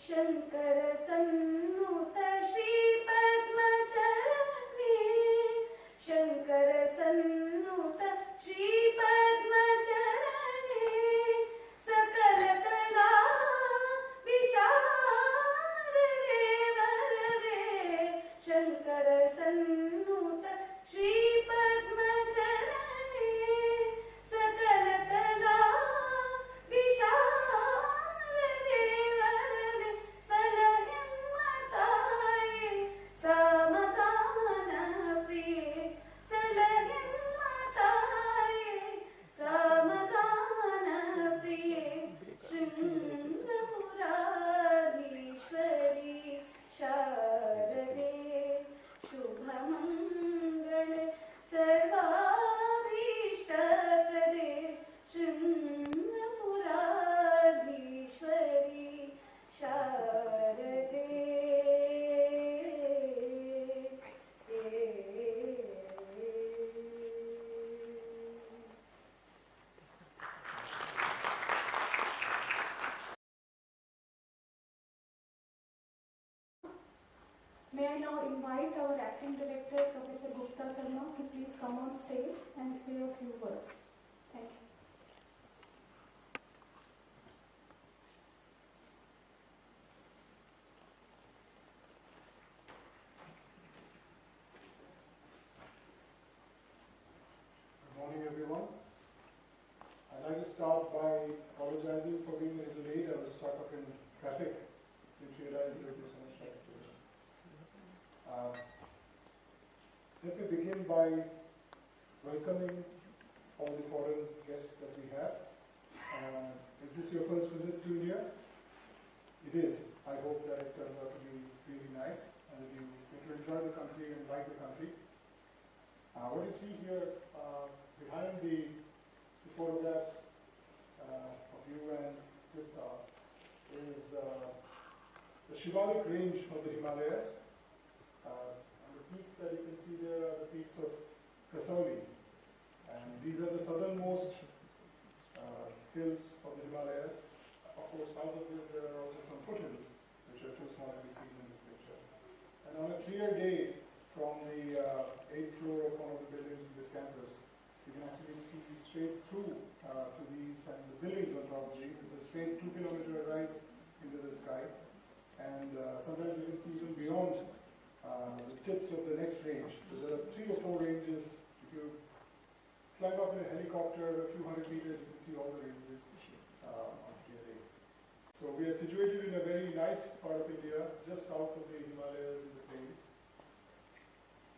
शंकर सन्नुत श्री पद्मचरणे शंकर सन्नुत श्री पद्मचरणे सकल कला विशारदे वरदे शंकर सन्नुत श्री पद्मचरणे सकल कला विशारदे वरदे सलहिम्मताये सामगान प्रिये सलहिम्मताये सामगान प्रिये शृंगपुराधीश्वरी शारदे शुभमंगल सर्वाभीष्टप्रदे शृंगपुराधीश्वरी शारदे May I now invite our acting director, Professor Gupta Sarma, to please come on stage and say a few words. Thank you. Good morning, everyone. I'd like to start by apologizing for being a little late. I was stuck up in traffic. Didn't realize there would be so much traffic today. Let me begin by welcoming all the foreign guests that we have. Is this your first visit to India? It is. I hope that it turns out to be really nice and that you get to enjoy the country and like the country. What you see here behind the photographs of you and Gupta is the Shivalik range of the Himalayas. And the peaks that you can see there are the peaks of Kasauli. And these are the southernmost hills of the Himalayas. Of course, south of this there are also some foothills, which are too small to be seen in this picture. And on a clear day from the 8th floor of one of the buildings in this campus, you can actually see straight through to these and the buildings on top of these. It's a straight 2-kilometer rise into the sky. And sometimes you can see even beyond the tips of the next range. So there are 3 or 4 ranges. If you climb up in a helicopter a few hundred meters, you can see all the ranges on clear day. So we are situated in a very nice part of India, just south of the Himalayas in the plains.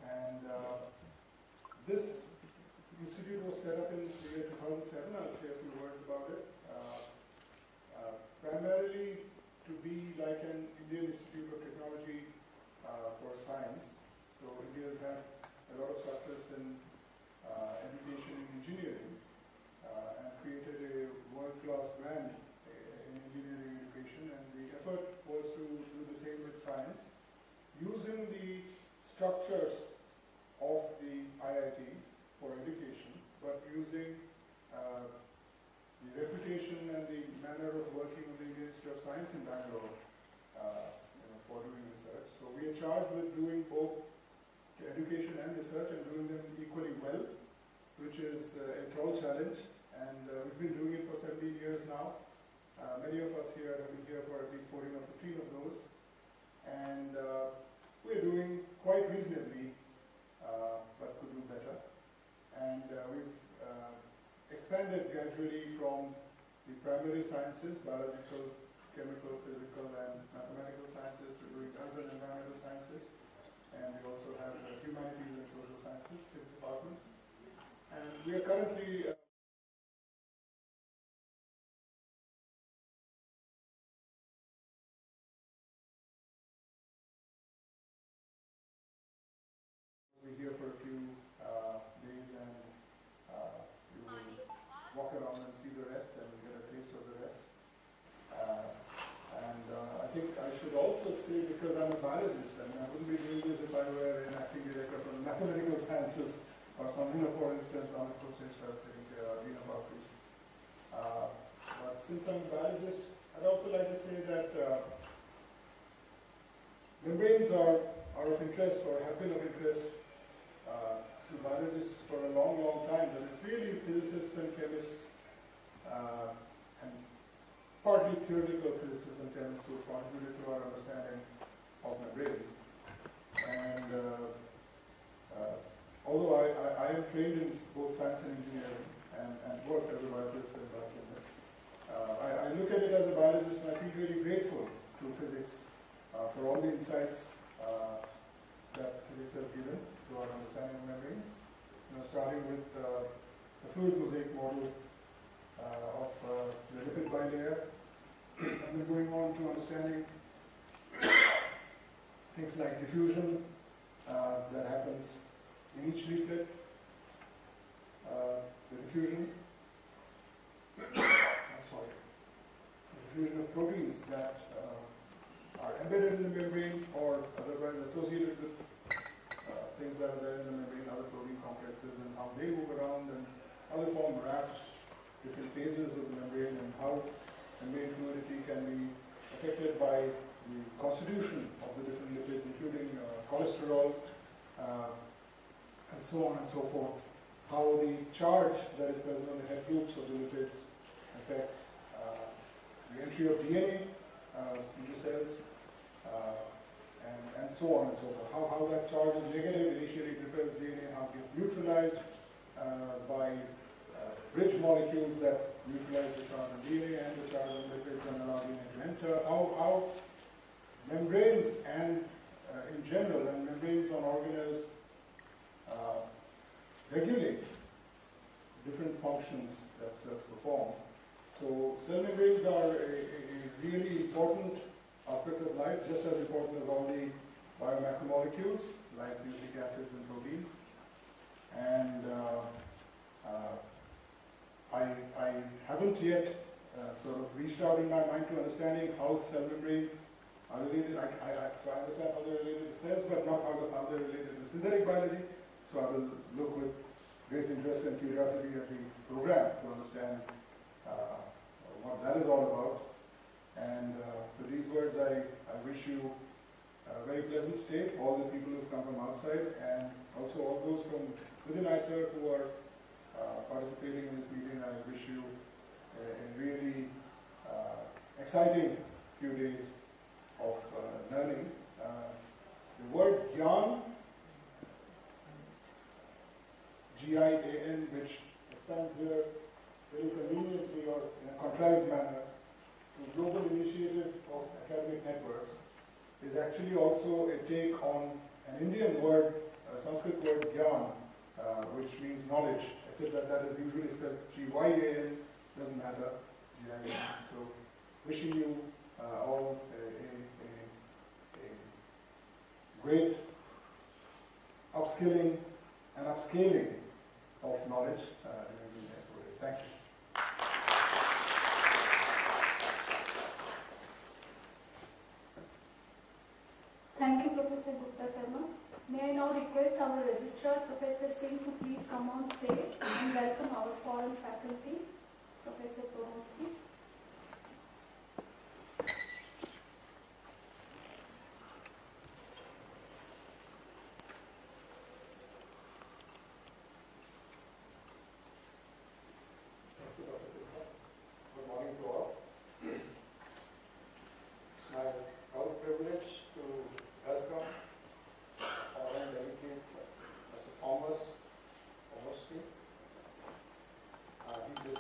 And this institute was set up in the year 2007. I'll say a few words about it. Primarily to be like an Indian Institute of Technology for science. So India has had a lot of success in education and engineering and created a world-class brand in engineering education, and the effort was to do the same with science using the structures of the IITs for education, but using the reputation and the manner of working of the Indian Institute of Science in Bangalore for doing research. So we are charged with doing both education and research and doing them equally well, which is a tall challenge, and we've been doing it for 17 years now. Many of us here have been here for at least 14 or 15 of those, and we're doing quite reasonably, but could do better. And we've expanded gradually from the primary sciences, biological, chemical, physical, and mathematical sciences to doing urban environmental sciences. And we also have humanities and social sciences, 6 departments. And we are currently we're here for a few days, and you will walk around and see the rest and get a taste of the rest. I think I should also say, because I'm a biologist, I mean, I wouldn't be doing this if I were an acting director from mathematical sciences or something, for instance, on a professor sitting here or being about it. But since I'm a biologist, I'd also like to say that Membranes are of interest or have been of interest to biologists for a long, long time, but it's really physicists and chemists and partly theoretical physicists and chemists who have contributed to our understanding of membranes. And although I am trained in both science and engineering and work as a biologist and biochemist, I look at it as a biologist and I feel really grateful to physics for all the insights that physics has given to our understanding of membranes. Starting with the fluid mosaic model of the lipid bilayer, and then going on to understanding things like diffusion that happens in each leaflet, the diffusion of proteins that are embedded in the membrane or otherwise associated with things that are there in the membrane, other protein complexes, and how they move around, and how they form rafts, different phases of the membrane, and how membrane fluidity can be affected by the constitution of the different lipids, including cholesterol, and so on and so forth. How the charge that is present on the head groups of the lipids affects the entry of DNA into cells, and so on and so forth. How that charge is negative initially repels DNA, how it gets neutralized by bridge molecules that neutralize the charge on DNA and the charge on lipids and allow DNA to enter. How membranes and in general, and membranes on organelles regulate different functions that cells perform. So cell membranes are a really important aspect of life, just as important as all the biomacromolecules like nucleic acids and proteins. And I haven't yet sort of reached out in my mind to understanding how cell membranes are related. So I understand how they're related to cells, but not how they're related to synthetic biology. So I will look with great interest and curiosity at the program to understand what that is all about. And with these words, I wish you a very pleasant stay, all the people who have come from outside, and also all those from within IISER who are participating in this meeting. I wish you a really exciting few days of learning. The word GIAN, G-I-A-N, which stands here very conveniently or in a contrived manner, the Global Initiative of Academic Networks, is actually also a take on an Indian word, a Sanskrit word gyan, which means knowledge, except that is usually spelled G-Y-A-N, doesn't matter, G-I-A-N. So wishing you all a great upskilling and upscaling of knowledge during these next 4 days. Thank you. Thank you, Professor Gupta Sharma. May I now request our registrar, Professor Singh, to please come on stage and welcome our foreign faculty, Professor Pronosky. Good morning to all. It's my proud privilege to welcome foreign delegate Mr. Thomas Pronosky. He's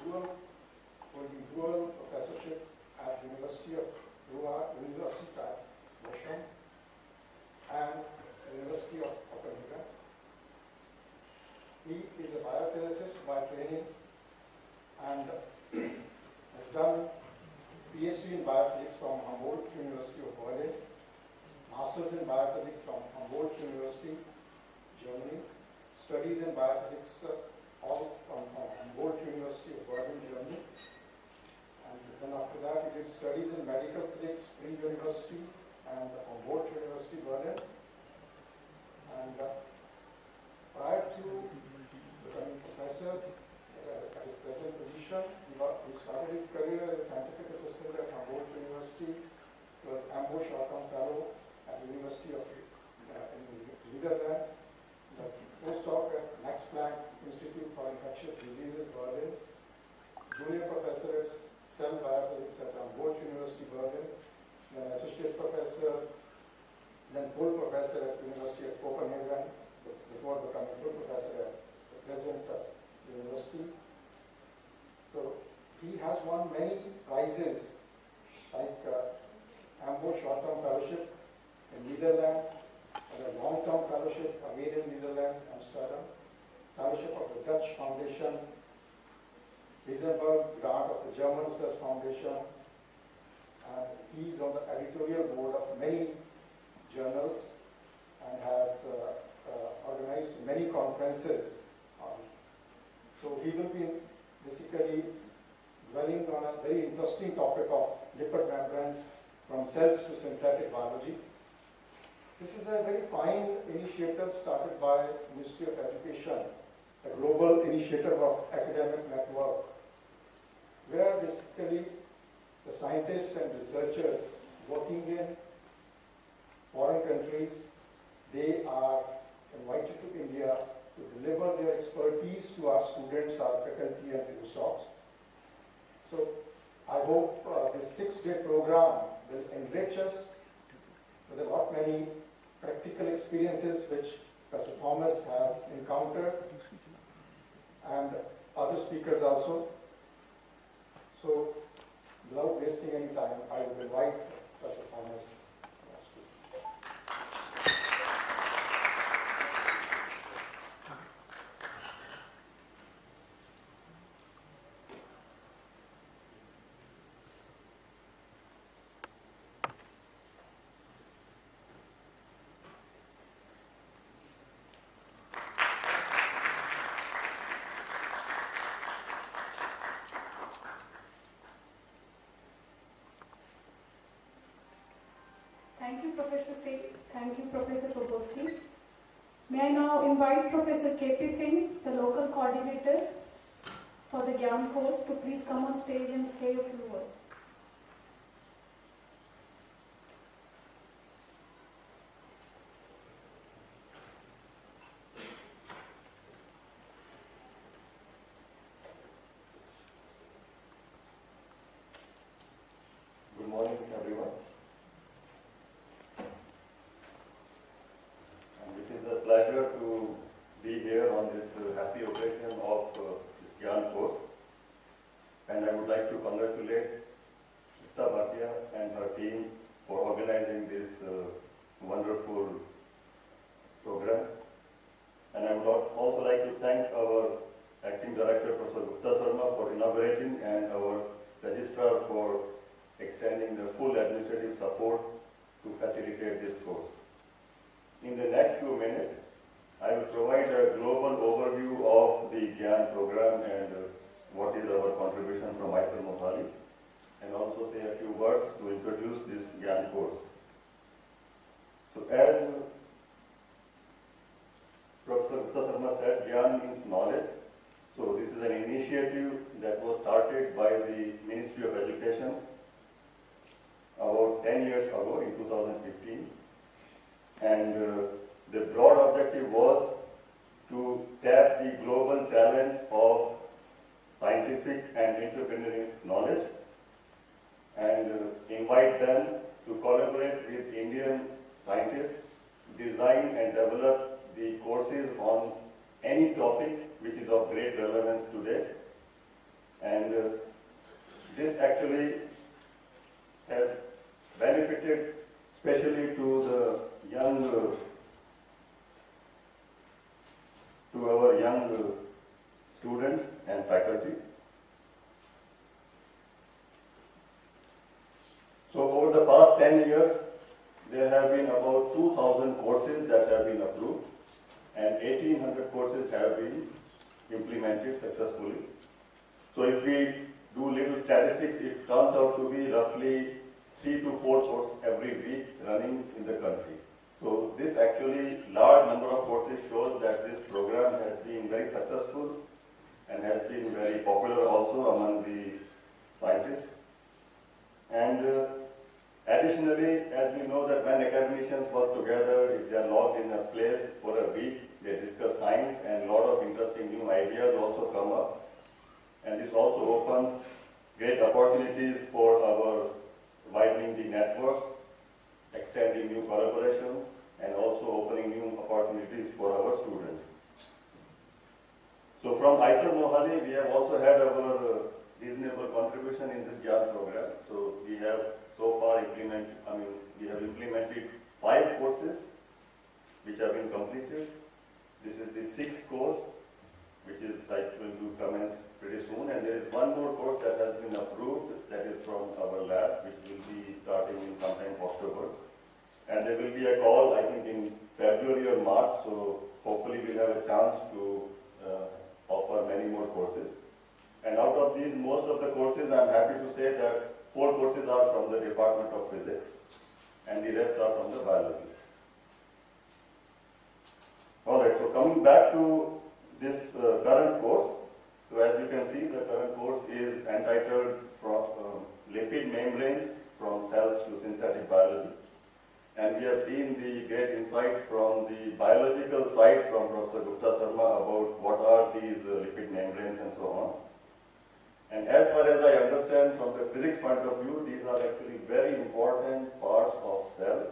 holding dual professorship at University of Universitat Bochum and University of Optical. He is a biophysicist by training and has done PhD in biophysics from Humboldt University of Berlin, Masters in biophysics from Humboldt University, Germany, studies in biophysics all from Humboldt University of Berlin, Germany, and then after that he did studies in medical physics, Free University and Humboldt University, Berlin, and prior to becoming professor at his present position, he started his career as a scientific assistant at Humboldt University, was Ambo Short-Term Fellow at University of in Netherlands, the postdoc at Max Planck Institute for Infectious Diseases, Berlin, junior professor at cell biophysics at Humboldt University, Berlin, then associate professor, then full professor at University of Copenhagen, before becoming full professor at the present university. So he has won many prizes like Ambo Short-Term Fellowship in Netherlands, and a long-term fellowship again in Netherlands, Amsterdam, fellowship of the Dutch Foundation, Heisenberg grant of the German Research Foundation, and he's on the editorial board of many journals and has organized many conferences. So he will be basically dwelling on a very interesting topic of lipid membranes from cells to synthetic biology. This is a very fine initiative started by Ministry of Education, a global initiative of academic network, where basically the scientists and researchers working in foreign countries, they are invited to India to deliver their expertise to our students, our faculty and postdocs. So I hope this 6-day program will enrich us with a lot many practical experiences which Professor Thomas has encountered and other speakers also. So without wasting any time, I will invite Professor Thomas. Thank you, Professor Singh. Thank you, Professor Poboski. May I now invite Professor K.P. Singh, the local coordinator for the GIAN course, to please come on stage and say a few words. Good morning, everyone. And it is a pleasure to be here on this happy occasion of this GIAN course. And I would like to congratulate Gita Bhatia and her team for organizing this wonderful program. And I would also like to thank our Acting Director, Professor Gupta Sharma, for inaugurating, and our Registrar for extending the full administrative support to facilitate this course. In the next few minutes, I will provide a global overview of the GIAN program and what is our contribution from IISER Mohali, and also say a few words to introduce this GIAN course. So as Professor Gupta Sharma said, GIAN means knowledge. So this is an initiative that was started by the Ministry of Education about 10 years ago in 2015. And the broad objective was to tap the global talent of scientific and entrepreneurial knowledge and invite them to collaborate with Indian scientists, design and develop the courses on any topic which is of great relevance today. And this actually has benefited especially to the young, to our young students and faculty. So over the past 10 years, there have been about 2,000 courses that have been approved, and 1,800 courses have been implemented successfully. So if we do little statistics, it turns out to be roughly 3 to 4 courses every week running in the country. So this actually large number of courses shows that this program has been very successful and has been very popular also among the scientists. And Additionally, as we know that when academicians work together, if they are locked in a place for a week, they discuss science and a lot of interesting new ideas also come up. And this also opens great opportunities for our widening the network, extending new collaborations, and also opening new opportunities for our students. So from IISER Mohali, we have also had our reasonable contribution in this GIAN program. So we have so far implemented 5 courses which have been completed. This is the 6th course, which is going to commence pretty soon, and there is one more course that has been approved, that is from our lab, which will be starting in sometime October. And there will be a call, I think, in February or March, so hopefully we'll have a chance to offer many more courses. And out of these, most of the courses, I'm happy to say that 4 courses are from the Department of Physics, and the rest are from the biology. Alright, so coming back to this current course, so as you can see, the current course is entitled from Lipid Membranes from Cells to Synthetic Biology. And we have seen the great insight from the biological side from Professor Gupta Sharma about what are these lipid membranes and so on. And as far as I understand from the physics point of view, these are actually very important parts of cell.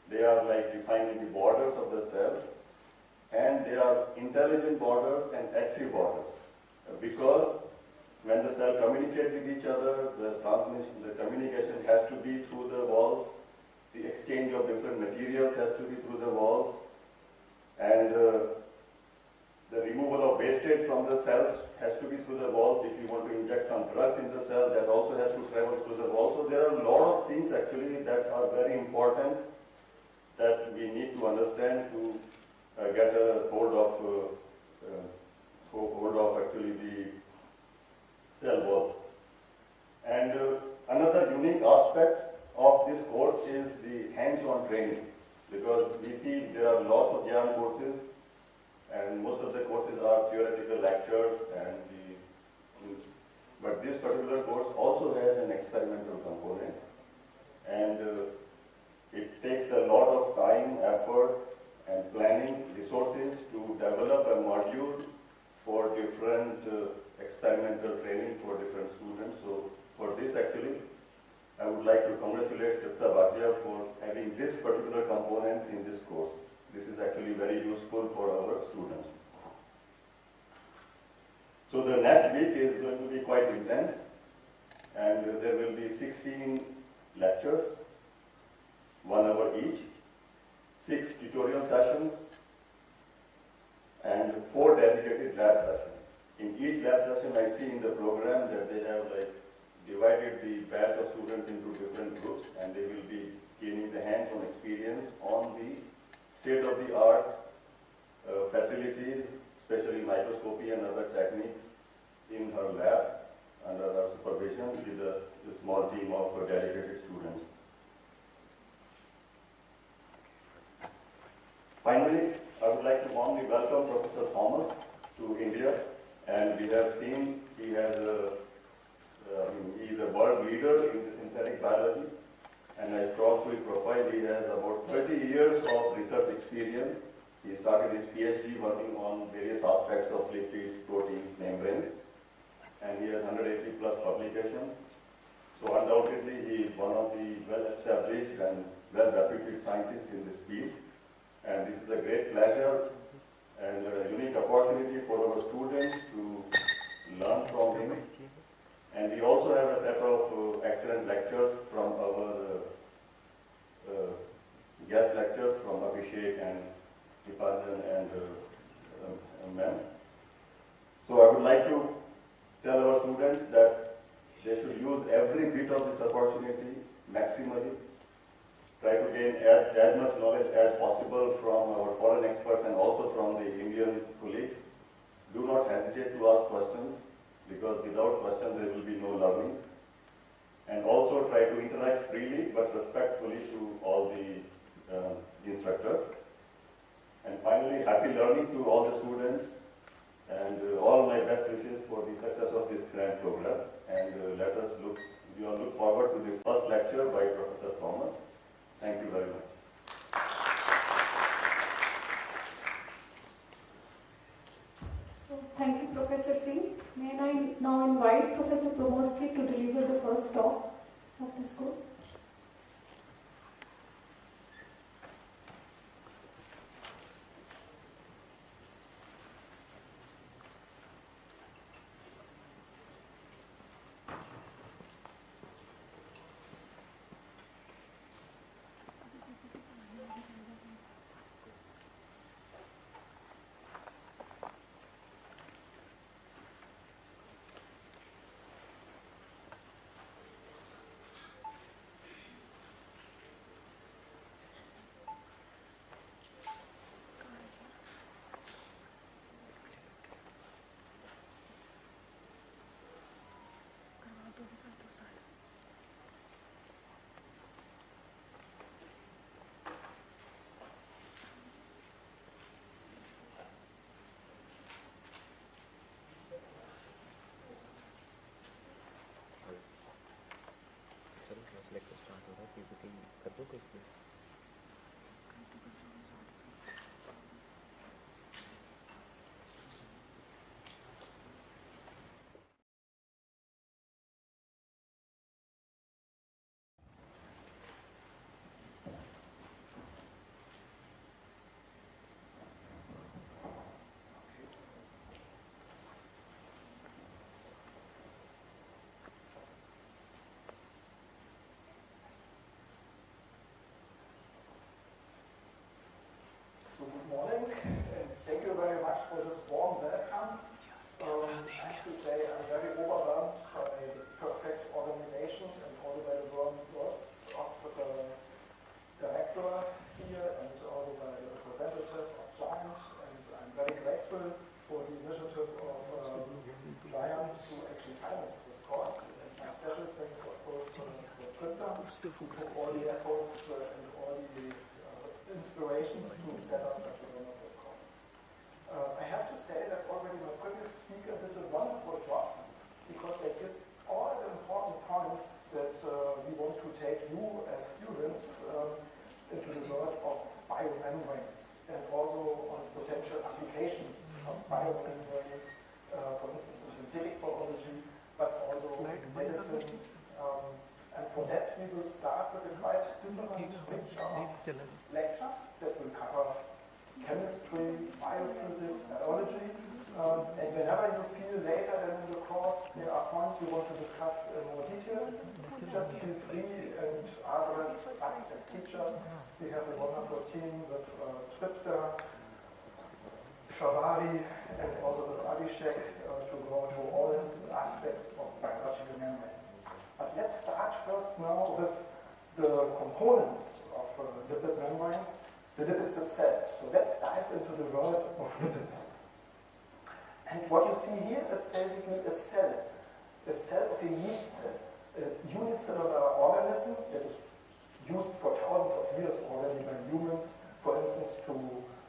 They are like defining the borders of the cell, and they are intelligent borders and active borders. Because when the cell communicates with each other, the communication has to be through the walls, the exchange of different materials has to be through the walls, and the removal of wastage from the cells has to be through the walls. If you want to inject some drugs in the cell, that also has to travel through the walls. So there are a lot of things actually that are very important that we need to understand to get a hold of actually the cell walls. And another unique aspect of this course is the hands-on training, because we see there are lots of GIAN courses, and most of the courses are theoretical lectures, but this particular course also has an experimental component, and it takes a lot of time, effort, and planning resources to develop a module for different experimental training for different students. So for this actually, I would like to congratulate Dr. Bhatia for having this particular component in this course. This is actually very useful for our students. So the next week is going to be quite intense, and there will be 16 lectures, 1 hour each, 6 tutorial sessions, and 4 dedicated lab sessions. In each lab session, I see in the program that they have divided the batch of students into different groups, and they will be gaining the hands-on experience on the state-of-the-art facilities, especially microscopy and other techniques in her lab under her supervision with a small team of dedicated students. Finally, I would like to warmly welcome Professor Thomas to India, and we have seen he has he is a world leader in the synthetic biology, and I scrolled through his profile. He has about 30 years of research experience. He started his PhD working on various aspects of lipids, proteins, membranes, and he has 180 plus publications. So undoubtedly, he is one of the well-established and well-reputed scientists in this field. And this is a great pleasure and a unique opportunity for our students to learn from him. And we also have a set of excellent lectures from our guest lectures from Abhishek and Dipanjan and ma'am. So I would like to tell our students that they should use every bit of this opportunity maximally. Try to gain as much knowledge as possible from our foreign experts and also from the Indian colleagues. Do not hesitate to ask questions, because without questions there will be no learning. And also try to interact freely but respectfully to all the instructors. And finally, happy learning to all the students, and all my best wishes for the success of this grand program. And we all look forward to the first lecture by Professor Thomas. Thank you very much. Thank you, Professor Singh. May I now invite Professor Promoski to deliver the first talk of this course? Good morning, and thank you very much for this warm welcome. I have to say I'm very overwhelmed by the perfect organization and all the very warm words of the director here and also by the representative of GIAN. And I'm very grateful for the initiative of GIAN to actually finance this course. And my special thanks, of course, to Twitter, who took all the efforts and all the inspirations to set up such a wonderful course. I have to say that already my previous speaker did a wonderful job because they give all the important points that we want to take you as students into the world of biomembranes and also on potential applications of biomembranes, for instance in synthetic biology, but also medicine. And for that, we will start with a quite different picture of lectures that will cover chemistry, biophysics, biology. And whenever you feel later than in the course there are points you want to discuss in more detail, just feel free and address us as teachers. We have a wonderful team with Tripta, Shavari, and also with Abhishek to go to all aspects of biological membranes. But let's start first now with the components of lipid membranes, the lipids itself. So let's dive into the world of lipids. And what you see here is basically a cell of a yeast cell, a unicellular organism that is used for thousands of years already by humans, for instance, to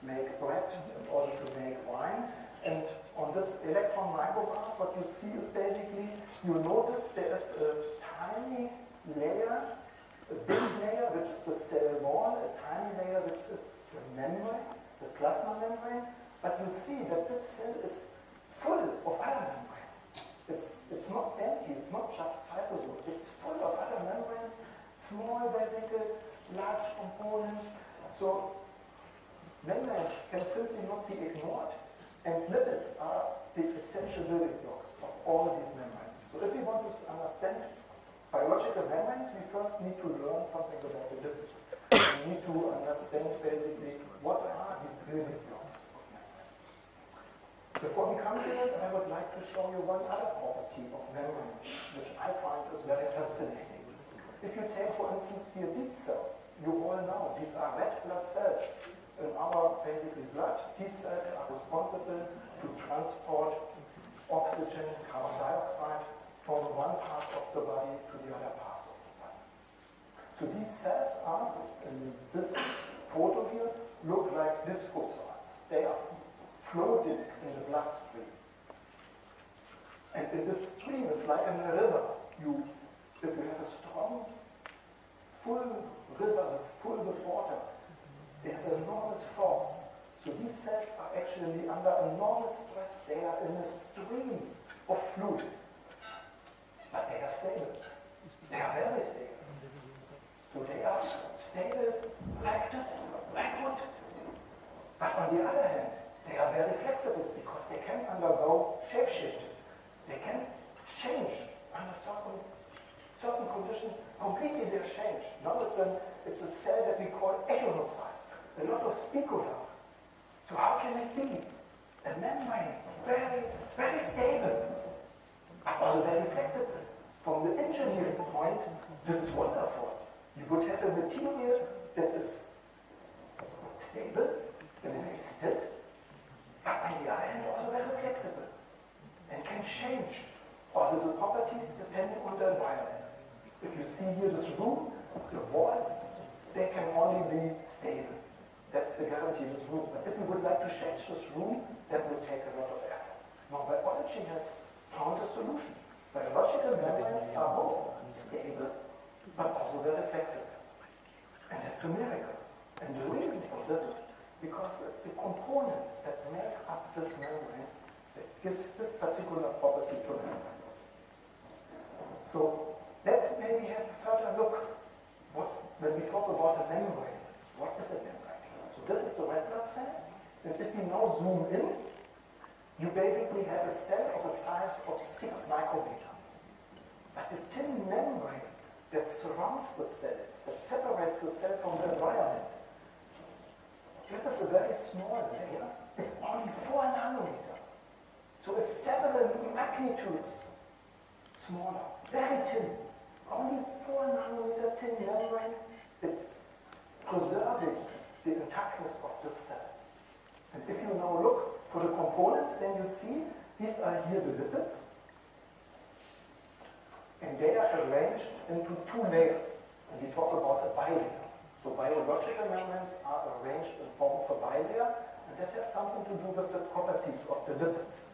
make bread and also to make wine. And on this electron micrograph, what you see is basically, you notice there is a tiny layer, a big layer, which is the cell wall, a tiny layer, which is the membrane, the plasma membrane. But you see that this cell is full of other membranes. It's not empty, it's not just cytosol, it's full of other membranes, small vesicles, large components. So membranes can simply not be ignored. And lipids are the essential building blocks of all these membranes. So if we want to understand biological membranes, we first need to learn something about the lipids. We need to understand basically what are these building blocks of membranes. Before we come to this, I would like to show you one other property of membranes, which I find is very fascinating. If you take, for instance, here these cells, you all know these are red blood cells. In our basically blood, these cells are responsible to transport oxygen, carbon dioxide from one part of the body to the other part of the body. So these cells are, in this photo here, look like viscosols. They are floating in the bloodstream. And in this stream, it's like in a river. If you have a strong full river, full with water, there's enormous force. So these cells are actually under enormous stress. They are in a stream of fluid. But they are stable. They are very stable. So they are stable like this, like wood. But on the other hand, they are very flexible because they can undergo shape-shifting. They can change under certain conditions. Completely they change. Now it's a cell that we call echinocytes. A lot of spicula. So how can it be? A membrane, very, very stable, but also very flexible. From the engineering point, this is wonderful. You would have a material that is stable and very stiff, but on the other hand also very flexible and can change also the properties depending on the environment. If you see here this room, the walls, they can only be stable. That's the guarantee of this room. But if we would like to change this room, that would take a lot of effort. Now, biology has found a solution. Biological membranes are both stable, but also very flexible. And that's a miracle. And the reason for this is because it's the components that make up this membrane that gives this particular property to the membrane. So let's maybe have a further look. When we talk about a membrane, what is a membrane? This is the red blood cell, and if we now zoom in, you basically have a cell of a size of 6 micrometer. But the thin membrane that surrounds the cells, that separates the cell from the environment, that is a very small layer. It's only 4 nanometer. So it's several magnitudes smaller, very thin. Only 4 nanometer thin membrane. It's preserving the intactness of the cell. And if you now look for the components, then you see these are here the lipids. And they are arranged into 2 layers. And we talk about a bilayer. So biological membranes are arranged in form of a bilayer, and that has something to do with the properties of the lipids.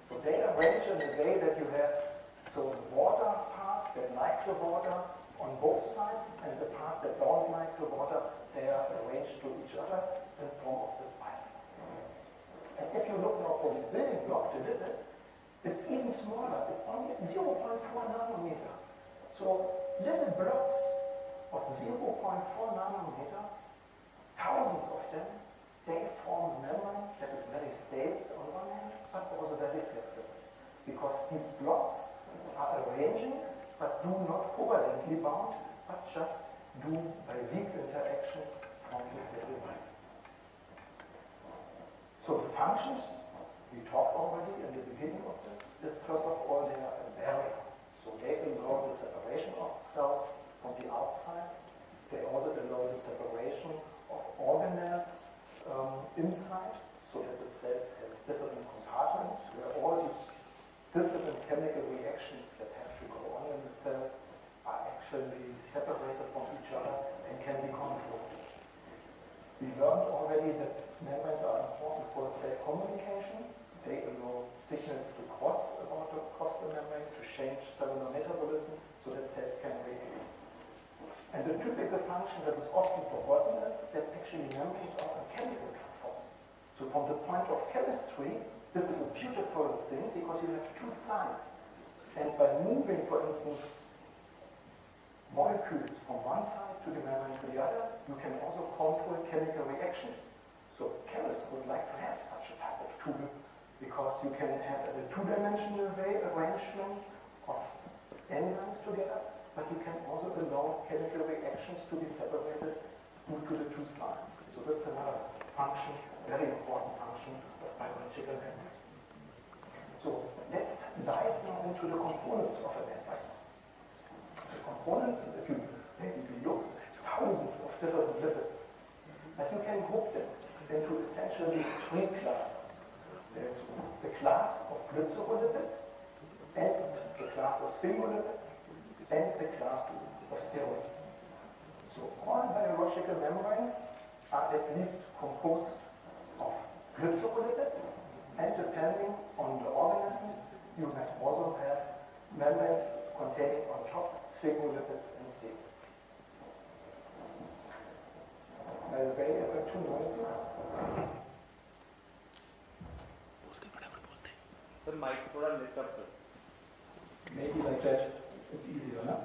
So they arrange in a way that you have the water parts that like the water on both sides, and the parts that don't like the water, they are arranged to each other in form of this bilayer. And if you look now for this building block, the lipid, it's even smaller. It's only 0.4 nanometer. So little blocks of 0.4 nanometer, thousands of them, they form a membrane that is very stable on one hand, but also very flexible. Because these blocks are arranging, but do not covalently bound, but just do by weak interactions from the cell line. So the functions, we talked already in the beginning of this, first of all, they are a barrier. So they allow the separation of cells from the outside. They also allow the separation of organelles inside, so that the cells has different compartments where all these different chemical reactions that have to go on in the cell are actually separated from each other and can be controlled. We learned already that membranes are important for cell communication. They allow signals to cross the membrane to change cellular metabolism so that cells can react. And the typical function that is often forgotten is that actually membranes are a chemical platform. So from the point of chemistry, this is a beautiful thing because you have 2 sides. And by moving, for instance, molecules from one side to the membrane to the other, you can also control chemical reactions. So chemists would like to have such a type of tool because you can have a 2-dimensional arrangements of enzymes together, but you can also allow chemical reactions to be separated due to the 2 sides. So that's another function, very important function of biological membrane. So let's dive now into the components of a membrane. The components, if you basically look, thousands of different lipids, but you can group them into essentially 3 classes. There's the class of Glycerolipids, and the class of Sphingolipids, and the class of steroids. So all biological membranes are at least composed of Glycerolipids, and depending on the organism, you might also have membranes containing on top Sphingolipids and steroids. By the way, is that too noisy? Sir mic थोड़ा lift up कर Maybe like that, it's easier, no?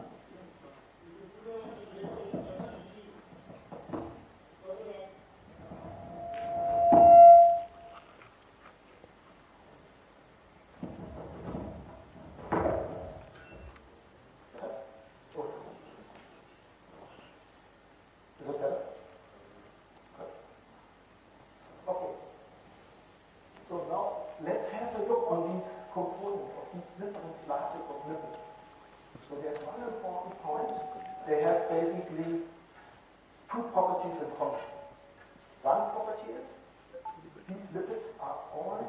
Is it better? Good. Okay. So now let's have a look on these components of these different classes of lipids. So there's one important point. They have basically two properties in common. One property is these lipids are all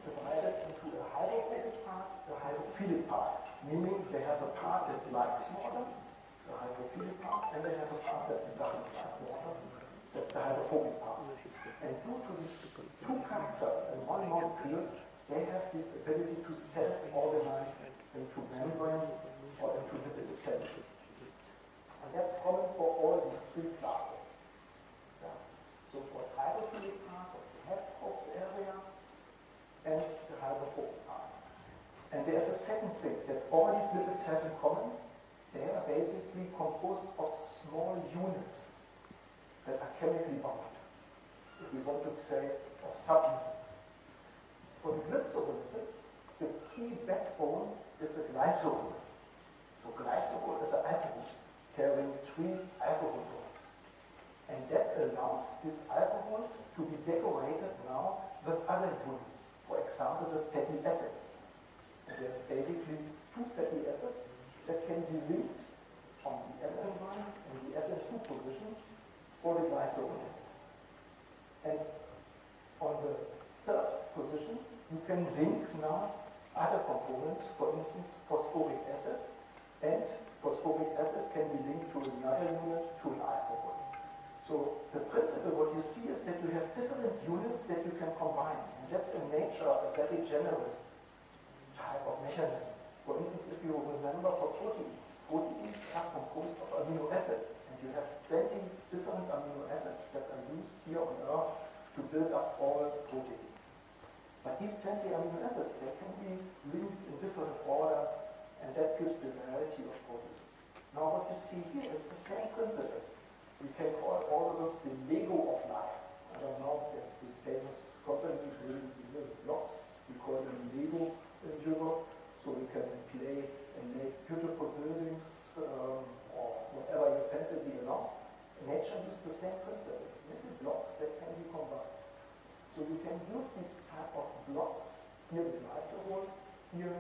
divided into a hydrophobic part, a hydrophilic part, meaning they have a part that likes water, the hydrophilic part, and they have a part that doesn't like water, that's the hydrophobic part. And due to these two characters in one molecule, they have this ability to self-organize into membranes or into lipid cells. And that's common for all these three classes. Yeah. So for the hydrophilic part of the head area and the hydrophobic part. And there's a second thing that all these lipids have in common. They are basically composed of small units that are chemically bound. If we want to say of subunits. For the glycerolipids, the key backbone is a glycerol. So glycerol is an alcohol carrying 3 alcohol bonds. And that allows this alcohol to be decorated now with other units. For example, the fatty acids. And there's basically 2 fatty acids that can be linked on the SN1 and the SN2 positions for the glycerol. And on the third position, you can link now other components, for instance, phosphoric acid, and phosphoric acid can be linked to another unit, to an alcohol. So the principle, what you see is that you have different units that you can combine. And that's in nature a very general type of mechanism. For instance, if you remember for proteins are composed of amino acids, and you have 20 different amino acids that are used here on Earth to build up all proteins. But these 20 amino acids, they can be linked in different orders, and that gives the variety of proteins. Now what you see here is the same principle. We can call all of this the Lego of life. I don't know, there's this famous company building little blocks. We call them Lego in Europe, so we can play and make beautiful buildings or whatever your fantasy allows. Nature uses the same principle. Little blocks that can be combined. So you can use these type of blocks, here the glycerol, here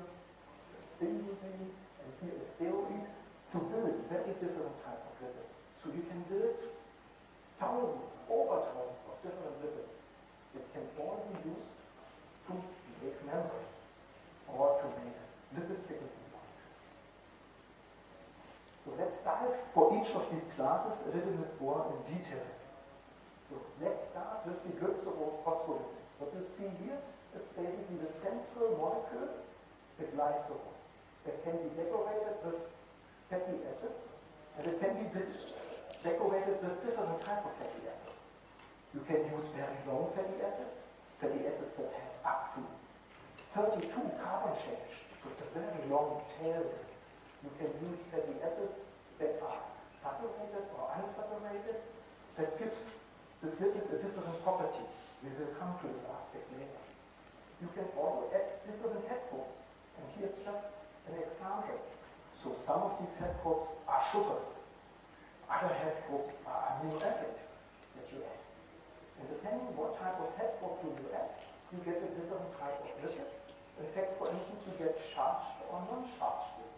sphingosine, and here a steroid, to build very different type of lipids. So you can build thousands, over thousands of different lipids that can all be used to make membranes or to make lipid signaling molecules. So let's dive for each of these classes a little bit more in detail. So let's start with the glycerophospholipids. What you see here, it's basically the central molecule, the glycerol, that can be decorated with fatty acids, and it can be decorated with different types of fatty acids. You can use very long fatty acids that have up to 32 carbon chains, so it's a very long tail. You can use fatty acids that are saturated or unsaturated, that gives this lipid a different property. We will come to this aspect later. You can also add different head groups, and here's just an example. So some of these head groups are sugars, other head groups are amino acids that you add. And depending on what type of head group you add, you get a different type of lipid. In fact, for instance, you get charged or non-charged lipids.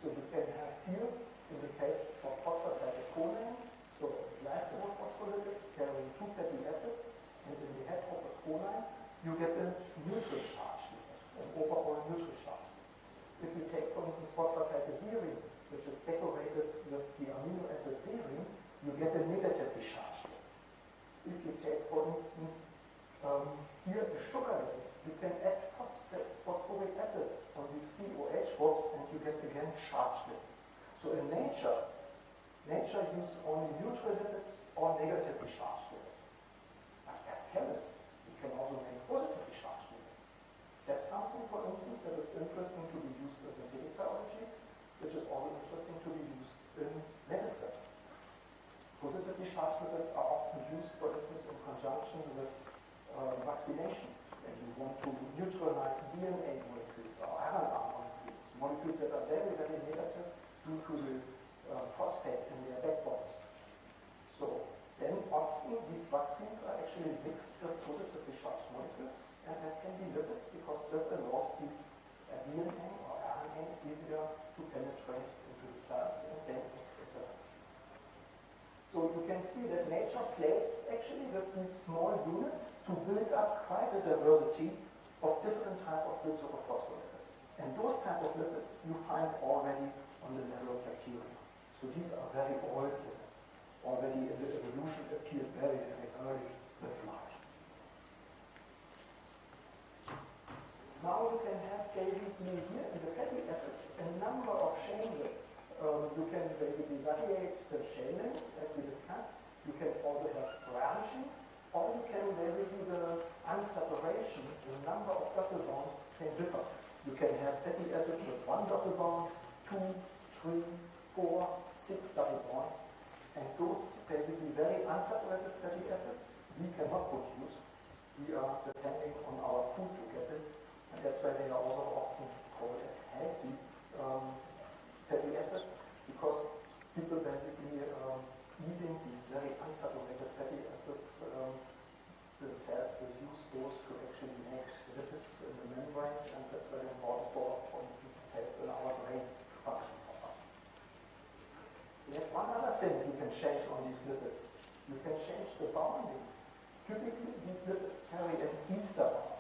So you can have here, in the case of phosphatidylcholine, so glycerophospholipids carrying 2 fatty acids, and in the head group of choline, you get a neutral charge lipid, an overall neutral charge. If you take, for instance, phosphatidylserine, which is decorated with the amino acid serine, you get a negatively charged lipid. If you take, for instance, here the sugar lipid, you can add phosphoric acid on these 3 OH groups, and you get again charged lipids. So in nature, nature uses only neutral lipids or negatively charged lipids. But as chemists, we can also make positively charged lipids. That's something, for instance, that is interesting to be used in bacteriology, which is also interesting to be used in medicine. Positively charged lipids are often used, for instance, in conjunction with vaccination, when you want to neutralize DNA molecules or RNA molecules, molecules that are very, very negative due to the phosphate in their backbones. So then often these vaccines are actually mixed with positively charged molecules, and that can be lipids because that allows these DNA or RNA easier to penetrate into the cells and then into cells. So you can see that nature plays actually with these small units to build up quite a diversity of different types of glycerophospholipids. And those type of lipids you find already on the level of bacteria. So these are very old lipids. Already in the evolution appeared very, very early with life. Now you can have basically here in the fatty acids a number of changes. You can basically variate the chain length, as we discussed. You can also have branching, or you can basically the unsaturation, the number of double bonds can differ. You can have fatty acids with 1 double bond, 2, 3, 4, 6 double bonds, and those basically very unsaturated fatty acids we cannot produce. We are depending on our food to get this, and that's why they are also often called as healthy fatty acids, because people basically eating these very unsaturated fatty acids, the cells will use those to actually make lipids in the membranes, and that's very important for these cells in our brain to function properly. There's one other thing you can change on these lipids. You can change the bonding. Typically, these lipids carry an IISER bond.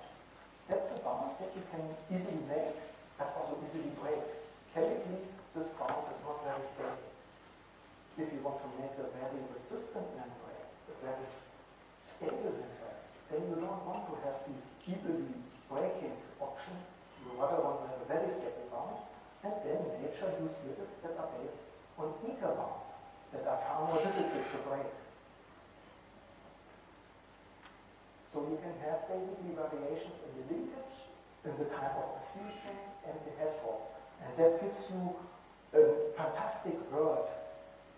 That's a bond that you can easily make, but also easily break. Chemically, this bond is not very stable. If you want to make a very resistant membrane, a very stable membrane, then you don't want to have these easily breaking option. You rather want to have a very stable bond, and then nature uses lipids that are based on ether bonds that are far more difficult to break. So you can have basically variations in the linkage, in the type of adhesion, and the headroom. And that gives you a fantastic world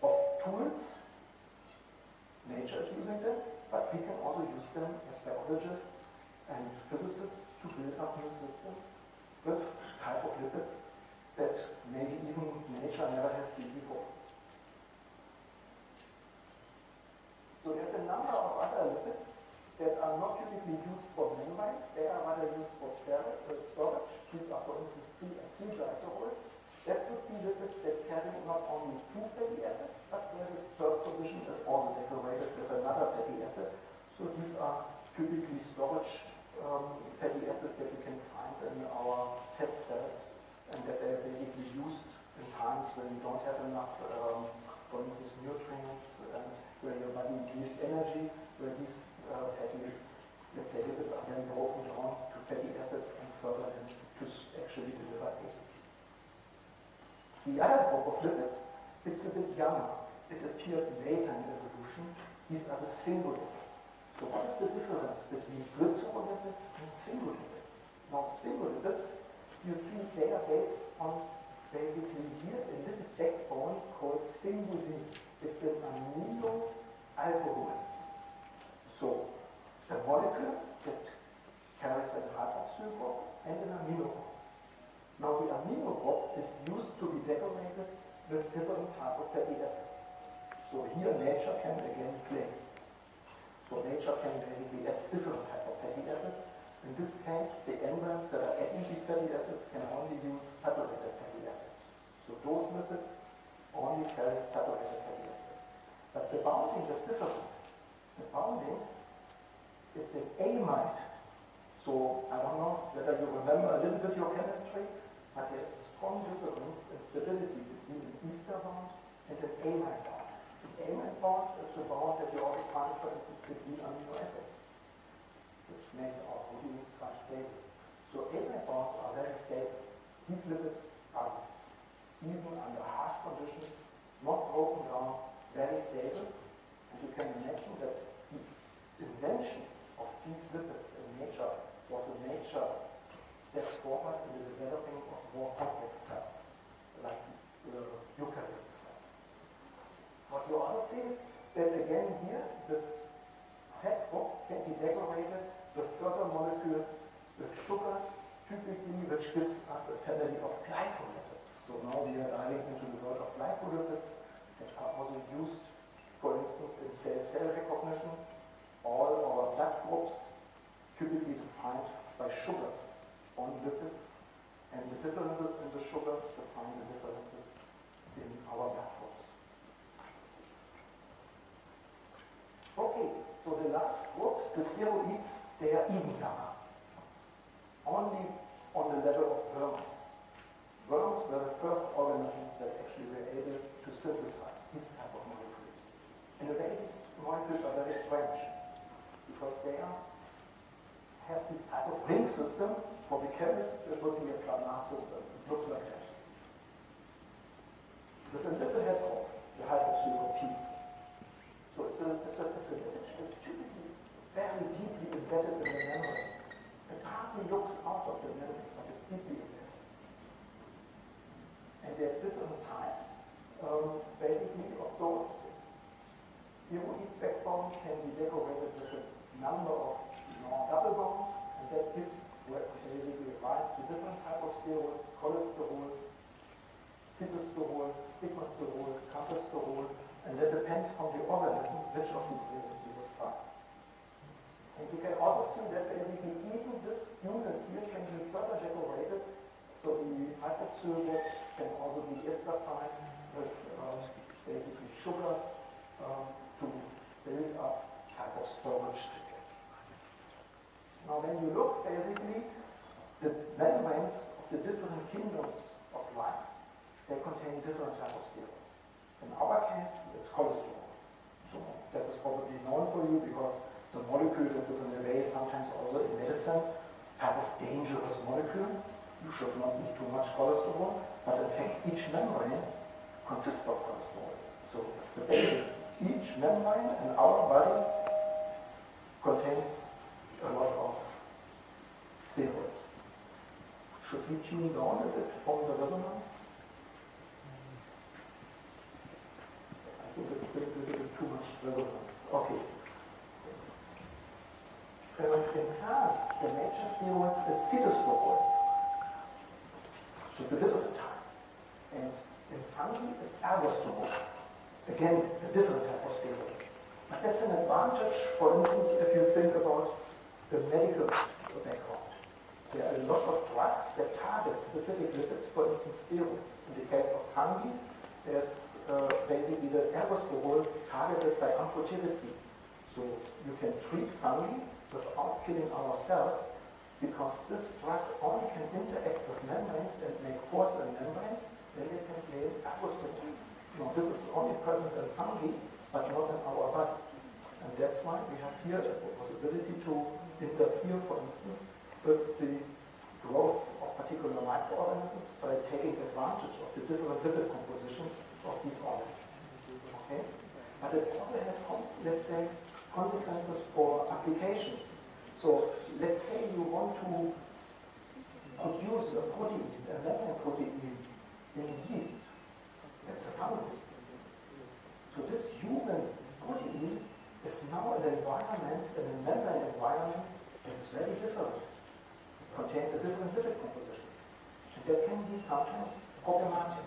of tools. Nature is using them, but we can also use them as biologists and physicists to build up new systems with type of lipids that maybe even nature never has seen before. So there's a number of other lipids that are not typically used for membranes. They are rather used for storage. These are, for instance, glycerolipids. That would be lipids that carry not only 2 fatty acids, but where the third position is also decorated with another fatty acid. So these are typically storage fatty acids that we can find in our fat cells, and that they are basically used in times when you don't have enough, for instance, nutrients, and where your body needs energy, where these fatty, let's say, lipids are then broken down to fatty acids and further then to actually deliver ATP. The other group of lipids, it's a bit younger. It appeared later in evolution. These are the Sphingolipids. So what is the difference between Glycerolipids and Sphingolipids? Now, Sphingolipids, you see they are based on basically here a little backbone called sphingosine. It's an amino alcohol. So a molecule that carries a hydroxyl group and an amino group. Now the amino group is used to be decorated with different types of fatty acids. So here nature can again play. So nature can basically add different types of fatty acids. In this case, the enzymes that are adding these fatty acids can only use saturated fatty acids. So those lipids only carry saturated fatty acids. But the bounding is different. The bounding, it's an amide. So I don't know whether you remember a little bit your chemistry, but there's a strong difference in stability between an IISER bond and an amide bond. The amide bond is a bond that you also find, for instance, between amino acids, which makes our proteins quite stable. So amide bonds are very stable. These lipids are, even under harsh conditions, not broken down, very stable. And you can imagine that the invention of these lipids in nature was a major step forward in the developing of more complex cells, like eukaryotic cells. What you also see is that again here, this headbook can be decorated with further molecules, with sugars, typically, which gives us a family of glycolipids. So now we are diving into the world of glycolipids that are also used, for instance, in cell recognition. All our blood groups typically defined by sugars on lipids, and the differences in the sugars define the differences in our blood groups. Okay, so the last group, the steroids, they are even younger. Only on the level of worms. Worms were the first organisms that actually were able to synthesize these type of molecules. In a way, these molecules are very strange because they have this type of ring system. For the chemist, it would be a planar system. It looks like that. With a little head off, the hydroxyurea. So it's a lipid that's typically very deeply embedded in the membrane. It hardly looks out of the membrane, but it's deeply embedded. And there's different types, basically, of those. Steroid backbone can be decorated with a number of double bonds, and that gives basically rise to different types of steroids: cholesterol, cytosterol, stigmasterol, camptosterol, and that depends on the organism which of these steroids you will try. And you can also see that basically even this unit here can be further decorated. So the hydroxyurea can also be esterified with basically sugars to build up type of storage. Now when you look basically, the membranes of the different kingdoms of life, they contain different types of steroids. In our case, it's cholesterol. So that is probably known for you because it's a molecule that is in a way sometimes also in medicine type of dangerous molecule. You should not eat too much cholesterol, but in fact each membrane consists of cholesterol. So that's the basis. Each membrane in our body contains a lot of steroids. Should we tune down a bit from the resonance? I think it's still a little bit too much resonance. Okay. When we enhance the major steroids is cytosterol. So it's a different type. And in fungi, it's ergosterol. Again, a different type of steroid. But that's an advantage, for instance, if you think about the medical background. There are a lot of drugs that target specific lipids, for instance, steroids. In the case of fungi, there's basically the ergosterol targeted by amphotericin. So you can treat fungi without killing our cell, because this drug only can interact with membranes and make pores in membranes, then they can play ergosterol. Now, this is only present in fungi, but not in our body. And that's why we have here the possibility to interfere, for instance, with the growth of particular microorganisms by taking advantage of the different lipid compositions of these organisms. Okay? But it also has, let's say, consequences for applications. So let's say you want to produce a protein, a membrane protein in yeast. That's a fungus. So this human protein is now in an environment, in a membrane environment that is very different. It contains a different lipid composition. And that can be sometimes problematic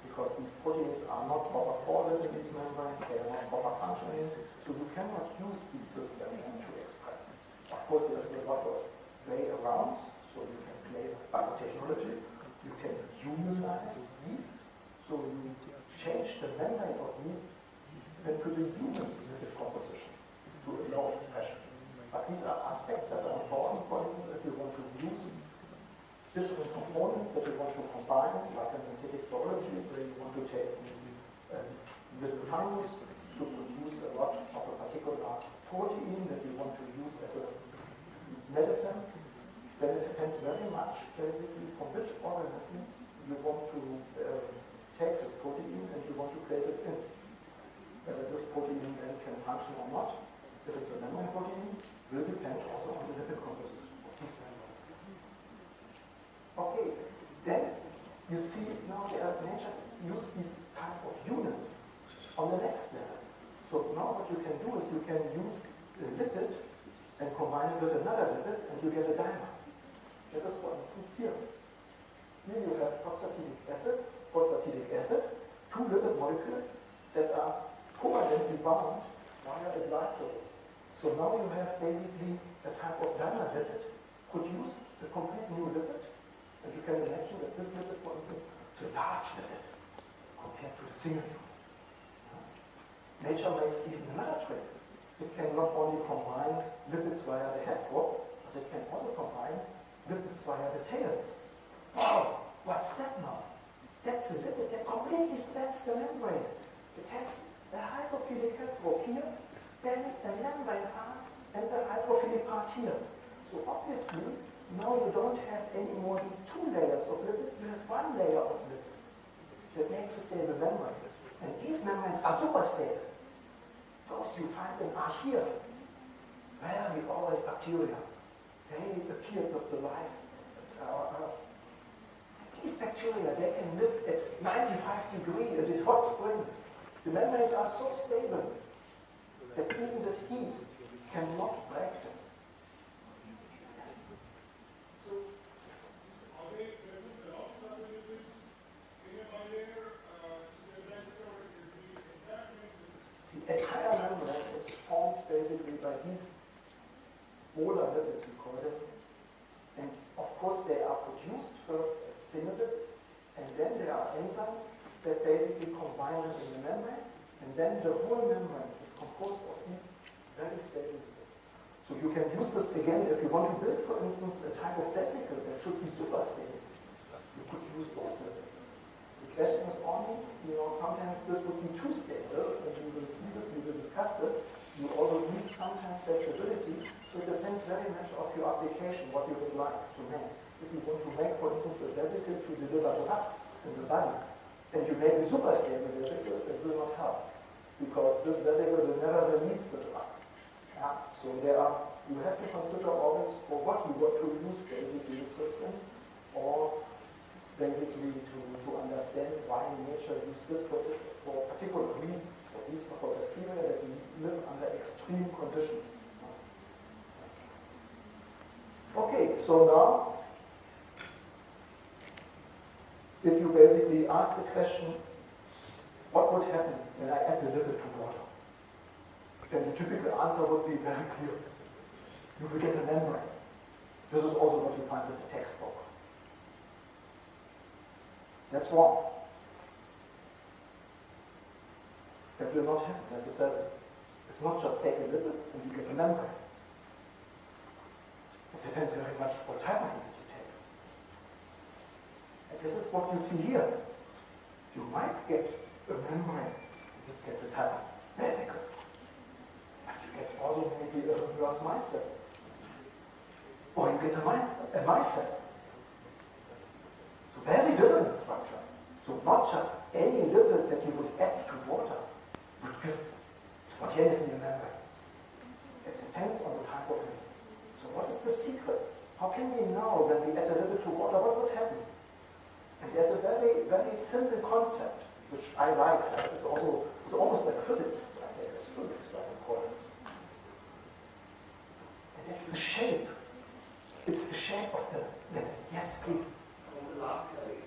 because these proteins are not proper folded in these membranes, they are not proper functioning, so you cannot use these systems to express. Of course, there's a lot of play around, so you can play with biotechnology, you can humanize yeast, so you change the membrane of yeast into the human lipid composition to allow expression. But these are aspects that are important, for instance, if you want to use different components that you want to combine, like in synthetic biology, where you want to take little fungus to produce a lot of a particular protein that you want to use as a medicine, then it depends very much, basically, from which organism you want to take this protein and you want to place it in. Whether this protein then can function or not, if it's a membrane protein, will depend also on the lipid composition of these membranes. Okay, then you see now nature use these type of units on the next level. So now what you can do is you can use a lipid and combine it with another lipid and you get a dimer. That is for instance here. Here you have phosphatidic acid, two lipid molecules that are covalently bound via a glycerol. So now you have basically a type of dimer lipid, could use a complete new lipid, and you can imagine that this lipid, for instance, is a large lipid compared to the single one. Nature makes even another trick. It can not only combine lipids via the head wall, but it can also combine lipids via the tails. Wow, what's that now? That's a lipid that completely spans the membrane. It has the hydrophilic head wall here, then the membrane part, and the hydrophilic part here. So obviously, now you don't have any more these two layers of lipid, you have one layer of lipid. That makes a stable membrane. And these membranes are super stable. Those you find in are here. Where we always bacteria. They appeared with the life at our Earth. These bacteria, they can live at 95 degrees in these hot springs. The membranes are so stable that even the heat cannot break them. Yes. So, are they present along with other lipids in a bilayer? the entire membrane is formed basically by these molar lipids, we call them. And of course they are produced first as single lipids, and then there are enzymes that basically combine them in the membrane, and then the whole membrane is composed of these very stable lipids. So you can use this again if you want to build, for instance, a type of vesicle that should be super stable. You could use those lipids. The question is only, sometimes this would be too stable, and we will see this, we will discuss this. You also need sometimes flexibility, so it depends very much of your application, what you would like to make. If you want to make, for instance, a vesicle to deliver drugs in the body, and you make a super stable vesicle, it will not help, because this vesicle will never release the drug. Yeah? So you have to consider always for what you want to use basically systems, or basically to understand why nature uses this for particular reasons. For bacteria that live under extreme conditions. Okay, so now, if you basically ask the question, what would happen when I add a lipid to water? Then the typical answer would be very clear. You will get a membrane. This is also what you find in the textbook. That's wrong. That will not happen necessarily. It's not just take a lipid and you get a membrane. It depends very much what type of lipid you take. And this is what you see here. You might get a membrane. This gets a type of vesicle. But you get also maybe a reverse micelle. Or you get a micelle. So very different structures. So not just any lipid that you would add to water would give spontaneously a membrane. It depends on the type of lipid. So what is the secret? How can we know when we add a lipid to water, what would happen? And there's a very, very simple concept, which I like. It's almost like physics. I think it's physics, right, of course. And it's the shape. It's the shape of the lipid. Yes, please. From the last slide,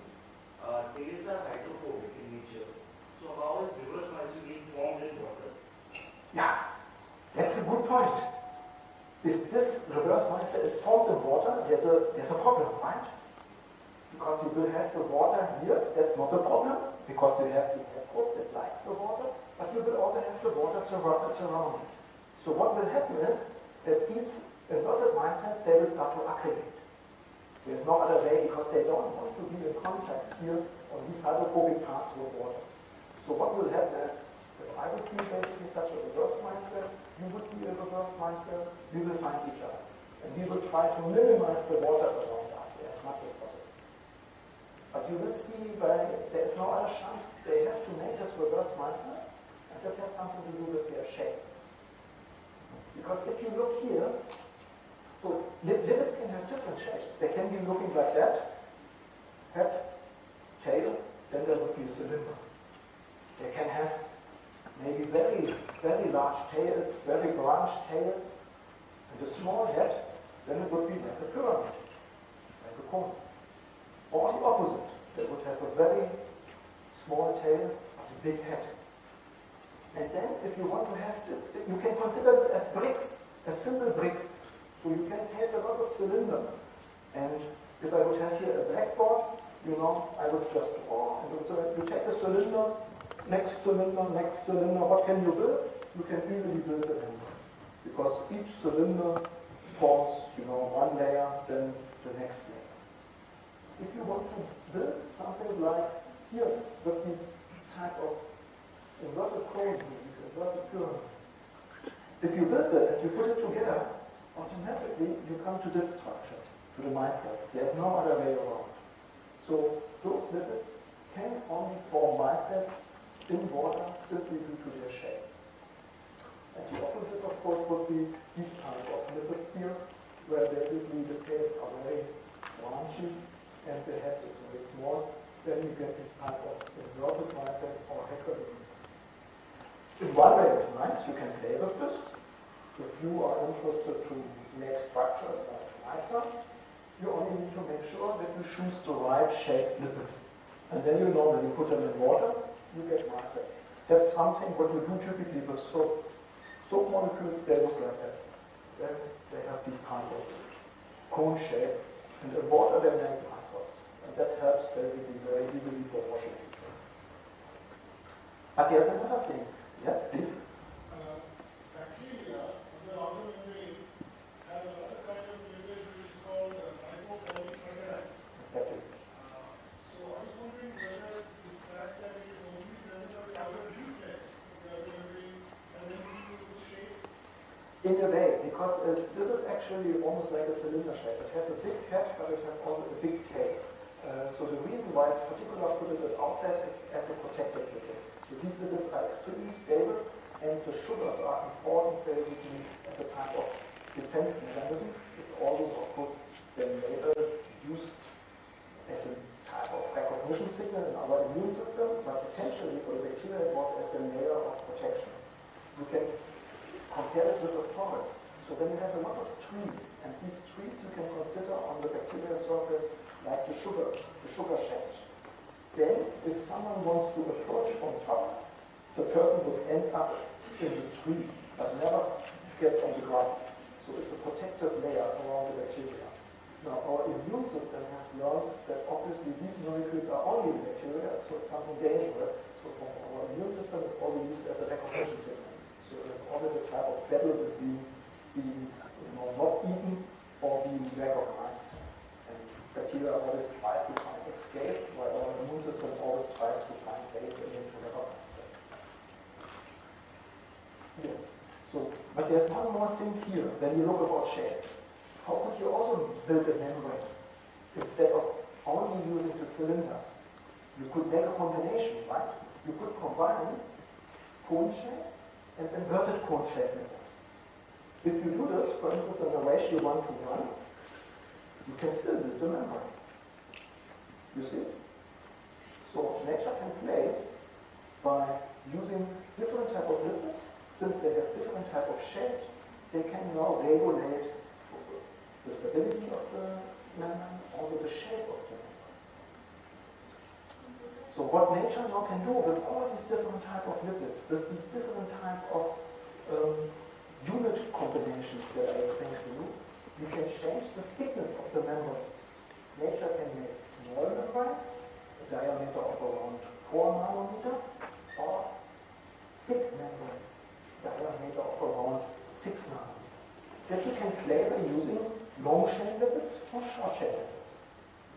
tails are hydrophobic in nature. So how is reverse micelle being formed in water? Yeah, that's a good point. If this reverse micelle is formed in water, there's a problem, right? Because you will have the water here, that's not a problem, because you have the headroom that likes the water, but you will also have the water surrounding. So what will happen is that these inverted micelles, they will start to aggregate. There's no other way, because they don't want to be in contact here on these hydrophobic parts with water. So what will happen is, if I would be basically such a reverse micelle, you would be a reverse micelle, we will find each other. And we will try to minimize the water around us as much as possible. But you will see there is no other chance. They have to make this reverse mindset, and that has something to do with their shape. Because if you look here, so lipids can have different shapes. They can be looking like that, head, tail, then there would be a cylinder. They can have maybe very, very large tails, very branched tails, and a small head, then it would be like a pyramid, like a cone. Or the opposite, they would have a very small tail, but a big head. And then if you want to have this, you can consider this as bricks, as simple bricks. So you can have a lot of cylinders. And if I would have here a blackboard, you know, I would just draw. And so you take a cylinder, next cylinder, what can you build? You can easily build a member. Because each cylinder forms, you know, one layer, then the next layer. If you want to build something like here, with this type of inverted cone, these inverted pyramids, if you build it and you put it together, automatically you come to this structure, to the micelles. There's no other way around. So those lipids can only form micelles in water simply due to their shape. And the opposite, of course, would be these type of lipids here, where basically the tails are very branchy and the head is very small. Then you get this type of inverted micelles or hexagons. In one way it's nice, you can play with this. If you are interested to make structures like IISER, you only need to make sure that you choose the right shaped lipid. And then you know when you put them in water, you get micelles. That's something what you do typically with soap. Soap molecules, they look like that. Then they have this kind of cone shape. And in water they make micelles. And that helps basically very easily for washing. But there's another thing. Yes, please. Bacteria, on the outer membrane, have another kind of lipid which is called lipopolysaccharide. Exactly. So I was wondering whether the fact that it is only present on the outer reflex of the outer membrane has anything to do with shape? In a way, because this is actually almost like a cylinder shape. It has a big head, but it has also a big tail. So the reason why it's particular put it outside is as a protective lipid. So these lipids are extremely stable, and the sugars are important basically as a type of defense mechanism. It's also, of course, then later used as a type of recognition signal in our immune system, but potentially for the bacteria it was as a layer of protection. You can compare this with a forest. So when you have a lot of trees, and these trees you can consider on the bacterial surface like the sugar sheds. Then, if someone wants to approach from top, the person would end up in the tree, but never get on the ground. So it's a protective layer around the bacteria. Now, our immune system has learned that obviously these molecules are only in bacteria, so it's something dangerous. So for our immune system, it's always used as a recognition signal. So there's always a type of battle between being not eaten or being recognized. And bacteria always try to find escape, while our immune system always tries to find ways in to recognize them. Yes. So, but there's one more thing here. When you look about shape, how could you also build a membrane instead of only using the cylinders? You could make a combination, right? You could combine cone shape and inverted cone shape lipids. If you do this, for instance, in a ratio 1:1, you can still build a membrane. You see? So nature can play by using different type of lipids. Since they have different type of shapes, they can now regulate the stability of the membrane, also the shape of the membrane. So what nature now can do with all these different type of lipids, with these different type of unit combinations that I explained to you, you can change the thickness of the membrane. Nature can make small membranes, a diameter of around 4 nanometer, or thick membranes, diameter of around 6 nanometer. That you can play by using long chain lipids or short chain lipids.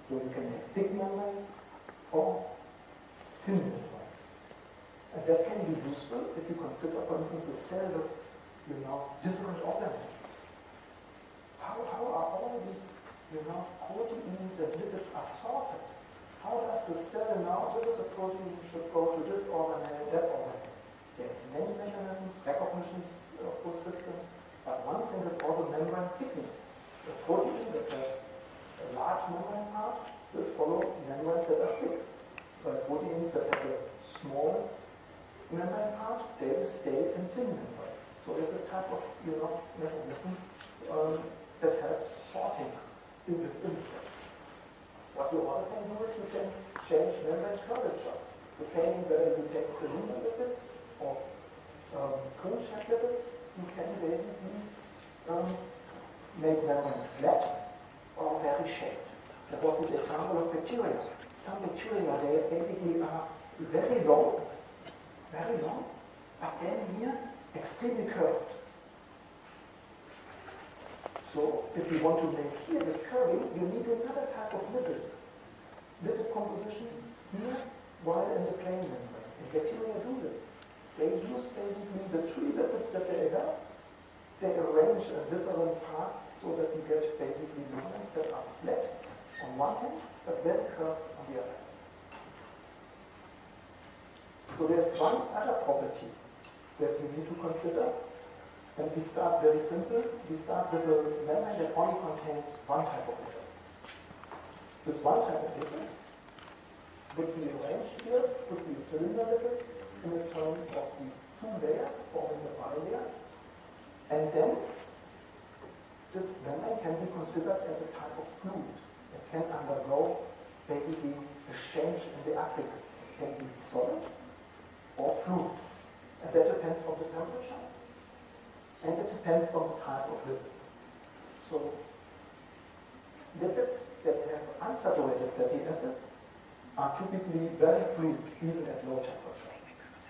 So you can make thick membranes or thin membranes. And that can be useful if you consider, for instance, a cell with different organelles. How are all these proteins and lipids are sorted? how does the cell now, this is a protein, should go to this organelle, that organelle. There's many mechanisms, recognitions of those systems, but one thing is also membrane thickness. A protein that has a large membrane part will follow membranes that are thick. But proteins that have a small membrane part, they will stay in thin membranes. So there's a type of mechanism that helps sorting in the cell. What you also can do is you can change membrane curvature, depending whether you take cylinder lipids or cone-shaped lipids. You can basically make membranes flat or very shaped. That was this example of bacteria. Some bacteria, they basically are very long, but then here extremely curved. So if you want to make here this curving, you need another type of lipid. Lipid composition here, while in the plain membrane. And bacteria do this. They use basically the three lipids that they have. They arrange in different parts so that you get basically membranes that are flat on one hand, but very curved on the other hand. So there's one other property that you need to consider. And we start very simple. We start with a membrane that only contains one type of lipid. This one type of lipid would be arranged here, would be a cylinder lipid in the terms of these two layers forming the bilayer. And then this membrane can be considered as a type of fluid. It can undergo basically a change in the aggregate. It can be solid or fluid. And that depends on the temperature. And it depends on the type of lipid. So lipids that have unsaturated fatty acids are typically very fluid even at low temperature.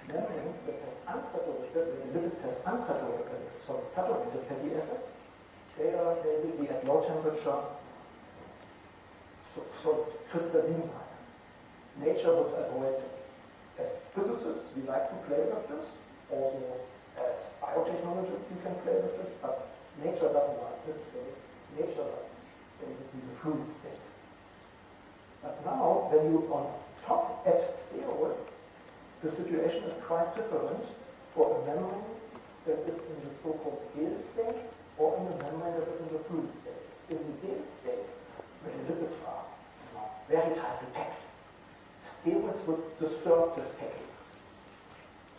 Membranes that have unsaturated, the lipids have unsaturated, saturated fatty acids, they are basically at low temperature solid, crystalline. Nature would avoid this. As physicists, we like to play with this. Also, as biotechnologists, we can play with this, but nature doesn't like this state. Nature likes basically the fluid state. But now, when you on top add steroids, the situation is quite different for a membrane that is in the so-called gel state or in a membrane that is in the fluid state. In the gel state, where the lipids are very tightly packed, steroids would disturb this packing.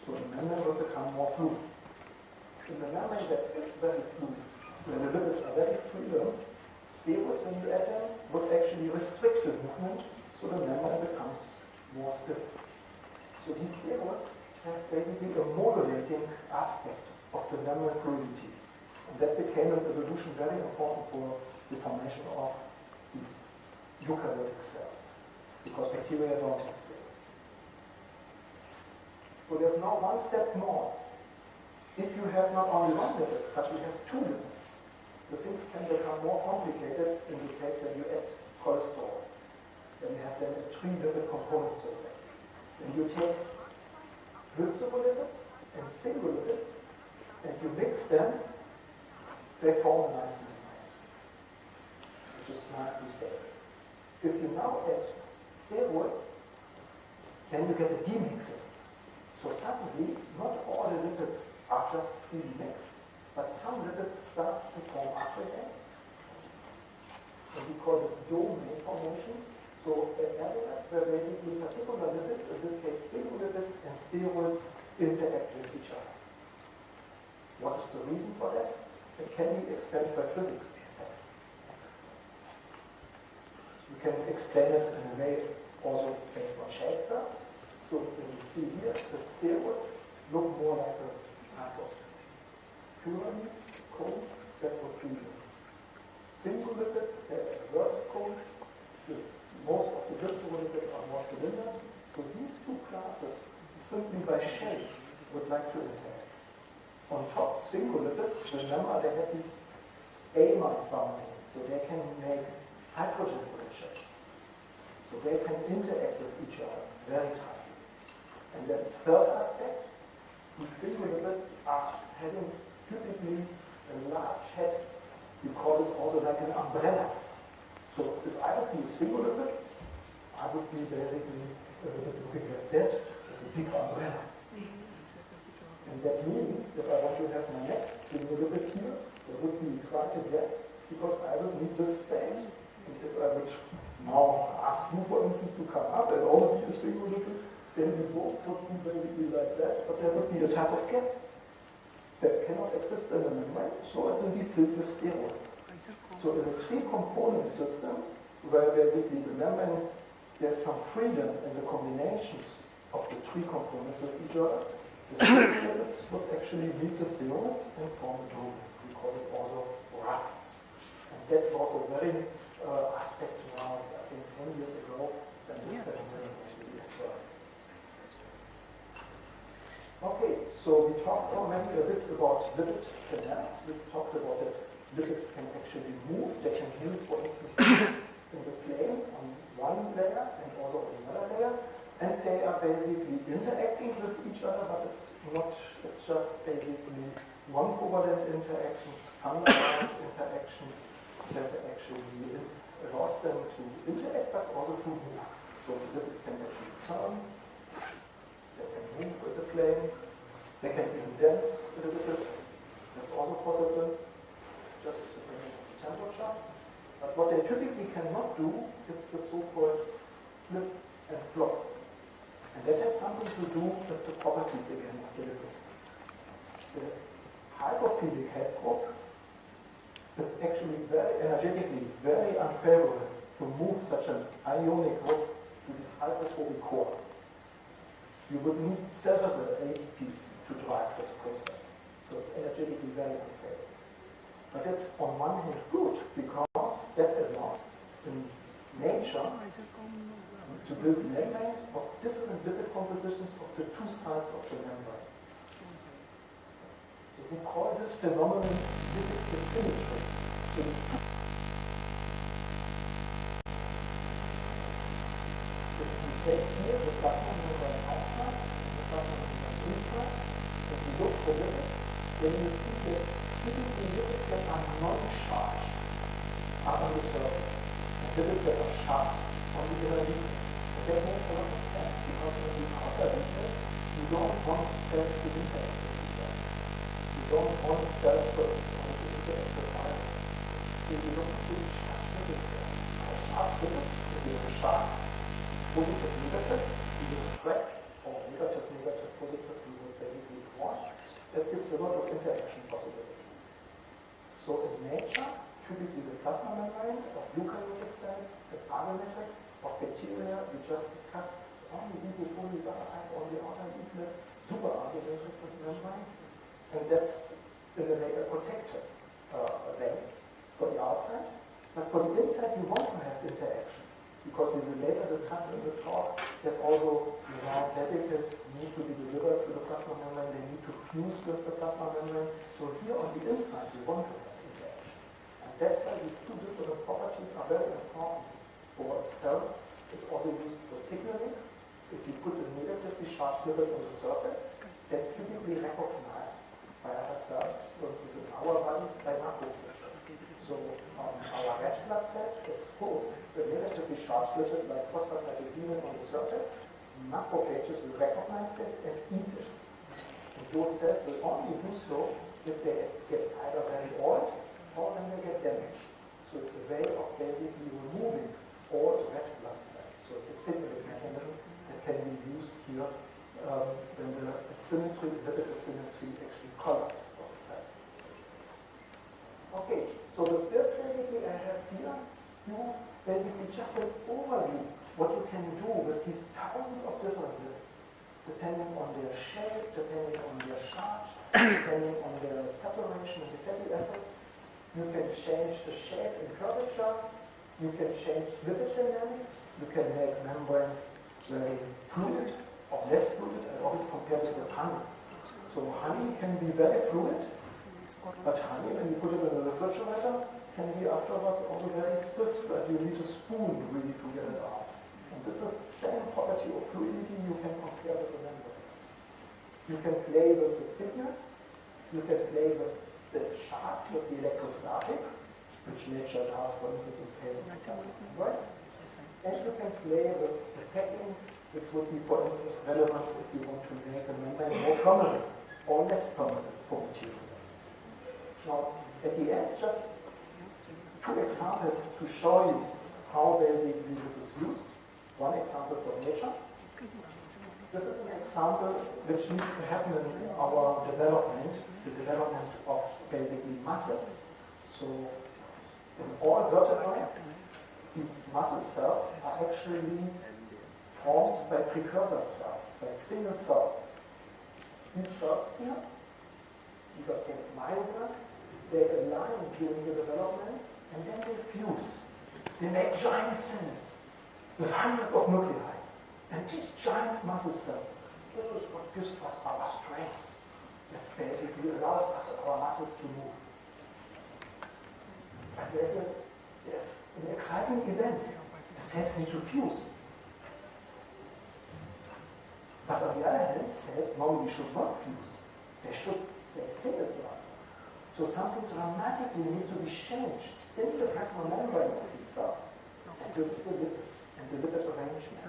So the membrane will become more fluid. In the membrane that is very fluid, where the lipids are very freedom, steroids, when you add them, would actually restrict the movement, so the membrane becomes more stiff. So these steroids have basically a modulating aspect of the membrane fluidity. And that became in evolution very important for the formation of these eukaryotic cells, because bacteria don't have steroids. So there's now one step more. If you have not only one lipid, but you have two lipids, the things can become more complicated in the case when you add cholesterol. Then you have then a three-lipid component system. When you take glycerolipids and sphingolipids and you mix them, they form a nice membrane, which is nicely stable. If you now add steroids, then you get a demixing. So suddenly, not all the lipids are just freely mixed, but some lipids start to form aggregates. And we call this domain formation. So aggregates where basically particular lipids, in this case sphingolipids and steroids, interact with each other. What is the reason for that? It can be explained by physics. You can explain it in a way also based on shape first. So when you see here, the steroids look more like a type of pyramid cone that for treatment. Sphingolipids, they have vertical cones. Most of the glycerolipids are more cylinder. So these two classes, simply by shape, would like to interact. On top, sphingolipids, remember they have these amide bindings, so they can make hydrogen bridges. So they can interact with each other very tightly. And then the third aspect, these sphingolipids are having typically a large head. We call this also like an umbrella. So if I would be a sphingolipid, I would be basically looking at that as a big umbrella. And that means if I want to have my next Sphingo-lipid here, there would be quite a gap because I would need this space. And if I would now ask you, for instance, to come up and also be a Sphingolipid, then we both would be basically like that, but there would be a type of gap that cannot exist in the membrane, so it will be filled with steroids. So in a three-component system, where basically the membrane, there's some freedom in the combinations of the three components of each other, the Sphingolipids would actually meet the steroids and form a dome. We call this also rafts. And that was a very aspect now, I think 10 years ago, when this phenomenon was really observed. Okay, so we talked already a bit about lipid canals. We talked about that lipids can actually move. They can move, for instance, in the plane on one layer and also on another layer. And they are basically interacting with each other, but it's just basically non-covalent interactions, fundamental interactions that actually allows them to interact but also to move. So the lipids can actually turn, they can move with the plane, they can even dance a little bit. That's also possible, just depending on the temperature. But what they typically cannot do is the so-called flip and flop. And that has something to do with the properties again of the lipid. The hydrophilic head group is actually very energetically very unfavorable to move such an ionic group to this hydrophobic core. You would need several ATPs to drive this process. So it's energetically very unfavorable. But it's on one hand good because that allows in nature to build membranes of different lipid compositions of the two sides of the membrane. So we call this phenomenon lipid asymmetry. So if we take here the plasma membrane outside and the plasma membrane inside, if we look for lipids, then you see that typically lipids that are non-charged are on the surface, and lipids that are charged on the inner region. That makes a lot of sense because when you cover lipids, you don't want cells to interact with each other. You don't want cells to interact with fire. You don't want to charge lipids there. Charge lipids, if you have a charge, positive, negative, you will attract, or negative, positive, you will basically want. That gives a lot of interaction possibilities. So in nature, typically the plasma membrane of eukaryotic cells is asymmetric. Of bacteria, we just discussed, only lipopolysaccharides on the outer leaflet, super asymmetric this membrane, and that's in a way a protective way for the outside. But for the inside, you want to have interaction, because we will later discuss in the talk that although vesicles need to be delivered to the plasma membrane, they need to fuse with the plasma membrane. So here on the inside, we want to have interaction. And that's why these two different properties are very important. For a cell, it's also used for signaling. If you put a negatively charged lipid on the surface, that's typically recognized by other cells, for instance in our bodies, by macrophages. So on our red blood cells, expose the negatively charged lipid like phosphatidylserine on the surface. Macrophages will recognize this and eat it. And those cells will only do so if they get either very old or when they get damaged. So it's a way of basically removing all red blood cells. So it's a signaling mechanism that can be used here when the asymmetry, lipid asymmetry actually collapses of the cell. Okay, so with this basically I have here basically just an overview what you can do with these thousands of different lipids, depending on their shape, depending on their charge, depending on their separation in the fatty acid. You can change the shape and curvature. You can change lipid dynamics. You can make membranes very fluid or less fluid. I always compare this with honey. So honey can be very fluid, but honey, when you put it in the refrigerator, can be afterwards also very stiff, and you need a spoon really to get it out. And it's the same property of fluidity you can compare with the membrane. You can play with the thickness. You can play with the charge, with the electrostatic, which nature does, for instance, in case of the membrane. And you can play with the packing, which would be, for instance, relevant if you want to make a membrane more permanent or less permanent for material. Now, at the end, just two examples to show you how basically this is used. One example for nature. This is an example which needs to happen in our development, the development of basically muscles. So in all vertebrates, these muscle cells are actually formed by precursor cells, by single cells. These cells here, these are called myoblasts, they align during the development and then they fuse. They make giant cells with hundreds of nuclei. And these giant muscle cells, this is what gives us our strength. That basically allows us, our muscles to move. But there's an exciting event. The cells need to fuse. But on the other hand, cells normally should not fuse. They should stay single cells. So something dramatically needs to be changed in the plasma membrane of these cells. And this is the lipids and the lipid arrangement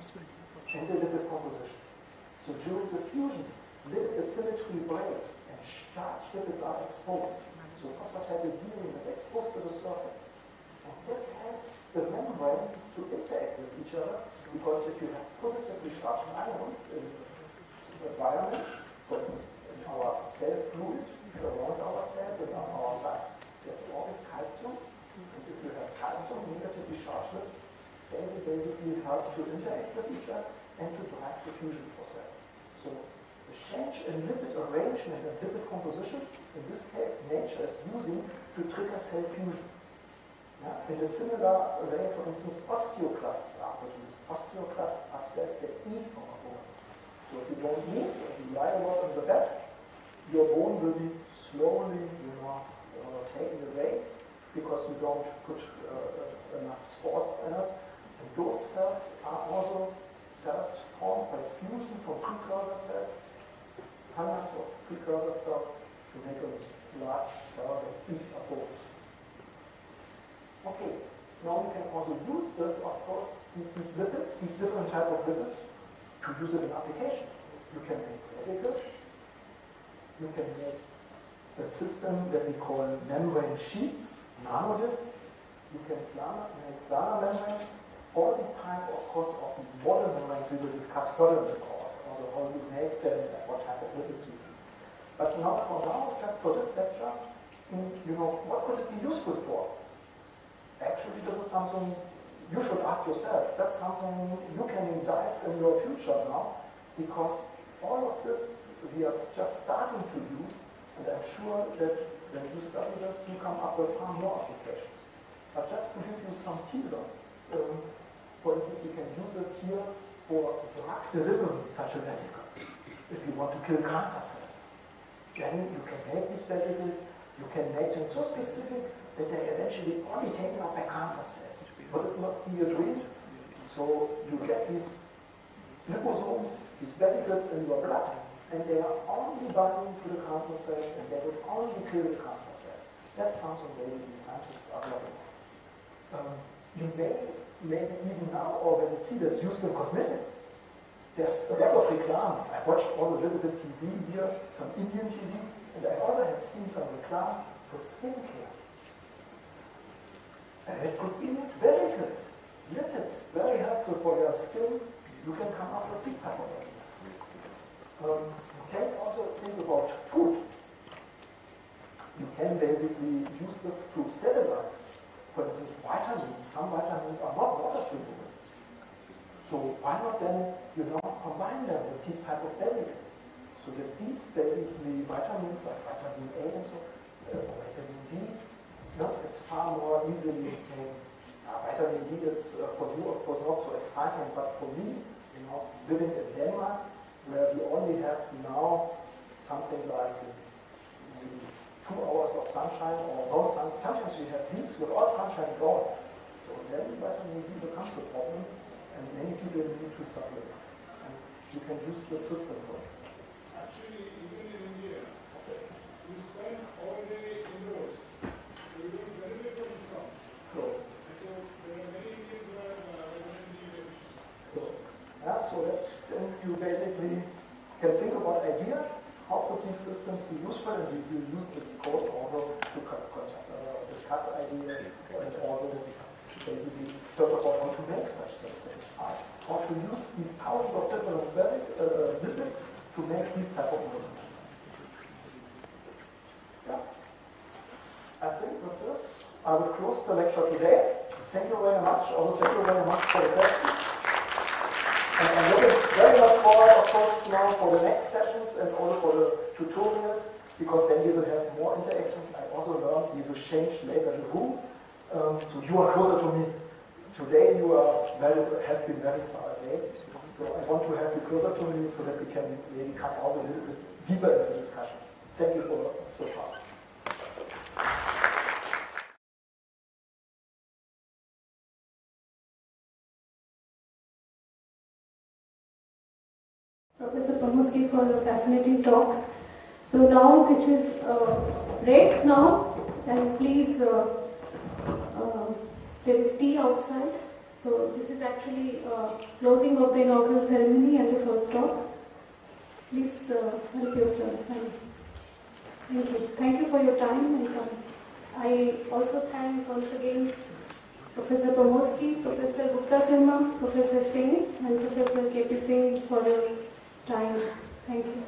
and the lipid composition. So during the fusion, lipid asymmetry breaks and charged lipids are exposed. So phosphatidylserine is exposed to the surface. And that helps the membranes to interact with each other, because if you have positively charged ions in the environment, for instance, in our cell fluid around our cells and on our blood, there's always calcium. And if you have calcium, negatively charged lipids, they will basically help to interact with each other and to drive the fusion process. So the change in lipid arrangement and lipid composition, in this case, nature is using to trigger cell fusion. In a similar way, for instance, osteoclasts are produced. Osteoclasts are cells that eat our bone. So if you don't eat, if you lie a lot on the bed, your bone will be slowly, taken away because you don't put enough spores in it. And those cells are also cells formed by fusion from precursor cells, hundreds of precursor cells, to make a large cell that eats our bones. Okay, now we can also use this, of course, these lipids, these different type of lipids, to use it in application. You can make vesicles, you can make a system that we call membrane sheets, nanodiscs, you can make planar membranes. All these type, of course, of modern membranes we will discuss further in the course, also how you make them and what type of lipids you do. But now, for now, just for this lecture, what could it be useful for? Actually, this is something you should ask yourself. That's something you can dive in your future now, because all of this we are just starting to use, and I'm sure that when you study this, you come up with far more applications. But just to give you some teaser, for instance, you can use it here for drug delivery, such a vesicle. If you want to kill cancer cells, then you can make these vesicles, you can make them so specific that they eventually only taken up by cancer cells. Would it not be a dream? So you get these liposomes, these vesicles in your blood, and they are only binding to the cancer cells, and they would only kill the cancer cells. That's something maybe the scientists are working on. You may maybe even now already see that's used in cosmetics. There's a lot of reclam. I watched all the little bit TV here, some Indian TV, and I also have seen some reclam for skincare. And it could be vesicles, lipids, very helpful for your skin. You can come up with this type of idea. You can also think about food. You can basically use this to sterilize. For instance, vitamins. Some vitamins are not water soluble. So why not then, combine them with these type of vesicles? So that these basically vitamins, like vitamin A and so, or vitamin D, it's far more easily obtained. Vitamin D is for you, of course, not so exciting, but for me, living in Denmark, where we only have now something like 2 hours of sunshine or no sun. Sometimes we have weeks with all sunshine gone. So then vitamin D becomes a problem, and many people need to supplement. And you can use the system for instance. Actually, even in India, we spend all day indoors. We don't benefit from the sun. So And so there are many Indians who have vitamin ideas. How could these systems be useful? And we will use this course also to discuss ideas and also basically talk about how to make such systems, how to use these thousands of different basic lipids to make these type of molecules. Yeah. I think with this, I will close the lecture today. Thank you very much. Also, thank you very much for the questions. And I'm looking very much forward, of course, now for the next sessions and also for the tutorials, because then we will have more interactions. I also learned we will change later the room. So you are closer to me. Today you have been very far away. So I want to have you closer to me so that we can maybe come also a little bit deeper into the discussion. Thank you for so far. Professor Pomoski for a fascinating talk. So now this is break now, and please there is tea outside. So this is actually closing of the inaugural ceremony and the first talk. Please help yourself. Thank you. Thank you for your time and come. I also thank once again Professor Pomoski, Professor Gupta Sharma, Professor Singh, and Professor KP Singh for your time. Thank you.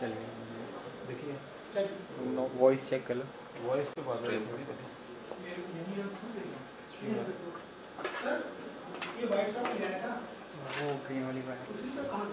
चलिए चलिए voice check कर low voice के बाद ये white साहब ले आया था वो ग्रीन वाली बात उसी से कहाँ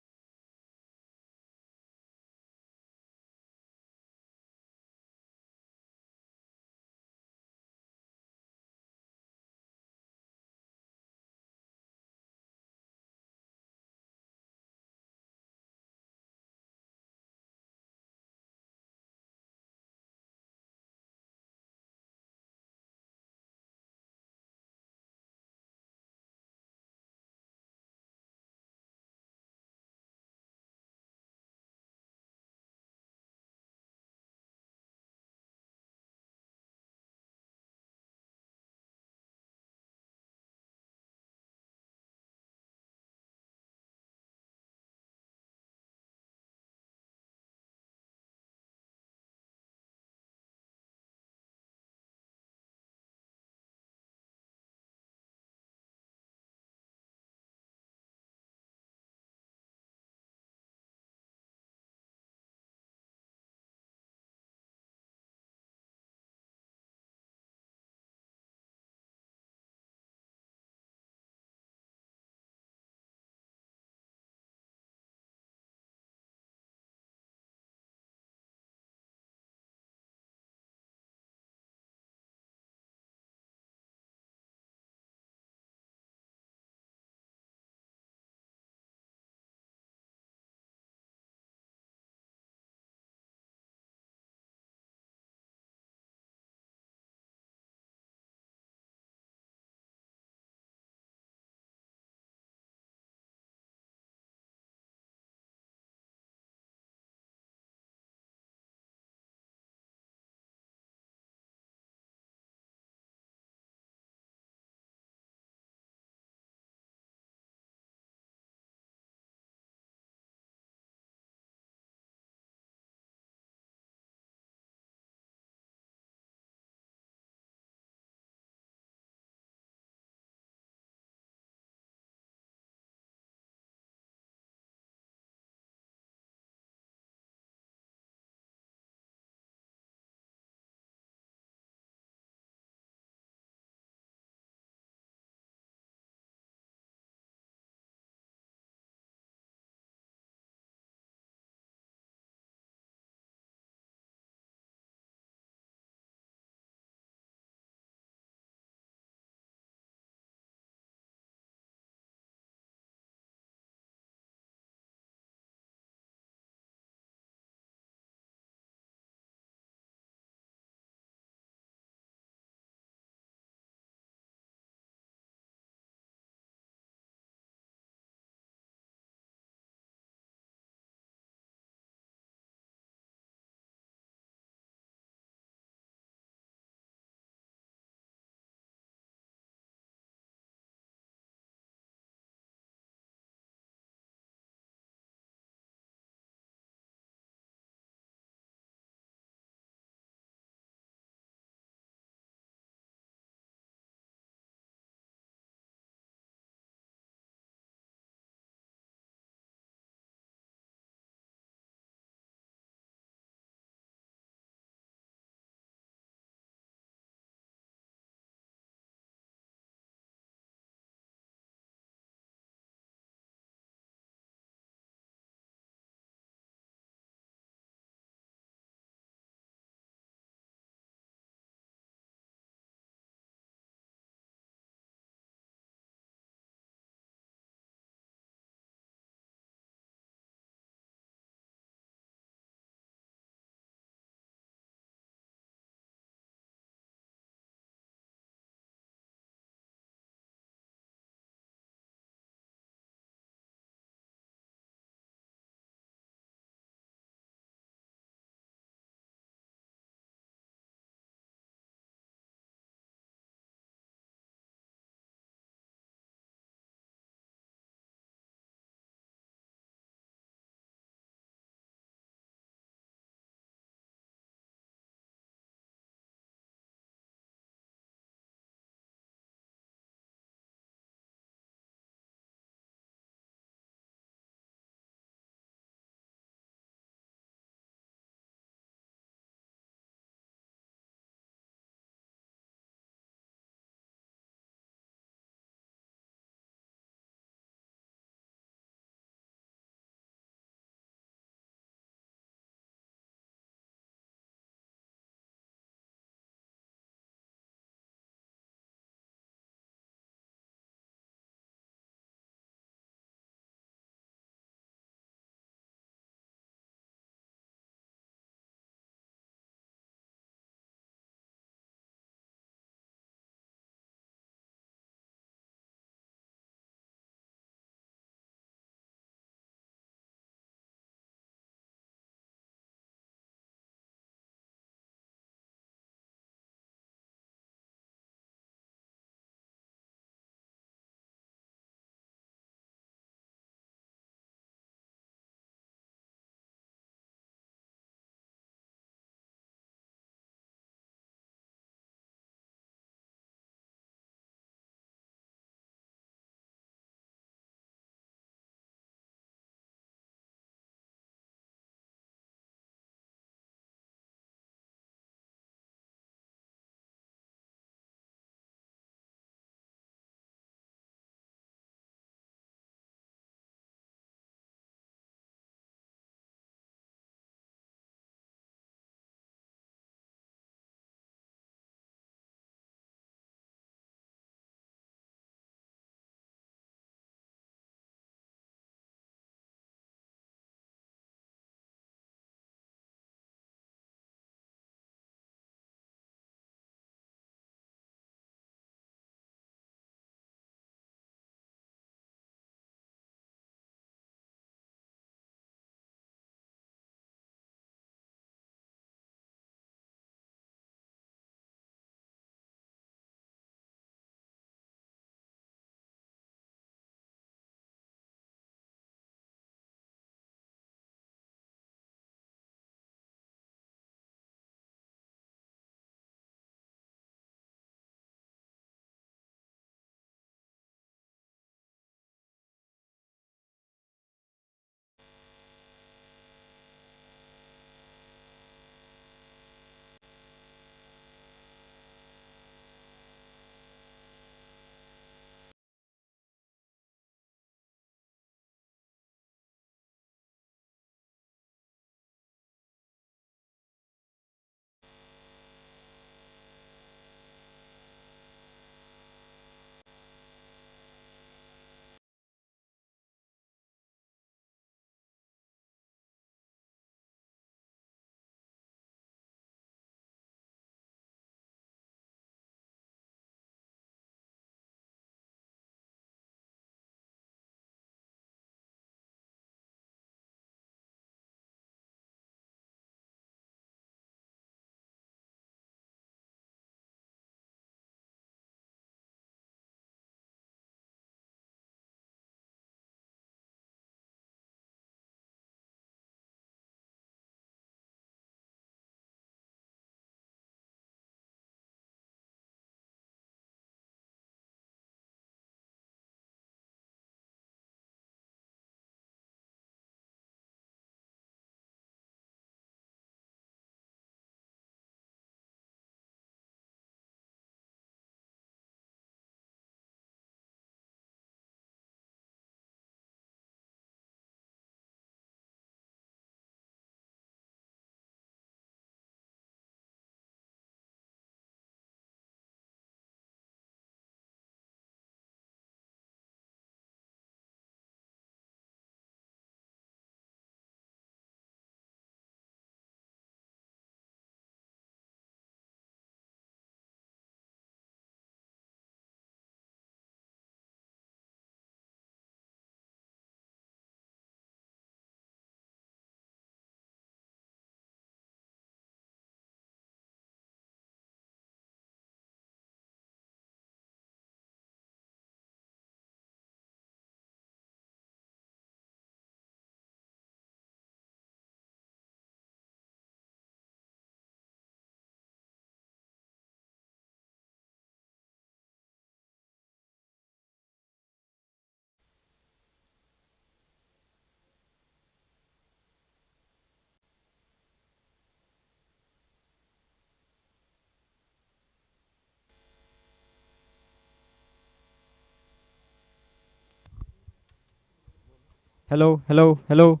Hello, hello, hello.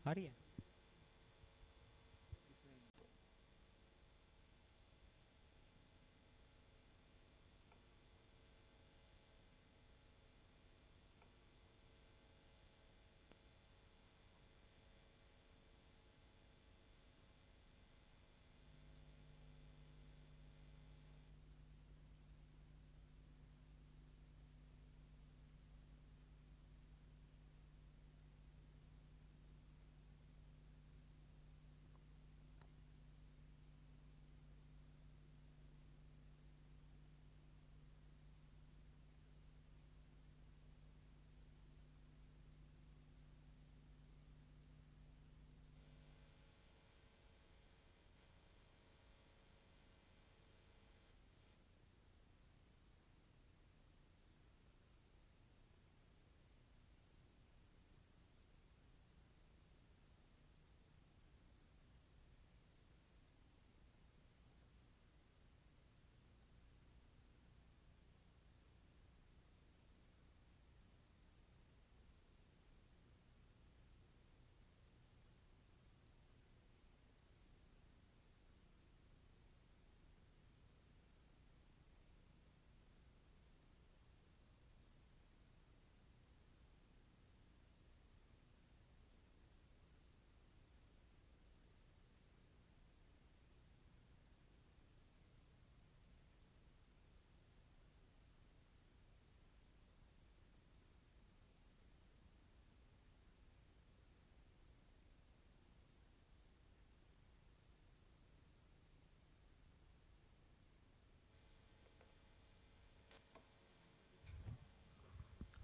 आ रही है?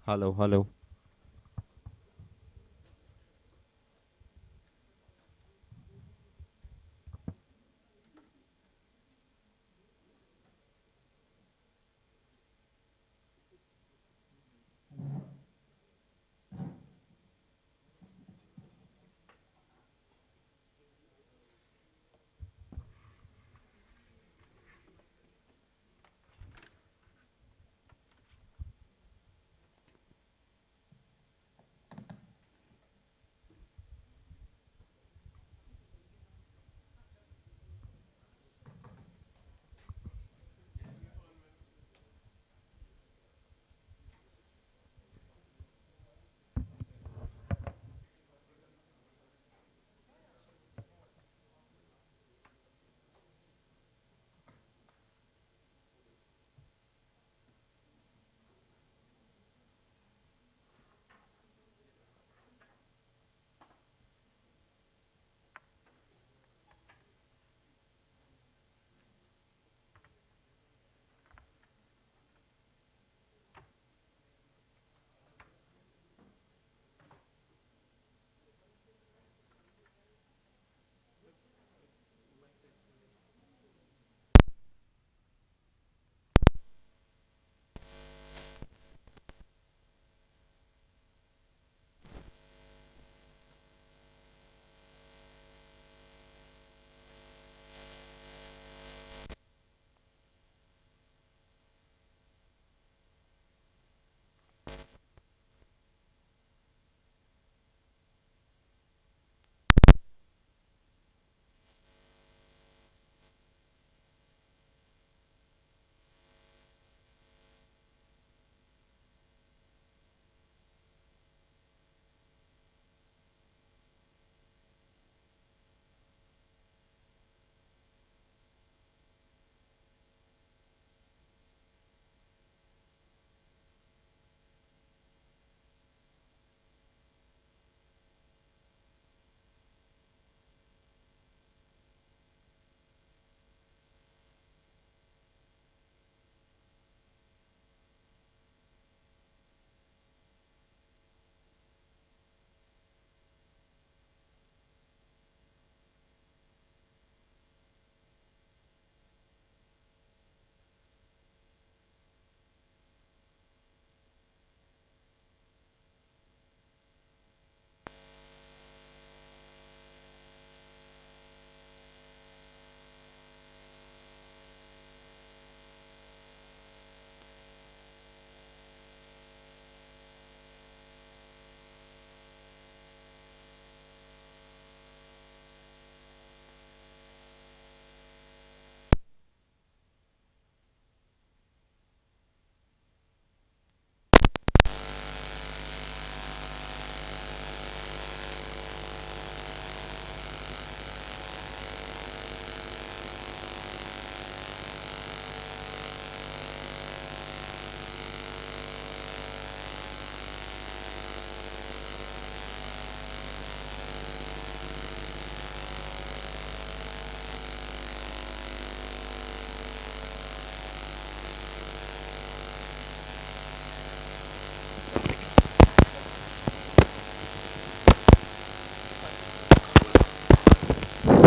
Hello, hello.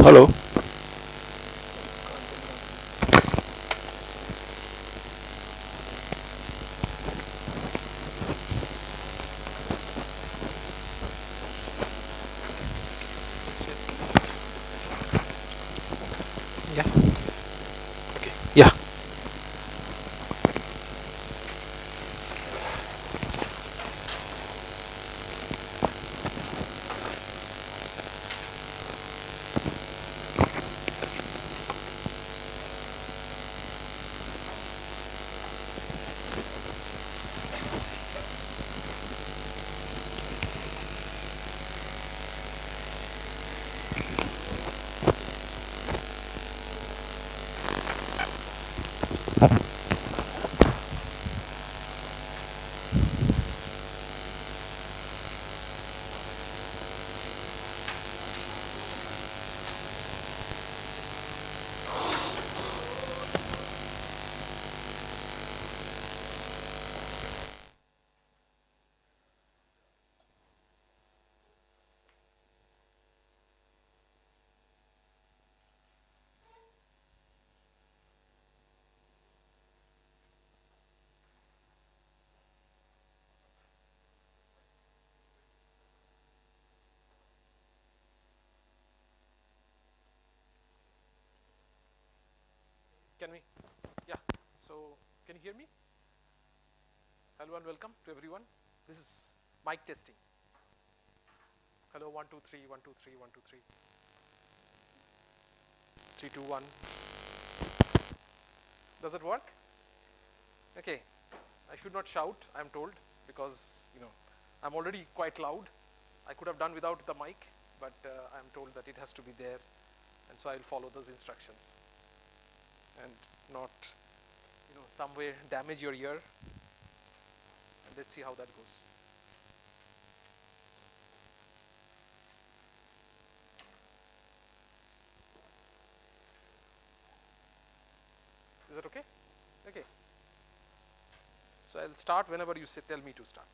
hello. Yeah. Okay. Yeah. Can we? Yeah. So, can you hear me? Hello and welcome to everyone. This is mic testing. Hello, 1 2 3 1 2 3 1 2 3 3 2 1. Does it work? Okay. I should not shout, I'm told, because I'm already quite loud. I could have done without the mic, but I'm told that it has to be there, and so I'll follow those instructions and not somewhere damage your ear. And let's see how that goes. Is that okay? Okay. So I'll start whenever you tell me to start.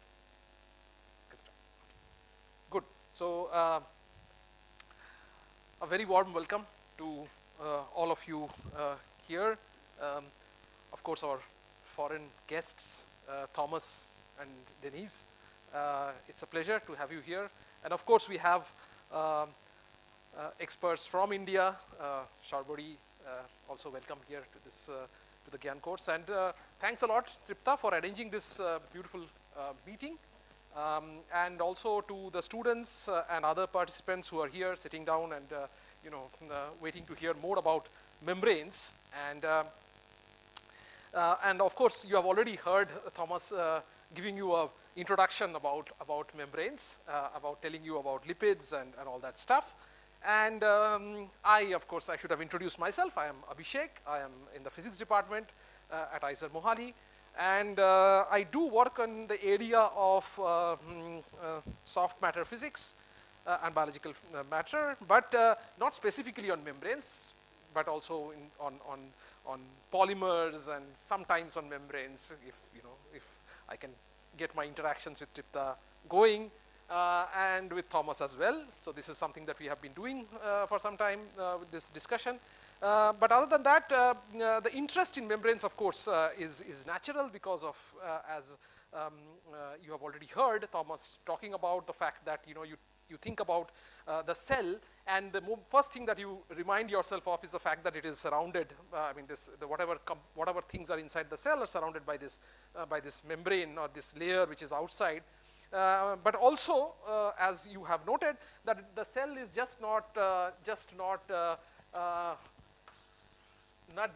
Good. So a very warm welcome to all of you here. Of course, our foreign guests, Thomas and Denise. It's a pleasure to have you here. And of course, we have experts from India. Sharbori, also welcome here to this to the GIAN course. And thanks a lot, Tripta, for arranging this beautiful meeting. And also to the students and other participants who are here sitting down and waiting to hear more about membranes. And of course, you have already heard Thomas giving you an introduction about membranes, about telling you about lipids and all that stuff. And of course, I should have introduced myself. I am Abhishek. I am in the physics department at IISER Mohali. And I do work on the area of soft matter physics and biological matter, but not specifically on membranes, but also on polymers and sometimes on membranes, if I can get my interactions with Tripta going, and with Thomas as well. So this is something that we have been doing for some time with this discussion. But other than that, the interest in membranes, of course, is natural because of, as you have already heard Thomas talking about the fact that you think about the cell, and the first thing that you remind yourself of is the fact that it is surrounded. Whatever things are inside the cell are surrounded by this membrane or this layer which is outside. But also, as you have noted, that the cell is not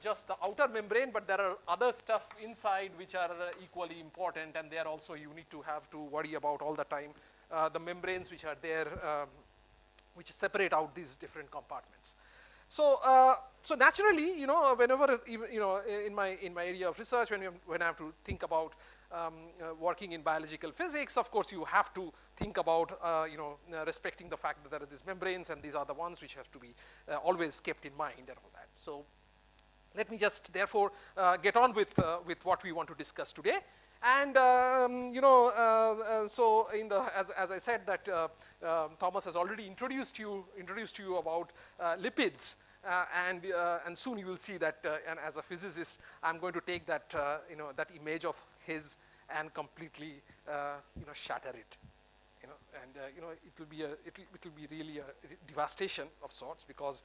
just the outer membrane, but there are other stuff inside which are equally important, and there also you need to have to worry about all the time the membranes which are there, which separate out these different compartments. So, so naturally, whenever in my area of research, when I have to think about working in biological physics, of course, you have to think about respecting the fact that there are these membranes, and these are the ones which have to be always kept in mind and all that. So let me just therefore get on with what we want to discuss today. And so as I said that Thomas has already introduced you about lipids, and soon you will see that. And as a physicist, I'm going to take that that image of his and completely shatter it. It will be really a devastation of sorts, because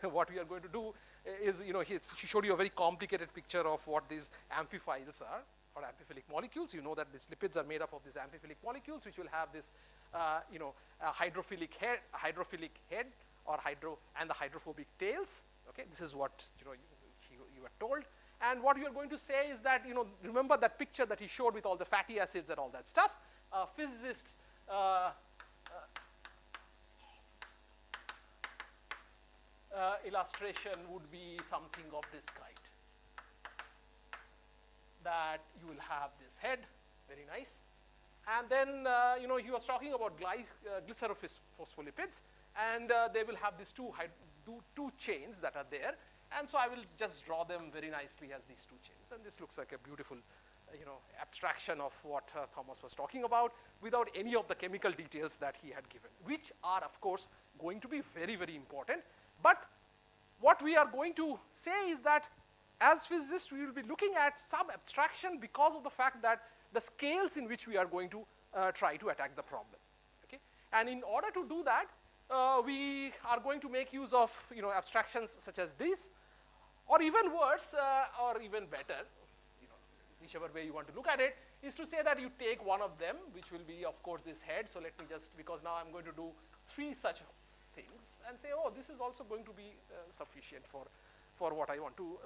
what we are going to do is he showed you a very complicated picture of what these amphiphiles are, or amphiphilic molecules. You know that these lipids are made up of these amphiphilic molecules, which will have this a hydrophilic head or and the hydrophobic tails. Okay, this is what you were told. And what you are going to say is that remember that picture that he showed with all the fatty acids and all that stuff. Physicists illustration would be something of this kind. That you will have this head, very nice, and then he was talking about glycerophospholipids, and they will have these two chains that are there, and so I will just draw them very nicely as these two chains, and this looks like a beautiful abstraction of what Thomas was talking about, without any of the chemical details that he had given, which are of course going to be very, very important. But what we are going to say is that as physicists, we will be looking at some abstraction because of the fact that the scales in which we are going to try to attack the problem. Okay? And in order to do that, we are going to make use of abstractions such as this, or even worse, or even better, whichever way you want to look at it, is to say that you take one of them, which will be of course this head. So let me just, because now I'm going to do 3 such things, and say, oh, this is also going to be sufficient for what I want to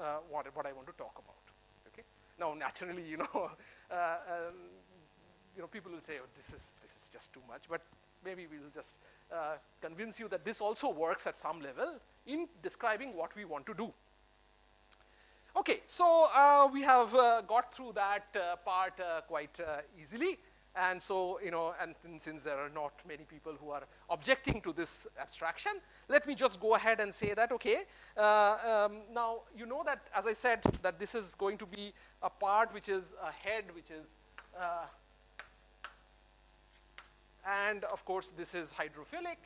talk about. Okay. Now, naturally, people will say, oh, this is just too much. But maybe we will just convince you that this also works at some level in describing what we want to do. Okay, so we have got through that part quite easily. And so, and since there are not many people who are objecting to this abstraction, let me just go ahead and say that, okay, now you know that, as I said, that this is going to be a part which is a head, which is, and of course this is hydrophilic.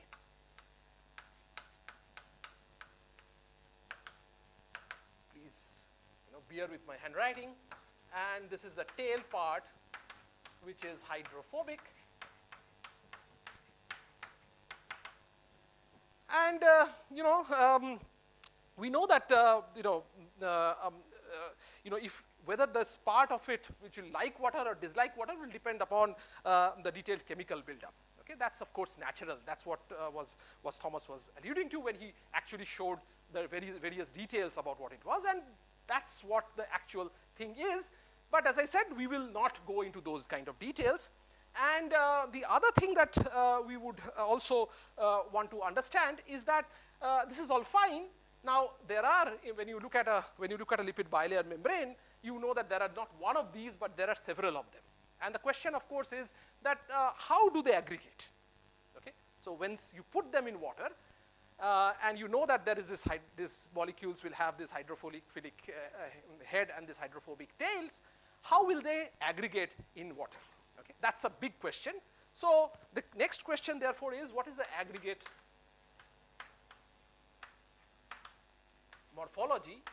Please, bear with my handwriting. And this is the tail part, which is hydrophobic. And we know that if whether this part of it which will like water or dislike water will depend upon the detailed chemical buildup. Okay, that's of course natural. That's what Thomas was alluding to when he actually showed the various details about what it was, and that's what the actual thing is. But as I said, we will not go into those kind of details. And the other thing that we would also want to understand is that this is all fine. Now, there are, when you look at a lipid bilayer membrane, you know that there are not one of these, but there are several of them. And the question, of course, is that how do they aggregate? Okay, so once you put them in water, and you know that there is these molecules will have this hydrophilic head and this hydrophobic tails. How will they aggregate in water? Okay, that's a big question. So the next question, therefore, is what is the aggregate morphology?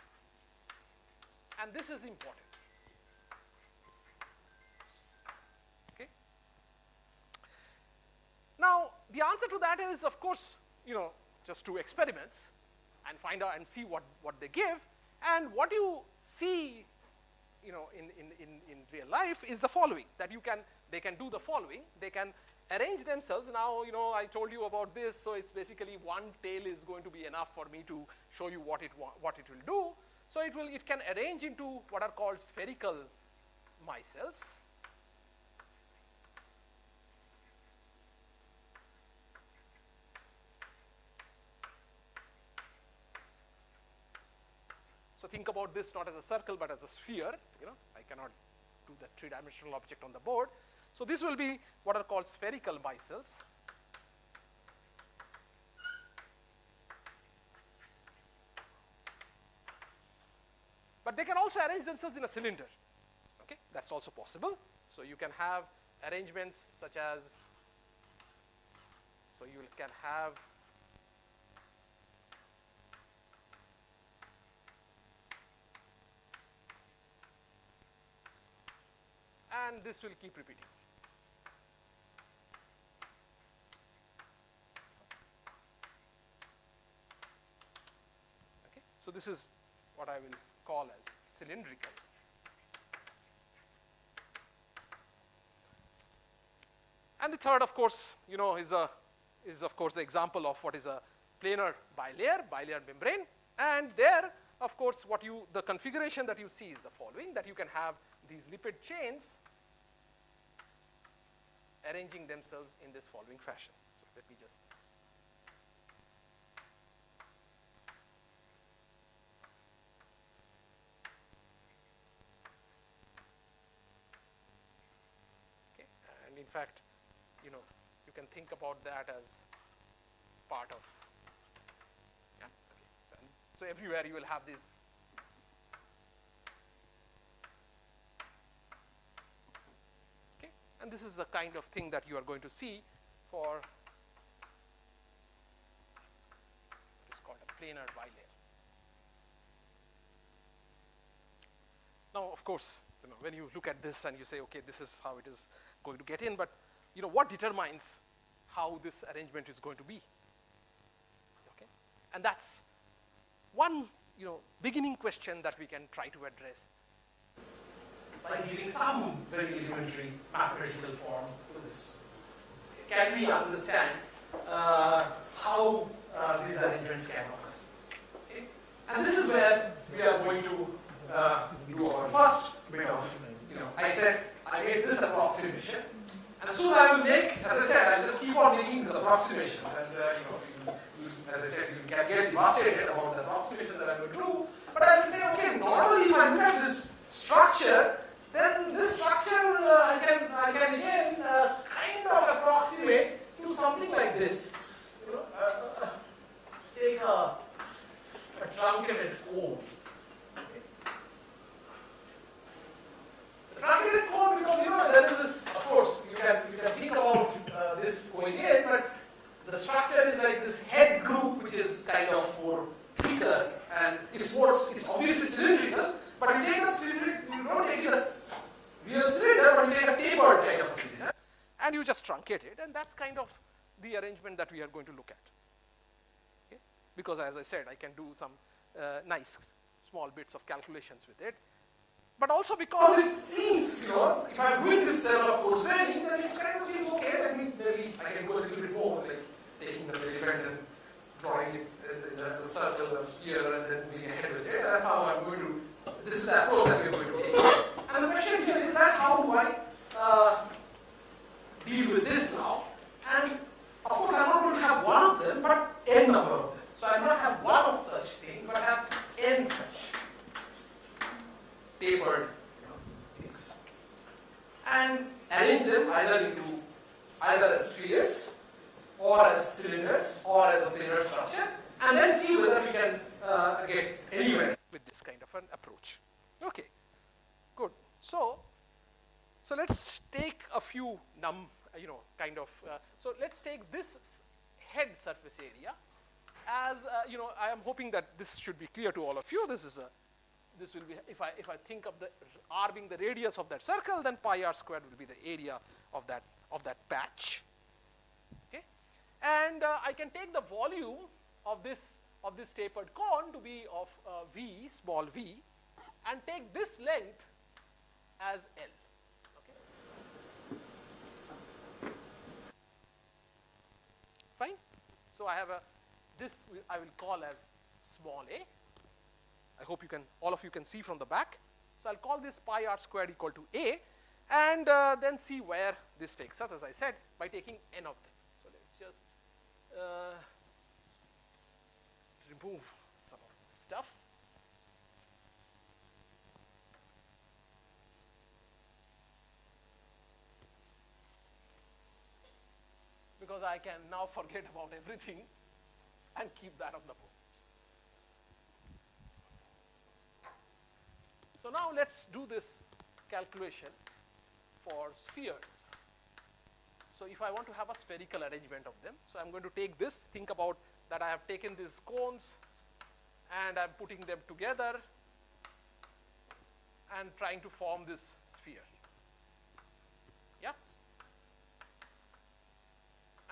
And this is important. Okay. Now, the answer to that is, of course, just do experiments and find out and see what they give. And what you see, in real life is the following, that they can do the following. They can arrange themselves. Now, I told you about this, so it's basically one tail is going to be enough for me to show you what it will do. So it can arrange into what are called spherical micelles. So think about this not as a circle, but as a sphere. I cannot do the three-dimensional object on the board. So this will be what are called spherical micelles. They can also arrange themselves in a cylinder. Okay, that's also possible. So you can have arrangements such as, so you can have and this will keep repeating. Okay, so this is what I will call as cylindrical. And the third, of course, is of course the example of what is a planar bilayer membrane. And there, of course, the configuration that you see is the following, that you can have these lipid chains arranging themselves in this following fashion. So let me just and in fact, you can think about that as part of, yeah, okay. So everywhere you will have these. Okay, and this is the kind of thing that you are going to see for what is called a planar bilayer. Now, of course, when you look at this and you say, okay, this is how it is going to get in, but what determines how this arrangement is going to be? Okay, and that's one beginning question that we can try to address by giving some very elementary mathematical form to this. Can we understand how these arrangements can occur? Okay? And this is where we are going to do our first bit of, I said I made this approximation, and soon I will make, as I said, I'll just keep on making these approximations, and as I said, you can get devastated about the approximation that I'm going to do, but I will say, okay, normally if I look at this structure, then this structure I can again kind of approximate to something like this. Take a truncated cone. Truncated cone, because there is this, of course, you can think about this going in, but the structure is like this head group, which is kind of more thicker, and it's obviously cylindrical, but you take a cylinder, you don't take a real cylinder, but you take a tapered kind of cylinder, and you just truncate it, and that's kind of the arrangement that we are going to look at. Okay? Because as I said, I can do some nice small bits of calculations with it. But also because it seems, if I'm doing this level of course training, then it kind of seems okay. Maybe I can go a little bit more, like taking the elephant and drawing it the circle of here and then moving ahead with it. That's how I'm going to, this is the approach that we're going to take. And the question here is that how do I deal with this now? And of course I'm not going to have one of them, but n number of them. So I not have one of such things, but I have n such tapered things, and arrange them either as spheres or as cylinders or as a planar structure, and then see whether we can get anywhere with this kind of an approach. Okay, good. So let's take a few so let's take this head surface area as I am hoping that this should be clear to all of you. This will be, if I think of the r being the radius of that circle, then pi r squared will be the area of that patch. Okay, and I can take the volume of this tapered cone to be of v, small v, and take this length as L. Okay, fine. So I have this I will call as small a. I hope all of you can see from the back. So I'll call this pi r squared equal to a, and then see where this takes us, as I said, by taking n of them. So let's just remove some of this stuff. Because I can now forget about everything and keep that on the board. So now let's do this calculation for spheres. So if I want to have a spherical arrangement of them, so I'm going to take this, think about that I have taken these cones and I'm putting them together and trying to form this sphere. Yeah?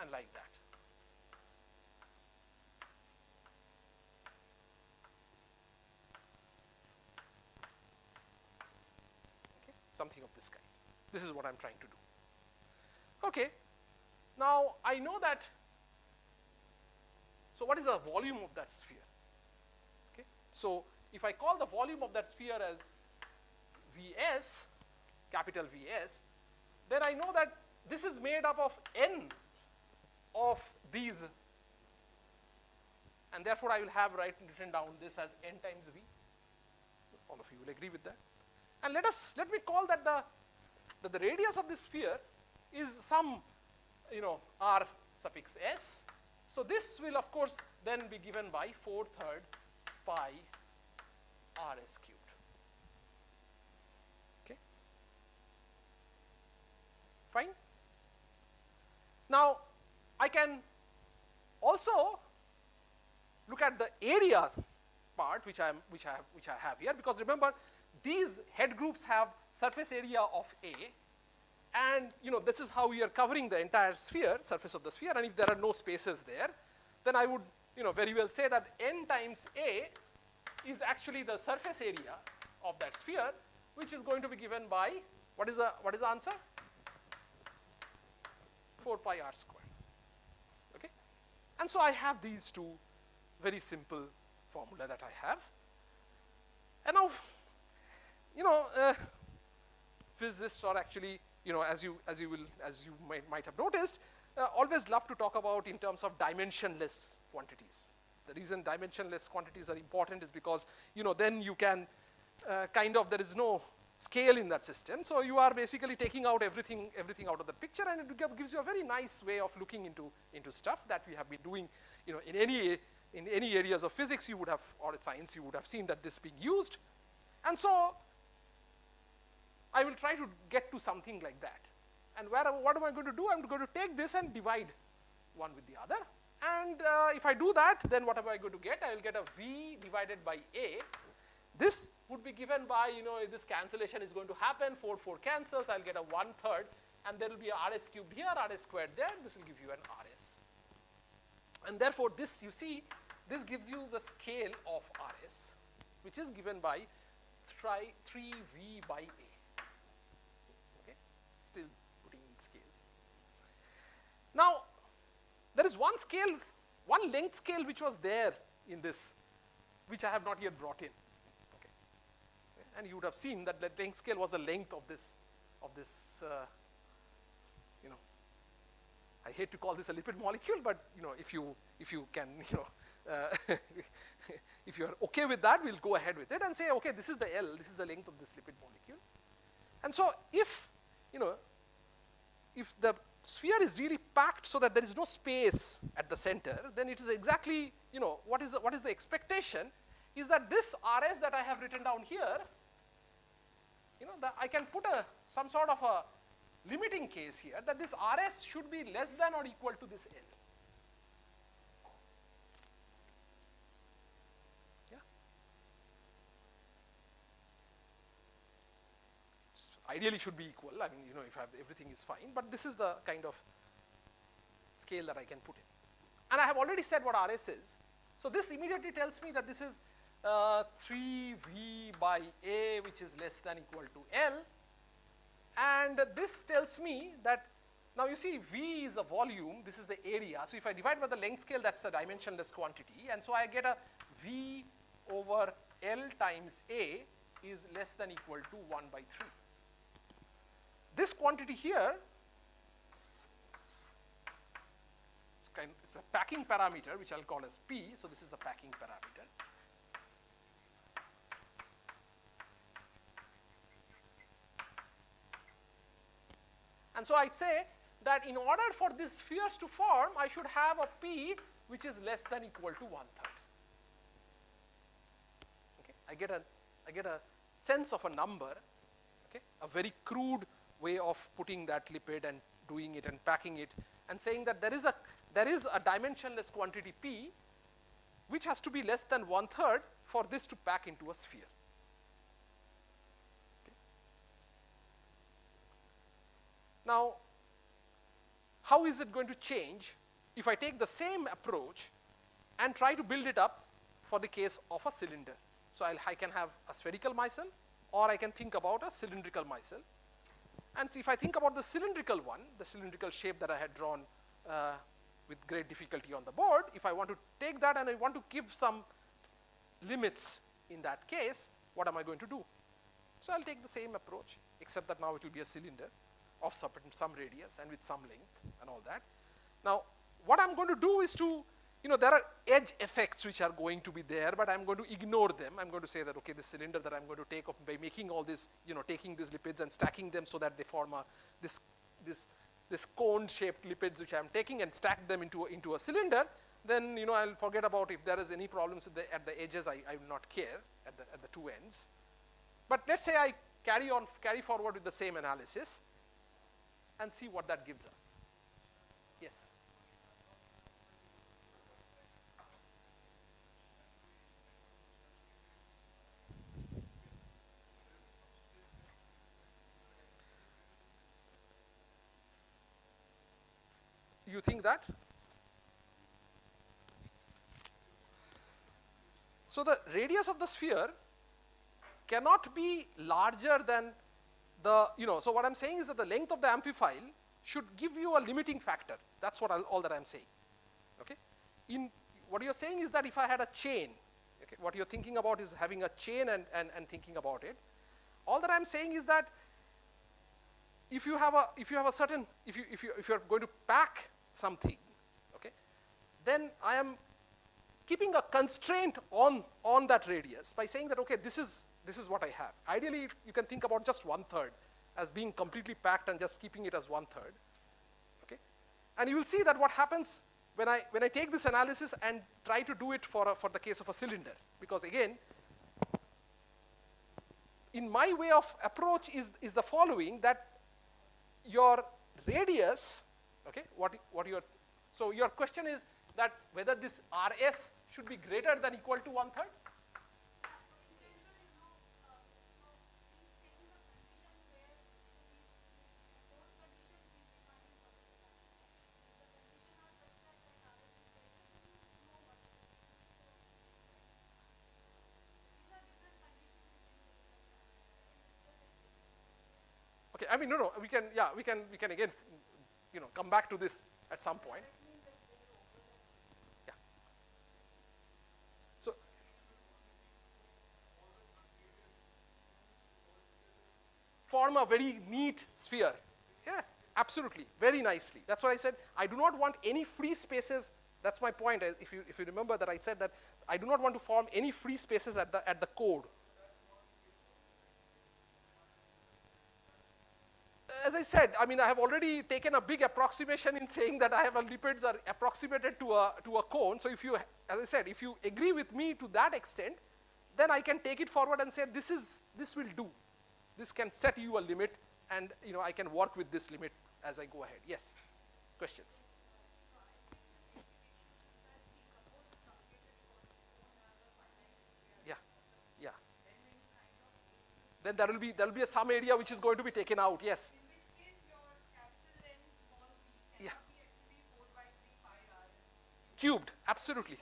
And like that. Okay, something of this kind. This is what I'm trying to do. Okay, now I know that, so what is the volume of that sphere? Okay, so if I call the volume of that sphere as Vs, capital Vs, then I know that this is made up of n of these, and therefore I will have written down this as n times V. All of you will agree with that. And let me call that the radius of this sphere is some, r suffix s. So this will of course then be given by 4/3 pi rs cubed. Okay, fine. Now I can also look at the area part which I have here, because remember these head groups have surface area of A. And this is how we are covering the entire sphere, surface of the sphere, and if there are no spaces there, then I would very well say that n times A is actually the surface area of that sphere, which is going to be given by, what is the answer? 4 pi r squared. Okay? And so I have these two very simple formula that I have. And now, physicists are actually, as you might have noticed, always love to talk about in terms of dimensionless quantities. The reason dimensionless quantities are important is because, then you can there is no scale in that system. So you are basically taking out everything out of the picture, and it gives you a very nice way of looking into stuff that we have been doing, in any areas of physics you would have, or science, you would have seen that this being used. And so I will try to get to something like that. And what am I going to do? I'm going to take this and divide one with the other. And if I do that, then what am I going to get? I will get a V divided by A. This would be given by, this cancellation is going to happen, 4 cancels, I'll get a 1/3, and there will be a rs cubed here, rs squared there, this will give you an rs. And therefore this, you see, this gives you the scale of rs, which is given by 3V by A. Okay, still putting in scales. Now, there is one scale, one length scale which was there in this, which I have not yet brought in. Okay, and you would have seen that the length scale was the length of this, I hate to call this a lipid molecule, but if you can, if you are okay with that, we'll go ahead with it and say, okay, this is the L, this is the length of this lipid molecule. And so if the sphere is really packed so that there is no space at the center, then it is exactly, what is the expectation is that this rs that I have written down here, I can put some sort of a limiting case here, that this rs should be less than or equal to this L. Yeah. Ideally should be equal. I mean, if everything is fine, but this is the kind of scale that I can put in. And I have already said what rs is. So this immediately tells me that this is 3V by A, which is less than equal to L. And this tells me that, now you see V is a volume, this is the area. So if I divide by the length scale, that's a dimensionless quantity. And so I get a V over L times A is less than equal to 1 by 3. This quantity here, it's a packing parameter, which I'll call as P. So this is the packing parameter. And so I'd say that in order for these spheres to form, I should have a P which is less than equal to 1/3. Okay, I get a sense of a number, okay, a very crude way of putting that lipid and doing it and packing it, and saying that there is a dimensionless quantity P which has to be less than 1/3 for this to pack into a sphere. Okay. Now, how is it going to change if I take the same approach and try to build it up for the case of a cylinder? So I can have a spherical micelle, or I can think about a cylindrical micelle. And see, if I think about the cylindrical one, the cylindrical shape that I had drawn with great difficulty on the board, if I want to take that and I want to give some limits in that case, what am I going to do? So I'll take the same approach, except that now it will be a cylinder of some radius and with some length and all that. Now, what I'm going to do is to, there are edge effects which are going to be there, but I'm going to ignore them. I'm going to say that, okay, this cylinder that I'm going to take by making all this, taking these lipids and stacking them so that they form this cone-shaped lipids which I'm taking and stack them into a cylinder, then, I'll forget about if there is any problems at the edges. I will not care at the two ends. But let's say I carry forward with the same analysis and see what that gives us. Yes. You think that? So the radius of the sphere cannot be larger than the, so what I'm saying is that the length of the amphiphile should give you a limiting factor. That's all that I'm saying. Okay? What you're saying is that if I had a chain, okay, what you're thinking about is having a chain and thinking about it. All that I'm saying is that if you're going to pack something, okay, then I am keeping a constraint on that radius by saying that, okay, this is what I have. Ideally, you can think about just 1/3 as being completely packed and just keeping it as 1/3. Okay, and you will see that what happens when I take this analysis and try to do it for the case of a cylinder, because again, in my way of approach is the following, that your radius, okay, so your question is that whether this RS should be greater than equal to 1/3? Okay, I mean, no, we can again, come back to this at some point. Yeah. So, form a very neat sphere. Yeah, absolutely, very nicely. That's why I said I do not want any free spaces. That's my point. If you remember that I said that I do not want to form any free spaces at the core. As I said, I mean, I have already taken a big approximation in saying that I have lipids are approximated to a cone. So if you, as I said, if you agree with me to that extent, then I can take it forward and say this will do. This can set you a limit, and I can work with this limit as I go ahead. Yes, questions? Yeah. Then there will be some area which is going to be taken out. Yes. Cubed, absolutely.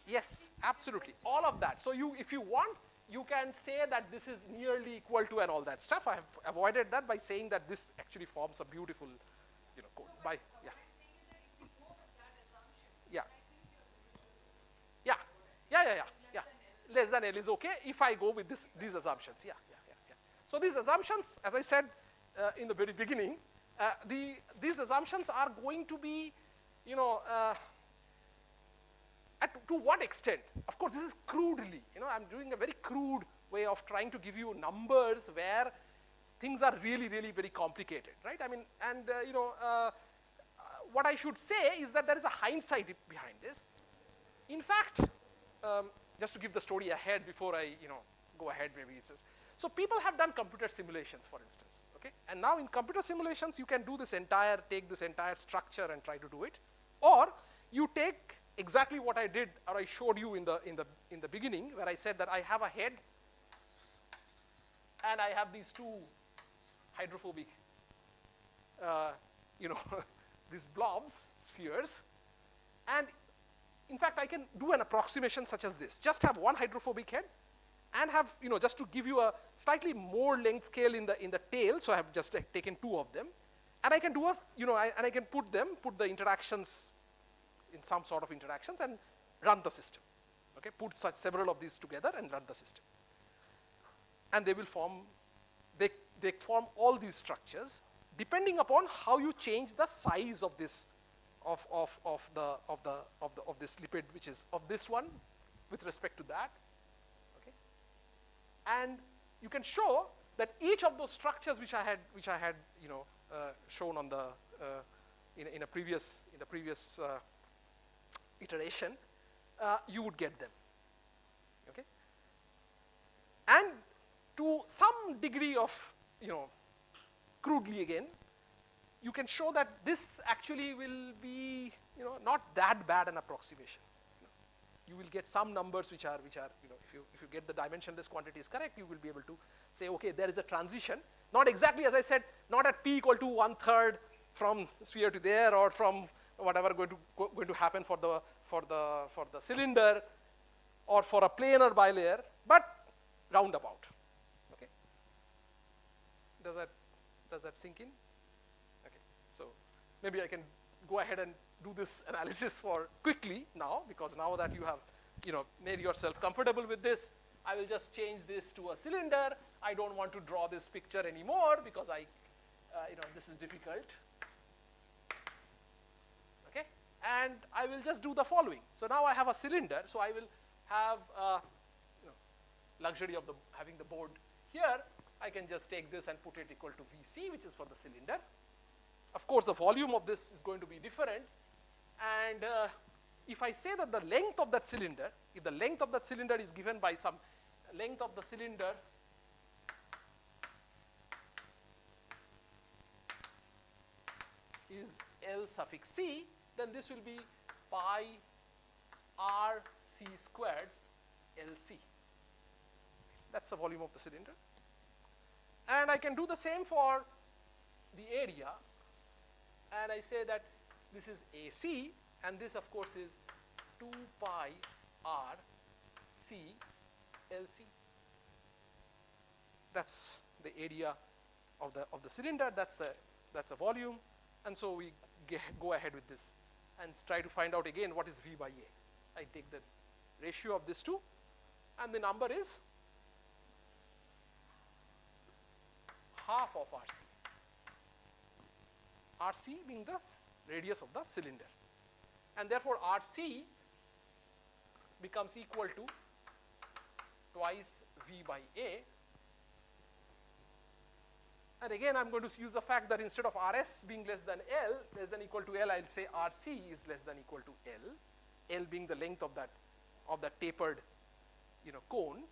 Yes, absolutely. All of that. So if you want, you can say that this is nearly equal to and all that stuff. I have avoided that by saying that this actually forms a beautiful, code. Yeah. Less than L is okay if I go with these assumptions. Yeah. So these assumptions, as I said in the very beginning, these assumptions are going to be, to what extent? Of course, this is crudely, I'm doing a very crude way of trying to give you numbers where things are really, really very complicated, right? I mean, and what I should say is that there is a hindsight behind this. In fact, just to give the story ahead before I, go ahead, maybe it says. So people have done computer simulations, for instance, okay? And now in computer simulations, you can do this entire, take this entire structure and try to do it. Or you take exactly what I did, or I showed you in the beginning, where I said that I have a head and I have these two hydrophobic, these blobs, spheres. And in fact, I can do an approximation such as this. Just have one hydrophobic head and have, just to give you a slightly more length scale in the tail, so I have just taken two of them. And I can do and I can put the interactions in some sort of interactions and run the system. Okay, put such several of these together and run the system. And they will form, they form all these structures depending upon how you change the size of this, of this lipid, which is of this one with respect to that. Okay, and you can show that each of those structures which I had shown on the in the previous iteration, you would get them. Okay, and to some degree of crudely again, you can show that this actually will be not that bad an approximation. You will get some numbers which are if you get the dimensionless quantities correct, you will be able to say, okay, there is a transition, not exactly as I said, not at p equal to 1/3 from sphere to there, or from whatever going to happen for the cylinder or for a planar bilayer, but roundabout. Okay, does that sink in? Okay, so maybe I can go ahead and do this analysis for quickly now, because now that you have made yourself comfortable with this, I will just change this to a cylinder. I don't want to draw this picture anymore because this is difficult. Okay, and I will just do the following. So now I have a cylinder, so I will have luxury of having the board here. I can just take this and put it equal to Vc, which is for the cylinder. Of course, the volume of this is going to be different. And if I say that the length of that cylinder, if the length of that cylinder is given by some length of the cylinder is L suffix c, then this will be pi r c squared Lc. That's the volume of the cylinder. And I can do the same for the area, and I say that this is AC, and this of course is 2 pi r c Lc. That's the area of the cylinder. That's a volume, and so we go ahead with this and try to find out again what is V by A. I take the ratio of these two, and the number is half of RC. RC being the radius of the cylinder, and therefore RC becomes equal to twice V by A. And again, I'm going to use the fact that instead of RS being less than L, less than equal to L, I'll say RC is less than equal to L, L being the length of that tapered cone.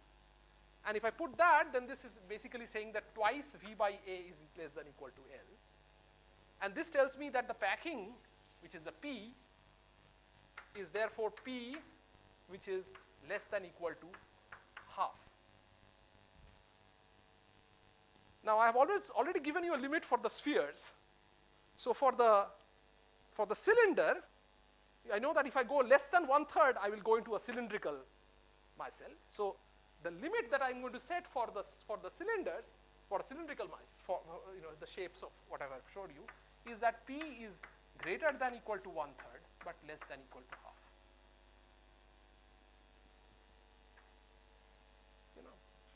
And if I put that, then this is basically saying that twice V by A is less than equal to L. And this tells me that the packing, which is the P, is therefore P, which is less than equal to half. Now I have already given you a limit for the spheres. So for the cylinder, I know that if I go less than 1/3, I will go into a cylindrical micelle. So the limit that I'm going to set for the cylinders, for a cylindrical mice, for the shapes of what I've showed you, is that P is greater than equal to 1/3, but less than equal to half.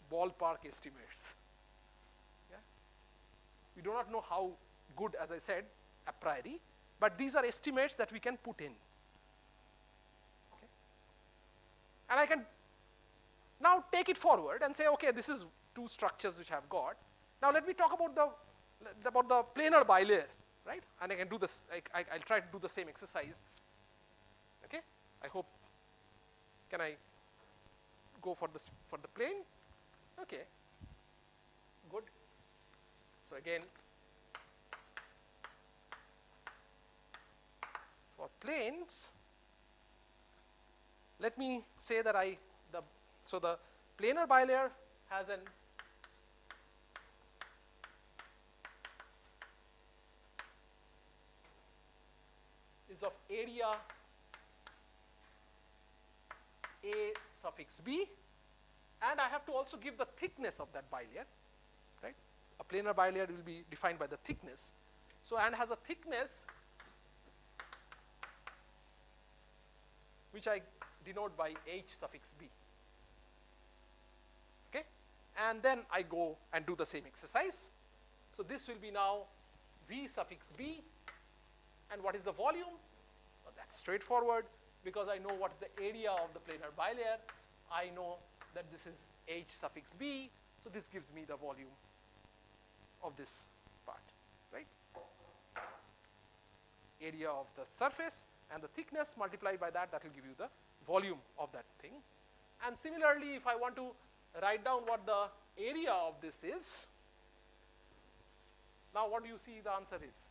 Ballpark estimates. Yeah? We do not know how good, as I said, a priori, but these are estimates that we can put in. Okay? And I can now take it forward and say, okay, this is two structures which I've got. Now let me talk about the planar bilayer, right? And I can do this. I'll try to do the same exercise. Okay? I hope. Can I go for the plane? Okay. So again, for planes, let me say that so the planar bilayer has an is of area A suffix B, and I have to also give the thickness of that bilayer, right? A planar bilayer will be defined by the thickness. So, and has a thickness which I denote by H suffix B. Okay? And then I go and do the same exercise. So, this will be now V suffix B, and what is the volume? Well, that's straightforward, because I know what is the area of the planar bilayer. I know that this is H suffix B, so this gives me the volume of this part, right? Area of the surface and the thickness multiplied by that, that will give you the volume of that thing. And similarly, if I want to write down what the area of this is, now what do you see the answer is?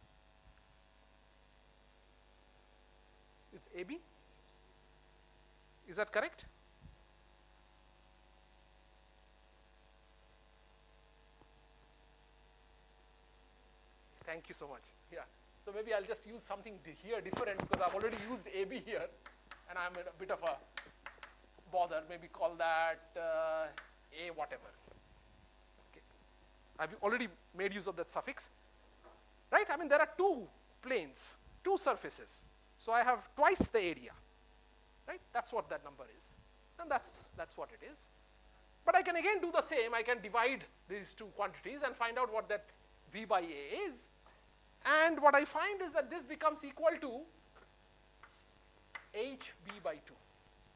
It's AB. Is that correct? Thank you so much. Yeah. So maybe I'll just use something here different, because I've already used AB here, and I'm in a bit of a bother. Maybe call that A whatever. Okay. I've already made use of that suffix, right? I mean, there are two planes, two surfaces. So I have twice the area, right? That's what that number is, and that's what it is. But I can again do the same. I can divide these two quantities and find out what that V by A is. And what I find is that this becomes equal to HB by 2.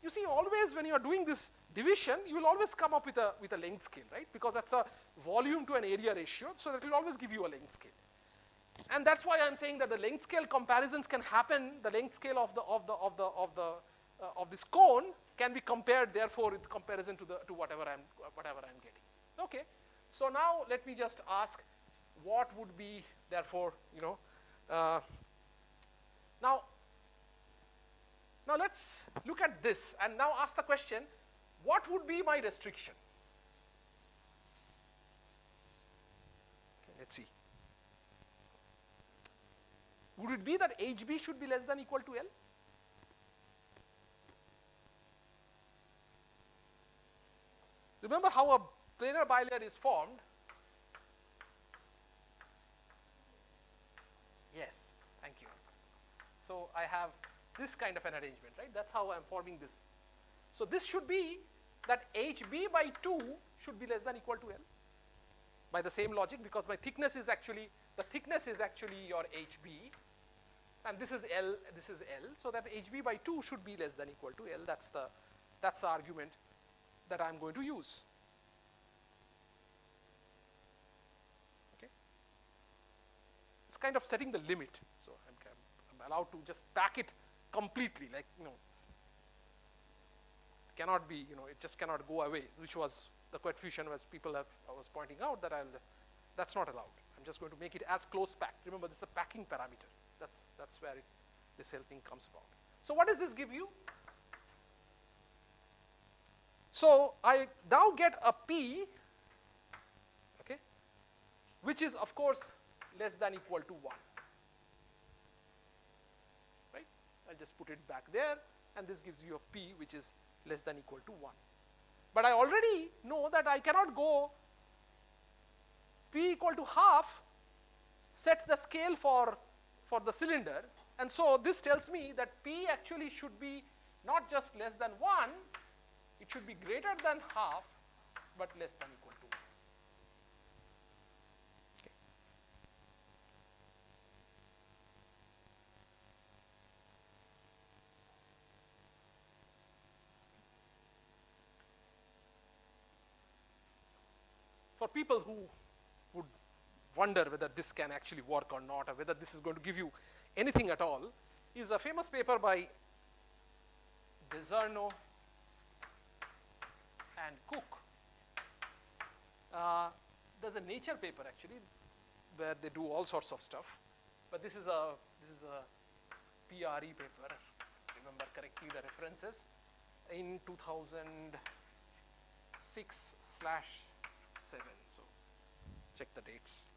You see, always when you are doing this division, you will always come up with a length scale, right? Because that's a volume to an area ratio, so that will always give you a length scale. And that's why I'm saying that the length scale comparisons can happen. The length scale of this cone can be compared, therefore, with comparison to whatever I'm getting. Okay. So now let me just ask, what would be, therefore, now let's look at this and now ask the question, what would be my restriction? Okay, let's see. Would it be that HB should be less than or equal to L? Remember how a planar bilayer is formed? Yes, thank you. So I have this kind of an arrangement, right? That's how I'm forming this. So this should be that HB by 2 should be less than or equal to L by the same logic, because my thickness is actually, the thickness is actually your HB, and this is L, so that HB by 2 should be less than or equal to L. That's the argument that I'm going to use. It's kind of setting the limit, so I'm allowed to just pack it completely, like, cannot be, it just cannot go away, which was the coefficient as people I was pointing out that that's not allowed. I'm just going to make it as close packed. Remember, this is a packing parameter. That's where this whole thing comes about. So what does this give you? So I now get a P, okay, which is of course less than or equal to 1, right? I'll just put it back there, and this gives you a P which is less than or equal to 1. But I already know that I cannot go P equal to half, set the scale for the cylinder, and so this tells me that P actually should be not just less than 1, it should be greater than half, but less than or equal to 1. Okay. For people who would wonder whether this can actually work or not, or whether this is going to give you anything at all, is a famous paper by Deserno and Cook. There's a Nature paper actually. where they do all sorts of stuff. But this is a PRE paper, remember correctly the references, in 2006/7. So check the dates.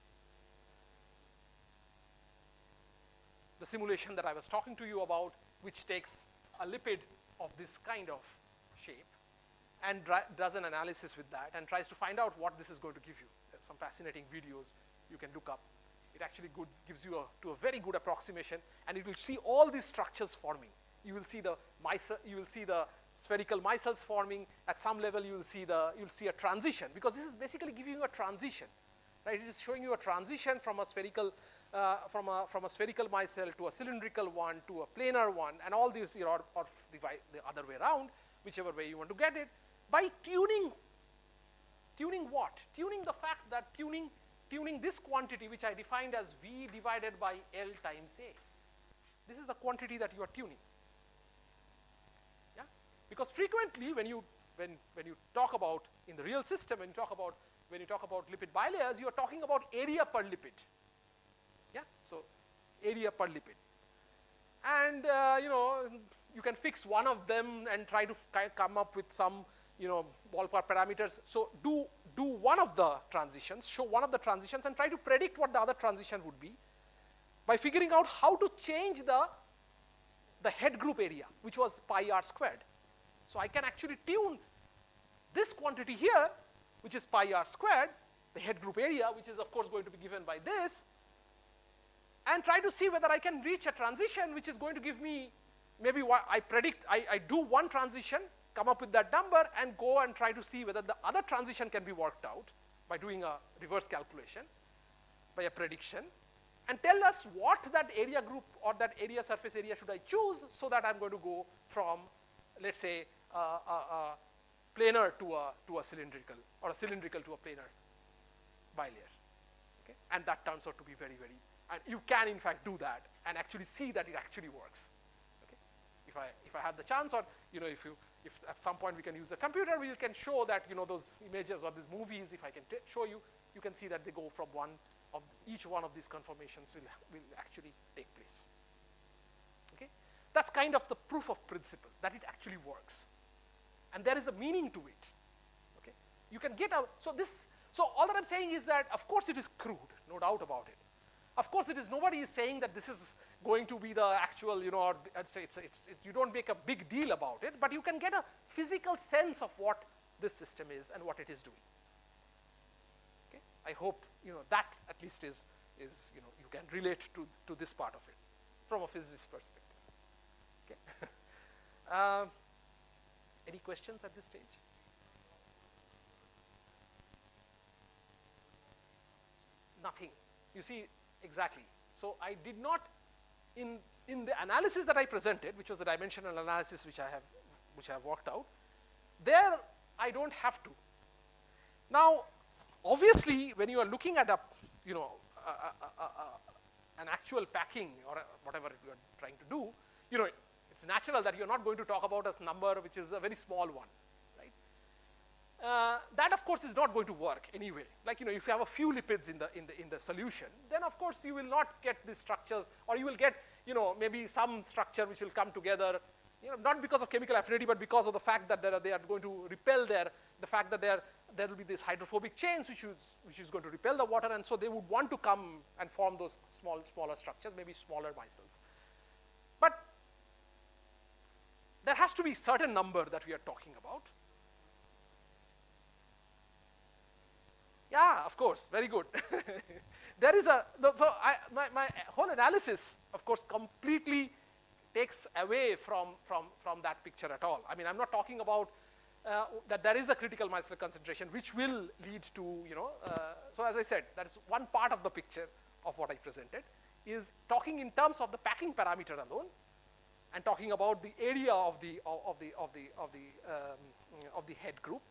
The simulation that I was talking to you about, which takes a lipid of this kind of shape and does an analysis with that and tries to find out what this is going to give you. There's some fascinating videos you can look up. It actually gives you a very good approximation, and it will see all these structures forming. You will see the spherical micelles forming. At some level, you'll see a transition, because this is basically giving you a transition, right? It is showing you a transition from a spherical micelle to a cylindrical one to a planar one, and all these, or the other way around, whichever way you want to get it, by tuning what? Tuning the fact that tuning this quantity, which I defined as V divided by L times A. This is the quantity that you are tuning. Yeah? Because frequently when you talk about in the real system, when you talk about lipid bilayers, you are talking about area per lipid. Yeah? So area per lipid. And you can fix one of them and try to come up with some ballpark parameters. So do one of the transitions, show one of the transitions, and try to predict what the other transition would be by figuring out how to change the head group area, which was pi r squared. So I can actually tune this quantity here, which is pi r squared, the head group area, which is of course going to be given by this, and try to see whether I can reach a transition which is going to give me maybe what I predict. I do one transition, come up with that number, and go and try to see whether the other transition can be worked out by doing a reverse calculation, by a prediction, and tell us what that area group or that area surface area should I choose, so that I'm going to go from, let's say, a planar to a cylindrical, or a cylindrical to a planar bilayer. Okay? And that turns out to be very, very, and you can in fact do that and actually see that it actually works. Okay? If I have the chance, or if at some point we can use a computer, we can show that those images or these movies, if I can show you, you can see that they go from each one of these conformations will actually take place. Okay? That's kind of the proof of principle, that it actually works. And there is a meaning to it. Okay? You can get out, so all that I'm saying is that, of course it is crude, no doubt about it. Of course nobody is saying that this is going to be the actual, or I'd say you don't make a big deal about it, but you can get a physical sense of what this system is and what it is doing. Okay? I hope that at least is you can relate to this part of it from a physicist perspective. Okay? Any questions at this stage? Nothing. You see, exactly. So I did not, in the analysis that I presented, which was the dimensional analysis which I have worked out, there I don't have to. Now, obviously, when you are looking at an actual packing or whatever you are trying to do, it's natural that you're not going to talk about a number which is a very small one, right? That of course is not going to work anyway. Like if you have a few lipids in the solution, then of course you will not get these structures, or you will get maybe some structure which will come together, not because of chemical affinity, but because of the fact that they are going to repel the fact that there will be this hydrophobic chains which is going to repel the water, and so they would want to come and form those smaller structures, maybe smaller micelles. But there has to be certain number that we are talking about. Yeah, of course, very good. There is my whole analysis, of course, completely takes away from that picture at all. I mean, I'm not talking about that there is a critical micellar concentration which will lead to, so as I said, that is one part of the picture of what I presented, is talking in terms of the packing parameter alone, and talking about the area of the head group,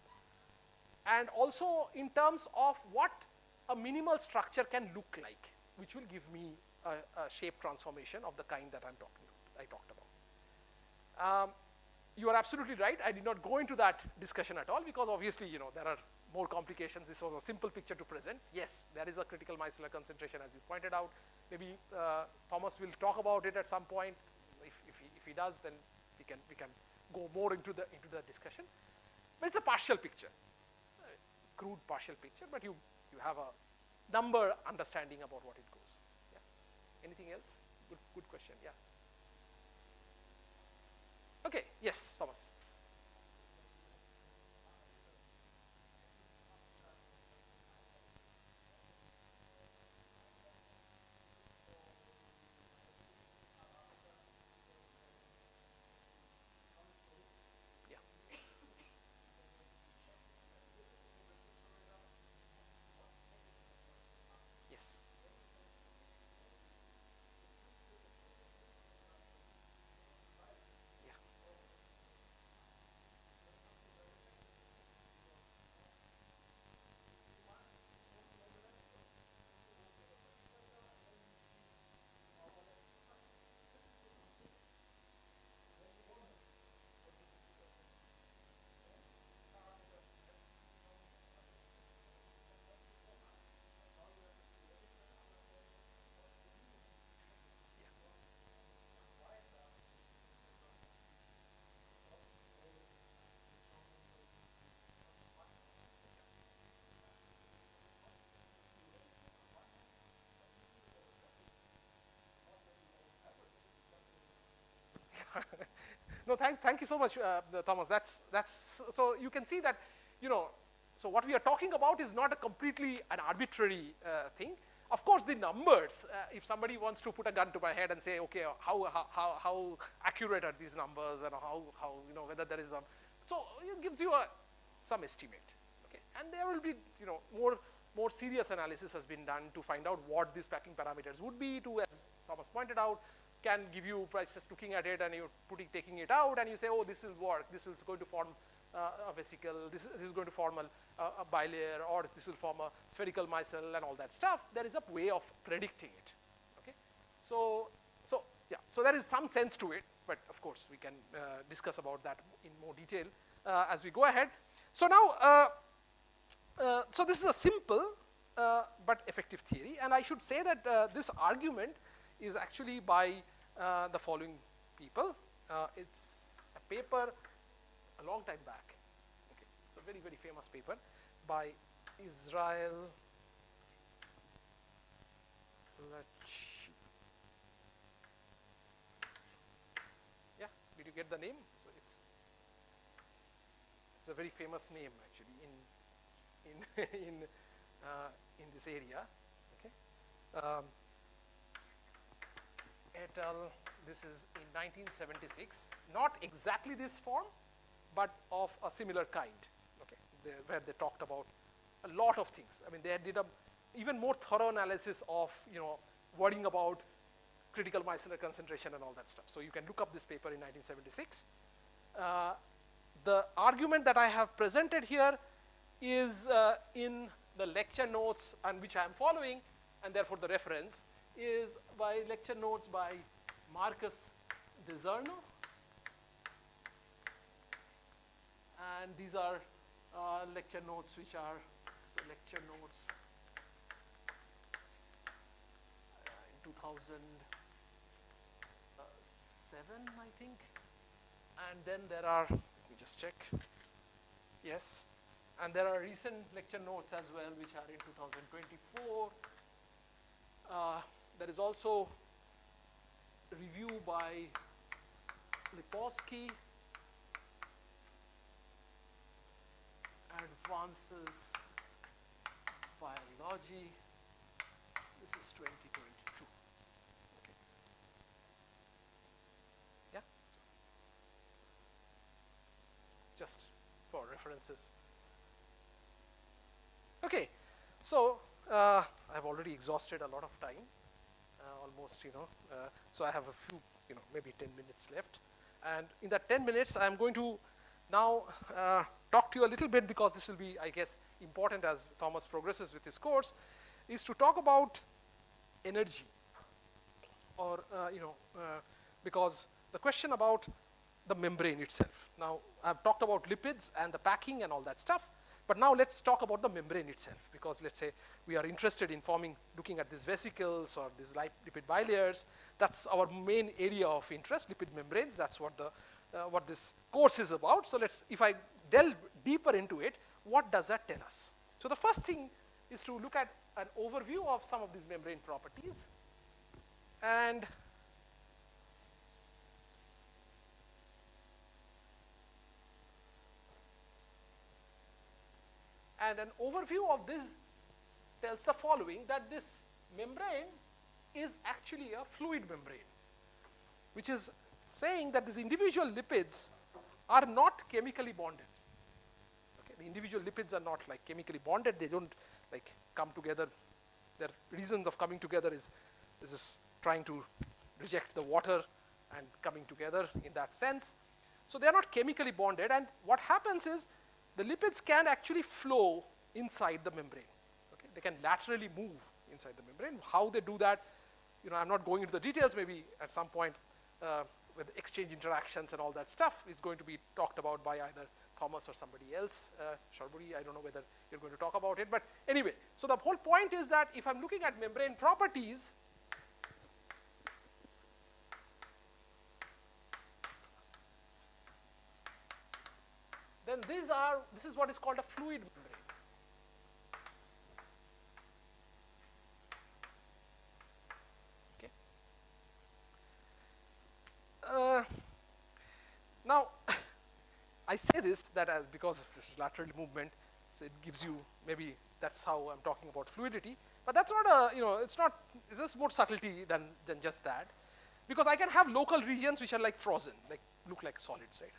and also in terms of what a minimal structure can look like, which will give me a shape transformation of the kind that I talked about. You are absolutely right. I did not go into that discussion at all, because obviously, more complications. This was a simple picture to present. Yes, there is a critical micellar concentration, as you pointed out. Maybe Thomas will talk about it at some point. If he does, then we can go more into the discussion. But it's a partial picture, crude partial picture. But you have a number understanding about what it goes. Yeah. Anything else? Good question. Yeah. Okay. Yes, Thomas. Yes. Yeah. No, thank you so much, Thomas. That's so you can see that, so what we are talking about is not a completely an arbitrary thing. Of course, the numbers. If somebody wants to put a gun to my head and say, okay, how accurate are these numbers, and how whether there is some, so it gives you some estimate. Okay, and there will be more serious analysis has been done to find out what these packing parameters would be. To, as Thomas pointed out, can give you by just looking at it and you're taking it out and you say, oh, this will work, this is going to form a vesicle, this is going to form a bilayer, or this will form a spherical micelle and all that stuff. There is a way of predicting it. Okay, so yeah, so there is some sense to it, but of course we can discuss about that in more detail as we go ahead. So now, so this is a simple but effective theory, and I should say that this argument is actually by the following people. It's a paper a long time back. Okay, it's a very, very famous paper by Israel. Yeah, did you get the name? So it's a very famous name actually in this area. Okay. Et al. This is in 1976. Not exactly this form, but of a similar kind. Okay, where they talked about a lot of things. I mean, they did a even more thorough analysis of worrying about critical micellar concentration and all that stuff. So you can look up this paper in 1976. The argument that I have presented here is in the lecture notes, and which I am following, and therefore the reference is by lecture notes by Marcus DeZerno, and these are lecture notes which are, so lecture notes in 2007, I think, and then there are, let me just check, yes, and there are recent lecture notes as well which are in 2024. There is also review by Lipovsky, Advances Biology. This is 2022. Okay. Yeah. Just for references. Okay. So I've already exhausted a lot of time. Almost, so I have a few, maybe 10 minutes left. And in that 10 minutes, I'm going to now talk to you a little bit, because this will be, I guess, important as Thomas progresses with his course, is to talk about energy, or, because the question about the membrane itself. Now, I've talked about lipids and the packing and all that stuff, But now let's talk about the membrane itself, because let's say we are interested in looking at these vesicles or these lipid bilayers. That's our main area of interest, lipid membranes. That's what this course is about. So if I delve deeper into it, what does that tell us? So the first thing is to look at an overview of some of these membrane properties. And an overview of this tells the following, that this membrane is actually a fluid membrane, which is saying that these individual lipids are not chemically bonded. Okay? The individual lipids are not like chemically bonded. They don't like come together. Their reasons of coming together is just trying to reject the water and coming together in that sense. So they are not chemically bonded, and what happens is the lipids can actually flow inside the membrane. Okay? They can laterally move inside the membrane. How they do that, I'm not going into the details. Maybe at some point with exchange interactions and all that stuff is going to be talked about by either Thomas or somebody else. Sharburi, I don't know whether you're going to talk about it, but anyway. So the whole point is that if I'm looking at membrane properties, then this is what is called a fluid membrane. Okay. Now, I say this because of this lateral movement, so it gives you, maybe that's how I'm talking about fluidity, but that's not it's just more subtlety than just that, because I can have local regions which are like frozen, look like solids, right?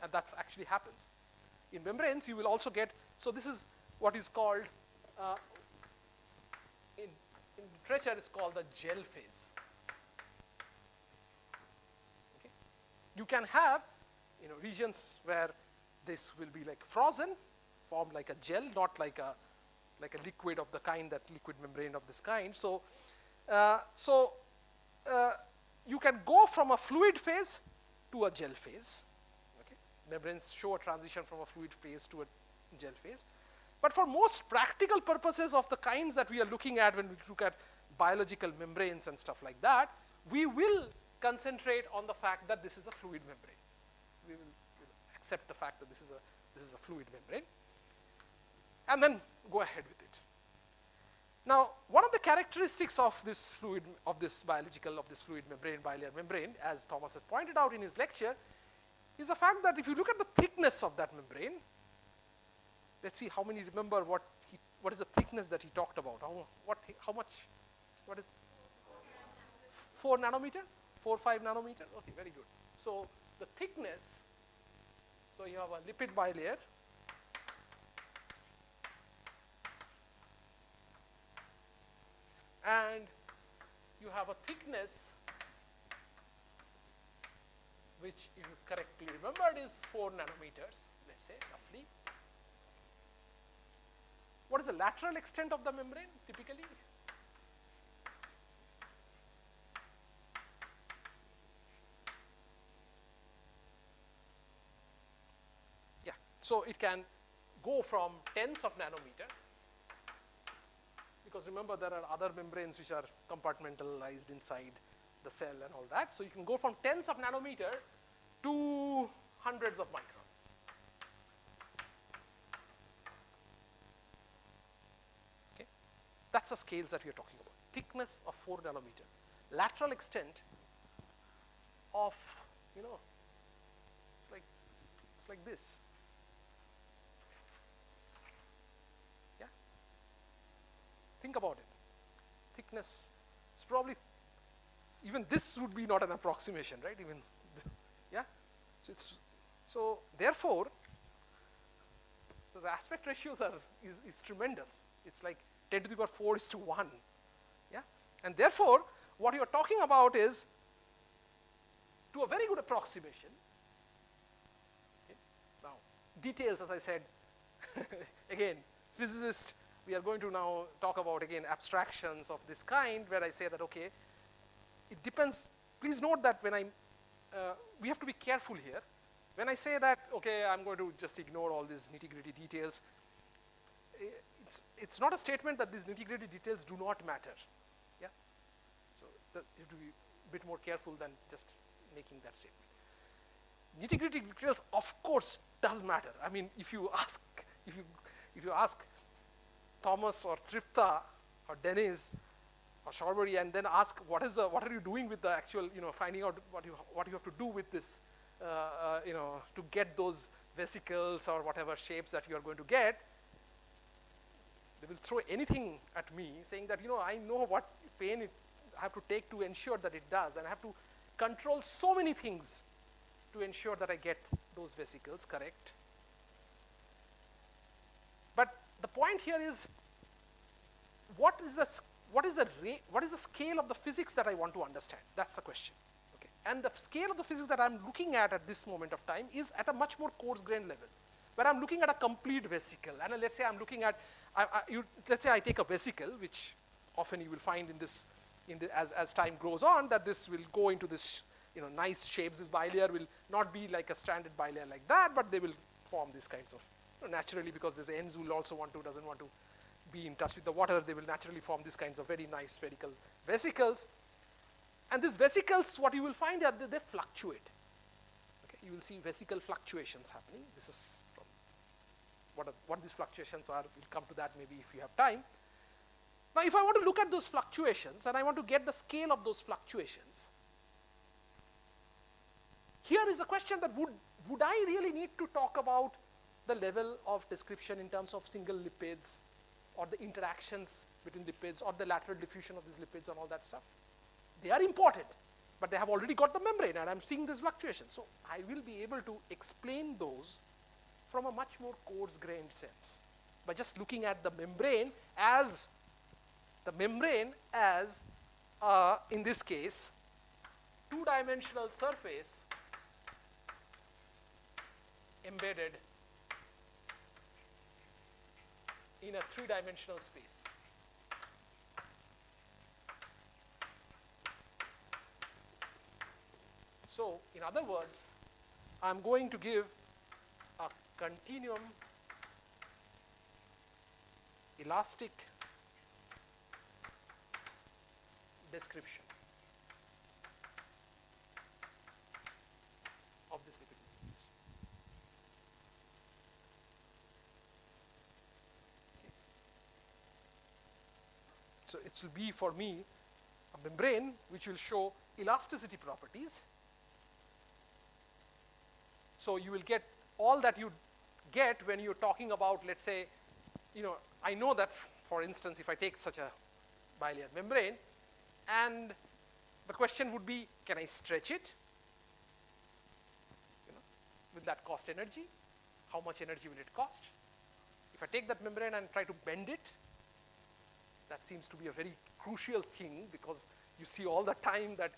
And that actually happens. In membranes, you will also get, so this is what is called, in literature is called the gel phase. Okay. You can have, regions where this will be like frozen, formed like a gel, not like a liquid of the kind, that liquid membrane of this kind. So, you can go from a fluid phase to a gel phase. Membranes show a transition from a fluid phase to a gel phase. But for most practical purposes of the kinds that we are looking at when we look at biological membranes and stuff like that, we will concentrate on the fact that this is a fluid membrane. We will accept the fact that this is a fluid membrane, and then go ahead with it. Now, one of the characteristics of this fluid membrane, bilayer membrane, as Thomas has pointed out in his lecture, is the fact that if you look at the thickness of that membrane, let's see how many remember what is the thickness that he talked about. How much? What is 4 nanometer? 4 or 5 nanometer? Okay, very good. So the thickness, so you have a lipid bilayer, and you have a thickness which, if you correctly remembered, is 4 nanometers, let's say, roughly. What is the lateral extent of the membrane, typically? Yeah, so it can go from tens of nanometer, because remember, there are other membranes which are compartmentalized inside the cell and all that. So you can go from tens of nanometer to hundreds of micron. Okay, that's the scales that we are talking about. Thickness of 4 nanometer, lateral extent of, it's like this. Yeah, think about it. Thickness, it's probably, even this would be not an approximation, right? Yeah. So therefore, the aspect ratios is tremendous. It's like 10 to the power 4:1. Yeah. And therefore, what you're talking about is, to a very good approximation. Okay. Now, details, as I said, again, physicists, we are going to now talk about, again, abstractions of this kind, where I say that, okay, it depends. Please note that when we have to be careful here. When I say that, okay, I'm going to just ignore all these nitty-gritty details, it's not a statement that these nitty-gritty details do not matter. Yeah. So you have to be a bit more careful than just making that statement. Nitty-gritty details, of course, does matter. I mean, if you ask Thomas or Tripta or Dennis or Shawbury and then ask what are you doing with the actual, finding out what you have to do with this, to get those vesicles or whatever shapes that you are going to get, they will throw anything at me saying that, I know what pain I have to take to ensure that it does, and I have to control so many things to ensure that I get those vesicles correct. But the point here is, what is the scale of the physics that I want to understand? That's the question. Okay. And the scale of the physics that I'm looking at this moment of time is at a much more coarse-grained level, where I'm looking at a complete vesicle. And let's say I'm looking at, let's say I take a vesicle, which often you will find as time goes on, that this will go into this nice shapes. This bilayer will not be like a stranded bilayer like that, but they will form these kinds of, naturally, because this ends will also doesn't want to be in touch with the water, they will naturally form these kinds of very nice spherical vesicles. And these vesicles, what you will find are they fluctuate. Okay, you will see vesicle fluctuations happening. This is from what these fluctuations are. We'll come to that maybe if you have time. Now, if I want to look at those fluctuations and I want to get the scale of those fluctuations, here is a question that would I really need to talk about the level of description in terms of single lipids or the interactions between lipids or the lateral diffusion of these lipids and all that stuff? They are important, but they have already got the membrane and I'm seeing this fluctuation. So I will be able to explain those from a much more coarse-grained sense by just looking at the membrane as, in this case, two-dimensional surface embedded in a three-dimensional space. So, in other words, I'm going to give a continuum elastic description of this lipid movements. Okay. So it will be for me a membrane which will show elasticity properties. So you will get all that you get when you're talking about, let's say, I know that, for instance, if I take such a bilayer membrane, and the question would be, can I stretch it? Will that cost energy? How much energy will it cost? If I take that membrane and try to bend it, that seems to be a very crucial thing, because you see all the time that,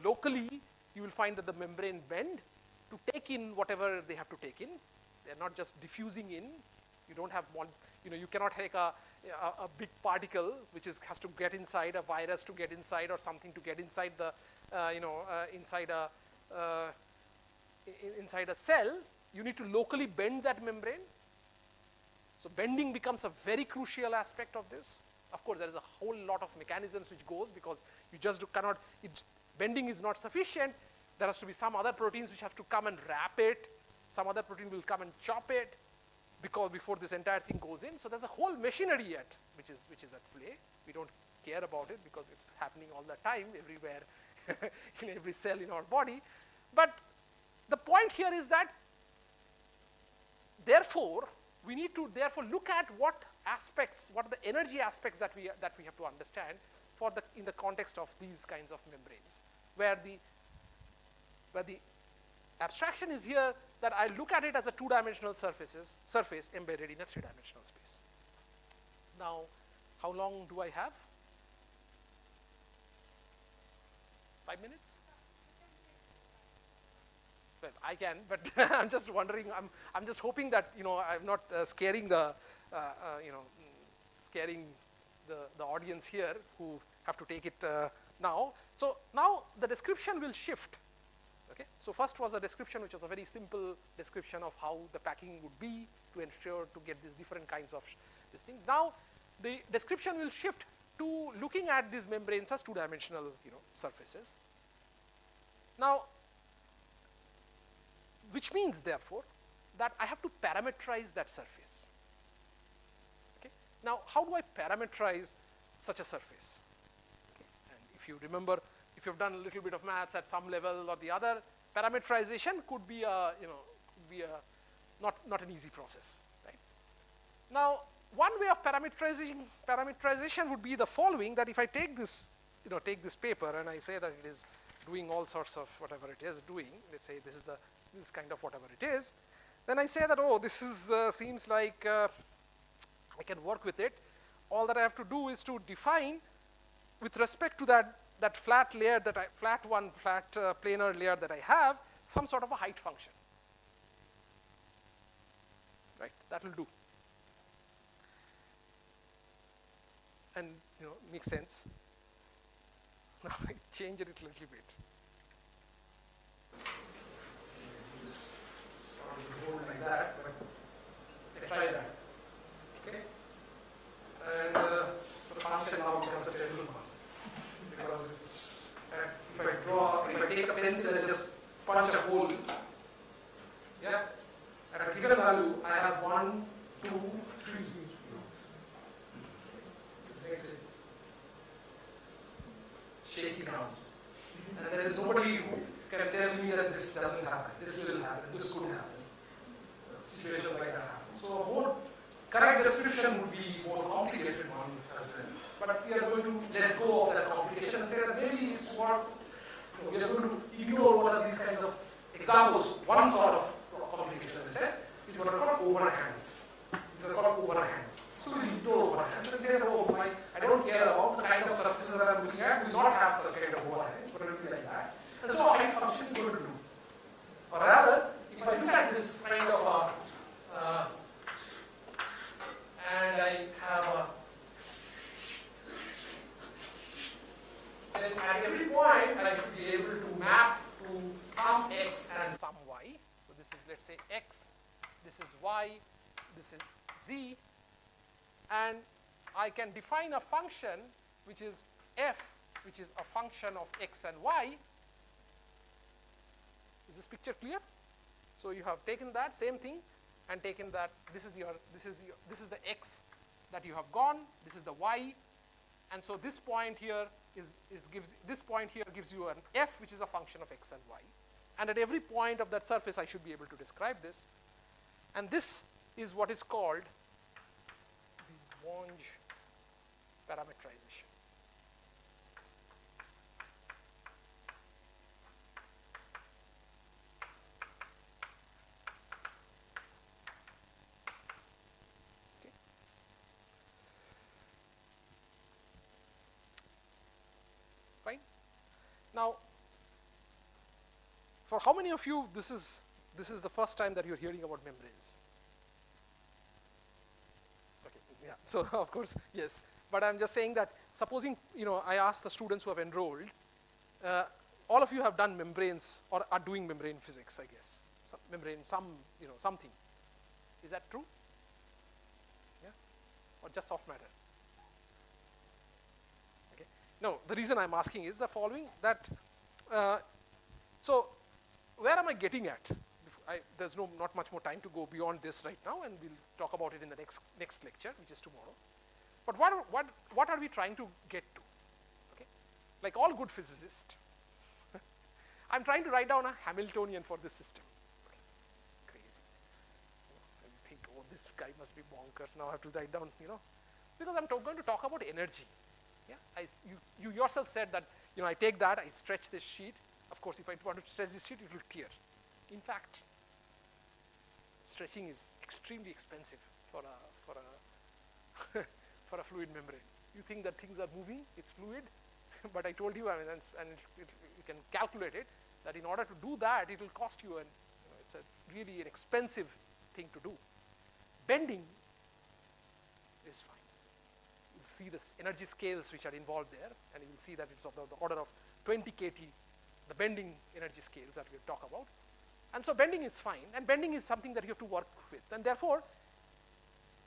locally you will find that the membrane bend to take in whatever they have to take in. They're not just diffusing in. You don't have one, you cannot take a big particle which has to get inside, a virus to get inside, or something to get inside the, inside a cell. You need to locally bend that membrane. So bending becomes a very crucial aspect of this. Of course, there is a whole lot of mechanisms which goes, because you just cannot, bending is not sufficient. There has to be some other proteins which have to come and wrap it. Some other protein will come and chop it, because before this entire thing goes in. So there's a whole machinery yet which is at play. We don't care about it because it's happening all the time, everywhere, in every cell in our body. But the point here is that, therefore, we need to look at what are the energy aspects that we have to understand in the context of these kinds of membranes, where the abstraction is here that I look at it as a two-dimensional surface embedded in a three-dimensional space. Now, how long do I have? 5 minutes? Well, I can, but I'm just wondering. I'm just hoping that I'm not scaring the audience here who have to take it now. So now the description will shift. Okay. So first was a description which was a very simple description of how the packing would be to ensure to get these different kinds of these things. Now, the description will shift to looking at these membranes as two-dimensional, surfaces. Now, which means therefore that I have to parameterize that surface. Okay. Now, how do I parameterize such a surface? Okay. And if you remember, if you've done a little bit of maths at some level or the other, parameterization could be a, not an easy process, right? Now, one way of parameterization would be the following, that if I take this, take this paper and I say that it is doing all sorts of whatever it is doing, let's say this is kind of whatever it is, then I say that, oh, this is, seems like I can work with it. All that I have to do is to define, with respect to that flat layer flat planar layer that I have, some sort of a height function. Right? That will do. And, makes sense. Now I change it a little bit. This hold like that, but I try that. Okay? And the function now becomes a terrible one. Because it's, if I take a pencil and just punch a hole, yeah, at a given value, I have 1, 2, 3. This makes it shaky grounds. And there is nobody who can tell me that this doesn't happen, this will happen, this could happen. Situations like that happen. So a more correct description would be more complicated one as well. But we are going to let go of that complication and say that maybe it's more, we are going to ignore one of these kinds of examples. One sort of complication, as I said, is what are called overhangs. These are called overhangs. So we ignore overhangs and say, oh, I don't care about the kind of surfaces that I'm looking at, will not have such kind of overhangs, but it will be like that. And so height function is going to do. Or rather, if I look at this kind of and I have a, then at every point I should be able to map to some x and some y. So this is, let's say, x, this is y, this is z, and I can define a function which is f, which is a function of x and y. Is this picture clear? So you have taken that same thing and taken that, this is the x that you have gone, this is the y, and so this point here gives you an f, which is a function of x and y. And at every point of that surface I should be able to describe this. And this is what is called the Wonge parameterization. Now, for how many of you this is the first time that you're hearing about membranes? Okay, yeah. So of course, yes. But I'm just saying that supposing I ask the students who have enrolled, all of you have done membranes or are doing membrane physics, I guess. Something. Is that true? Yeah, or just soft matter? No, the reason I'm asking is the following, that, so where am I getting at? There's not much more time to go beyond this right now, and we'll talk about it in the next lecture, which is tomorrow. But what are we trying to get to? Okay? Like all good physicists, I'm trying to write down a Hamiltonian for this system. Okay, it's crazy. And you think, oh, this guy must be bonkers, now I have to write down, because I'm going to talk about energy. Yeah, you yourself said that, I take that, I stretch this sheet. Of course, if I want to stretch this sheet, it will clear. In fact, stretching is extremely expensive for a for a fluid membrane. You think that things are moving, it's fluid, but I told you, you can calculate it, that in order to do that, it will cost you, it's really an expensive thing to do. Bending is fine. See the energy scales which are involved there, and you will see that it's of the order of 20 kT, the bending energy scales that we talk about. And so bending is fine, and bending is something that you have to work with. And therefore,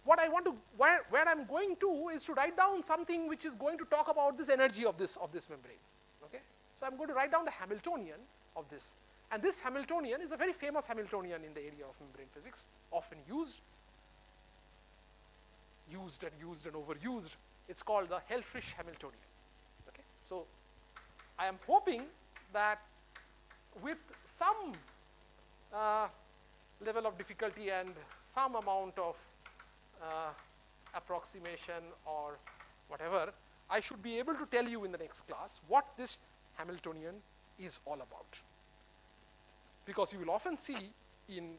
what I want to, where I'm going to is to write down something which is going to talk about this energy of this membrane. Okay? So I'm going to write down the Hamiltonian of this. And this Hamiltonian is a very famous Hamiltonian in the area of membrane physics, often used and overused. It's called the Helfrich Hamiltonian. Okay? So I am hoping that with some level of difficulty and some amount of approximation or whatever, I should be able to tell you in the next class what this Hamiltonian is all about. Because you will often see in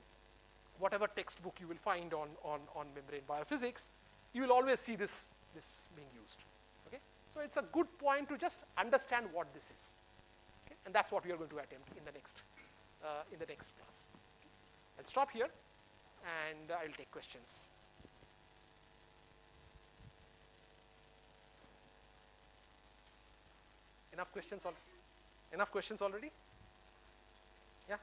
whatever textbook you will find on membrane biophysics, you will always see this being used. Okay? So it's a good point to just understand what this is. Okay? And that's what we are going to attempt in the next class. Okay? I'll stop here and I'll take questions. Enough questions already? Yeah?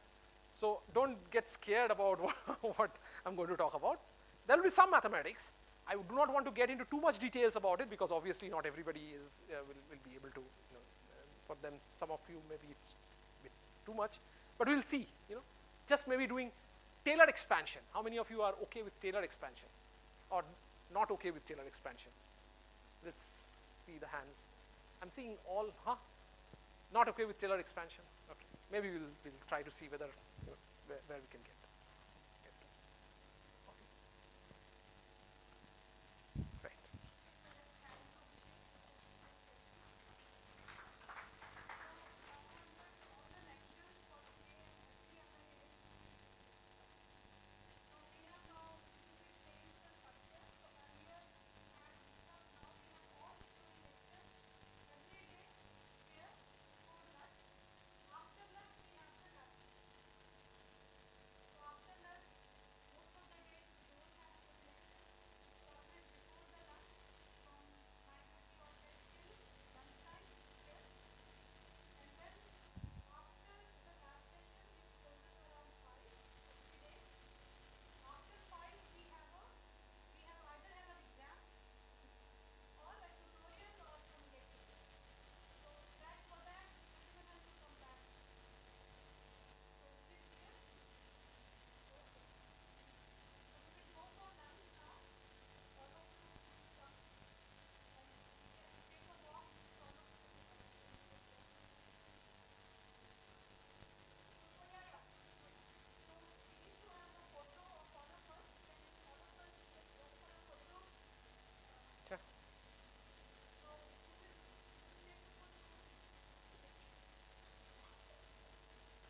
So don't get scared about what I'm going to talk about. There will be some mathematics. I do not want to get into too much details about it because obviously not everybody will be able to, for them, some of you maybe it's a bit too much, but we'll see, just maybe doing Taylor expansion. How many of you are okay with Taylor expansion or not okay with Taylor expansion? Let's see the hands. I'm seeing all, not okay with Taylor expansion. Okay, maybe we'll try to see whether, where we can get to. Okay. Right.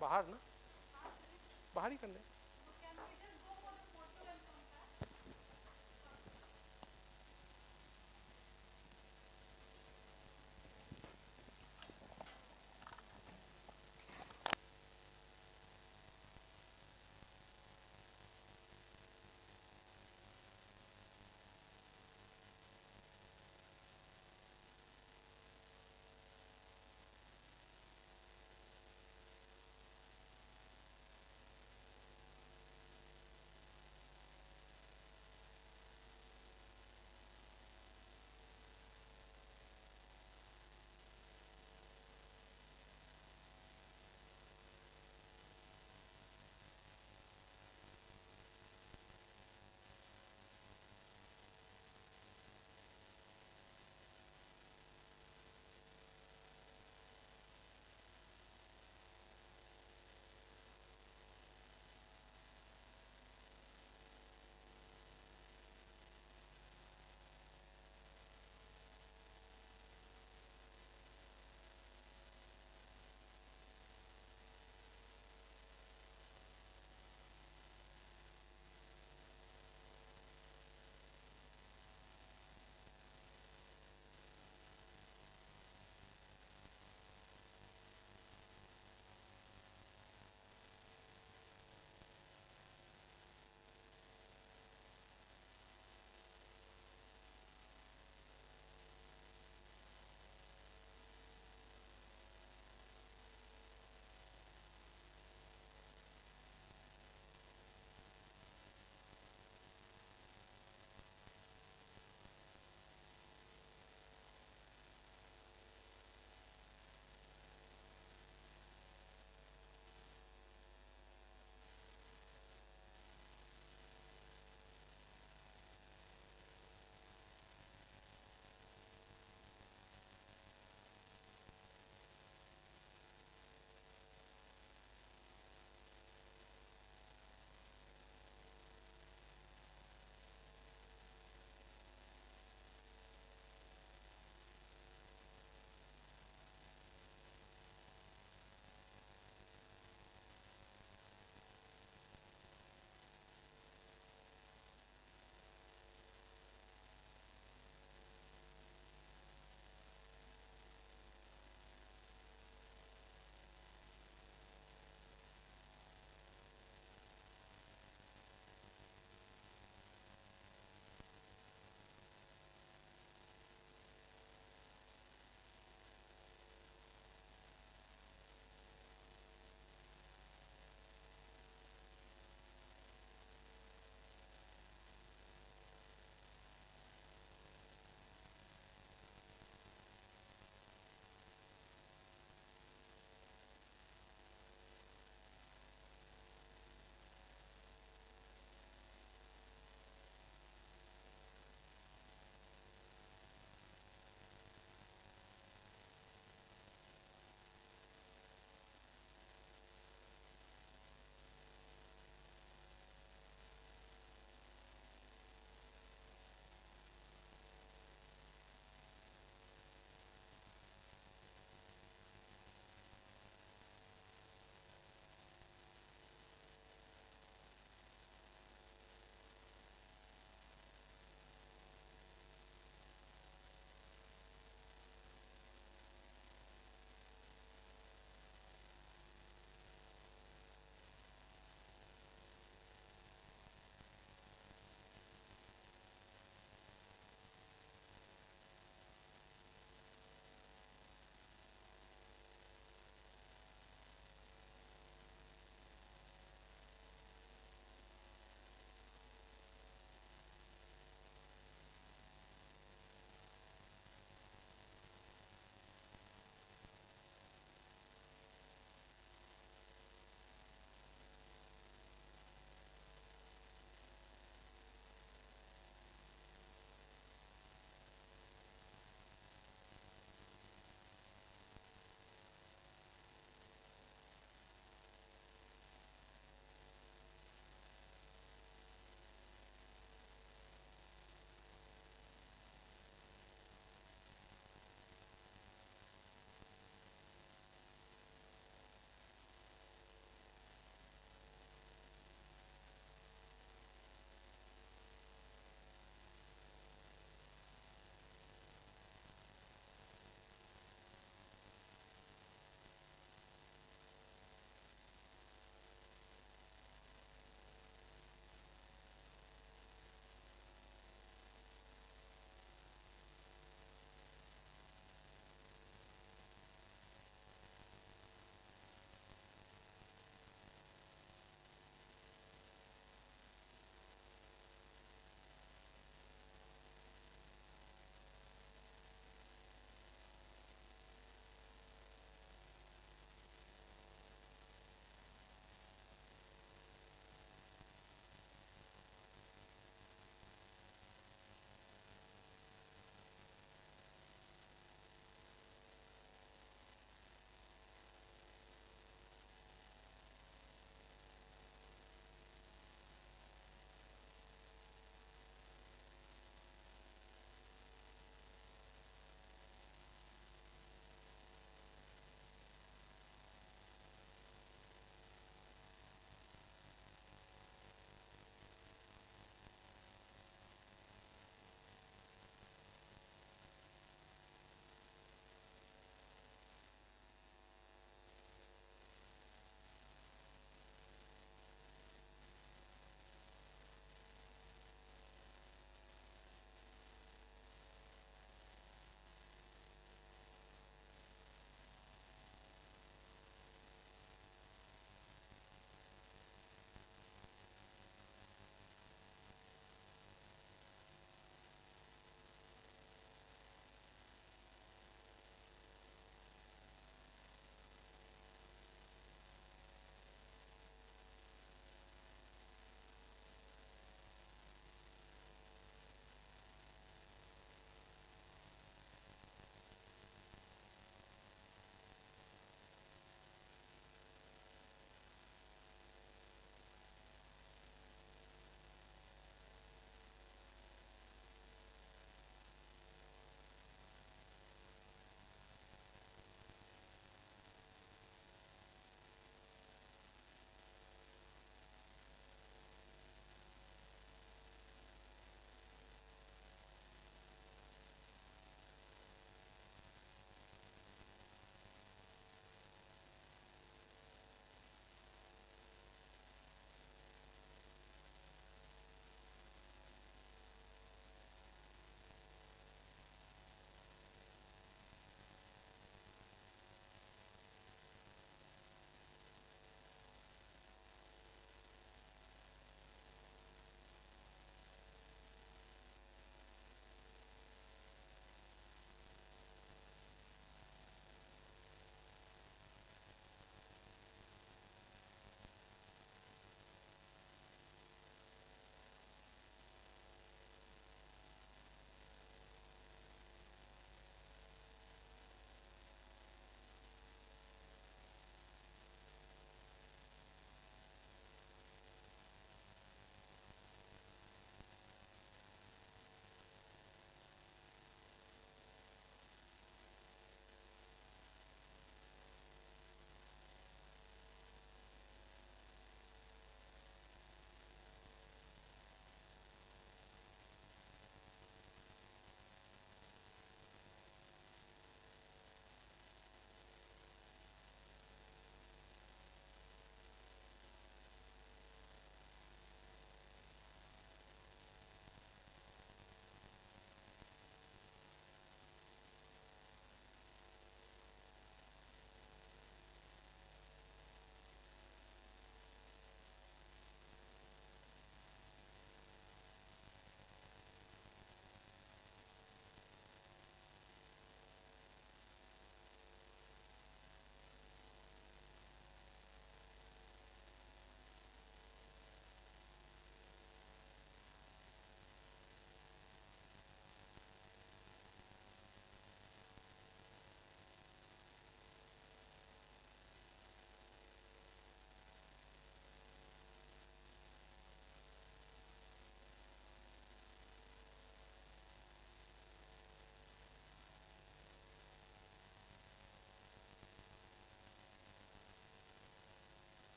बाहर ना बाहर ही करने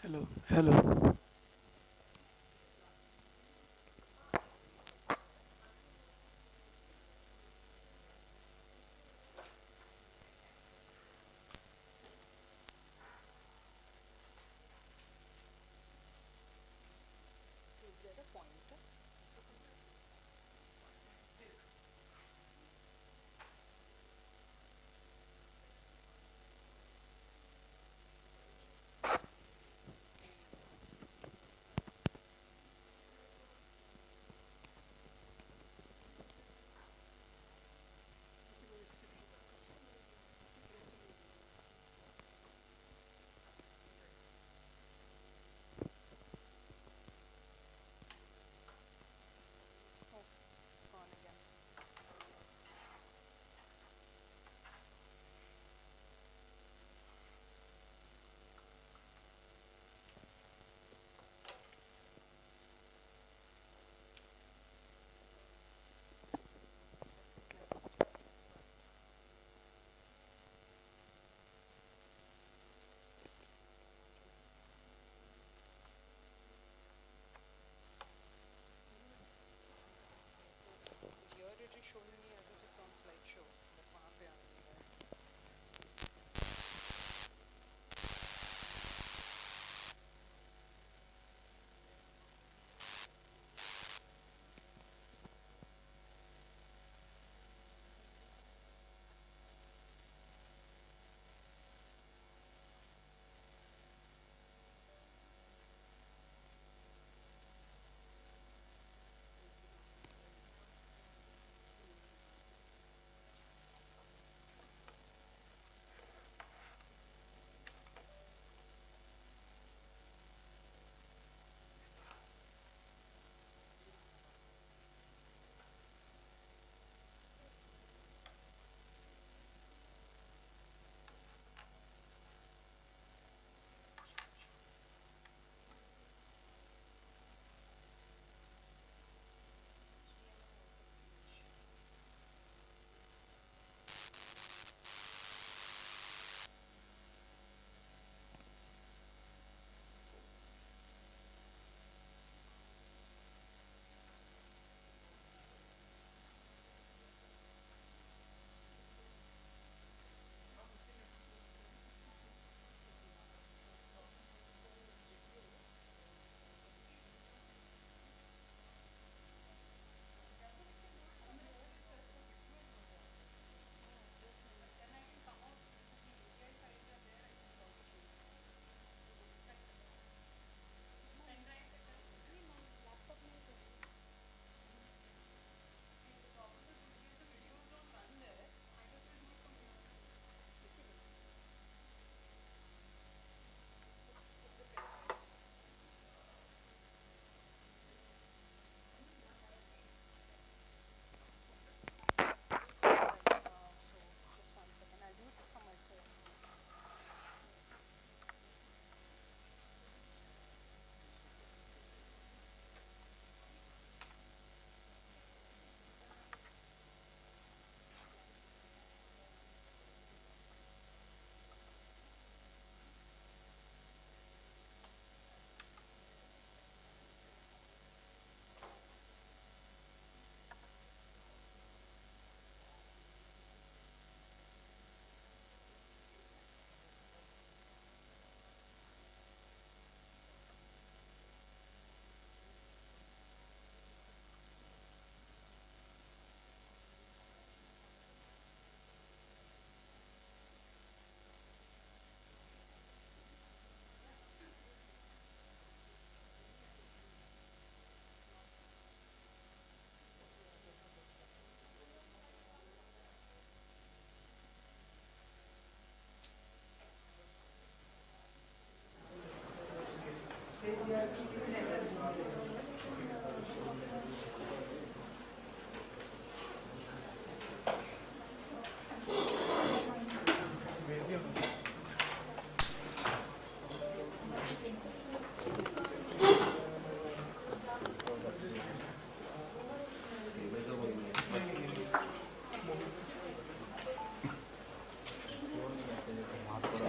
Hello, hello.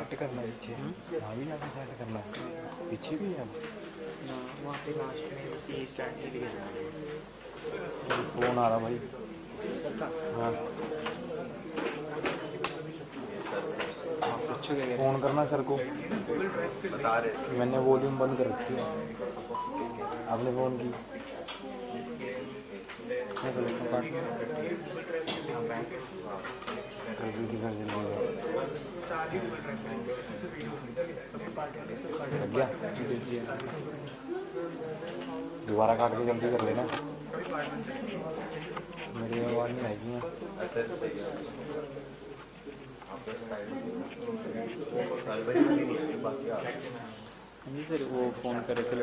Set करना पीछे, यहाँ भी जाके set करना, पीछे भी है वहाँ पे लास्ट में सी स्टार्ट के लिए फोन आ रहा भाई। हाँ फोन करना सर को, मैंने वॉल्यूम बंद कर रखी है, आपने फ़ोन की लग गया, दोबारा काट के जल्दी कर लेना, मेरी आवाज़ नहीं आएगी। जी सर वो फ़ोन करे तो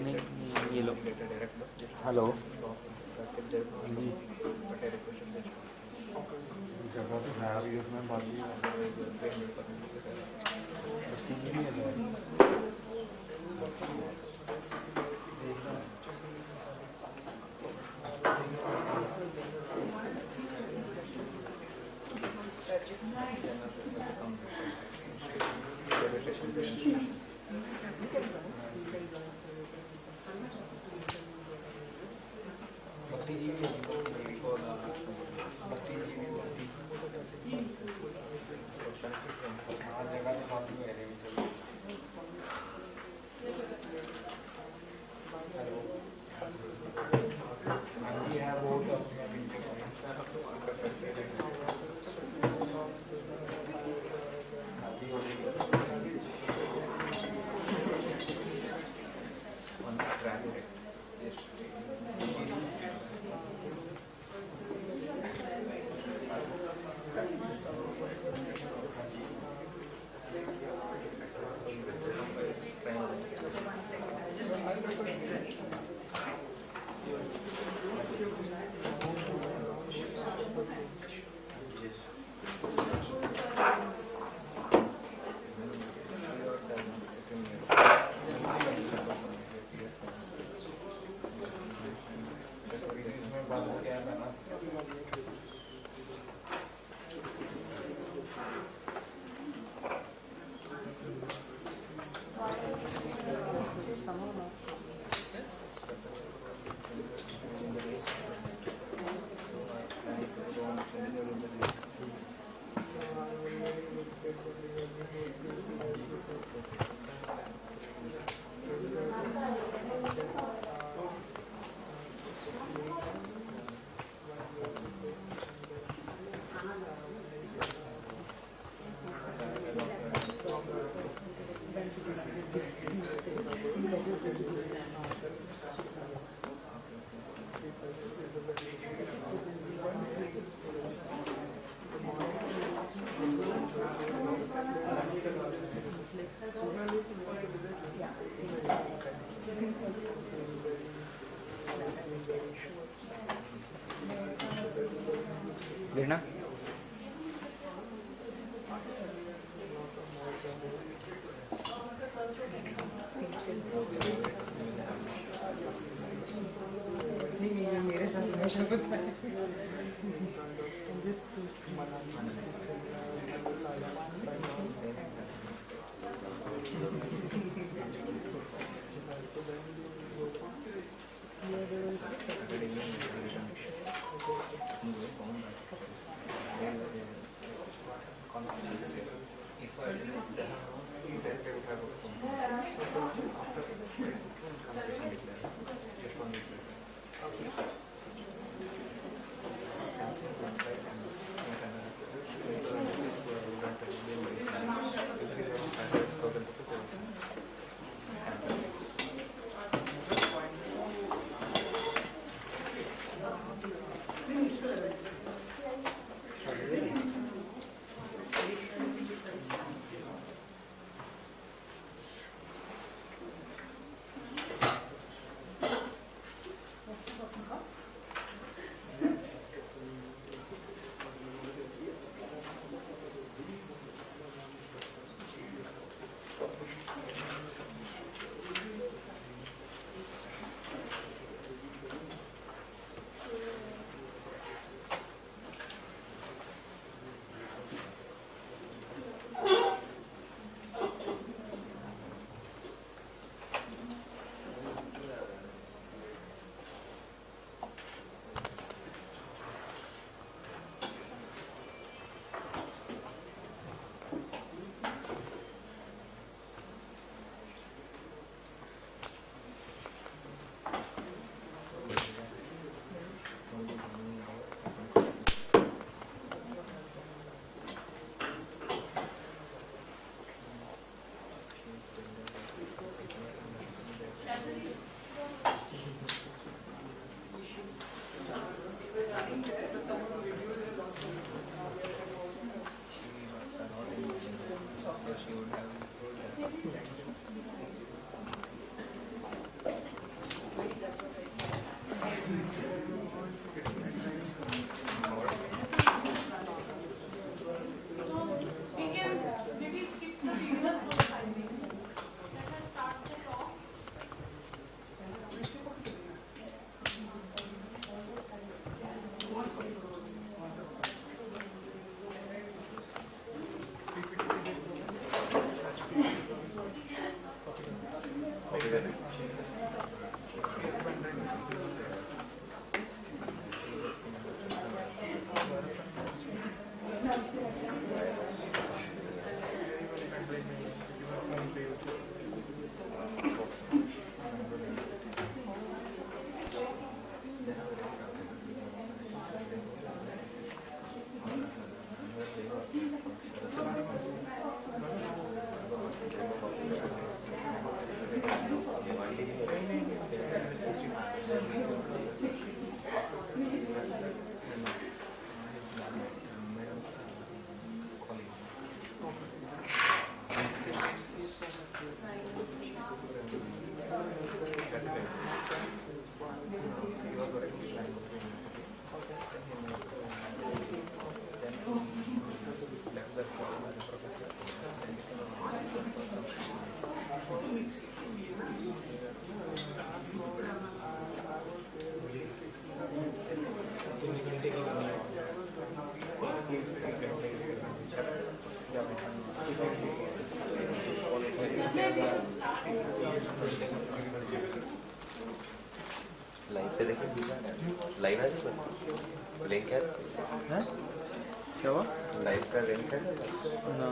नहीं ये लो। हेलो जी जगह तो है अभी उसमें बाकी लेना। मेरे साथ हमेशा होता है। लाइव पे देखें लाइव है जो लिंक है क्या हुआ लाइव का लिंक है ना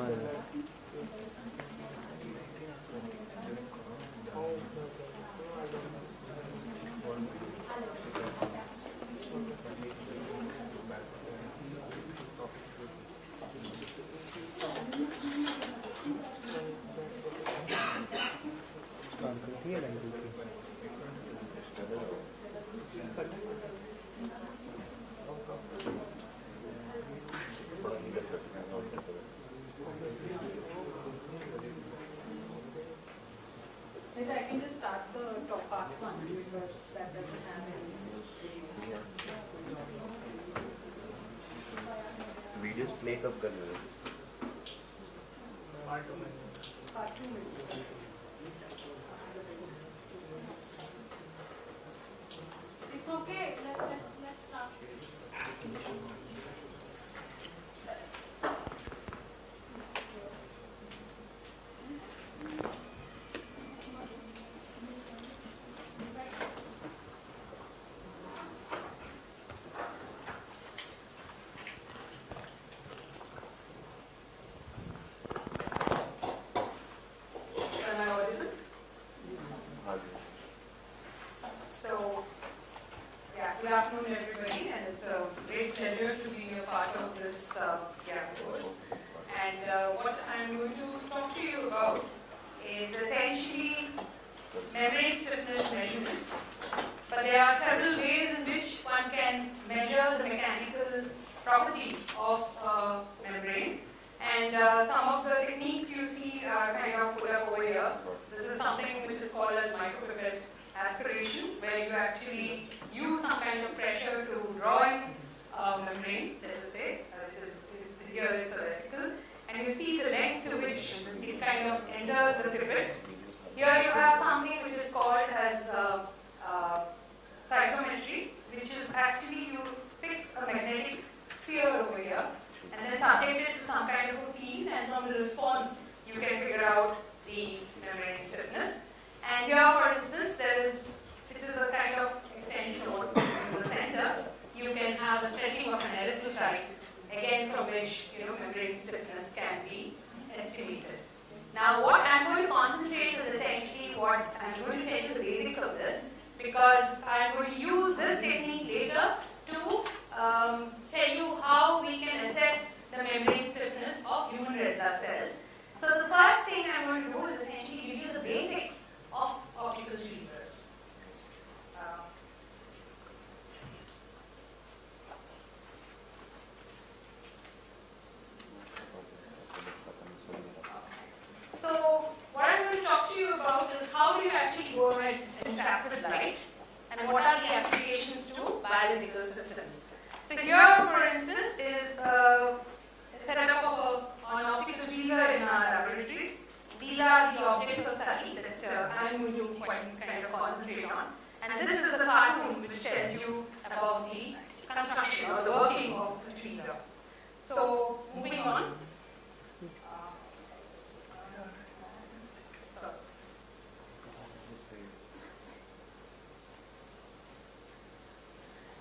I can just start the top part one because that doesn't have any. Videos play कब कर रहे हो Part 2 में. It's okay. Let's start. Am I audible? So, yeah, good afternoon everybody, and it's a great pleasure to be a part of this course. And what I'm going to talk to you about is essentially membrane stiffness measurements. But there are several ways in which one can measure the mechanical property of membrane. And some of the techniques you see are kind of put up over here. This is something which is called as micropipette aspiration, where you actually use some kind of pressure to draw in membrane, let us say, which is here it's a vesicle, and you see the length to which it kind of enters the pipette. Here you have something which is called as cytometry, which is actually you fix a magnetic sphere over here, and then subject it to some kind of a field, and from the response you can figure out the membrane stiffness. And here, for instance, there is, which is a kind of extension node in the center. You can have a stretching of an erythrocyte, again from which membrane stiffness can be estimated. Now, what I'm going to concentrate is essentially what I'm going to tell you the basics of this, because I'm going to use this technique later to tell you how we can assess the membrane stiffness of human red blood cells. So the first thing I'm going to do is essentially give you the basics of optical tweezers. So what I'm you kind of concentrate on. And this is the cartoon which tells you about the construction or the working of the tweezer. So moving on.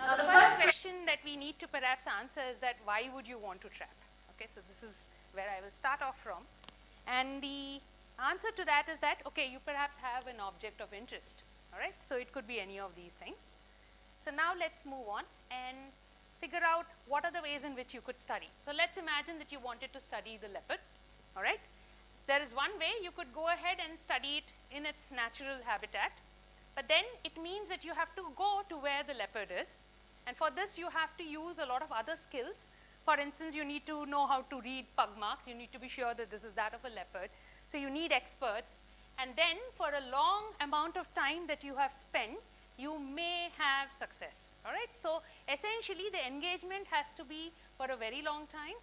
Now the first question that we need to perhaps answer is that why would you want to trap? Okay, so this is where I will start off from. And the answer to that is that, okay, you perhaps have an object of interest, all right? So it could be any of these things. So now let's move on and figure out what are the ways in which you could study. So let's imagine that you wanted to study the leopard, all right? There is one way you could go ahead and study it in its natural habitat, but then it means that you have to go to where the leopard is. And for this, you have to use a lot of other skills. For instance, you need to know how to read pug marks. You need to be sure that this is that of a leopard. So you need experts. And then for a long amount of time that you have spent, you may have success. All right? So essentially, the engagement has to be for a very long time.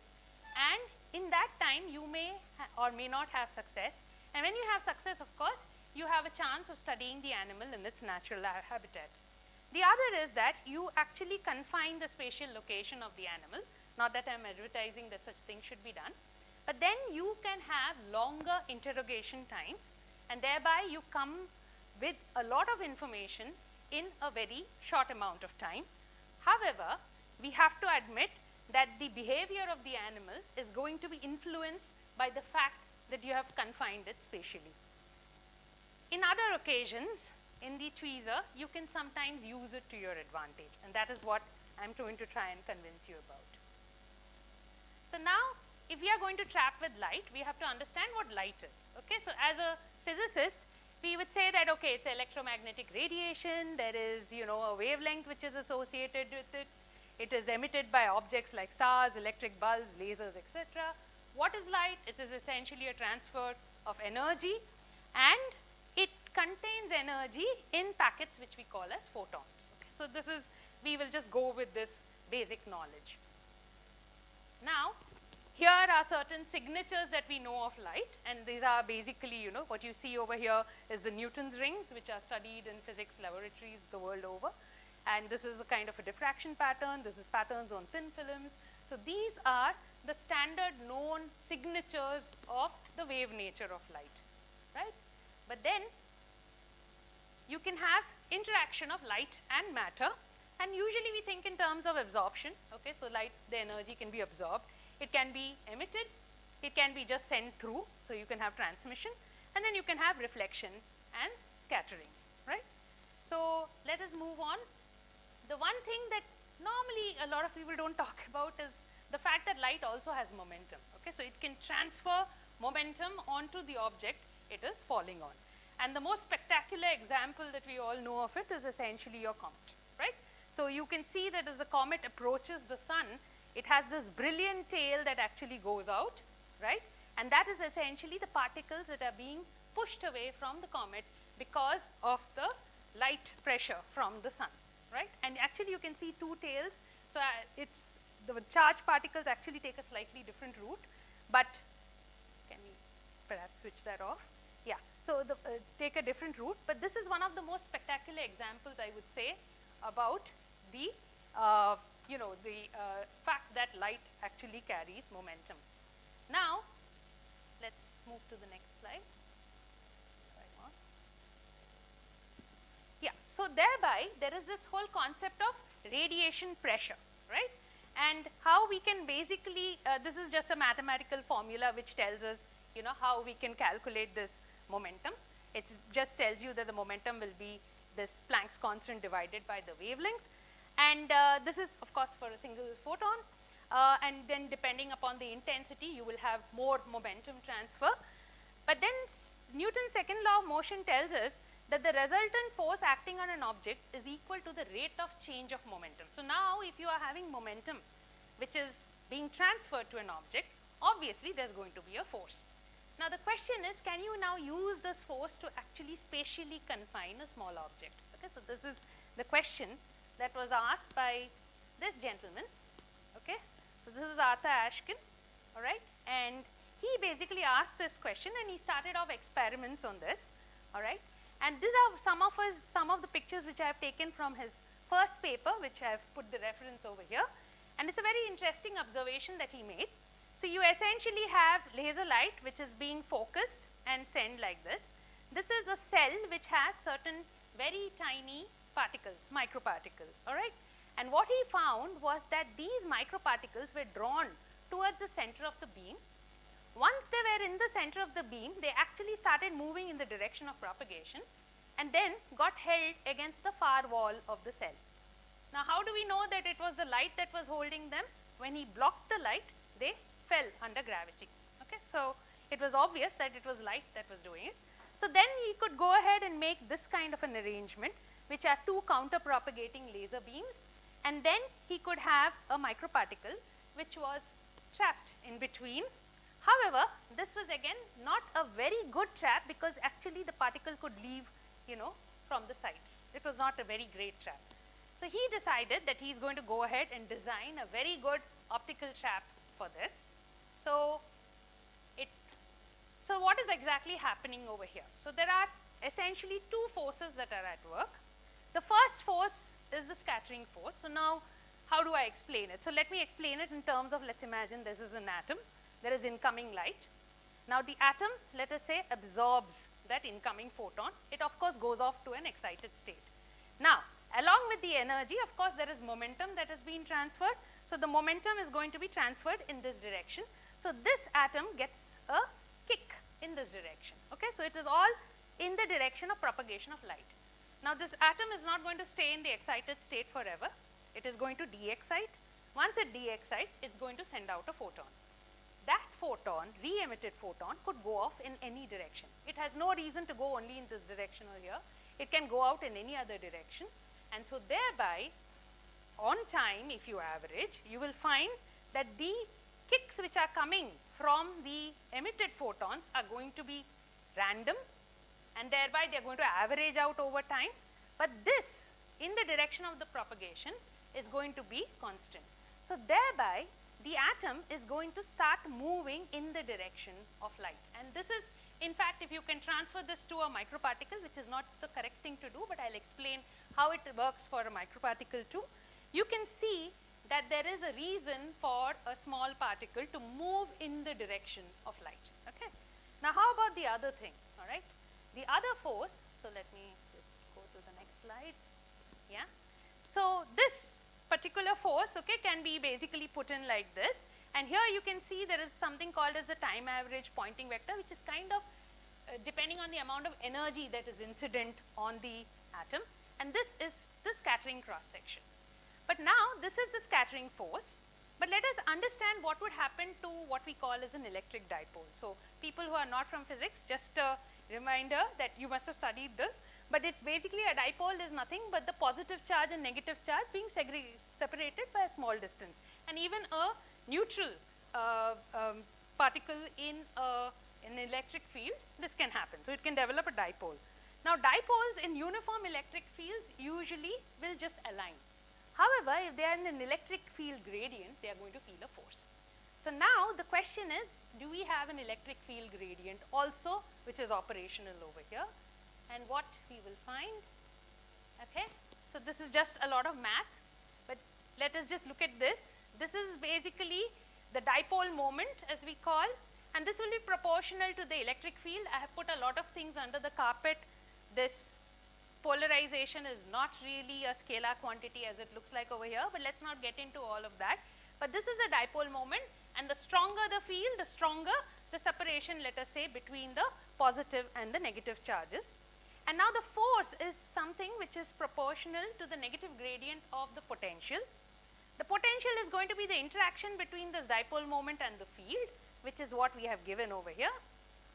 And in that time, you may or may not have success. And when you have success, of course, you have a chance of studying the animal in its natural habitat. The other is that you actually confine the spatial location of the animal. Not that I'm advertising that such things should be done. But then you can have longer interrogation times, and thereby you come with a lot of information in a very short amount of time. However, we have to admit that the behavior of the animal is going to be influenced by the fact that you have confined it spatially. In other occasions, in the tweezer, you can sometimes use it to your advantage, and that is what I'm going to try and convince you about. So now, if we are going to trap with light, we have to understand what light is. Okay, so as a physicist, we would say that, okay, it's electromagnetic radiation, there is, a wavelength which is associated with it. It is emitted by objects like stars, electric bulbs, lasers, etc. What is light? It is essentially a transfer of energy, and it contains energy in packets which we call as photons. Okay, so this is, we will just go with this basic knowledge. Now, here are certain signatures that we know of light, and these are basically, what you see over here is the Newton's rings, which are studied in physics laboratories the world over. And this is a kind of a diffraction pattern. This is patterns on thin films. So these are the standard known signatures of the wave nature of light, right? But then you can have interaction of light and matter, and usually we think in terms of absorption. Okay, so light, the energy can be absorbed. It can be emitted. It can be just sent through. So you can have transmission, and then you can have reflection and scattering, right? So let us move on. The one thing that normally a lot of people don't talk about is the fact that light also has momentum. Okay, so it can transfer momentum onto the object it is falling on. And the most spectacular example that we all know of it is essentially your comet, right? So you can see that as the comet approaches the sun, it has this brilliant tail that actually goes out, right? And that is essentially the particles that are being pushed away from the comet because of the light pressure from the sun, right? And actually you can see two tails. So it's the charged particles actually take a slightly different route, but can we perhaps switch that off? Yeah, so take a different route, but this is one of the most spectacular examples, I would say, about the, fact that light actually carries momentum. Now, let's move to the next slide. Yeah, so thereby, there is this whole concept of radiation pressure, right? And how we can basically, this is just a mathematical formula which tells us, how we can calculate this momentum. It just tells you that the momentum will be this Planck's constant divided by the wavelength. And this is, of course, for a single photon. And then depending upon the intensity, you will have more momentum transfer. But then Newton's second law of motion tells us that the resultant force acting on an object is equal to the rate of change of momentum. So now if you are having momentum which is being transferred to an object, obviously there's going to be a force. Now the question is, can you now use this force to actually spatially confine a small object? Okay, so this is the question that was asked by this gentleman. Okay, so this is Arthur Ashkin, all right, and he basically asked this question and he started off experiments on this, all right, And these are some of the pictures which I have taken from his first paper, which I have put the reference over here. And it's a very interesting observation that he made. So you essentially have laser light which is being focused and sent like this. This is a cell which has certain very tiny particles, microparticles, all right. And what he found was that these microparticles were drawn towards the center of the beam. Once they were in the center of the beam, they actually started moving in the direction of propagation and then got held against the far wall of the cell. Now, how do we know that it was the light that was holding them? When he blocked the light, they fell under gravity. Okay, so it was obvious that it was light that was doing it. So then he could go ahead and make this kind of an arrangement, which are two counter-propagating laser beams, and then he could have a microparticle which was trapped in between. However, this was again not a very good trap because actually the particle could leave, you know, from the sides. It was not a very great trap. So he decided that he is going to go ahead and design a very good optical trap for this. So what is exactly happening over here? So there are essentially two forces that are at work. The first force is the scattering force. So now how do I explain it? So let me explain it in terms of, let's imagine this is an atom. There is incoming light. Now the atom, let us say, absorbs that incoming photon. It of course goes off to an excited state. Now along with the energy, of course, there is momentum that has been transferred. So the momentum is going to be transferred in this direction. So this atom gets a kick in this direction. Okay, so it is all in the direction of propagation of light. Now this atom is not going to stay in the excited state forever. It is going to de-excite. Once it de-excites, it's going to send out a photon. That photon, re-emitted photon, could go off in any direction. It has no reason to go only in this direction or here. It can go out in any other direction. And so thereby, on time, if you average, you will find that the kicks which are coming from the emitted photons are going to be random, and thereby they are going to average out over time. But this, in the direction of the propagation, is going to be constant. So thereby, the atom is going to start moving in the direction of light. And this is, in fact, if you can transfer this to a microparticle, which is not the correct thing to do, but I'll explain how it works for a microparticle too. You can see that there is a reason for a small particle to move in the direction of light. Okay. Now, how about the other thing? All right. The other force, so let me just go to the next slide. Yeah. So this particular force, okay, can be basically put in like this. And here you can see there is something called as the time average Poynting vector, which is kind of depending on the amount of energy that is incident on the atom. And this is the scattering cross section. But now this is the scattering force. But let us understand what would happen to what we call as an electric dipole. So people who are not from physics, just a reminder that you must have studied this. But it's basically a dipole is nothing but the positive charge and negative charge being separated by a small distance. And even a neutral particle in an electric field, this can happen. So it can develop a dipole. Now dipoles in uniform electric fields usually will just align. However, if they are in an electric field gradient, they are going to feel a force. So now the question is, do we have an electric field gradient also, which is operational over here? And what we will find, okay, so this is just a lot of math, but let us just look at this. This is basically the dipole moment, as we call, and this will be proportional to the electric field. I have put a lot of things under the carpet. This polarization is not really a scalar quantity as it looks like over here, but let's not get into all of that. But this is a dipole moment, and the stronger the field, the stronger the separation, let us say, between the positive and the negative charges. And now the force is something which is proportional to the negative gradient of the potential. The potential is going to be the interaction between this dipole moment and the field, which is what we have given over here.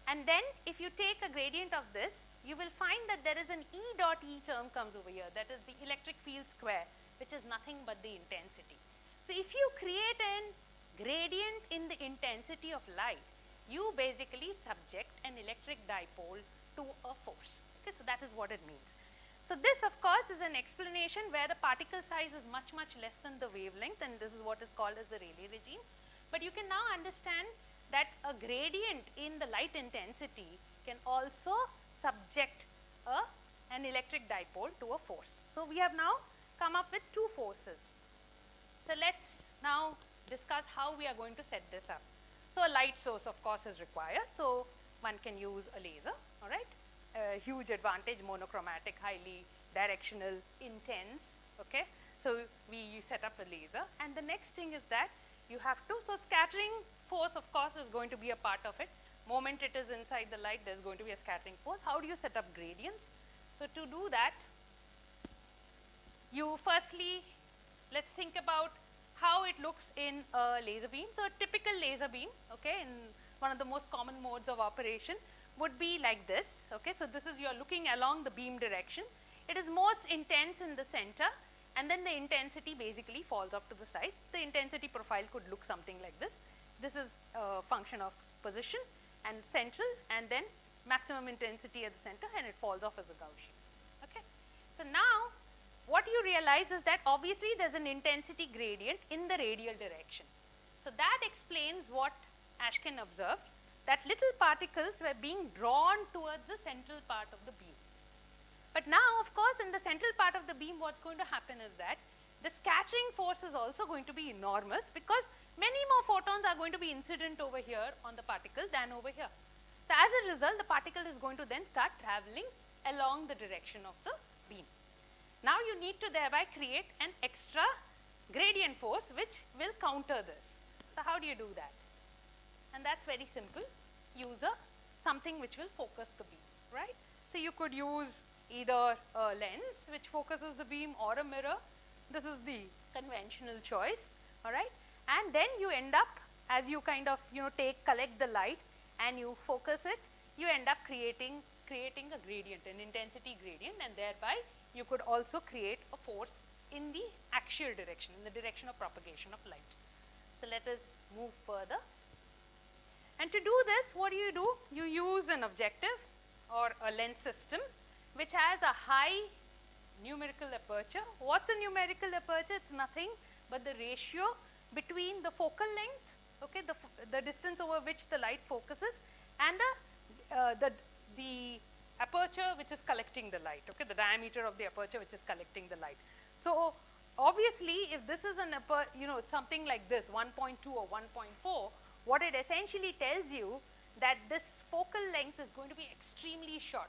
And then if you take a gradient of this, you will find that there is an E dot E term comes over here, that is the electric field square, which is nothing but the intensity. So if you create a gradient in the intensity of light, you basically subject an electric dipole to a force. Okay, so that is what it means. So this, of course, is an explanation where the particle size is much, much less than the wavelength, and this is what is called as the Rayleigh regime. But you can now understand that a gradient in the light intensity can also subject an electric dipole to a force. So we have now come up with two forces. So let's now discuss how we are going to set this up. So a light source of course is required. So one can use a laser, all right. A huge advantage, monochromatic, highly directional, intense, okay. So we set up a laser, and the next thing is that you have to, so scattering force of course is going to be a part of it. Moment it is inside the light, there's going to be a scattering force. How do you set up gradients? So to do that, you firstly, let's think about how it looks in a laser beam. So a typical laser beam, okay, in one of the most common modes of operation would be like this, okay. So this is, you're looking along the beam direction. It is most intense in the center, and then the intensity basically falls off to the side. The intensity profile could look something like this. This is a function of position and central, and then maximum intensity at the center, and it falls off as a Gaussian, okay. So now what you realize is that obviously there's an intensity gradient in the radial direction. So that explains what Ashkin observed, that little particles were being drawn towards the central part of the beam. But now of course in the central part of the beam what's going to happen is that the scattering force is also going to be enormous, because many more photons are going to be incident over here on the particle than over here. So as a result, the particle is going to then start traveling along the direction of the beam. Now you need to thereby create an extra gradient force which will counter this. So how do you do that? And that's very simple. Use something which will focus the beam, right? So you could use either a lens which focuses the beam or a mirror. This is the conventional choice, all right? And then you end up, as you kind of, collect the light and you focus it, you end up creating a gradient, an intensity gradient, and thereby you could also create a force in the axial direction, in the direction of propagation of light. So let us move further. And to do this, what do? You use an objective or a lens system which has a high numerical aperture. What's a numerical aperture? It's nothing but the ratio between the focal length, okay, the distance over which the light focuses, and the aperture which is collecting the light, okay, the diameter of the aperture which is collecting the light. So obviously if this is an something like this, 1.2 or 1.4, what it essentially tells you that this focal length is going to be extremely short.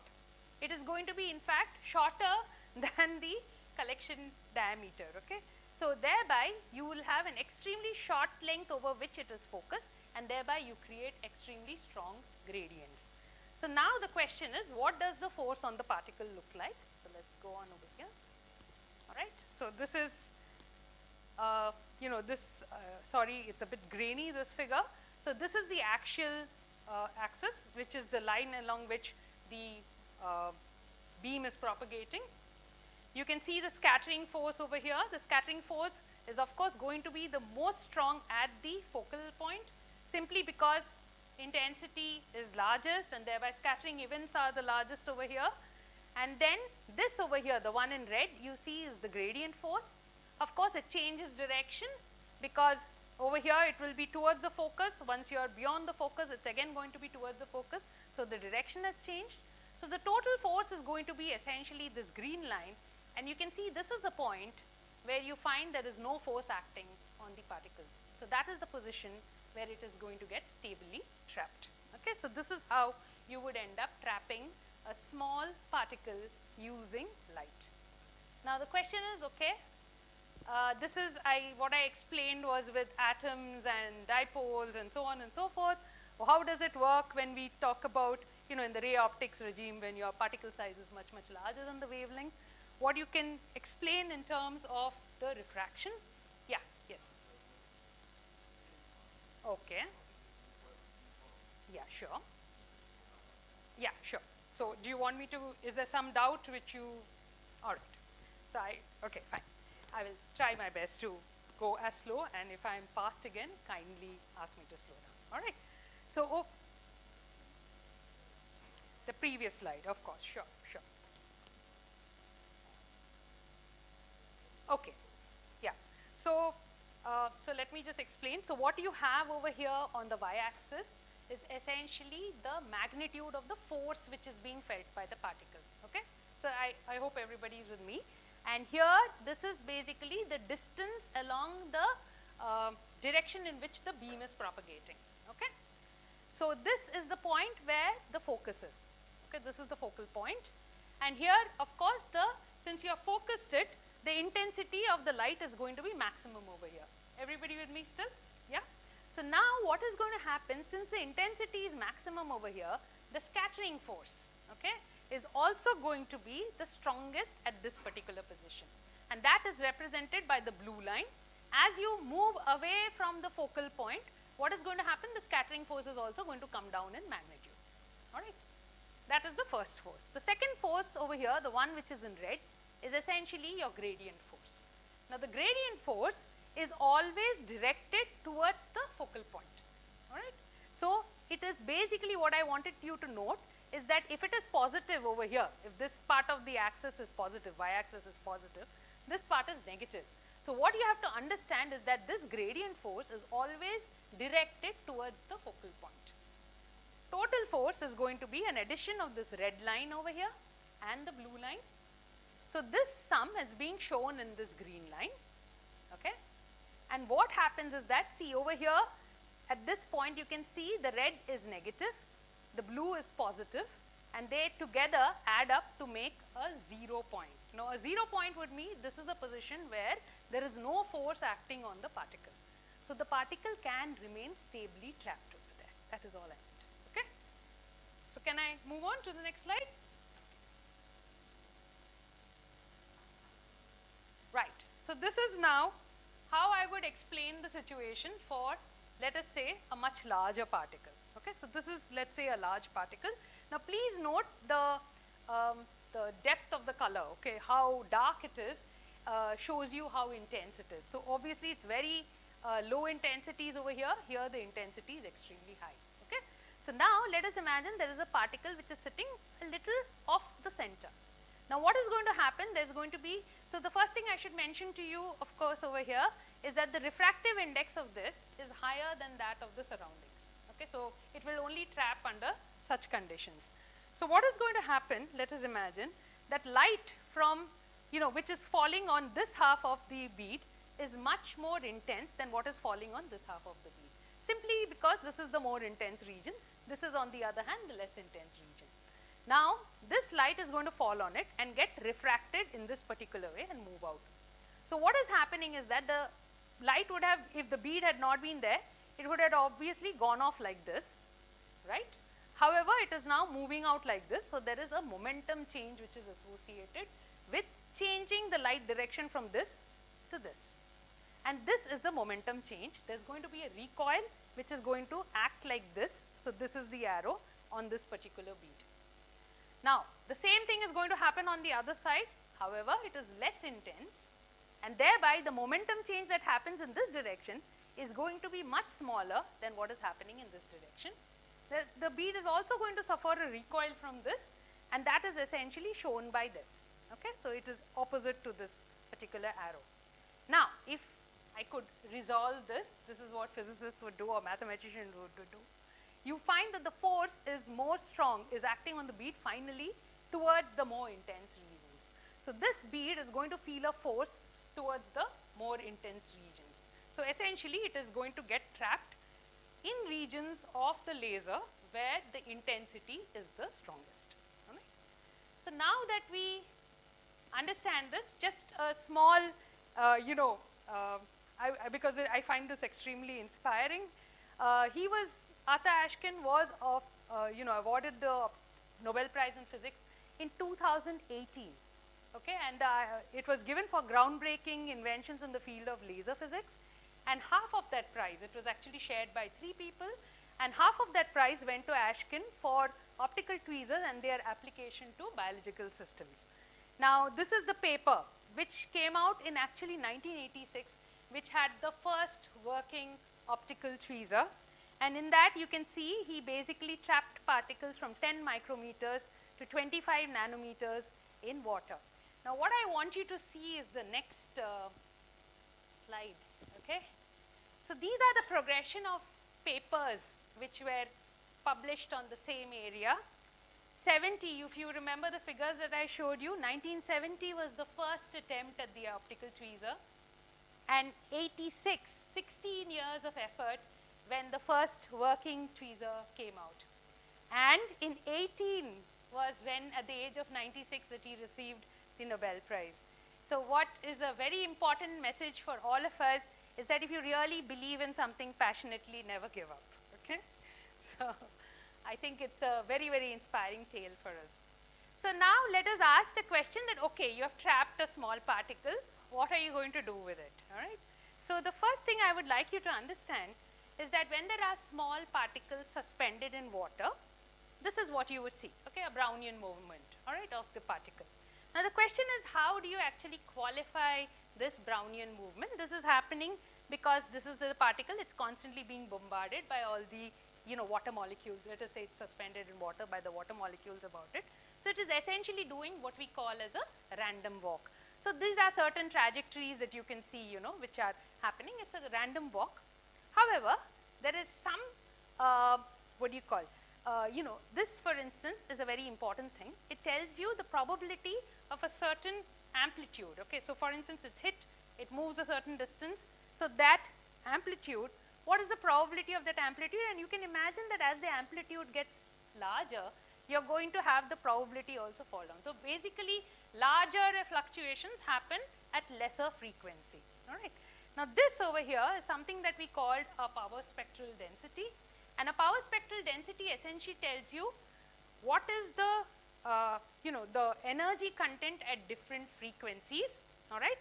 It is going to be in fact shorter than the collection diameter, okay. So thereby you will have an extremely short length over which it is focused, and thereby you create extremely strong gradients. So now the question is, what does the force on the particle look like? So let's go on over here. All right. So this is, sorry, it's a bit grainy, this figure. So this is the axial axis, which is the line along which the beam is propagating. You can see the scattering force over here. The scattering force is of course going to be the most strong at the focal point, simply because intensity is largest, and thereby scattering events are the largest over here. And then this over here, the one in red, you see is the gradient force. Of course it changes direction, because over here it will be towards the focus. Once you are beyond the focus, it's again going to be towards the focus. So the direction has changed. So the total force is going to be essentially this green line, and you can see this is a point where you find there is no force acting on the particle. So that is the position where it is going to get stably trapped. Okay, so this is how you would end up trapping a small particle using light. Now the question is, okay, this is what I explained was with atoms and dipoles and so on and so forth. Well, how does it work when we talk about, in the ray optics regime, when your particle size is much, much larger than the wavelength? What you can explain in terms of the refraction? Yeah, yes. Okay. Yeah, sure. Yeah, sure. So do you want me to, is there some doubt which you, all right. So okay, fine. I will try my best to go as slow, and if I am fast again, kindly ask me to slow down. All right. So the previous slide, of course, sure. Okay, yeah. So let me just explain. So what you have over here on the y-axis is essentially the magnitude of the force which is being felt by the particle. Okay. So I hope everybody is with me. And here, this is basically the distance along the direction in which the beam is propagating. Okay? So this is the point where the focus is. Okay, this is the focal point. And here, of course, since you have focused it, the intensity of the light is going to be maximum over here. Everybody with me still? Yeah? So now what is going to happen, since the intensity is maximum over here, the scattering force, okay, is also going to be the strongest at this particular position. And that is represented by the blue line. As you move away from the focal point, what is going to happen? The scattering force is also going to come down in magnitude. All right. That is the first force. The second force over here, the one which is in red, is essentially your gradient force. Now the gradient force is always directed towards the focal point. All right. So it is basically what I wanted you to note is that if it is positive over here, if this part of the axis is positive, y-axis is positive, this part is negative. So what you have to understand is that this gradient force is always directed towards the focal point. Total force is going to be an addition of this red line over here and the blue line. So this sum is being shown in this green line. Okay? And what happens is that, see over here, at this point you can see the red is negative, the blue is positive, and they together add up to make a 0 point. Now a 0 point would mean this is a position where there is no force acting on the particle. So the particle can remain stably trapped over there. That is all I meant. Okay? So can I move on to the next slide? Right. So this is now how I would explain the situation for, let us say, a much larger particle. Okay, so this is, let's say, a large particle. Now please note the depth of the color, okay, how dark it is shows you how intense it is. So obviously it's very low intensities over here, here the intensity is extremely high. Okay? So now let us imagine there is a particle which is sitting a little off the center. Now what is going to happen, there is going to be, so the first thing I should mention to you of course over here is that the refractive index of this is higher than that of the surroundings. Okay, so it will only trap under such conditions. So what is going to happen, let us imagine that light from, which is falling on this half of the bead is much more intense than what is falling on this half of the bead. Simply because this is the more intense region, this is on the other hand the less intense region. Now this light is going to fall on it and get refracted in this particular way and move out. So what is happening is that the light would have, if the bead had not been there, it would have obviously gone off like this, right? However, it is now moving out like this, so there is a momentum change which is associated with changing the light direction from this to this. And this is the momentum change. There is going to be a recoil which is going to act like this. So this is the arrow on this particular bead. Now, the same thing is going to happen on the other side. However, it is less intense, and thereby the momentum change that happens in this direction is going to be much smaller than what is happening in this direction. The bead is also going to suffer a recoil from this, and that is essentially shown by this. Okay, so it is opposite to this particular arrow. Now, if I could resolve this, this is what physicists would do or mathematicians would do. You find that the force is more strong, is acting on the bead finally towards the more intense regions. So this bead is going to feel a force towards the more intense regions. So essentially it is going to get trapped in regions of the laser where the intensity is the strongest. Okay? So now that we understand this, just a small, because I find this extremely inspiring. Arthur Ashkin was awarded the Nobel Prize in Physics in 2018. Okay, and it was given for groundbreaking inventions in the field of laser physics. And half of that prize, it was actually shared by 3 people, and half of that prize went to Ashkin for optical tweezers and their application to biological systems. Now, this is the paper which came out in actually 1986, which had the first working optical tweezer. And in that you can see he basically trapped particles from 10 micrometers to 25 nanometers in water. Now what I want you to see is the next slide. Okay? So these are the progression of papers which were published on the same area. 70, if you remember the figures that I showed you, 1970 was the first attempt at the optical tweezer, and 86, 16 years of effort when the first working tweezer came out. And in 18 was when, at the age of 96, that he received the Nobel Prize. So what is a very important message for all of us is that if you really believe in something passionately, never give up, okay? So I think it's a very, very inspiring tale for us. So now let us ask the question that, okay, you have trapped a small particle, what are you going to do with it, all right? So the first thing I would like you to understand is that when there are small particles suspended in water, this is what you would see, okay, a Brownian movement, all right, of the particle. Now the question is, how do you actually qualify this Brownian movement? This is happening because this is the particle, it's constantly being bombarded by all the, you know, water molecules. Let us say it's suspended in water by the water molecules about it. So it is essentially doing what we call as a random walk. So these are certain trajectories that you can see, you know, which are happening. It's a random walk. However, there is some, what do you call, you know, this for instance is a very important thing. It tells you the probability of a certain amplitude, okay. So for instance, it's hit, it moves a certain distance. So that amplitude, what is the probability of that amplitude? And you can imagine that as the amplitude gets larger, you're going to have the probability also fall down. So basically, larger fluctuations happen at lesser frequency, all right. Now this over here is something that we called a power spectral density. And a power spectral density essentially tells you what is the, you know, the energy content at different frequencies, all right.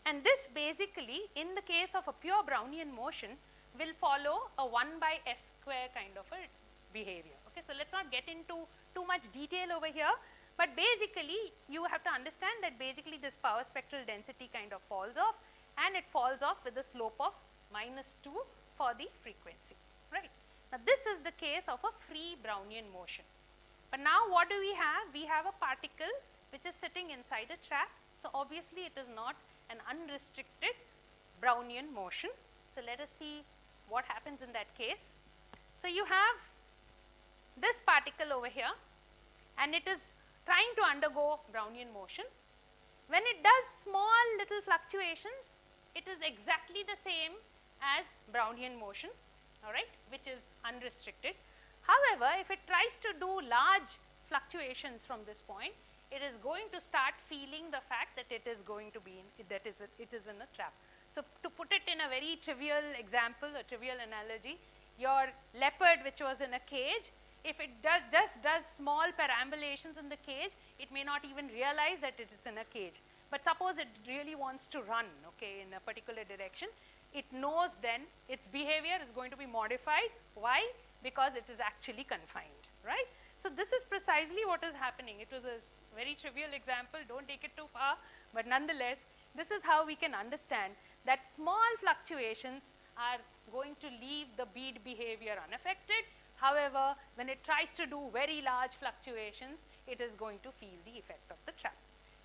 And this basically, in the case of a pure Brownian motion, will follow a 1 by f square kind of a behavior, okay. So let's not get into too much detail over here, but basically you have to understand that basically this power spectral density kind of falls off, and it falls off with a slope of -2 for the frequency, right. Now this is the case of a free Brownian motion. But now what do we have? We have a particle which is sitting inside a trap. So obviously it is not an unrestricted Brownian motion. So let us see what happens in that case. So you have this particle over here, and it is trying to undergo Brownian motion. When it does small little fluctuations, it is exactly the same as Brownian motion, all right, which is unrestricted. However, if it tries to do large fluctuations from this point, it is going to start feeling the fact that it is going to be in, it is in a trap. So to put it in a very trivial example, a trivial analogy, your leopard which was in a cage, if it just does small perambulations in the cage, it may not even realize that it is in a cage. But suppose it really wants to run, okay, in a particular direction, it knows then its behavior is going to be modified. Why? Because it is actually confined, right? So this is precisely what is happening. It was a very trivial example, don't take it too far, but nonetheless, this is how we can understand that small fluctuations are going to leave the bead behavior unaffected. However, when it tries to do very large fluctuations, it is going to feel the effect of the trap.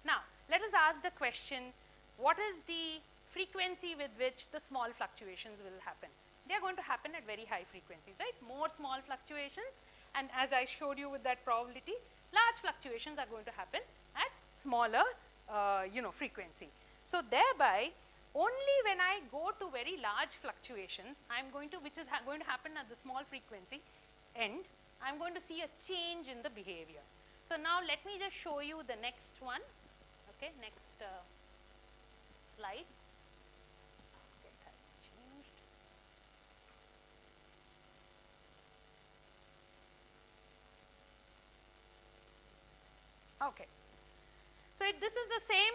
Now, let us ask the question, what is the frequency with which the small fluctuations will happen? They are going to happen at very high frequencies, right? More small fluctuations, and as I showed you with that probability, large fluctuations are going to happen at smaller, you know, frequency. So thereby, only when I go to very large fluctuations, which is going to happen at the small frequency end, I'm going to see a change in the behavior. So now let me just show you the next one, okay, next slide. It has changed. Okay. So this is the same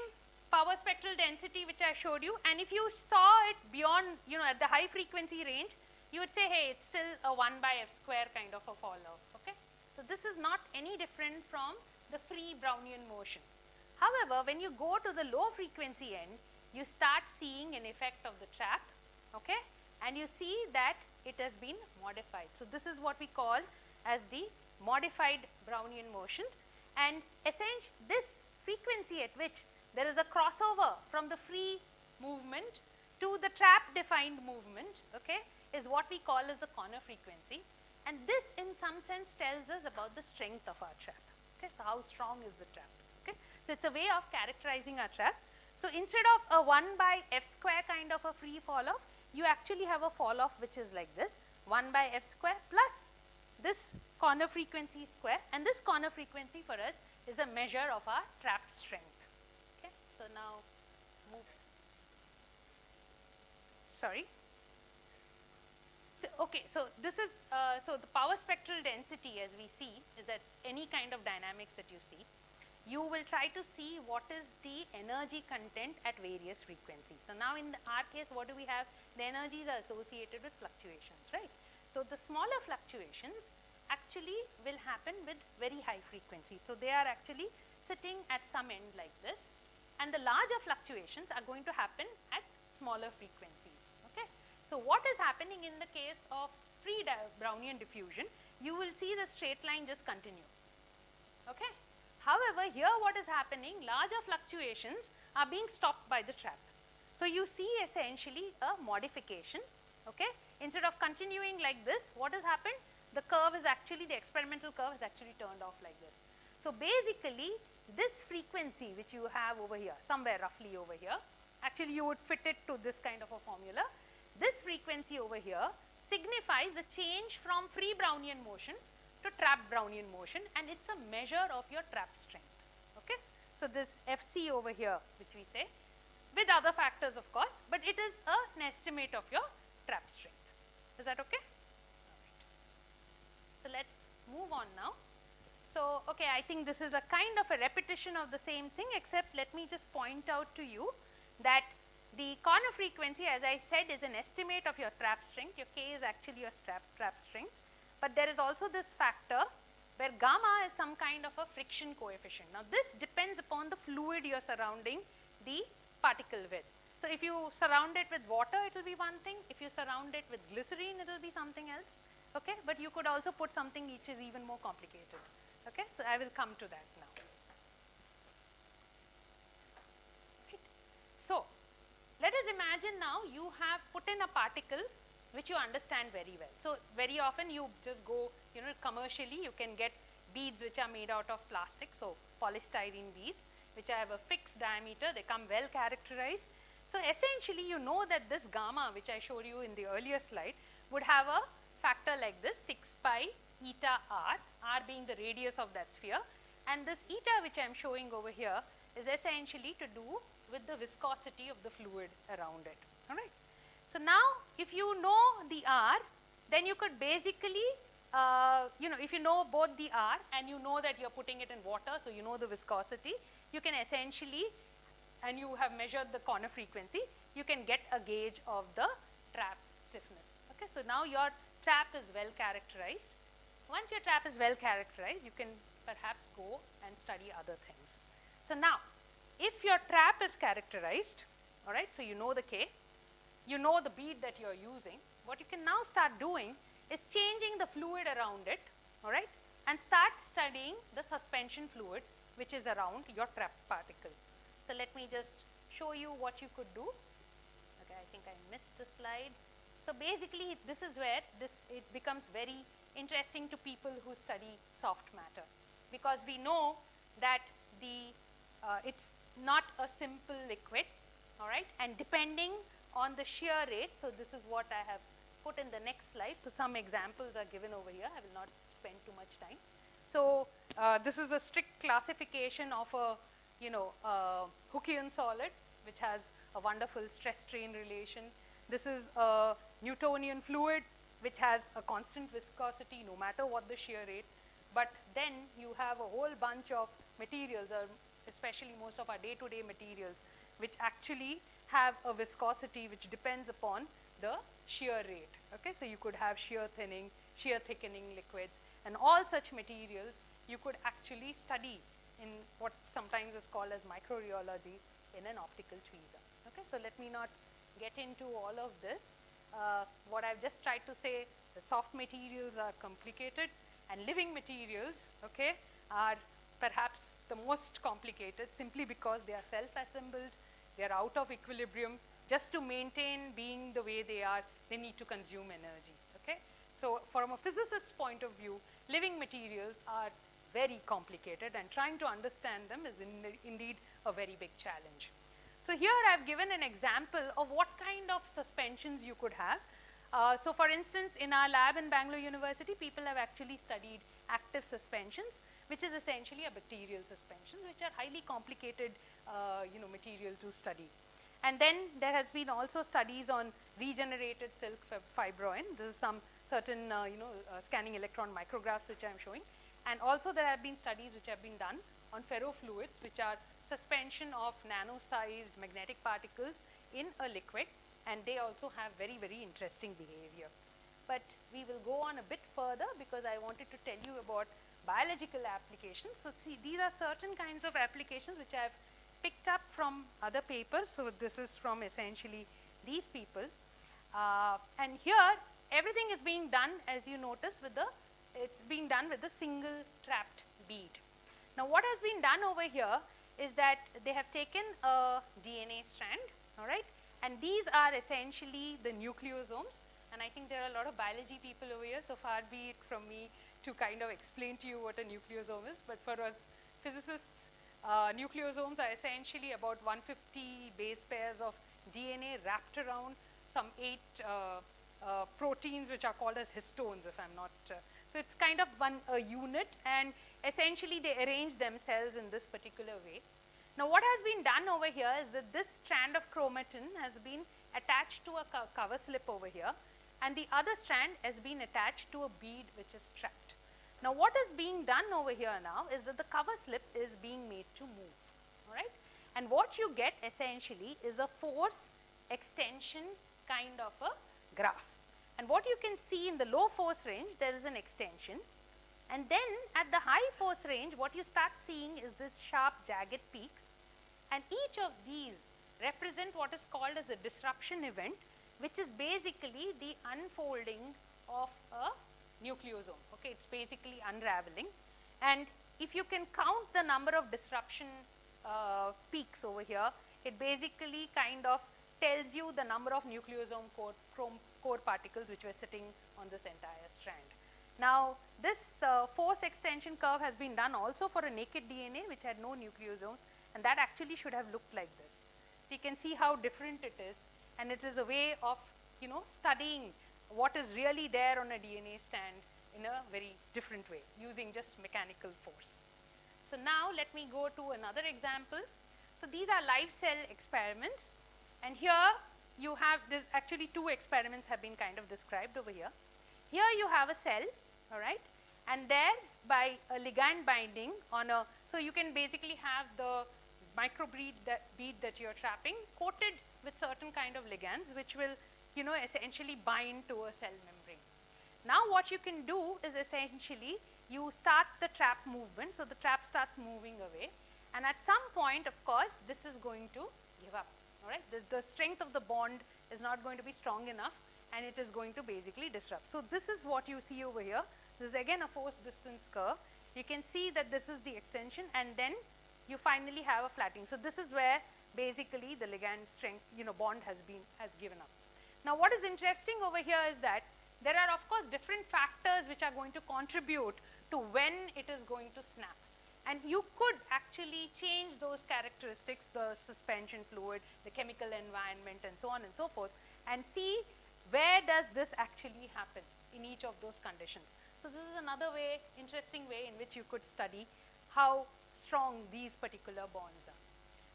power spectral density which I showed you, and if you saw it beyond, you know, at the high frequency range, you would say, hey, it's still a 1 by f square kind of a fall off, okay. So this is not any different from the free Brownian motion. However, when you go to the low frequency end, you start seeing an effect of the trap, okay, and you see that it has been modified. So this is what we call as the modified Brownian motion, and essentially this frequency at which there is a crossover from the free movement to the trap defined movement, okay, is what we call as the corner frequency, and this in some sense tells us about the strength of our trap, Okay, so how strong is the trap? Okay, so it's a way of characterizing our trap. So instead of a 1 by f square kind of a free fall off, you actually have a fall off which is like this, 1 by f square plus this corner frequency square, and this corner frequency for us is a measure of our trap strength. Okay, so now move. Sorry. So, okay, so this is, so the power spectral density as we see is that any kind of dynamics that you see, you will try to see what is the energy content at various frequencies. So now in our case, what do we have? The energies are associated with fluctuations, right? So the smaller fluctuations actually will happen with very high frequency. So they are actually sitting at some end like this, and the larger fluctuations are going to happen at smaller frequencies, okay? So what is happening in the case of free Brownian diffusion, you will see the straight line just continue, okay? However, here what is happening, larger fluctuations are being stopped by the trap. So you see essentially a modification, okay? Instead of continuing like this, what has happened? The curve is actually, the experimental curve is actually turned off like this. So basically, this frequency which you have over here, somewhere roughly over here, actually you would fit it to this kind of a formula. This frequency over here signifies the change from free Brownian motion to trap Brownian motion, and it's a measure of your trap strength, okay? So this Fc over here, which we say, with other factors of course, but it is an estimate of your trap strength. Is that okay? Alright. So let's move on now. So, okay, I think this is a kind of a repetition of the same thing, except let me just point out to you that the corner frequency, as I said, is an estimate of your trap strength. Your K is actually your trap strength. But there is also this factor where gamma is some kind of a friction coefficient. Now this depends upon the fluid you are surrounding the particle with. So if you surround it with water, it will be one thing. If you surround it with glycerine, it will be something else. Okay, but you could also put something which is even more complicated. Okay, so I will come to that now. Right. So let us imagine now you have put in a particle which you understand very well. So very often you just go, you know, commercially you can get beads which are made out of plastic, so polystyrene beads which have a fixed diameter, they come well characterized. So essentially you know that this gamma which I showed you in the earlier slide would have a factor like this, 6 pi eta r, r being the radius of that sphere, and this eta which I am showing over here is essentially to do with the viscosity of the fluid around it, alright. So now if you know the R, then you could basically, you know, if you know both the R and you know that you are putting it in water, so you know the viscosity, you can essentially, and you have measured the corner frequency, you can get a gauge of the trap stiffness. Okay, so now your trap is well characterized. Once your trap is well characterized, you can perhaps go and study other things. So now, if your trap is characterized, all right, so you know the K, you know the bead that you are using, what you can now start doing is changing the fluid around it, all right, and start studying the suspension fluid which is around your trap particle. So let me just show you what you could do. Okay, I think I missed a slide. So basically this is where it becomes very interesting to people who study soft matter, because we know that it's not a simple liquid, all right, and depending on the shear rate, so this is what I have put in the next slide. So some examples are given over here. I will not spend too much time. So this is a strict classification of a, you know, Hookean solid, which has a wonderful stress-strain relation. This is a Newtonian fluid, which has a constant viscosity no matter what the shear rate. But then you have a whole bunch of materials, especially most of our day-to-day materials, which actually have a viscosity which depends upon the shear rate. Okay, so you could have shear thinning, shear thickening liquids, and all such materials you could actually study in what sometimes is called as microrheology in an optical tweezer. Okay, so let me not get into all of this. What I've just tried to say, the soft materials are complicated and living materials, okay, are perhaps the most complicated simply because they are self-assembled, they are out of equilibrium. Just to maintain being the way they are, they need to consume energy, okay. So from a physicist's point of view, living materials are very complicated, and trying to understand them is indeed a very big challenge. So here I've given an example of what kind of suspensions you could have. So for instance, in our lab in Bangalore University, people have actually studied active suspensions, which is essentially a bacterial suspension, which are highly complicated material to study. And then there has been also studies on regenerated silk fibroin. This is some certain scanning electron micrographs which I am showing. And also there have been studies which have been done on ferrofluids, which are suspension of nano-sized magnetic particles in a liquid, and they also have very, very interesting behavior. But we will go on a bit further because I wanted to tell you about biological applications. So see, these are certain kinds of applications which I have picked up from other papers. So this is from essentially these people. And here everything is being done, as you notice, it's being done with a single trapped bead. Now what has been done over here is that they have taken a DNA strand, all right, and these are essentially the nucleosomes. And I think there are a lot of biology people over here, so far be it from me to kind of explain to you what a nucleosome is. But for us physicists, nucleosomes are essentially about 150 base pairs of DNA wrapped around some 8 proteins which are called as histones, if I'm not. So it's kind of a unit, and essentially they arrange themselves in this particular way. Now what has been done over here is that this strand of chromatin has been attached to a cover slip over here, and the other strand has been attached to a bead which is trapped. Now what is being done over here now is that the cover slip is being made to move, all right? And what you get essentially is a force extension kind of a graph. And what you can see in the low force range, there is an extension. And then at the high force range, what you start seeing is this sharp jagged peaks. And each of these represent what is called as a disruption event, which is basically the unfolding of a nucleosome. Okay, it's basically unraveling. And if you can count the number of disruption peaks over here, it basically kind of tells you the number of nucleosome core particles which were sitting on this entire strand. Now this force extension curve has been done also for a naked DNA which had no nucleosomes, and that actually should have looked like this. So you can see how different it is, and it is a way of studying what is really there on a DNA strand in a very different way using just mechanical force. So now let me go to another example. So these are live cell experiments, and here you have this, actually 2 experiments have been kind of described over here. Here you have a cell, all right, and there by a ligand binding on a, so you can basically have the microbead that you're trapping coated with certain kind of ligands which will essentially bind to a cell membrane. Now what you can do is essentially you start the trap movement, so the trap starts moving away, and at some point of course this is going to give up, all right. The strength of the bond is not going to be strong enough, and it is going to basically disrupt. So this is what you see over here. This is again a force distance curve. You can see that this is the extension, and then you finally have a flattening. So this is where basically the ligand strength, bond has given up. Now what is interesting over here is that there are of course different factors which are going to contribute to when it is going to snap. And you could actually change those characteristics, the suspension fluid, the chemical environment, and so on and so forth, and see where does this actually happen in each of those conditions. So this is another way, interesting way in which you could study how strong these particular bonds are.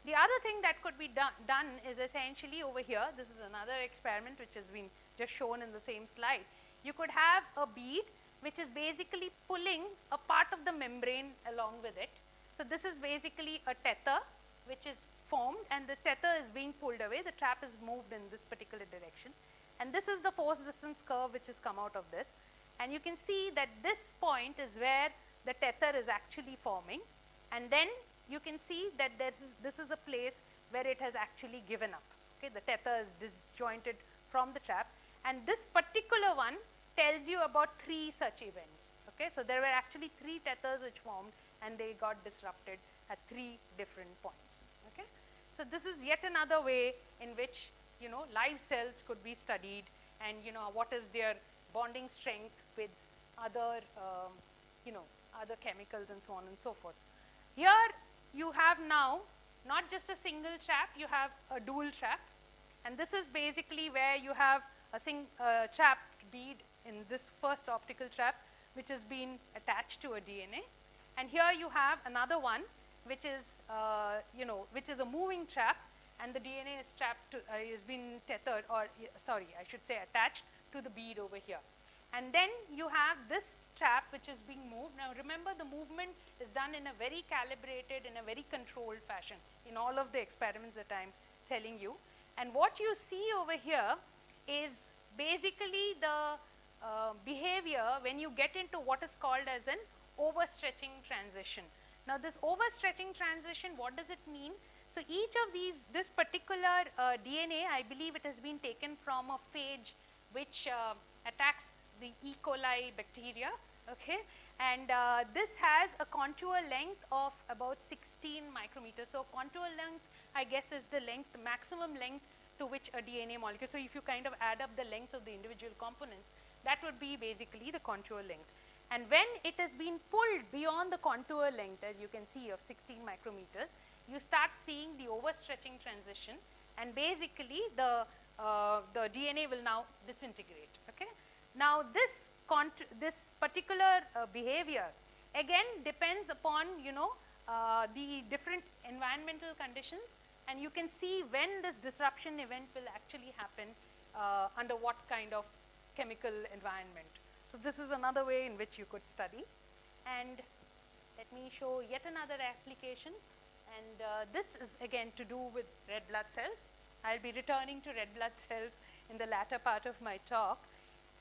The other thing that could be done is essentially over here, this is another experiment which has been just shown in the same slide. You could have a bead which is basically pulling a part of the membrane along with it. So this is basically a tether which is formed, and the tether is being pulled away. The trap is moved in this particular direction, and this is the force distance curve which has come out of this. And you can see that this point is where the tether is actually forming, and then you can see that this is a place where it has actually given up. Okay, the tether is disjointed from the trap, and this particular one tells you about 3 such events. Okay, so there were actually 3 tethers which formed, and they got disrupted at 3 different points. Okay, so this is yet another way in which live cells could be studied, and what is their bonding strength with other other chemicals and so on and so forth. Here you have now not just a single trap, you have a dual trap, and this is basically where you have a trapped bead in this first optical trap which has been attached to a DNA, and here you have another one which is which is a moving trap, and the DNA is trapped to, is been tethered, or sorry, I should say attached to the bead over here. And then you have this trap which is being moved. Now remember, the movement is done in a very calibrated, in a very controlled fashion in all of the experiments that I'm telling you. And what you see over here is basically the behavior when you get into what is called as an overstretching transition. Now this overstretching transition, what does it mean? So each of these, this particular DNA, I believe it has been taken from a phage which attacks the E. coli bacteria, okay, and this has a contour length of about 16 micrometers. So contour length, I guess, is the length, the maximum length to which a DNA molecule, so if you kind of add up the lengths of the individual components, that would be basically the contour length. And when it has been pulled beyond the contour length, as you can see, of 16 micrometers, you start seeing the overstretching transition, and basically the DNA will now disintegrate, okay. Now this particular behavior again depends upon the different environmental conditions, and you can see when this disruption event will actually happen under what kind of chemical environment. So this is another way in which you could study. And let me show yet another application, and this is again to do with red blood cells. I'll be returning to red blood cells in the latter part of my talk.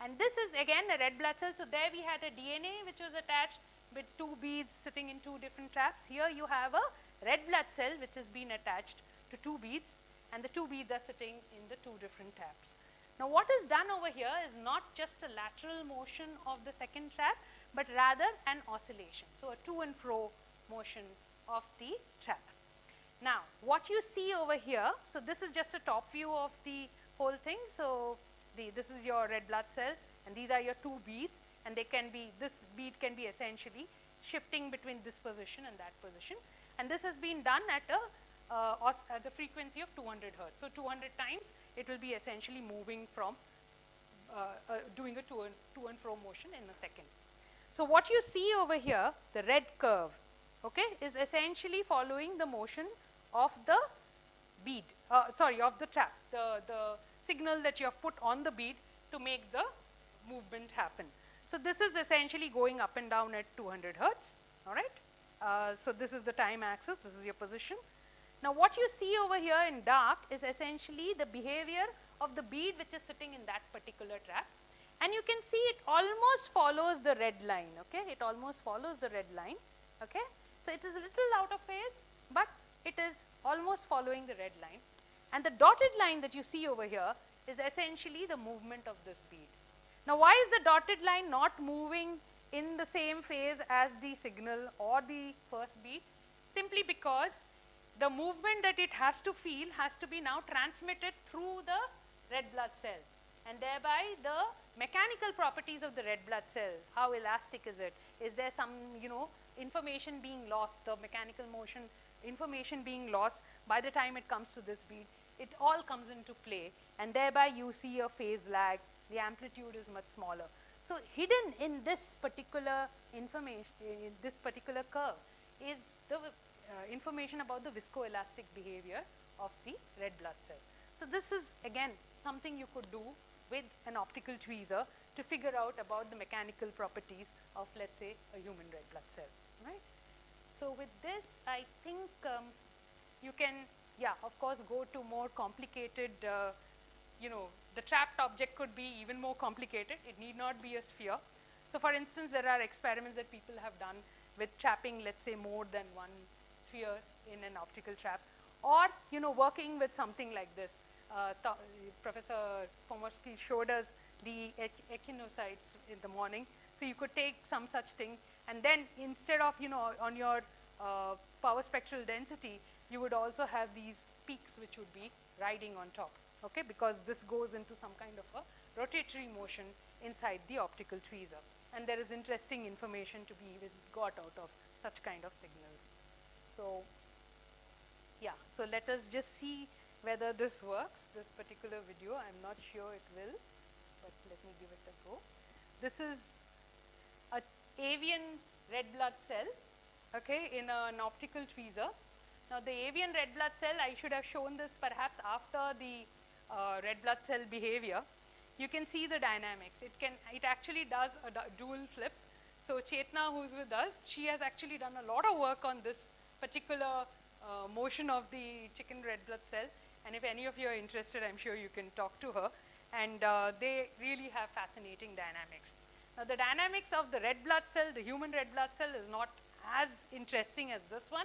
And this is again a red blood cell. So there we had a DNA which was attached with two beads sitting in two different traps. Here you have a red blood cell which has been attached to two beads, and the two beads are sitting in the two different traps. Now what is done over here is not just a lateral motion of the second trap, but rather an oscillation. So a to and fro motion of the trap. Now what you see over here, so this is just a top view of the whole thing. So this is your red blood cell, and these are your two beads, and they can be, this bead can be essentially shifting between this position and that position, and this has been done at the frequency of 200 hertz. So 200 times it will be essentially moving from doing a to and fro motion in a second. So what you see over here, the red curve, okay, is essentially following the motion of the bead, of the trap, the signal that you have put on the bead to make the movement happen. So this is essentially going up and down at 200 hertz, all right. So this is the time axis, this is your position. Now what you see over here in dark is essentially the behavior of the bead which is sitting in that particular trap, and you can see it almost follows the red line, okay, it almost follows the red line, okay. So it is a little out of phase, but it is almost following the red line. And the dotted line that you see over here is essentially the movement of this bead. Now why is the dotted line not moving in the same phase as the signal or the first bead? Simply because the movement that it has to feel has to be now transmitted through the red blood cell, and thereby the mechanical properties of the red blood cell, how elastic is it, is there some information being lost, the mechanical motion information being lost by the time it comes to this bead, it all comes into play, and thereby you see a phase lag, the amplitude is much smaller. So hidden in this particular information, in this particular curve, is the information about the viscoelastic behavior of the red blood cell. So this is again something you could do with an optical tweezer to figure out about the mechanical properties of, let's say, a human red blood cell, right? So with this, I think you can, of course, go to more complicated, the trapped object could be even more complicated. It need not be a sphere. So for instance, there are experiments that people have done with trapping, let's say, more than one sphere in an optical trap, or working with something like this. Professor Pomorsky showed us the echinocytes in the morning. So you could take some such thing, and then instead of on your power spectral density, you would also have these peaks which would be riding on top, okay, because this goes into some kind of a rotatory motion inside the optical tweezer. and there is interesting information to be got out of such kind of signals. So yeah, so let us just see whether this works, this particular video. I'm not sure it will, but let me give it a go. This is an avian red blood cell, okay, in an optical tweezer. Now the avian red blood cell, I should have shown this perhaps after the red blood cell behavior. You can see the dynamics. It actually does a dual flip. So Chetna, who's with us, she has actually done a lot of work on this particular motion of the chicken red blood cell. And if any of you are interested, I'm sure you can talk to her. And they really have fascinating dynamics. Now the dynamics of the red blood cell, the human red blood cell, is not as interesting as this one,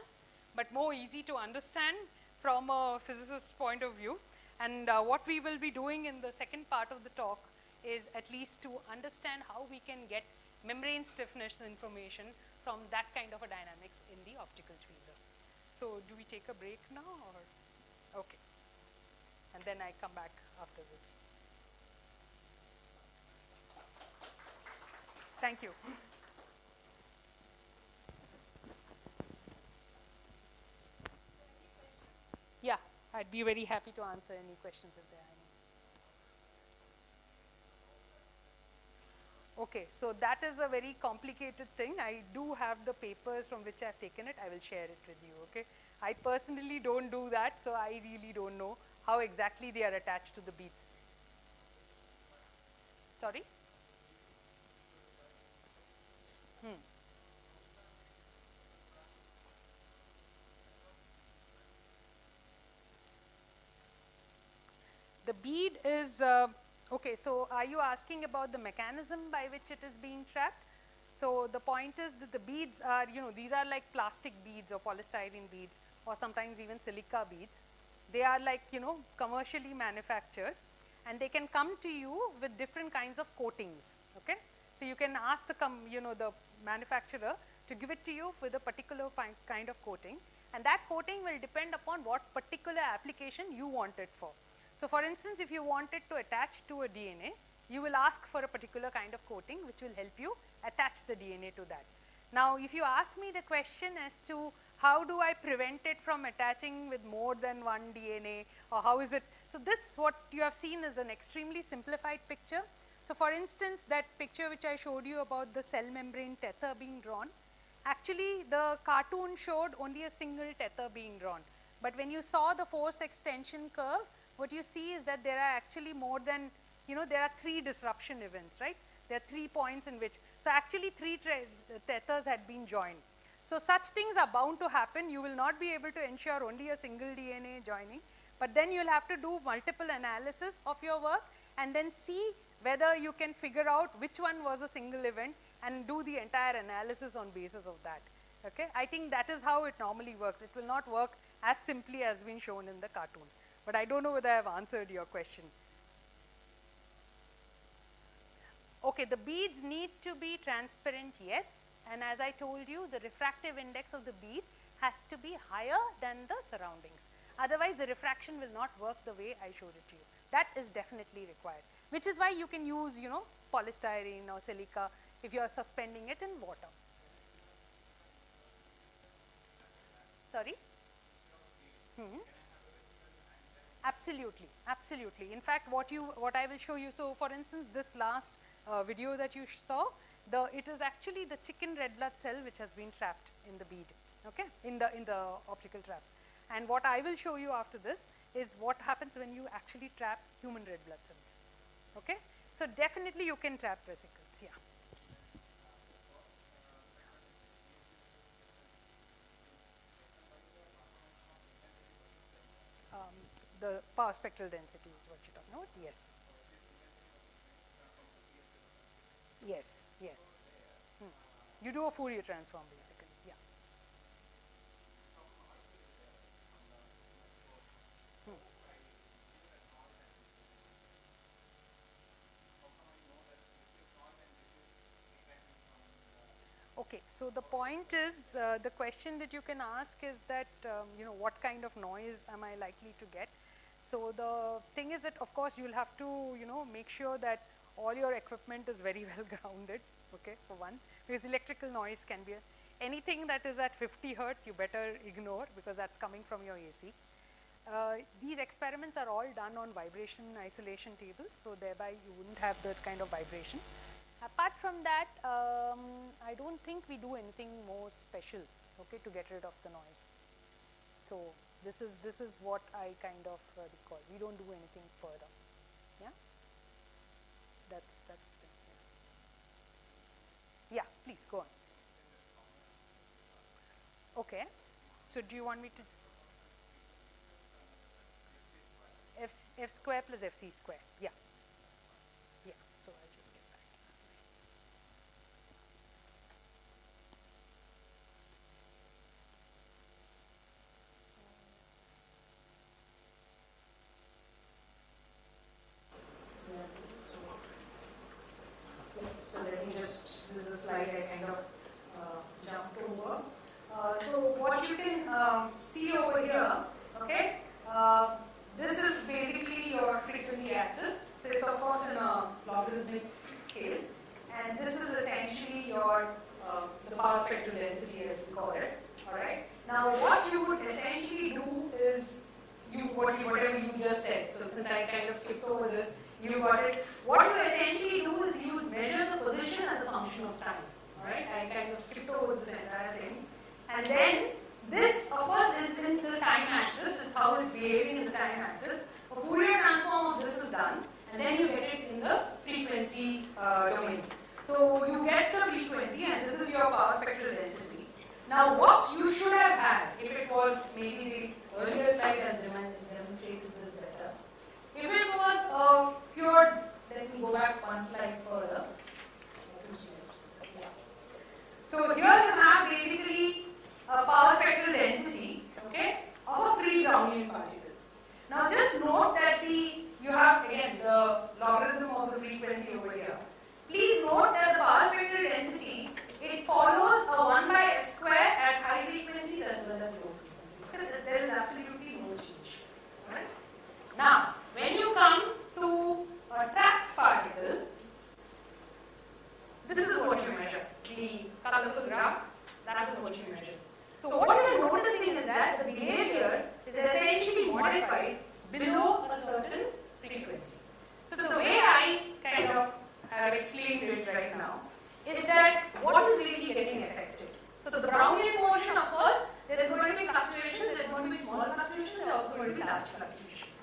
but more easy to understand from a physicist's point of view. And what we will be doing in the second part of the talk is at least to understand how we can get membrane stiffness information from that kind of a dynamics in the optical tweezer. So do we take a break now, or? Okay. And then I come back after this. Thank you. Yeah, I'd be very happy to answer any questions if there are any. Okay, so that is a very complicated thing. I do have the papers from which I've taken it. I will share it with you, okay? I personally don't do that, so I really don't know how exactly they are attached to the beads. Sorry? The bead is, okay, so are you asking about the mechanism by which it is being trapped? So the point is that the beads are, these are like plastic beads or polystyrene beads or sometimes even silica beads. They are like, commercially manufactured, and they can come to you with different kinds of coatings, okay? So you can ask the, the manufacturer to give it to you with a particular kind of coating, and that coating will depend upon what particular application you want it for. So for instance, if you want it to attach to a DNA, you will ask for a particular kind of coating which will help you attach the DNA to that. Now, if you ask me the question as to how do I prevent it from attaching with more than one DNA, or how is it, so this, what you have seen is an extremely simplified picture. So for instance, that picture which I showed you about the cell membrane tether being drawn, actually the cartoon showed only a single tether being drawn. But when you saw the force extension curve, what you see is that there are actually more than, there are 3 disruption events, right? There are 3 points in which, so actually 3 tethers had been joined. So such things are bound to happen. You will not be able to ensure only a single DNA joining, but then you will have to do multiple analysis of your work and then see whether you can figure out which one was a single event and do the entire analysis on basis of that. Okay? I think that is how it normally works. It will not work as simply as been shown in the cartoon. But I don't know whether I have answered your question. Okay, the beads need to be transparent, yes. And as I told you, the refractive index of the bead has to be higher than the surroundings. Otherwise, the refraction will not work the way I showed it to you. That is definitely required, which is why you can use, polystyrene or silica if you are suspending it in water. Sorry? Absolutely, absolutely. In fact, what I will show you, so for instance, this last video that you saw, it is actually the chicken red blood cell which has been trapped in the bead, okay, in the optical trap. And what I will show you after this is what happens when you actually trap human red blood cells, okay. So definitely you can trap vesicles, yeah. The power spectral density is what you're talking about, yes. Yes, yes. You do a Fourier transform basically, yeah. Okay, so the point is, the question that you can ask is that, what kind of noise am I likely to get? So the thing is that, of course, you'll have to, make sure that all your equipment is very well grounded, okay, for one, because electrical noise can be anything that is at 50 hertz, you better ignore because that's coming from your AC. These experiments are all done on vibration isolation tables, so thereby you wouldn't have that kind of vibration. Apart from that, I don't think we do anything more special, okay, to get rid of the noise. So this is what I kind of recall. We don't do anything further. Yeah, that's the yeah. Please go on. Okay. So do you want me to f square plus fc square? Yeah. Yeah. So I'll just get back to this line. So let me just, this is a slide I kind of jumped over. So what you can see over here, okay, this is basically your frequency axis. So it's of course in a logarithmic scale, and this is essentially your the power spectral density as we call it. All right. Now what you would essentially do is whatever you just said. So since I kind of skipped over this, you got it. What you essentially do is you measure the position as a function of time. All right. I kind of skipped over this entire thing, and then this, of course, is in the time axis. It's how it's behaving in the time axis. A Fourier transform of this is done, and then you get it in the frequency domain. So you get the frequency, and this is your power spectral density. Now, what you should have had, if it was maybe the earlier slide has demonstrated this better. If it was a pure, let me go back one slide further. So here you have basically a power spectral density, okay, of a free Brownian particle. Now just note that you have again the logarithm of the frequency over here. Please note that the power spectral density, it follows a 1 by f square at high frequencies as well as low frequencies. There is absolutely no change. Right? Now, when you come to a trapped particle, this is what you measure. The colorful graph, that is what you measure. So what you are noticing is that the behavior is essentially modified below a certain frequency. So the way I kind of have explained it right now is that what is really getting affected. So the Brownian portion, of course, there is going to be fluctuations, there are going to be small fluctuations, there are also going to be large fluctuations.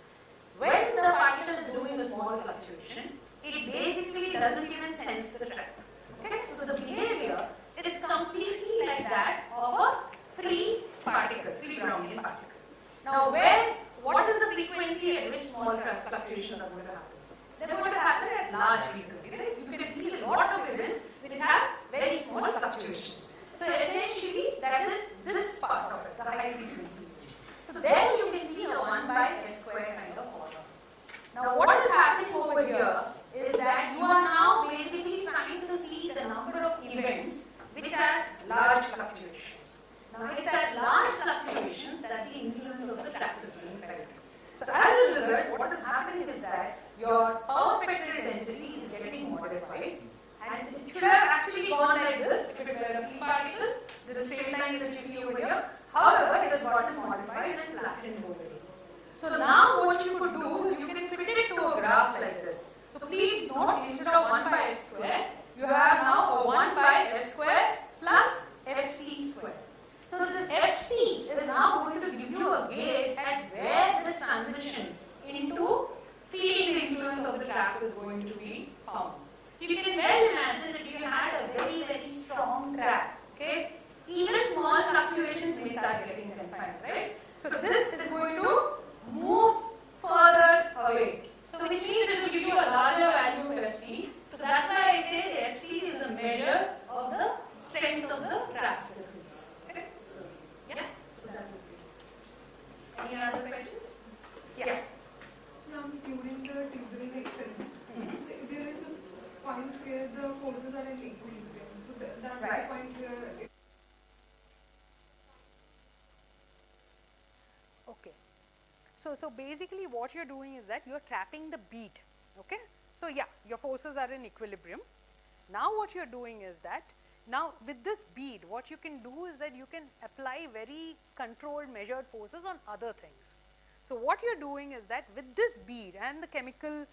When the particle is doing a small fluctuation, it basically doesn't even sense the trap. Okay? So the behavior is completely like that of a free particle, free Brownian particle. Now, what is the frequency at which small fluctuations are going to happen? They're going to happen at large frequencies. Right? You can see a lot of events which have very small fluctuations. So essentially, that is this part of it, the high frequency. So there you can see a 1 by f square kind of order. Now, what is happening over here is that you are now basically trying to see the number of events which are large fluctuations. Now, it's at large fluctuations that the influence of the trap is being felt. So, as a result, what is happening is that your power spectral density is getting modified, and it should have actually gone like this if it were a free particle, this straight line that you see over here. However, it has gotten modified and flattened over here. So now what you could do is you can fit it to a graph like this. So please note, instead of 1 by f square, you have now a 1 by f square plus fc square. So this fc is now going to give you a gauge at where this transition into feeling the influence of the trap is going to be found. So you can well imagine that you had a very, very strong trap. Okay? Even small fluctuations may start getting confined, right? So this is going to move further away. So which means it will give you a larger value of fc. So that's why I say the fc is a measure of the strength of the trap surface. Okay? So, yeah. So that is this. Any other questions? Yeah. So now during the tubing experiment, so there is a point where the forces are in equilibrium. So that's right. the point where Okay. So basically what you're doing is that you're trapping the bead. Okay. So yeah, your forces are in equilibrium. Now what you're doing is that, now with this bead, what you can do is that you can apply very controlled, measured forces on other things. So what you're doing is that with this bead and the chemical,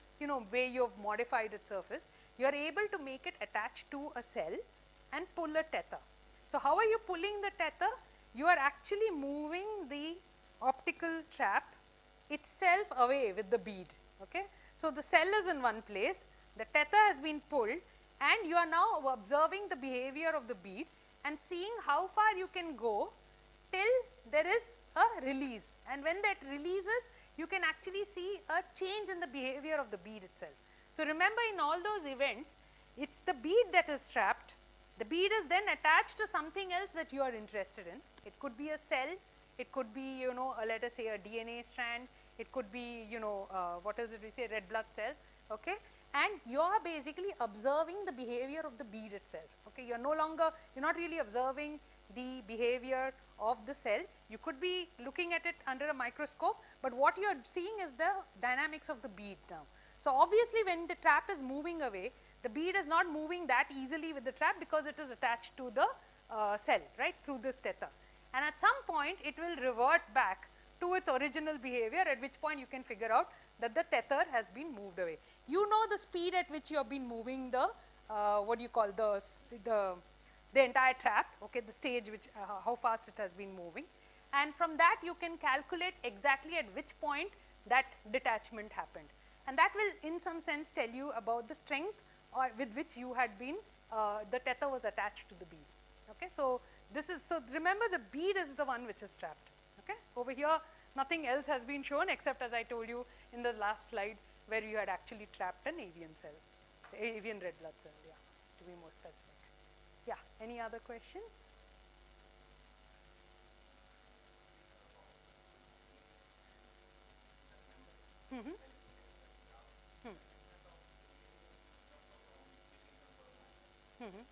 way you've modified its surface, you're able to make it attach to a cell and pull a tether. So how are you pulling the tether? You are actually moving the optical trap itself away with the bead, okay. So the cell is in one place, the tether has been pulled, and you are now observing the behavior of the bead and seeing how far you can go till there is a release, and when that releases, you can actually see a change in the behavior of the bead itself. So remember, in all those events, it's the bead that is trapped. The bead is then attached to something else that you are interested in. It could be a cell, it could be, let us say a DNA strand, it could be, what else did we say, red blood cell, okay. And you are basically observing the behavior of the bead itself, okay. You're not really observing the behavior of the cell. You could be looking at it under a microscope, but what you are seeing is the dynamics of the bead now. So obviously when the trap is moving away, the bead is not moving that easily with the trap because it is attached to the cell, right, through this tether. And at some point it will revert back to its original behavior, at which point you can figure out that the tether has been moved away. You know the speed at which you have been moving the, the entire trap, okay, the stage which, how fast it has been moving. And from that you can calculate exactly at which point that detachment happened. And that will in some sense tell you about the strength or with which you had been, the tether was attached to the bead, okay. So this is, so remember the bead is the one which is trapped, okay. Over here nothing else has been shown except, as I told you in the last slide, where you had actually trapped an avian cell, avian red blood cell, yeah, to be more specific. Yeah, any other questions? Mm-hmm. Mm-hmm.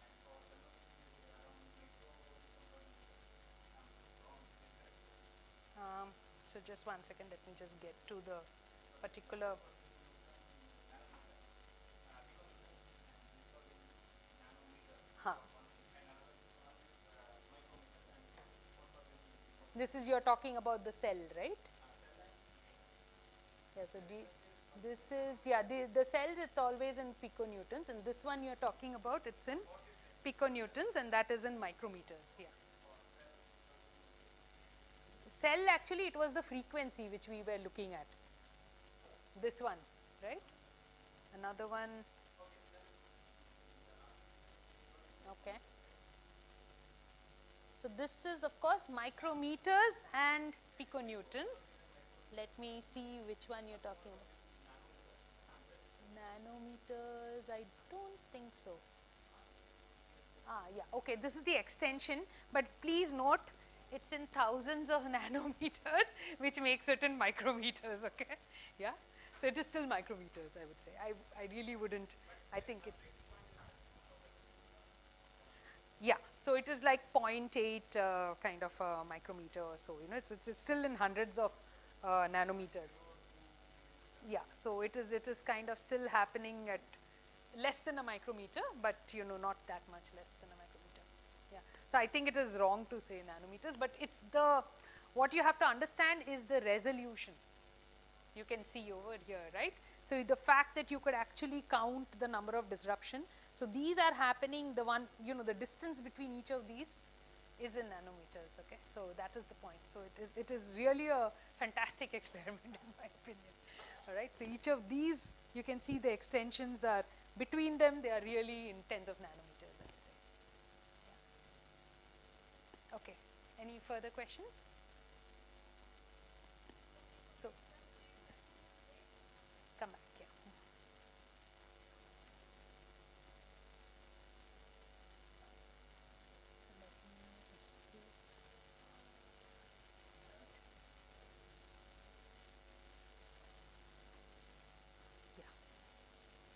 So just 1 second, let me just get to the particular. This is, you're talking about the cell, right? Yeah, so this is, yeah, the cells, it's always in piconewtons, and this one you're talking about, it's in piconewtons, and that is in micrometers, yeah. Cell, actually it was the frequency which we were looking at. This one, right? Another one. Okay. So this is of course micrometers and piconewtons. Let me see which one you're talking about. Nanometers, I don't think so. Yeah, okay, this is the extension, but please note it's in thousands of nanometers, which makes it in micrometers, okay? Yeah, so it is still micrometers, I would say. I really wouldn't, I think it's, yeah, so it is like 0.8 kind of micrometer or so, it's still in hundreds of nanometers. Yeah, so it is kind of still happening at less than a micrometer, but not that much less than a micrometer. Yeah, so I think it is wrong to say nanometers, but it's what you have to understand is the resolution. You can see over here, right? So the fact that you could actually count the number of disruption. So these are happening, the distance between each of these is in nanometers, okay? So that is the point. So it is really a fantastic experiment in my opinion. All right, so each of these, you can see the extensions are, between them, they are really in tens of nanometers, I would say. Yeah. Okay, any further questions? So, come back, yeah. So let me escape.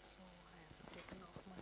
So I have taken off my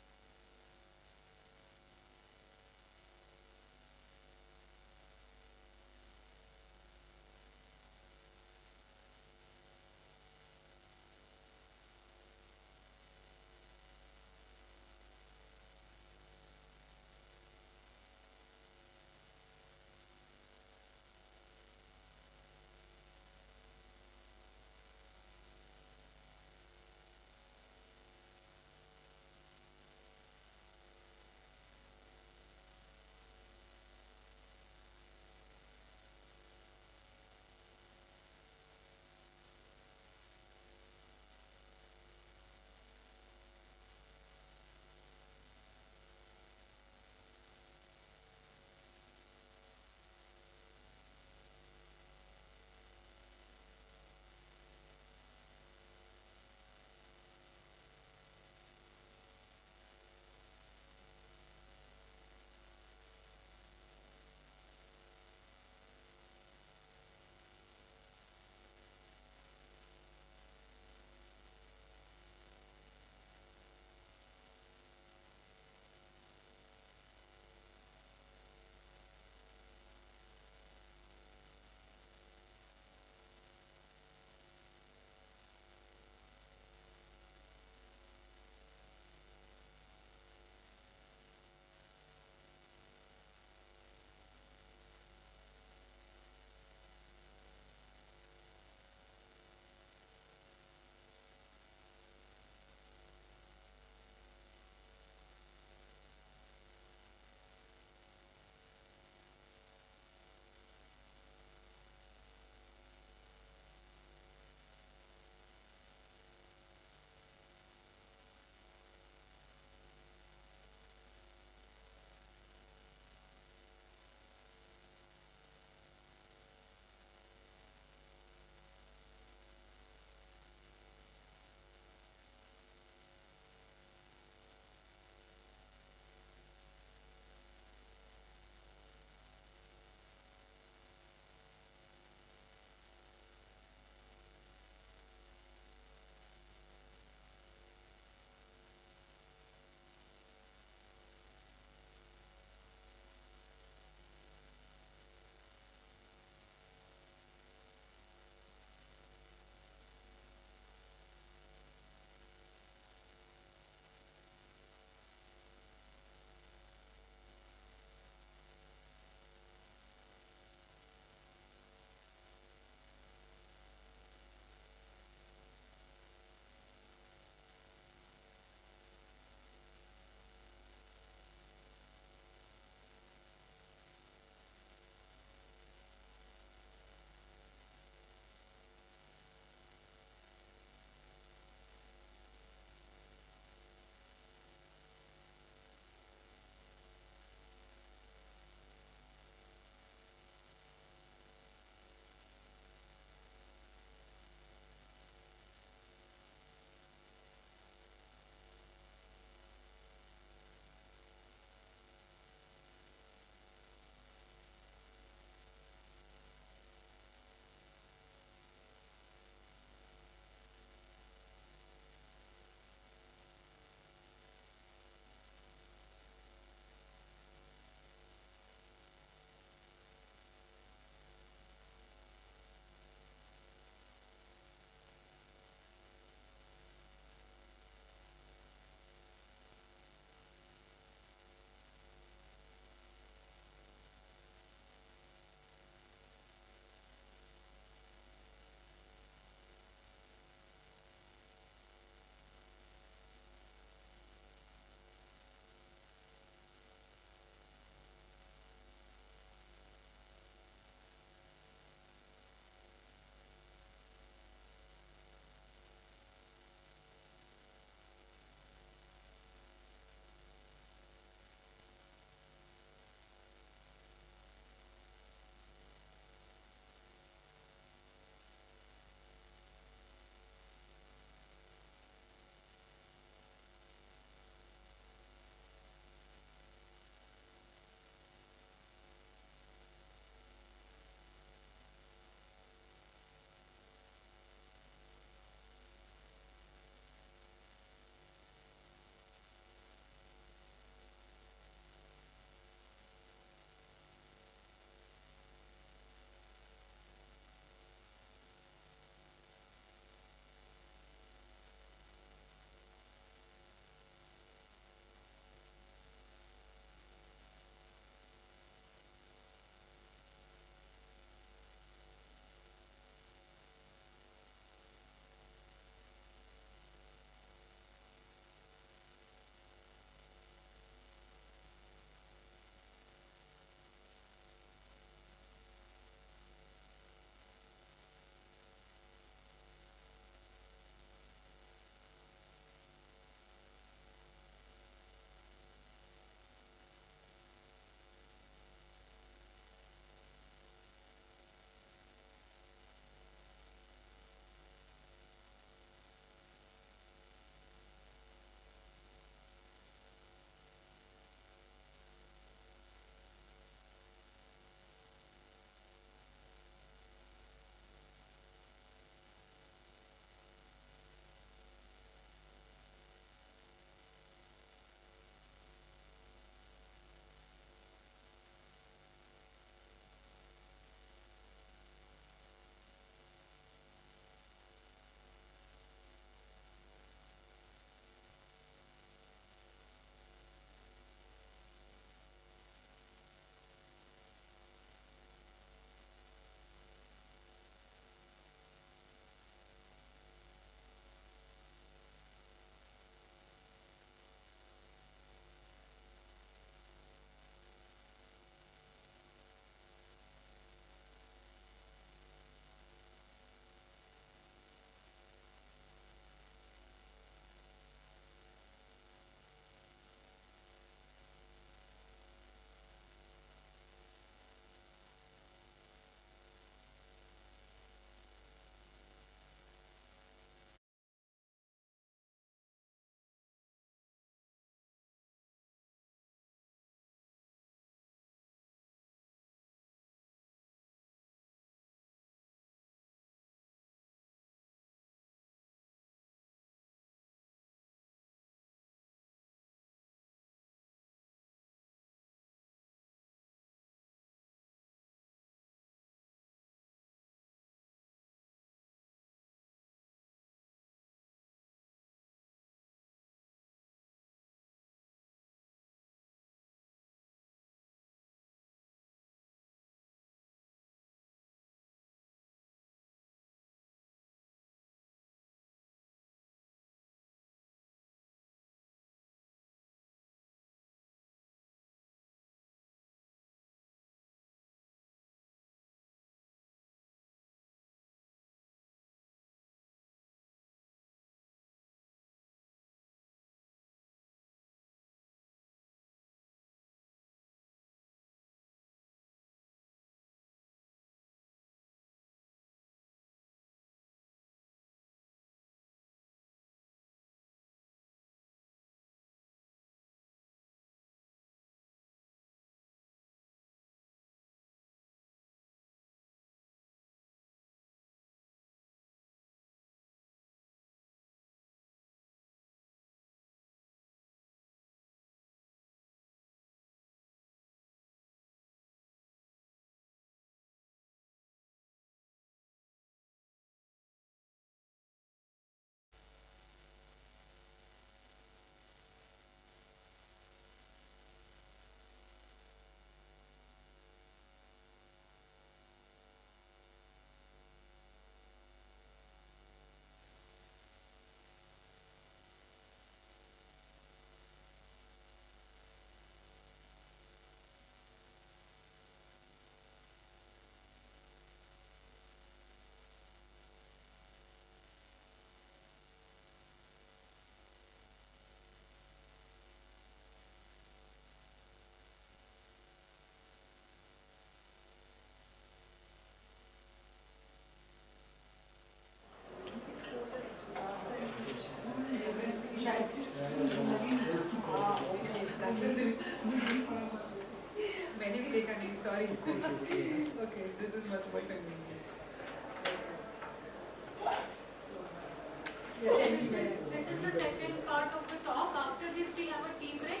This is the second part of the talk. After this, we have a tea break.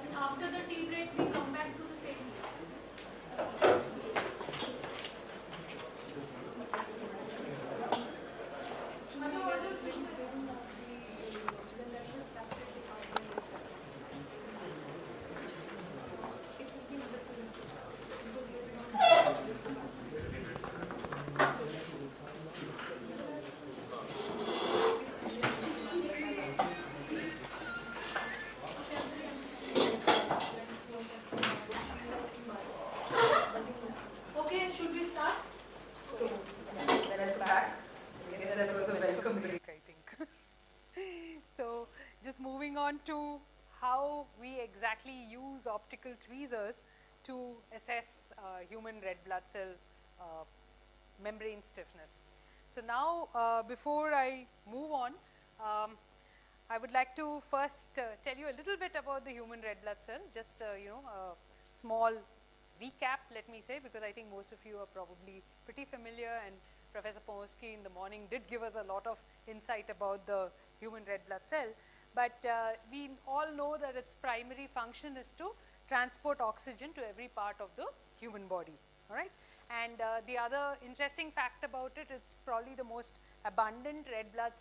And after the tea break, we come back to the same. Okay, should we start? So, welcome back. I guess that was a welcome break, I think. So, just moving on to how we exactly use optical tweezers to assess human red blood cell membrane stiffness. So now, before I move on, I would like to first tell you a little bit about the human red blood cell, just you know, a small recap, let me say, because I think most of you are probably pretty familiar, and Professor Pomorsky in the morning did give us a lot of insight about the human red blood cell. But we all know that its primary function is to transport oxygen to every part of the human body, all right? And the other interesting fact about it, it's probably the most abundant red blood,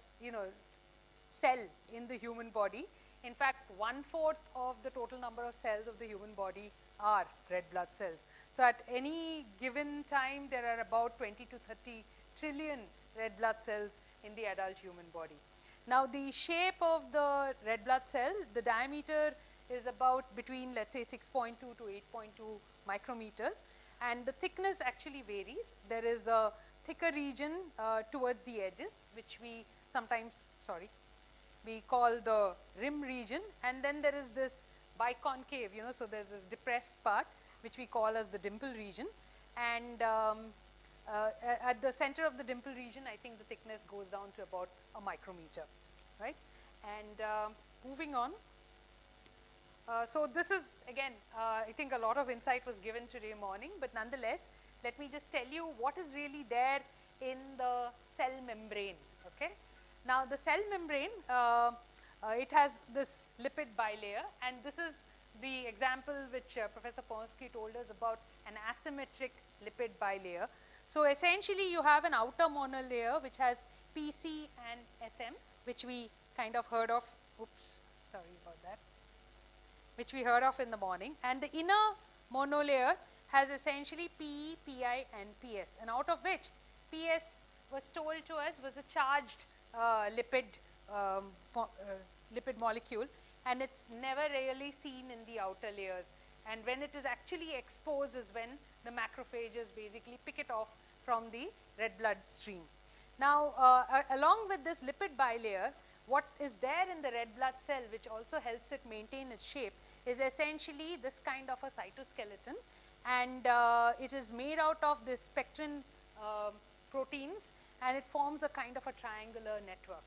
cell in the human body. In fact, 1/4 of the total number of cells of the human body are red blood cells. So at any given time, there are about 20 to 30 trillion red blood cells in the adult human body. Now, the shape of the red blood cell, the diameter is about between, let's say, 6.2 to 8.2 micrometers, and the thickness actually varies. There is a thicker region towards the edges, which we sometimes, we call the rim region, and then there is this biconcave, so there's this depressed part, which we call as the dimple region, and at the center of the dimple region, I think the thickness goes down to about a micrometer, right? And moving on, so this is again, I think a lot of insight was given today morning, but nonetheless, let me just tell you what is really there in the cell membrane, okay? Now, the cell membrane, it has this lipid bilayer, and this is the example which Professor Pomorsky told us about an asymmetric lipid bilayer. So, essentially you have an outer monolayer which has PC and SM, which we kind of heard of, oops, sorry about that, which we heard of in the morning, and the inner monolayer has essentially PE, PI and PS, and out of which PS was told to us was a charged lipid molecule, and it's never really seen in the outer layers, and when it is actually exposed is when the macrophages basically pick it off from the red blood stream. Now, along with this lipid bilayer, what is there in the red blood cell which also helps it maintain its shape is essentially this kind of a cytoskeleton, and it is made out of this spectrin proteins, and it forms a kind of a triangular network.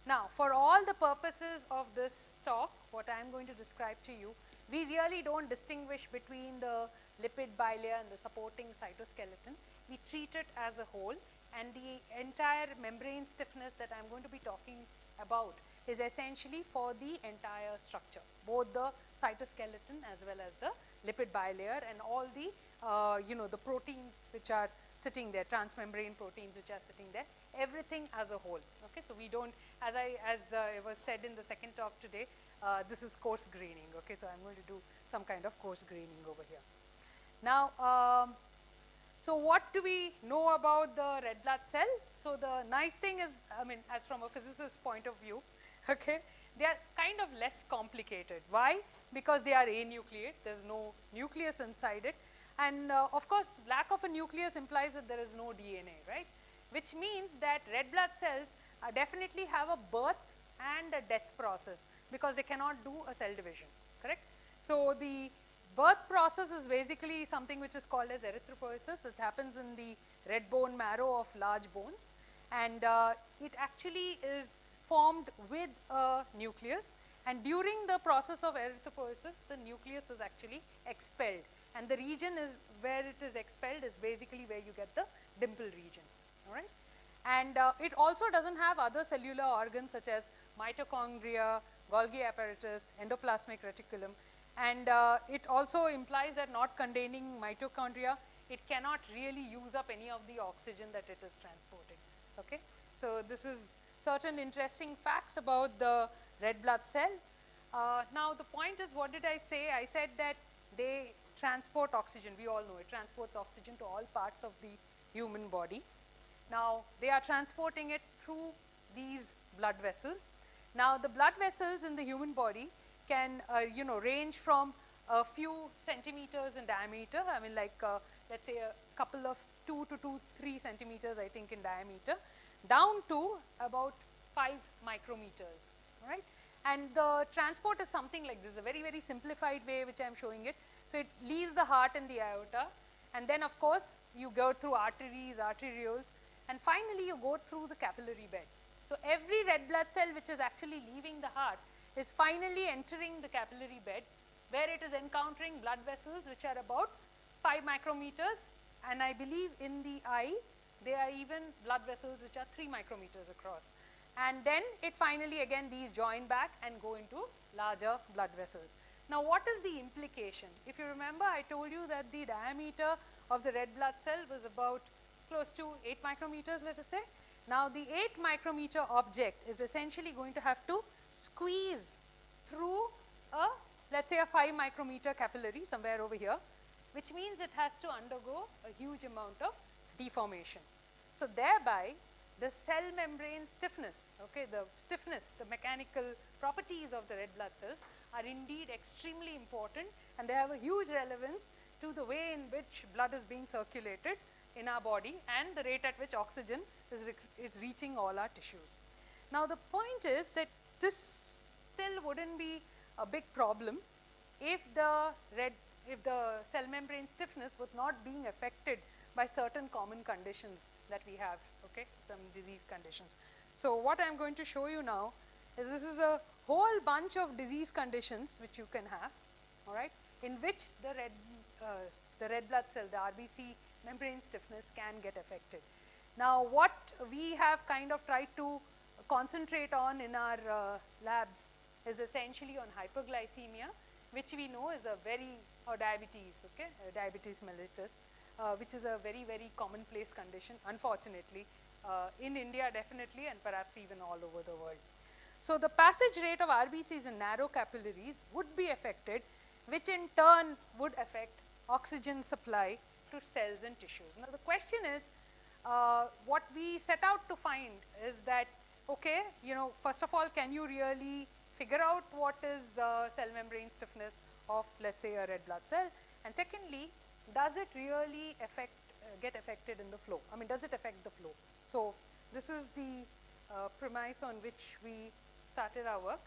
Now, for all the purposes of this talk, what I am going to describe to you, we really don't distinguish between the lipid bilayer and the supporting cytoskeleton. We treat it as a whole, and the entire membrane stiffness that I am going to be talking about is essentially for the entire structure, both the cytoskeleton as well as the lipid bilayer and all the, the proteins which are sitting there, transmembrane proteins which are sitting there, everything as a whole. Okay, so we don't, as it was said in the second talk today, this is coarse graining. Okay, so I'm going to do some kind of coarse graining over here. Now, so what do we know about the red blood cell? So the nice thing is, I mean, as from a physicist's point of view, okay, they are kind of less complicated. Why? Because they are anucleate. There's no nucleus inside it. And of course, lack of a nucleus implies that there is no DNA, right? Which means that red blood cells definitely have a birth and a death process because they cannot do a cell division, correct? So the birth process is basically something which is called as erythropoiesis. It happens in the red bone marrow of large bones, and it actually is formed with a nucleus, and during the process of erythropoiesis, the nucleus is actually expelled, and the region is where it is expelled is basically where you get the dimple region, all right? And it also doesn't have other cellular organs such as mitochondria, Golgi apparatus, endoplasmic reticulum. And it also implies that not containing mitochondria, it cannot really use up any of the oxygen that it is transporting. Okay? So this is certain interesting facts about the red blood cell. Now the point is, what did I say? I said that they transport oxygen. We all know it transports oxygen to all parts of the human body. Now they are transporting it through these blood vessels. Now the blood vessels in the human body can range from a few centimeters in diameter. I mean, like let's say a couple of 2 to 3 centimeters, I think, in diameter, down to about 5 micrometers, right? And the transport is something like this, a very, very simplified way which I am showing it. So it leaves the heart and the aorta, and then of course you go through arteries, arterioles, and finally you go through the capillary bed. So every red blood cell which is actually leaving the heart is finally entering the capillary bed, where it is encountering blood vessels which are about 5 micrometers, and I believe in the eye there are even blood vessels which are 3 micrometers across. And then it finally, again, these join back and go into larger blood vessels. Now what is the implication? If you remember, I told you that the diameter of the red blood cell was about close to 8 micrometers, let us say. Now the 8 micrometer object is essentially going to have to squeeze through a, let's say, a 5 micrometer capillary somewhere over here, which means it has to undergo a huge amount of deformation. So thereby the cell membrane stiffness, okay, the stiffness, the mechanical properties of the red blood cells are indeed extremely important, and they have a huge relevance to the way in which blood is being circulated in our body and the rate at which oxygen is reaching all our tissues. Now the point is that this still wouldn't be a big problem if the cell membrane stiffness was not being affected by certain common conditions that we have, okay, some disease conditions. So what I am going to show you now is, this is a whole bunch of disease conditions which you can have, all right, in which the red blood cell, the RBC membrane stiffness can get affected. Now what we have kind of tried to concentrate on in our labs is essentially on hyperglycemia, which we know is a very, or diabetes, okay, diabetes mellitus, which is a very, very commonplace condition, unfortunately, in India definitely, and perhaps even all over the world. So the passage rate of RBCs in narrow capillaries would be affected, which in turn would affect oxygen supply to cells and tissues. Now the question is, what we set out to find is that, okay, first of all, can you really figure out what is cell membrane stiffness of, let's say, a red blood cell? And secondly, does it really get affected in the flow? I mean, does it affect the flow? So this is the premise on which we started our work.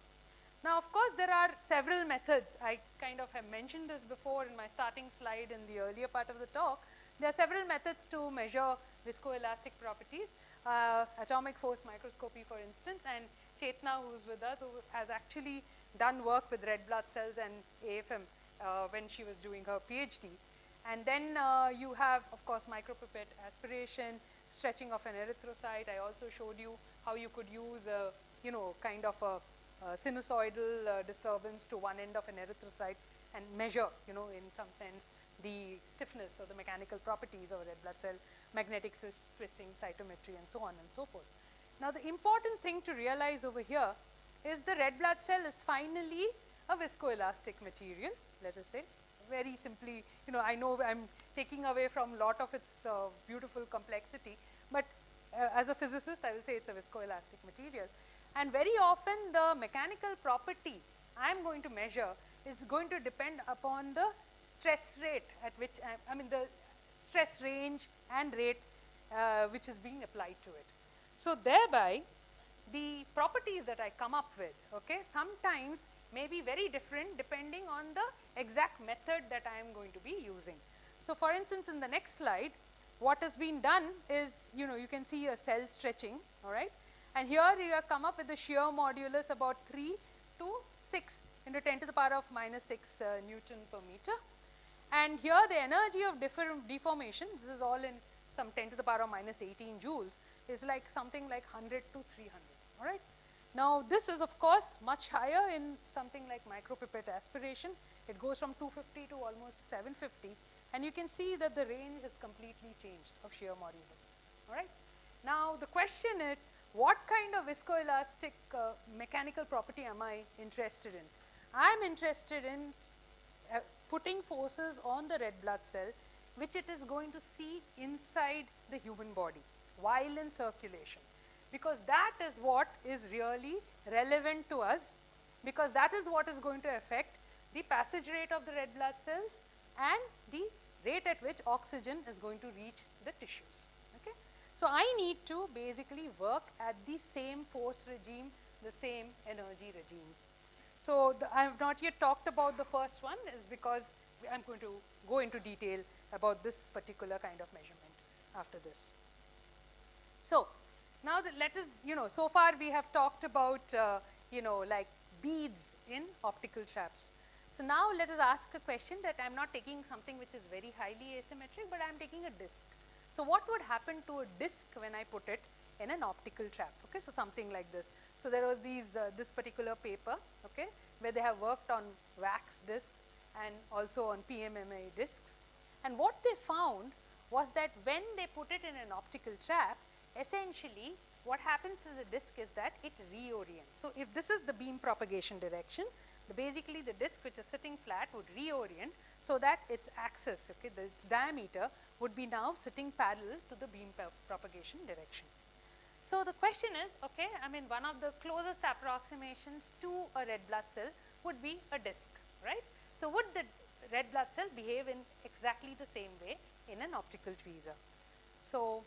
Now, of course, there are several methods. I kind of have mentioned this before in my starting slide in the earlier part of the talk. There are several methods to measure viscoelastic properties, atomic force microscopy, for instance, and Chetna, who is with us, who has actually done work with red blood cells and AFM when she was doing her PhD. And then you have, of course, micropipette aspiration, stretching of an erythrocyte. I also showed you how you could use a, kind of a sinusoidal disturbance to one end of an erythrocyte and measure, in some sense, the stiffness or the mechanical properties of a red blood cell, magnetic twisting, cytometry, and so on and so forth. Now, the important thing to realize over here is the red blood cell is finally a viscoelastic material, let us say. Very simply, I know I'm taking away from a lot of its beautiful complexity, but as a physicist, I will say it's a viscoelastic material. And very often, the mechanical property I'm going to measure is going to depend upon the stress rate at which, the stress range and rate which is being applied to it. So thereby, the properties that I come up with, okay, sometimes may be very different depending on the exact method that I am going to be using. So for instance, in the next slide, what has been done is, you can see a cell stretching, all right, and here you have come up with the shear modulus about 3 to 6 into 10 to the power of minus 6 Newton per meter. And here the energy of deformation, this is all in some 10 to the power of minus 18 joules is like something like 100 to 300, all right. Now this is of course much higher in something like micropipette aspiration. It goes from 250 to almost 750, and you can see that the range has completely changed of shear modulus, all right. Now the question is, what kind of viscoelastic mechanical property am I interested in? I am interested in putting forces on the red blood cell which it is going to see inside the human body while in circulation, because that is what is really relevant to us, because that is what is going to affect the passage rate of the red blood cells and the rate at which oxygen is going to reach the tissues. Okay? So I need to basically work at the same force regime, the same energy regime. So I have not yet talked about the first one, is because I am going to go into detail about this particular kind of measurement after this. So now let us, so far we have talked about, like beads in optical traps. So now let us ask a question that I am not taking something which is very highly asymmetric, but I am taking a disc. So what would happen to a disc when I put it in an optical trap? Okay, so something like this. So there was this particular paper, okay, where they have worked on wax discs and also on PMMA discs. And what they found was that when they put it in an optical trap, essentially what happens to the disc is that it reorients. So if this is the beam propagation direction, basically the disc which is sitting flat would reorient so that its axis, okay, its diameter would be now sitting parallel to the beam propagation direction. So the question is, okay, I mean, one of the closest approximations to a red blood cell would be a disc, right? So would the red blood cell behave in exactly the same way in an optical tweezer? So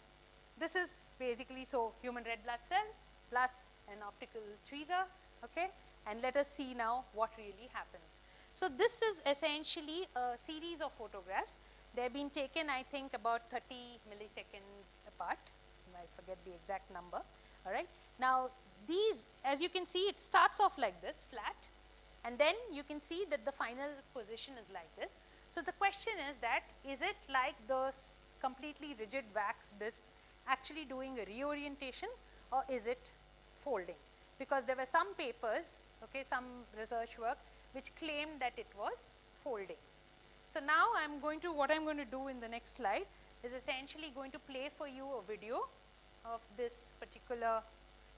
this is basically, so human red blood cell plus an optical tweezer, okay, and let us see now what really happens. So this is essentially a series of photographs. They have been taken, I think, about 30 milliseconds apart. I forget the exact number, all right. Now these, as you can see, it starts off like this, flat, and then you can see that the final position is like this. So the question is that, is it like those completely rigid wax discs actually doing a reorientation, or is it folding? Because there were some papers, okay, some research work which claimed that it was folding. So now what I'm going to do in the next slide is essentially going to play for you a video of this particular,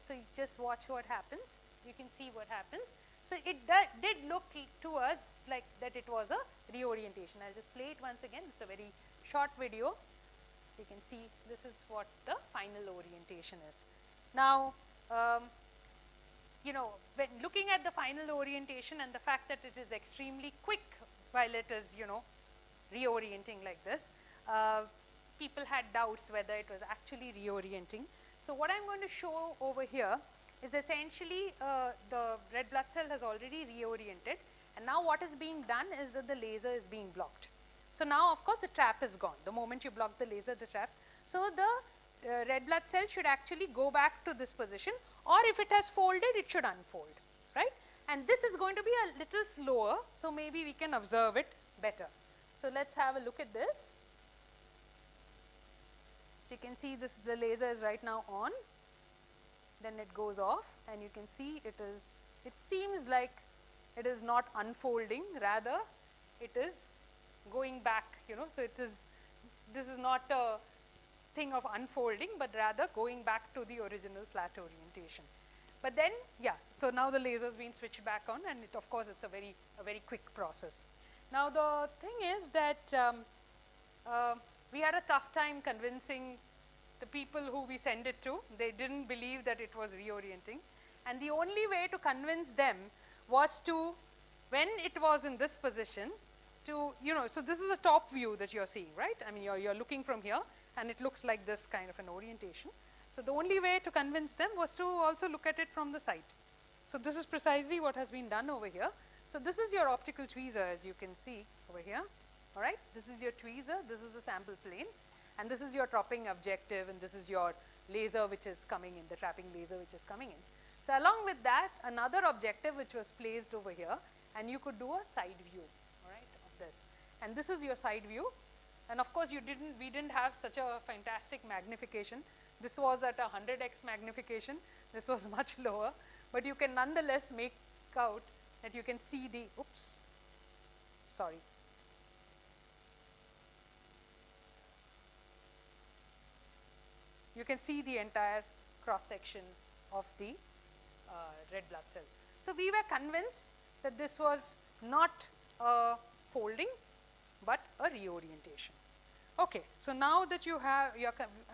so you just watch what happens, you can see what happens. So it did look to us like that it was a reorientation. I'll just play it once again, it's a very short video. So you can see this is what the final orientation is. Now, when looking at the final orientation and the fact that it is extremely quick while it is, reorienting like this, people had doubts whether it was actually reorienting. So what I'm going to show over here is essentially the red blood cell has already reoriented, and now what is being done is that the laser is being blocked. So now of course the trap is gone. The moment you block the laser, the trap. So the red blood cell should actually go back to this position, or if it has folded, it should unfold, right? And this is going to be a little slower, so maybe we can observe it better. So let's have a look at this. So you can see this, the laser is right now on, then it goes off, and you can see it seems like it is not unfolding, rather it is going back, so this is not a thing of unfolding, but rather going back to the original flat orientation. But then, yeah, so now the laser has been switched back on, and of course it's a very quick process. Now the thing is that we had a tough time convincing the people who we send it to. They didn't believe that it was reorienting, and the only way to convince them was to, when it was in this position, to, so this is a top view that you're seeing, right? I mean, you're looking from here, and it looks like this kind of an orientation. So the only way to convince them was to also look at it from the side. So this is precisely what has been done over here. So this is your optical tweezer, as you can see over here, all right? This is your tweezer, this is the sample plane, and this is your trapping objective, and this is your laser which is coming in, the trapping laser which is coming in. So along with that, another objective which was placed over here, and you could do a side view, all right, of this. And this is your side view, And of course, we didn't have such a fantastic magnification. This was at 100x magnification. This was much lower, but you can nonetheless make out that you can see the, oops, sorry. You can see the entire cross section of the red blood cell. So we were convinced that this was not a folding, but a reorientation. Okay, so now that you have,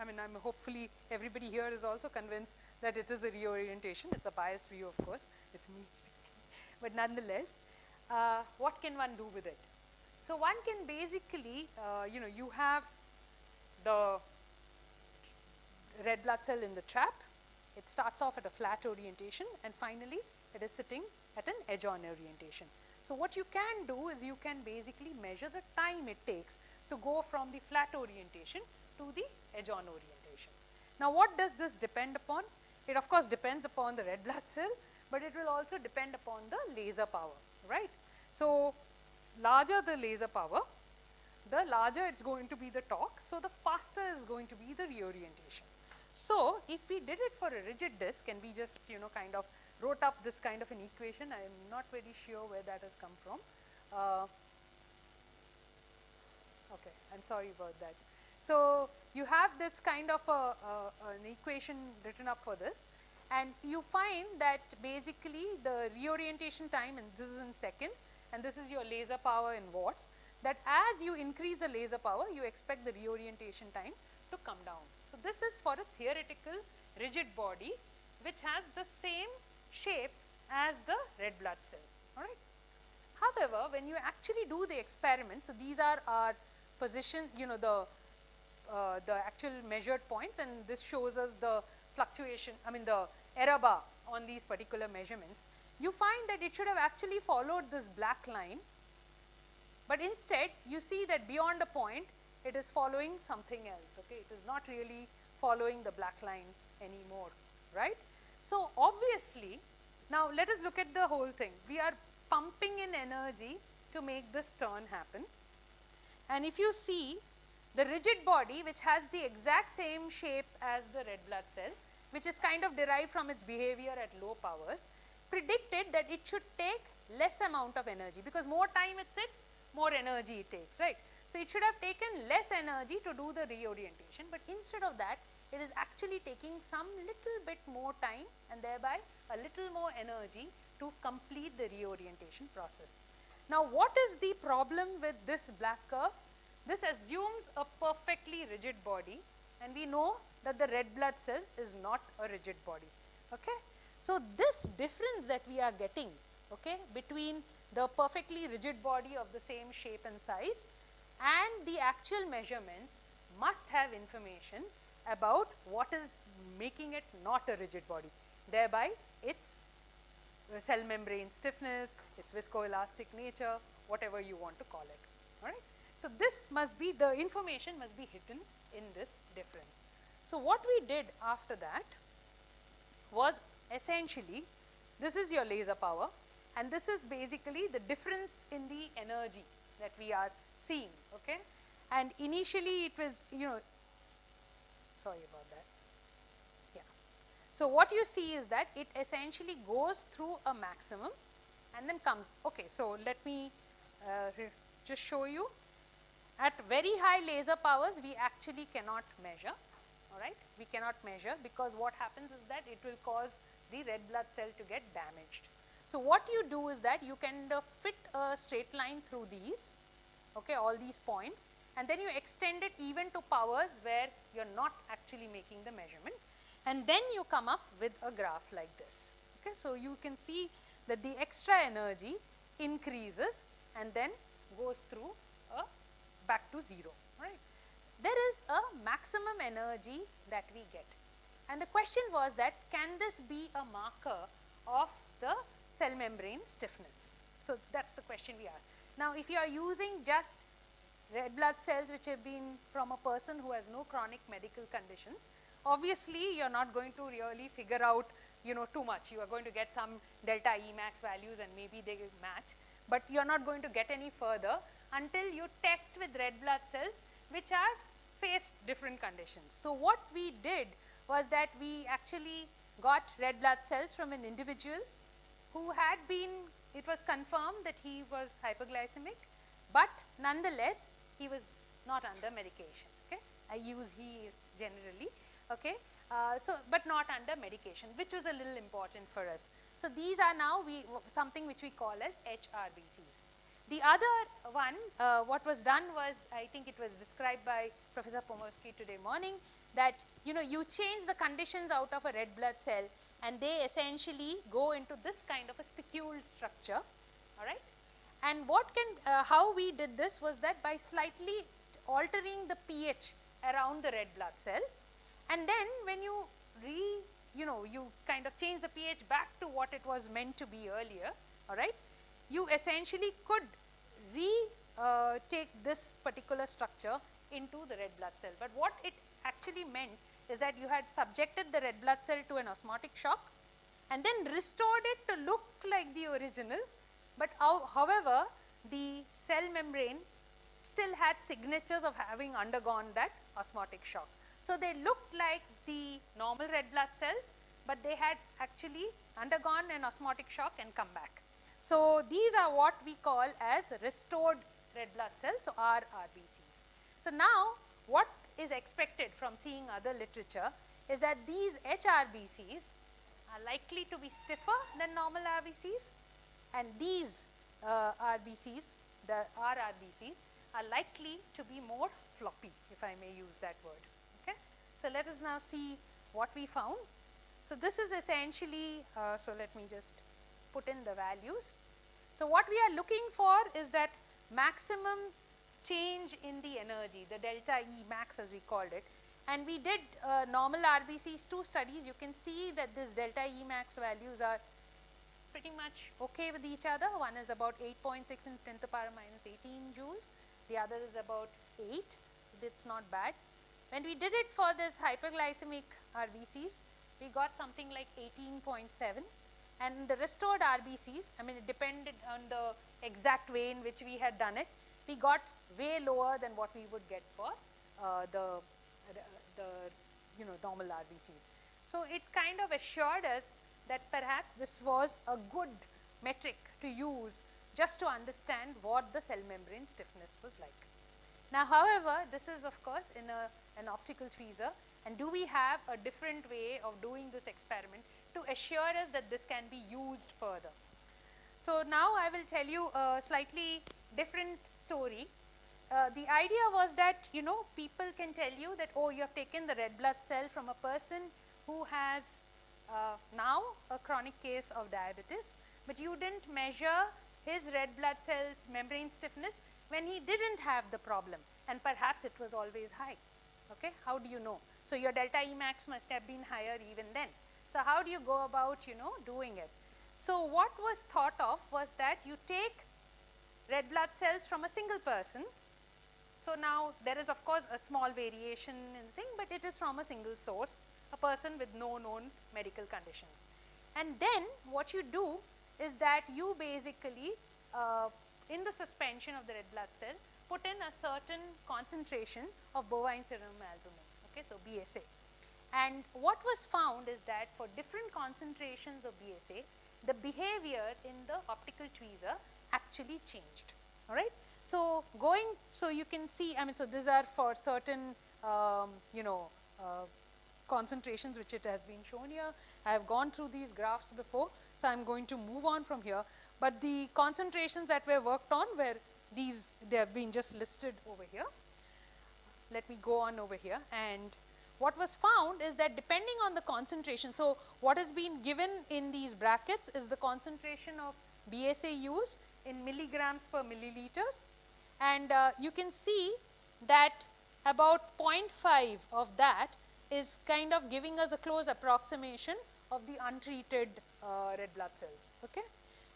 I'm hopefully everybody here is also convinced that it is a reorientation. It's a biased view, of course. It's me speaking, but nonetheless, what can one do with it? So one can basically, you have the red blood cell in the trap. It starts off at a flat orientation, and finally it is sitting at an edge-on orientation. So what you can do is you can basically measure the time it takes to go from the flat orientation to the edge-on orientation. Now what does this depend upon? It of course depends upon the red blood cell, but it will also depend upon the laser power, right? So larger the laser power, the larger it's going to be the torque, so the faster is going to be the reorientation. So if we did it for a rigid disc and we just kind of wrote up this kind of an equation, I am not very sure where that has come from. Okay, I'm sorry about that. So you have this kind of an equation written up for this, and you find that basically the reorientation time, and this is in seconds, and this is your laser power in watts, that as you increase the laser power, you expect the reorientation time to come down. So this is for a theoretical rigid body which has the same shape as the red blood cell, all right. However, when you actually do the experiment, so these are our position, the actual measured points, and this shows us the fluctuation, the error bar on these particular measurements. You find that it should have actually followed this black line, but instead you see that beyond a point it is following something else, okay. It is not really following the black line anymore, right. So obviously, now let us look at the whole thing. We are pumping in energy to make this turn happen, and if you see the rigid body, which has the exact same shape as the red blood cell, which is kind of derived from its behavior at low powers, predicted that it should take less amount of energy, because more time it sits, more energy it takes, right. So it should have taken less energy to do the reorientation, but instead of that, it is actually taking some little bit more time and thereby a little more energy to complete the reorientation process. Now what is the problem with this black curve? This assumes a perfectly rigid body, and we know that the red blood cell is not a rigid body, okay. So this difference that we are getting, okay, between the perfectly rigid body of the same shape and size and the actual measurements must have information about what is making it not a rigid body, thereby its cell membrane stiffness, its viscoelastic nature, whatever you want to call it, all right. So this must be, the information must be hidden in this difference. So what we did after that was essentially, this is your laser power, and this is basically the difference in the energy that we are seeing, okay. And initially it was, sorry about that, yeah. So what you see is that it essentially goes through a maximum and then comes, okay. So let me just show you. At very high laser powers, we actually cannot measure, all right. We cannot measure, because what happens is that it will cause the red blood cell to get damaged. So what you do is that you can fit a straight line through these, okay, all these points, and then you extend it even to powers where you are not actually making the measurement, and then you come up with a graph like this, okay. So you can see that the extra energy increases and then goes through back to 0, right. There is a maximum energy that we get, and the question was that can this be a marker of the cell membrane stiffness? So that's the question we asked. Now if you are using just red blood cells which have been from a person who has no chronic medical conditions, obviously you are not going to really figure out too much. You are going to get some delta Emax values and maybe they will match, but you are not going to get any further until you test with red blood cells which are faced different conditions. So what we did was that we actually got red blood cells from an individual who had been, it was confirmed that he was hyperglycemic, but nonetheless he was not under medication. Okay, I use he generally. Okay, but not under medication, which was a little important for us. So these are now something which we call as HRBCs. The other one, what was done was, I think it was described by Professor Pomorski today morning, that you change the conditions out of a red blood cell and they essentially go into this kind of a spiculed structure, all right. And how we did this was that by slightly altering the pH around the red blood cell, and then when you you kind of change the pH back to what it was meant to be earlier, all right, you essentially could take this particular structure into the red blood cell. But what it actually meant is that you had subjected the red blood cell to an osmotic shock and then restored it to look like the original, but however the cell membrane still had signatures of having undergone that osmotic shock. So they looked like the normal red blood cells, but they had actually undergone an osmotic shock and come back. So these are what we call as restored red blood cells, so RRBCs. So now what is expected from seeing other literature is that these HRBCs are likely to be stiffer than normal RBCs, and these RBCs, the RRBCs, are likely to be more floppy, if I may use that word. Okay? So let us now see what we found. So this is essentially, so let me just put in the values. So what we are looking for is that maximum change in the energy, the delta E max as we called it. And we did normal RBCs, 2 studies. You can see that this delta E max values are pretty much okay with each other. One is about 8.6 in 10 to the power minus 18 joules. The other is about 8, so that's not bad. When we did it for this hyperglycemic RBCs, we got something like 18.7. And the restored RBCs, I mean it depended on the exact way in which we had done it, we got way lower than what we would get for the normal RBCs. So it kind of assured us that perhaps this was a good metric to use just to understand what the cell membrane stiffness was like. Now however, this is of course in an optical tweezer, and do we have a different way of doing this experiment to assure us that this can be used further? So now I will tell you a slightly different story. The idea was that people can tell you that, oh, you have taken the red blood cell from a person who has now a chronic case of diabetes, but you didn't measure his red blood cells membrane stiffness when he didn't have the problem, and perhaps it was always high. Okay, how do you know? So your delta E max must have been higher even then. So how do you go about doing it? So what was thought of was that you take red blood cells from a single person. So now there is of course a small variation in the thing, but it is from a single source, a person with no known medical conditions. And then what you do is that you basically in the suspension of the red blood cell put in a certain concentration of bovine serum albumin, okay, so BSA. And what was found is that for different concentrations of BSA, the behavior in the optical tweezer actually changed, all right. So so you can see, I mean, so these are for certain, concentrations which it has been shown here. I have gone through these graphs before, so I am going to move on from here. But the concentrations that were worked on were these, they have been just listed over here. Let me go on over here. And what was found is that depending on the concentration, so what has been given in these brackets is the concentration of BSA used in milligrams per milliliters. And you can see that about 0.5 of that is kind of giving us a close approximation of the untreated red blood cells, okay.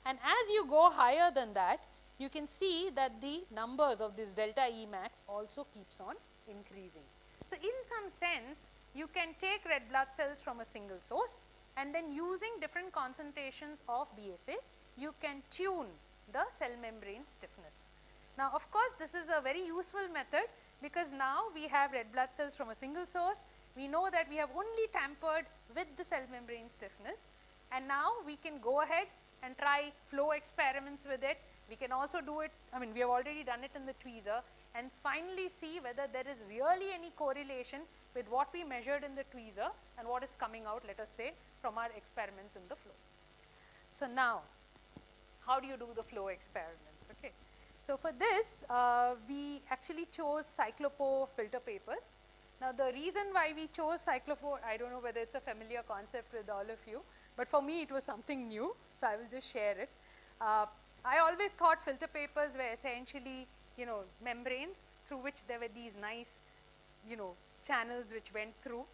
And as you go higher than that, you can see that the numbers of this delta E max also keeps on increasing. So in some sense, you can take red blood cells from a single source, and then using different concentrations of BSA, you can tune the cell membrane stiffness. Now of course, this is a very useful method because now we have red blood cells from a single source. We know that we have only tampered with the cell membrane stiffness, and now we can go ahead and try flow experiments with it. We can also do it, I mean, we have already done it in the tweezer, and finally see whether there is really any correlation with what we measured in the tweezer and what is coming out, let us say, from our experiments in the flow. So now, how do you do the flow experiments? Okay. So for this, we actually chose cyclopore filter papers. Now the reason why we chose cyclopore, I don't know whether it's a familiar concept with all of you, but for me it was something new, so I will just share it. I always thought filter papers were essentially, you know, membranes through which there were these nice, you know, channels which went through,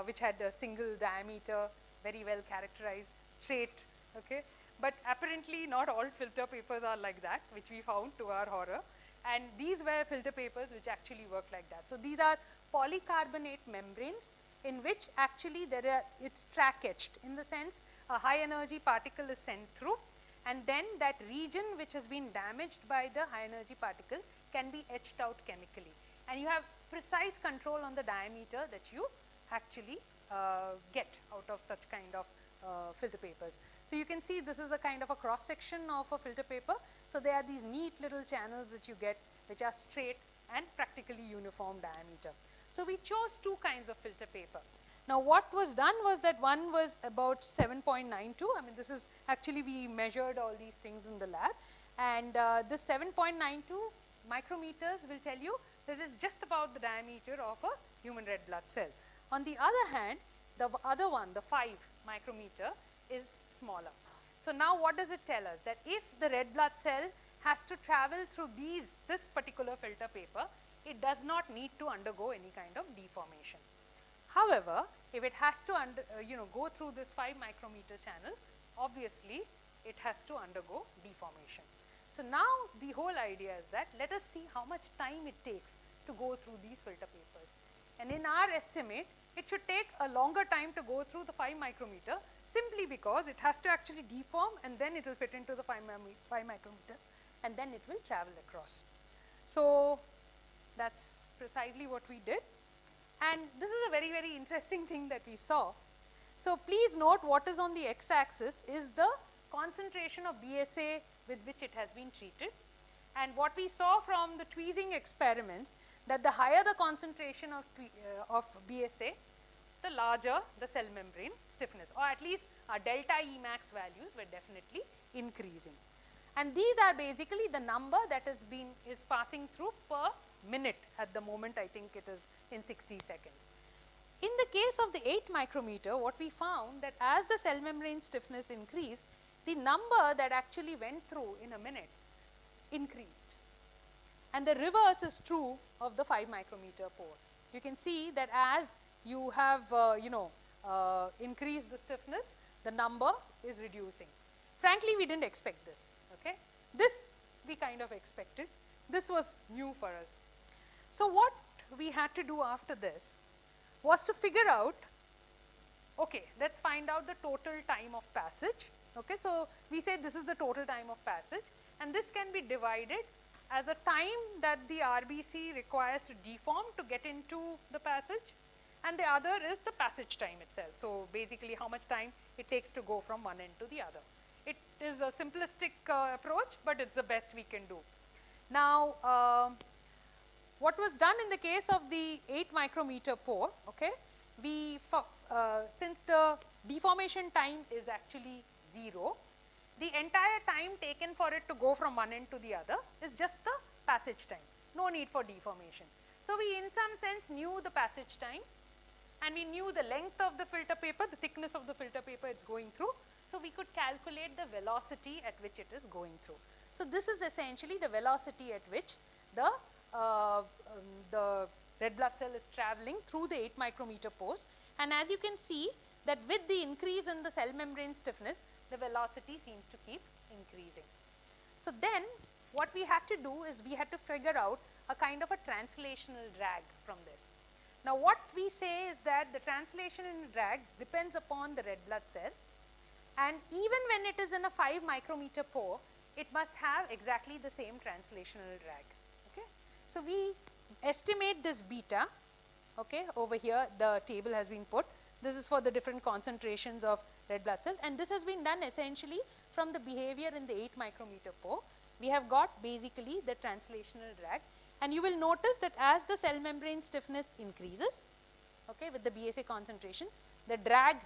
which had a single diameter, very well characterized, straight, okay. But apparently not all filter papers are like that, which we found to our horror. And these were filter papers which actually work like that. So these are polycarbonate membranes in which actually it's track etched, in the sense a high energy particle is sent through, and then that region which has been damaged by the high energy particle can be etched out chemically. And you have precise control on the diameter that you actually get out of such kind of filter papers. So you can see this is a kind of a cross section of a filter paper. So there are these neat little channels that you get which are straight and practically uniform diameter. So we chose two kinds of filter paper. Now what was done was that one was about 7.92. I mean, this is actually, we measured all these things in the lab, and this 7.92 micrometers will tell you that it is just about the diameter of a human red blood cell. On the other hand, the other one, the 5 micrometer, is smaller. So now what does it tell us? That if the red blood cell has to travel through this particular filter paper, it does not need to undergo any kind of deformation. However, if it has to go through this 5 micrometer channel, obviously it has to undergo deformation. So now the whole idea is that let us see how much time it takes to go through these filter papers. And in our estimate, it should take a longer time to go through the 5 micrometer, simply because it has to actually deform, and then it will fit into the 5 micrometer, and then it will travel across. So that's precisely what we did. And this is a very, very interesting thing that we saw. So please note, what is on the x-axis is the concentration of BSA with which it has been treated. And what we saw from the tweezing experiments, that the higher the concentration of BSA, the larger the cell membrane stiffness, or at least our delta Emax values were definitely increasing. And these are basically the number that is passing through per minute at the moment. I think it is in 60 seconds. In the case of the 8 micrometer, what we found that as the cell membrane stiffness increased, the number that actually went through in a minute increased. And the reverse is true of the 5 micrometer pore. You can see that as you have increased the stiffness, the number is reducing. Frankly, we didn't expect this. Okay, this we kind of expected. This was new for us. So what we had to do after this was to figure out, okay, let's find out the total time of passage. Okay, so we say this is the total time of passage, and this can be divided as a time that the RBC requires to deform to get into the passage, and the other is the passage time itself. So basically how much time it takes to go from one end to the other. It is a simplistic approach, but it's the best we can do. Now, what was done in the case of the 8 micrometer pore, okay, since the deformation time is actually 0, the entire time taken for it to go from one end to the other is just the passage time, no need for deformation. So we in some sense knew the passage time, and we knew the length of the filter paper, the thickness of the filter paper it's going through. So we could calculate the velocity at which it is going through. So this is essentially the velocity at which the red blood cell is traveling through the 8 micrometer pores. And as you can see that with the increase in the cell membrane stiffness, the velocity seems to keep increasing. So then what we had to do is we had to figure out a kind of a translational drag from this. Now what we say is that the translational drag depends upon the red blood cell, and even when it is in a 5 micrometer pore, it must have exactly the same translational drag. Okay? So we estimate this beta, okay, over here the table has been put. This is for the different concentrations of red blood cells, and this has been done essentially from the behavior in the 8 micrometer pore. We have got basically the translational drag, and you will notice that as the cell membrane stiffness increases, okay, with the BSA concentration, the drag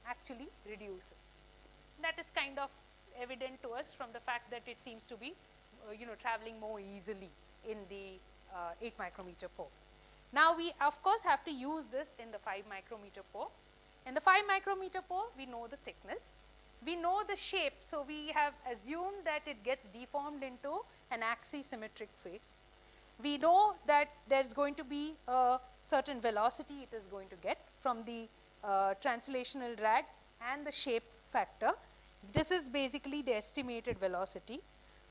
actually reduces. That is kind of evident to us from the fact that it seems to be traveling more easily in the 8 micrometer pore. Now we of course have to use this in the 5 micrometer pore. In the 5 micrometer pore, we know the thickness, we know the shape, so we have assumed that it gets deformed into an axisymmetric phase. We know that there is going to be a certain velocity it is going to get from the translational drag and the shape factor. This is basically the estimated velocity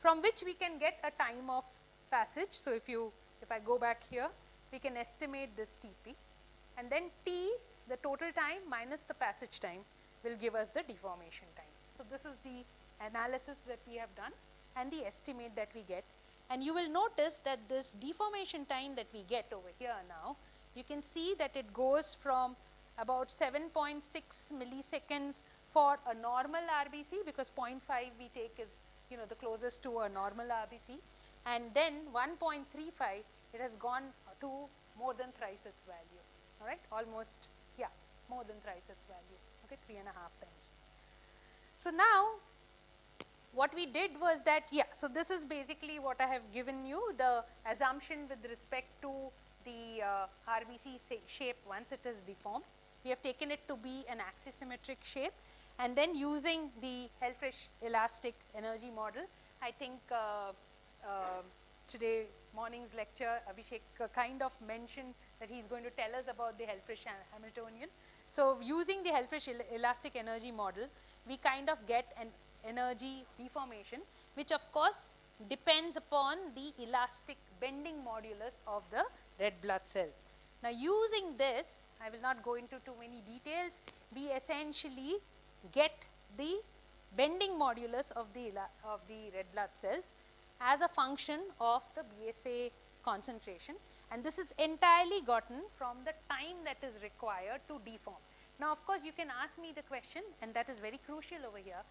from which we can get a time of passage. So if I go back here, we can estimate this Tp, and then T, the total time minus the passage time, will give us the deformation time. So this is the analysis that we have done and the estimate that we get. And you will notice that this deformation time that we get over here now, you can see that it goes from about 7.6 milliseconds for a normal RBC, because 0.5 we take is the closest to a normal RBC, and then 1.35 it has gone to more than thrice its value. All right, almost, yeah, more than thrice its value, okay, 3.5 times. So now what we did was that, yeah, so this is basically what I have given you, the assumption with respect to the RBC shape once it is deformed. We have taken it to be an axisymmetric shape, and then using the Helfrich elastic energy model, I think today morning's lecture, Abhishek kind of mentioned that he is going to tell us about the Helfrich Hamiltonian. So using the Helfrich elastic energy model, we kind of get an energy deformation, which of course depends upon the elastic bending modulus of the red blood cell. Now using this, I will not go into too many details, we essentially get the bending modulus of the red blood cells as a function of the BSA concentration, and this is entirely gotten from the time that is required to deform. Now of course you can ask me the question, and that is very crucial over here,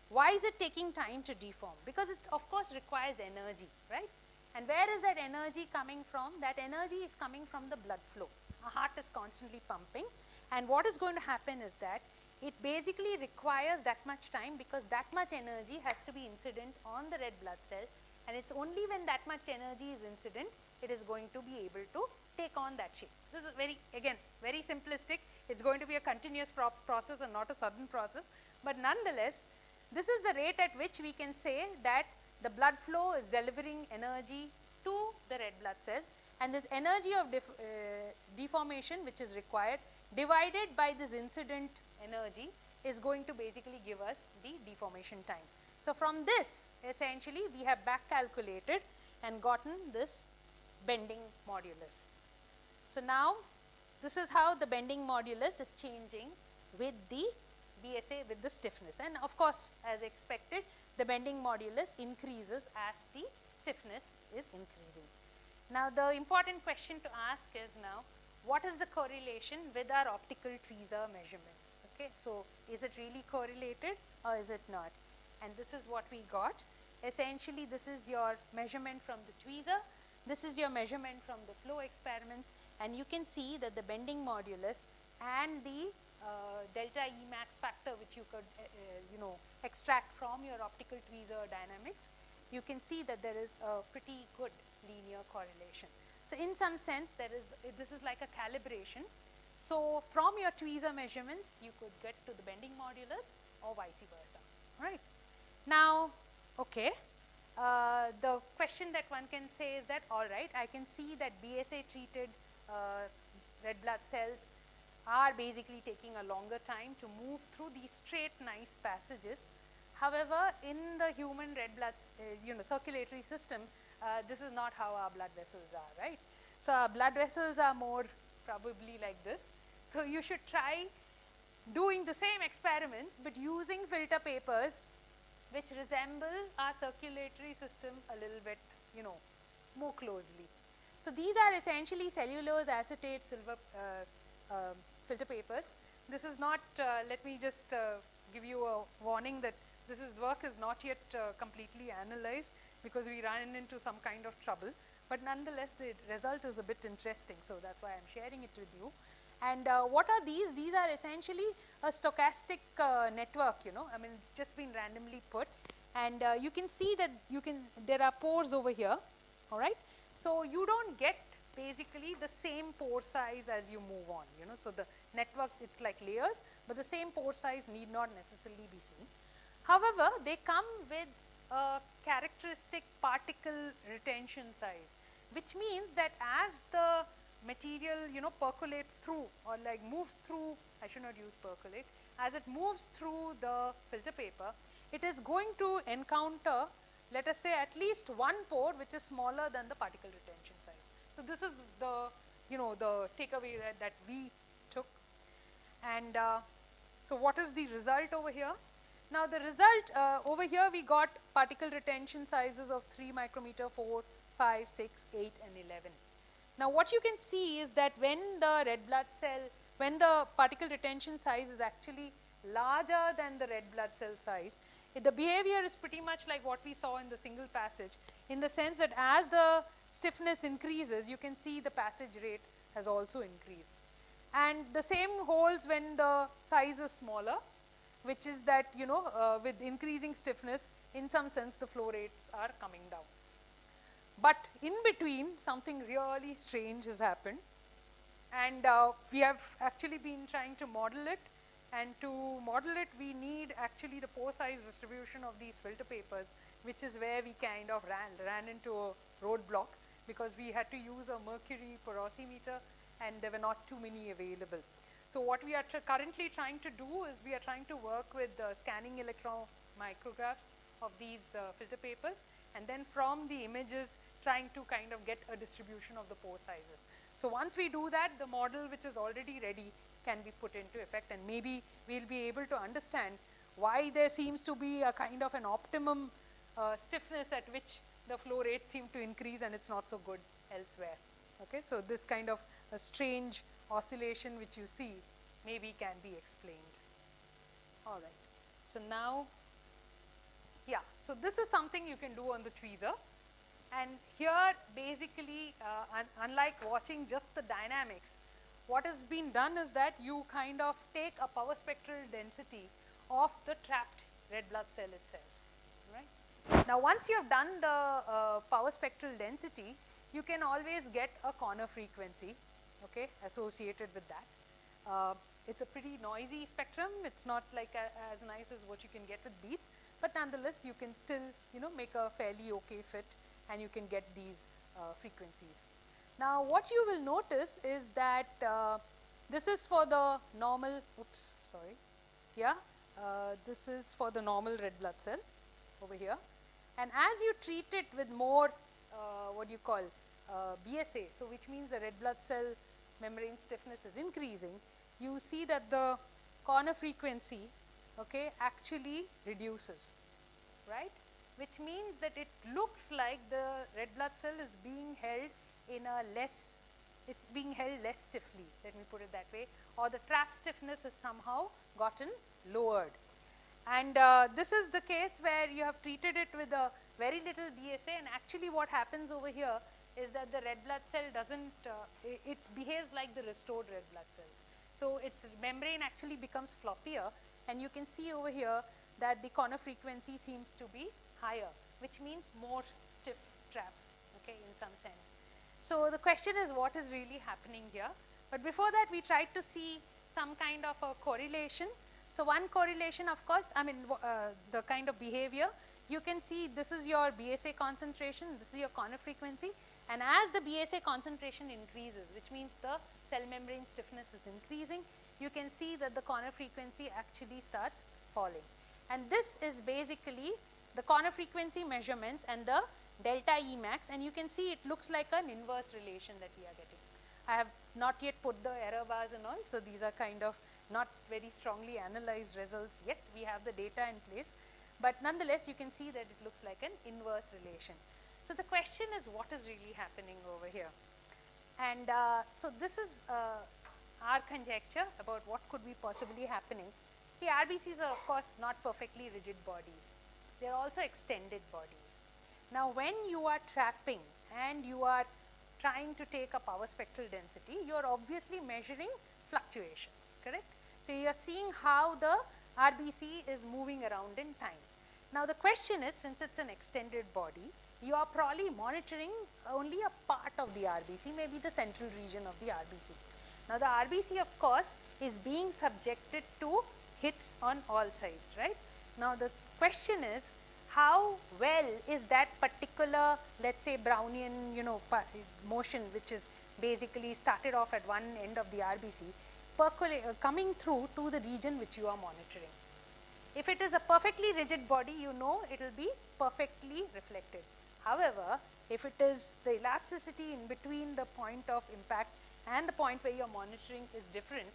why is it taking time to deform? Because it of course requires energy, right? And where is that energy coming from? That energy is coming from the blood flow. Our heart is constantly pumping, and what is going to happen is that it basically requires that much time, because that much energy has to be incident on the red blood cell, and it's only when that much energy is incident it is going to be able to take on that shape. This is very simplistic. It's going to be a continuous process and not a sudden process, but nonetheless this is the rate at which we can say that the blood flow is delivering energy to the red blood cell, and this energy of deformation which is required divided by this incident energy is going to basically give us the deformation time. So from this essentially we have back calculated and gotten this bending modulus. So now this is how the bending modulus is changing with the BSA, with the stiffness, and of course as expected the bending modulus increases as the stiffness is increasing. Now the important question to ask is now, what is the correlation with our optical tweezer measurements? Okay, so is it really correlated or is it not? And this is what we got. Essentially this is your measurement from the tweezer, this is your measurement from the flow experiments, and you can see that the bending modulus and the delta E max factor which you could extract from your optical tweezer dynamics, you can see that there is a pretty good linear correlation. So in some sense this is like a calibration. So from your tweezer measurements you could get to the bending modulus or vice versa, right? Now, okay, the question that one can say is that, all right, I can see that BSA treated red blood cells are basically taking a longer time to move through these straight nice passages. However, in the human red blood circulatory system, this is not how our blood vessels are, right? So our blood vessels are more probably like this. So you should try doing the same experiments but using filter papers which resemble our circulatory system a little bit more closely. So these are essentially cellulose acetate silver filter papers. This is not, let me just give you a warning that this work is not yet completely analyzed because we ran into some kind of trouble. But nonetheless, the result is a bit interesting, so that's why I'm sharing it with you. And what are these? These are essentially a stochastic network, you know. I mean, it's just been randomly put. And you can see that there are pores over here, all right. So you don't get basically the same pore size as you move on, you know. So the network, it's like layers, but the same pore size need not necessarily be seen. However, they come with a characteristic particle retention size, which means that as the material, you know, percolates through or like moves through, I should not use percolate, as it moves through the filter paper, it is going to encounter, let us say, at least one pore which is smaller than the particle retention size. So this is the, you know, the takeaway that we took. And so what is the result over here? Now the result over here, we got particle retention sizes of 3 micrometer, 4, 5, 6, 8 and 11. Now what you can see is that when the red blood cell, when the particle retention size is actually larger than the red blood cell size, the behavior is pretty much like what we saw in the single passage, in the sense that as the stiffness increases, you can see the passage rate has also increased. And the same holds when the size is smaller, which is that, you know, with increasing stiffness, in some sense the flow rates are coming down. But in between, something really strange has happened, and we have actually been trying to model it. And to model it, we need actually the pore size distribution of these filter papers, which is where we kind of ran into a roadblock, because we had to use a mercury porosimeter and there were not too many available. So what we are currently trying to do is we are trying to work with scanning electron micrographs of these filter papers, and then from the images trying to kind of get a distribution of the pore sizes. So once we do that, the model which is already ready can be put into effect, and maybe we'll be able to understand why there seems to be a kind of an optimum stiffness at which the flow rates seem to increase and it's not so good elsewhere. Okay, so this kind of a strange oscillation which you see maybe can be explained. All right, so now, yeah, so this is something you can do on the tweezer. And here basically, unlike watching just the dynamics, what has been done is that you kind of take a power spectral density of the trapped red blood cell itself, right? Now once you have done the power spectral density, you can always get a corner frequency, okay, associated with that. It's a pretty noisy spectrum. It's not like as nice as what you can get with beats, but nonetheless you can still, you know, make a fairly okay fit and you can get these frequencies. Now what you will notice is that this is for the normal, oops, sorry, yeah, this is for the normal red blood cell over here. And as you treat it with more, what do you call, BSA, so which means the red blood cell membrane stiffness is increasing, you see that the corner frequency, okay, actually reduces, right? Which means that it looks like the red blood cell is being held in a less, it's being held less stiffly, let me put it that way, or the trap stiffness has somehow gotten lowered. And this is the case where you have treated it with a very little BSA, and actually what happens over here is that the red blood cell doesn't, it behaves like the restored red blood cells. So its membrane actually becomes floppier, and you can see over here that the corner frequency seems to be higher, which means more stiff trap, okay, in some sense. So the question is, what is really happening here? But before that, we tried to see some kind of a correlation. So one correlation, of course, I mean, the kind of behavior, you can see this is your BSA concentration, this is your corner frequency, and as the BSA concentration increases, which means the cell membrane stiffness is increasing, you can see that the corner frequency actually starts falling. And this is basically the corner frequency measurements and the delta Emax, and you can see it looks like an inverse relation that we are getting. I have not yet put the error bars and all, so these are kind of not very strongly analyzed results yet. We have the data in place, but nonetheless you can see that it looks like an inverse relation. So the question is, what is really happening over here? And so this is our conjecture about what could be possibly happening. See, RBCs are of course not perfectly rigid bodies. They are also extended bodies. Now when you are trapping and you are trying to take a power spectral density, you are obviously measuring fluctuations, correct? So you are seeing how the RBC is moving around in time. Now the question is, since it's an extended body, you are probably monitoring only a part of the RBC, maybe the central region of the RBC. Now the RBC of course is being subjected to hits on all sides, right? Now the question is, how well is that particular, let's say, Brownian, motion, which is basically started off at one end of the RBC, coming through to the region which you are monitoring. If it is a perfectly rigid body, you know it will be perfectly reflected. However, if it is the elasticity in between the point of impact and the point where you are monitoring is different,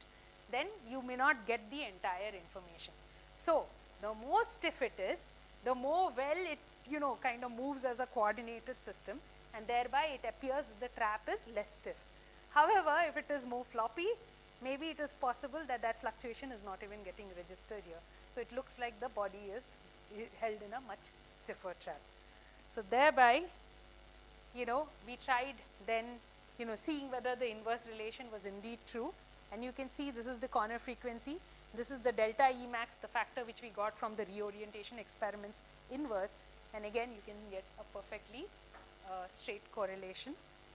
then you may not get the entire information. So the more stiff it is, the more well it kind of moves as a coordinated system, and thereby it appears that the trap is less stiff. However, if it is more floppy, maybe it is possible that that fluctuation is not even getting registered here. So it looks like the body is held in a much stiffer trap. So thereby, we tried then seeing whether the inverse relation was indeed true, and you can see this is the corner frequency. This is the delta E max, the factor which we got from the reorientation experiments inverse, and again you can get a perfectly straight correlation.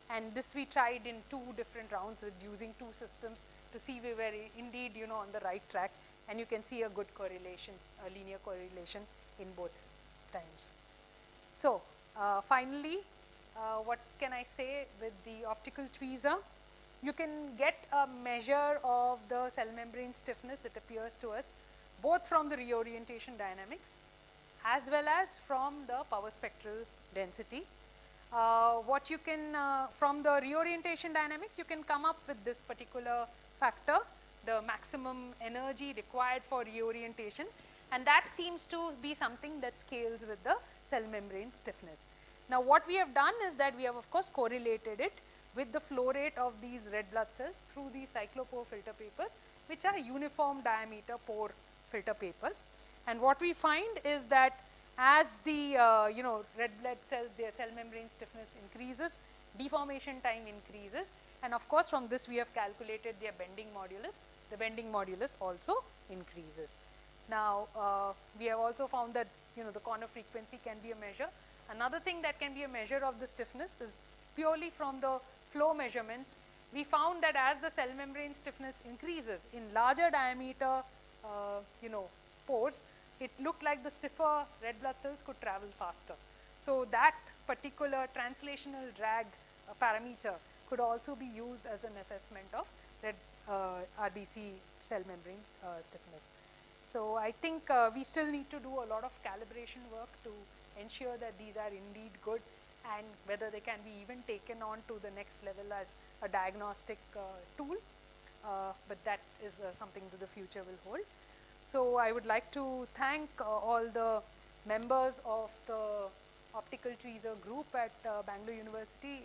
And this we tried in 2 different rounds with using 2 systems to see we were indeed on the right track, and you can see a good correlation, a linear correlation in both times. So finally, what can I say with the optical tweezer? You can get a measure of the cell membrane stiffness, it appears to us, both from the reorientation dynamics as well as from the power spectral density. What you can, from the reorientation dynamics, you can come up with this particular factor, the maximum energy required for reorientation, and that seems to be something that scales with the cell membrane stiffness. Now what we have done is that we have of course correlated it with the flow rate of these red blood cells through these cyclopore filter papers, which are uniform diameter pore filter papers. And what we find is that as the red blood cells, their cell membrane stiffness increases, deformation time increases, and of course from this we have calculated their bending modulus. The bending modulus also increases. Now we have also found that the corner frequency can be a measure. Another thing that can be a measure of the stiffness is purely from the flow measurements. We found that as the cell membrane stiffness increases in larger diameter pores, it looked like the stiffer red blood cells could travel faster. So that particular translational drag parameter could also be used as an assessment of red RBC cell membrane stiffness. So I think we still need to do a lot of calibration work to ensure that these are indeed good, and whether they can be even taken on to the next level as a diagnostic tool, but that is something that the future will hold. So I would like to thank all the members of the optical tweezer group at Bangalore University.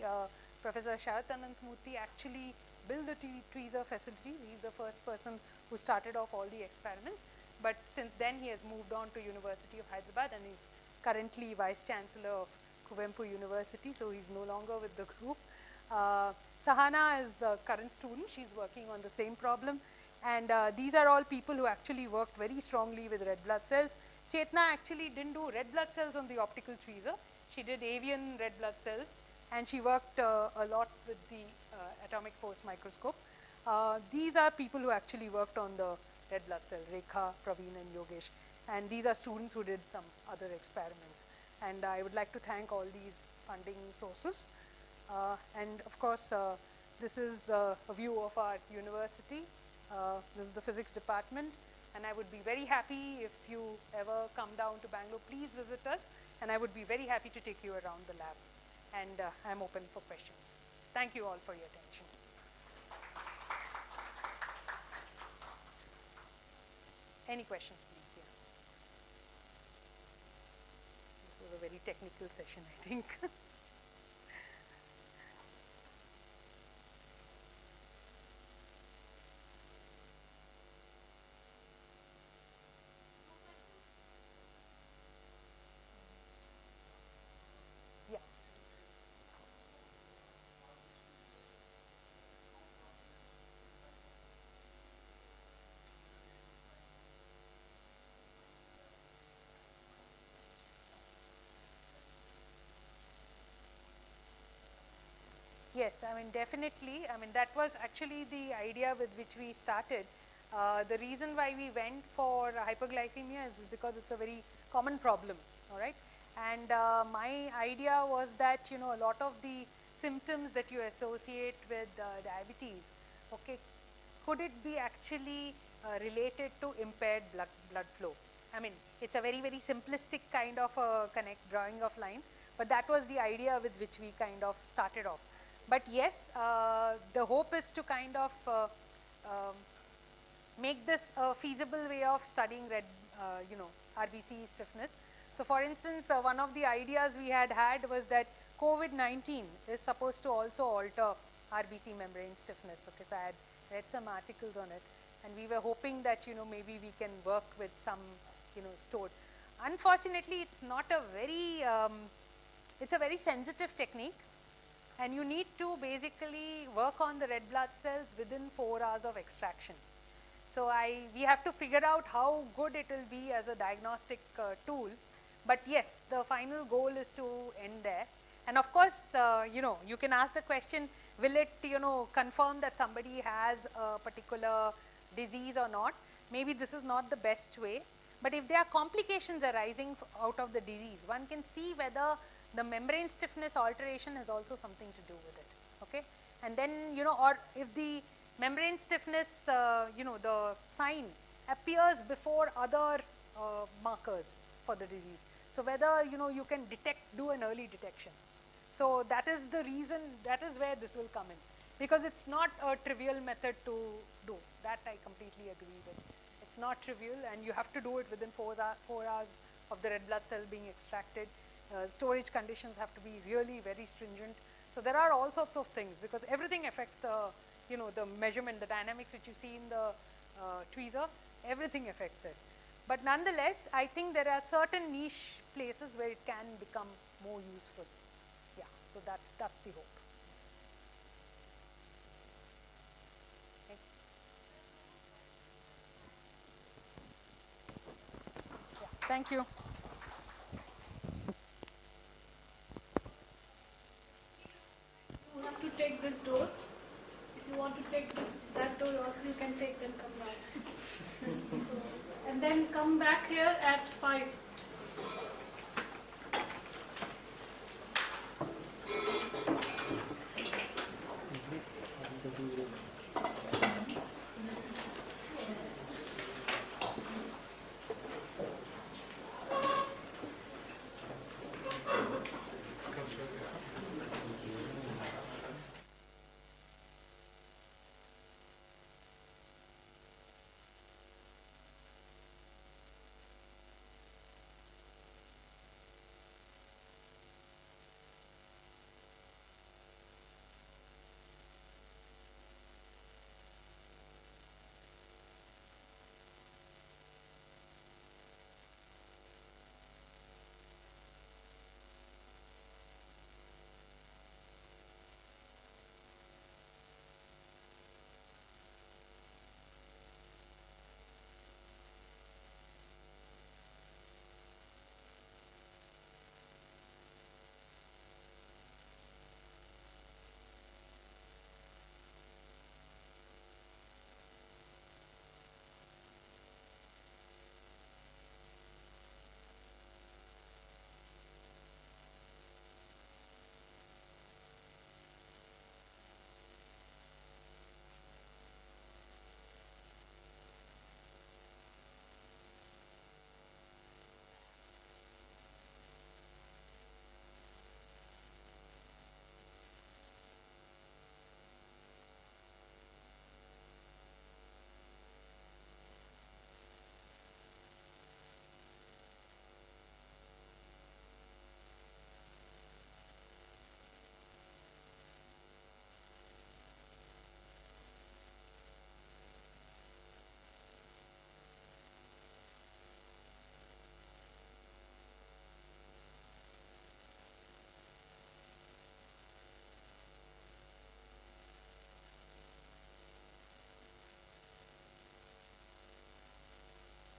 Professor Sharath Ananthamurthy actually built the tweezer facilities. He is the first person who started off all the experiments, but since then he has moved on to University of Hyderabad and is currently Vice Chancellor of Kuvempu University, so he's no longer with the group. Sahana is a current student, she's working on the same problem, and these are all people who actually worked very strongly with red blood cells. Chetna actually didn't do red blood cells on the optical tweezer, she did avian red blood cells, and she worked a lot with the atomic force microscope. These are people who actually worked on the red blood cell, Rekha, Praveen and Yogesh, and these are students who did some other experiments. And I would like to thank all these funding sources. And of course, this is a view of our university. This is the physics department, and I would be very happy if you ever come down to Bangalore, please visit us, and I would be very happy to take you around the lab. And I'm open for questions. Thank you all for your attention. Any questions, please? Yeah. This was a very technical session, I think. yes, I mean definitely, I mean that was actually the idea with which we started. The reason why we went for hyperglycemia is because it's a very common problem, all right. And my idea was that, you know, a lot of the symptoms that you associate with diabetes, okay, could it be actually related to impaired blood flow? I mean, it's a very, very simplistic kind of drawing of lines, but that was the idea with which we kind of started off. But yes, the hope is to kind of make this a feasible way of studying you know, RBC stiffness. So for instance, one of the ideas we had was that COVID-19 is supposed to also alter RBC membrane stiffness. Okay, so I had read some articles on it, and we were hoping that, you know, maybe we can work with some, you know, stored. Unfortunately, it's not a very, it's a very sensitive technique, and you need to basically work on the red blood cells within 4 hours of extraction. So we have to figure out how good it will be as a diagnostic tool. But yes, the final goal is to end there. And of course, you know, you can ask the question, will it, you know, confirm that somebody has a particular disease or not? Maybe this is not the best way. But if there are complications arising out of the disease, one can see whether the membrane stiffness alteration has also something to do with it. Okay? And then, you know, or if the membrane stiffness, you know, the sign appears before other markers for the disease. So whether, you know, you can do an early detection. So that is the reason, that is where this will come in. Because it's not a trivial method to do. That I completely agree with. It's not trivial, and you have to do it within 4 hours of the red blood cell being extracted. Storage conditions have to be really very stringent. So there are all sorts of things, because everything affects the, you know, the measurement, the dynamics which you see in the tweezer, everything affects it. But nonetheless, I think there are certain niche places where it can become more useful. Yeah, so that's the hope. Okay. Yeah, thank you. You have to take this door. If you want to take that door also, you can take, then come back. And then come back here at 5.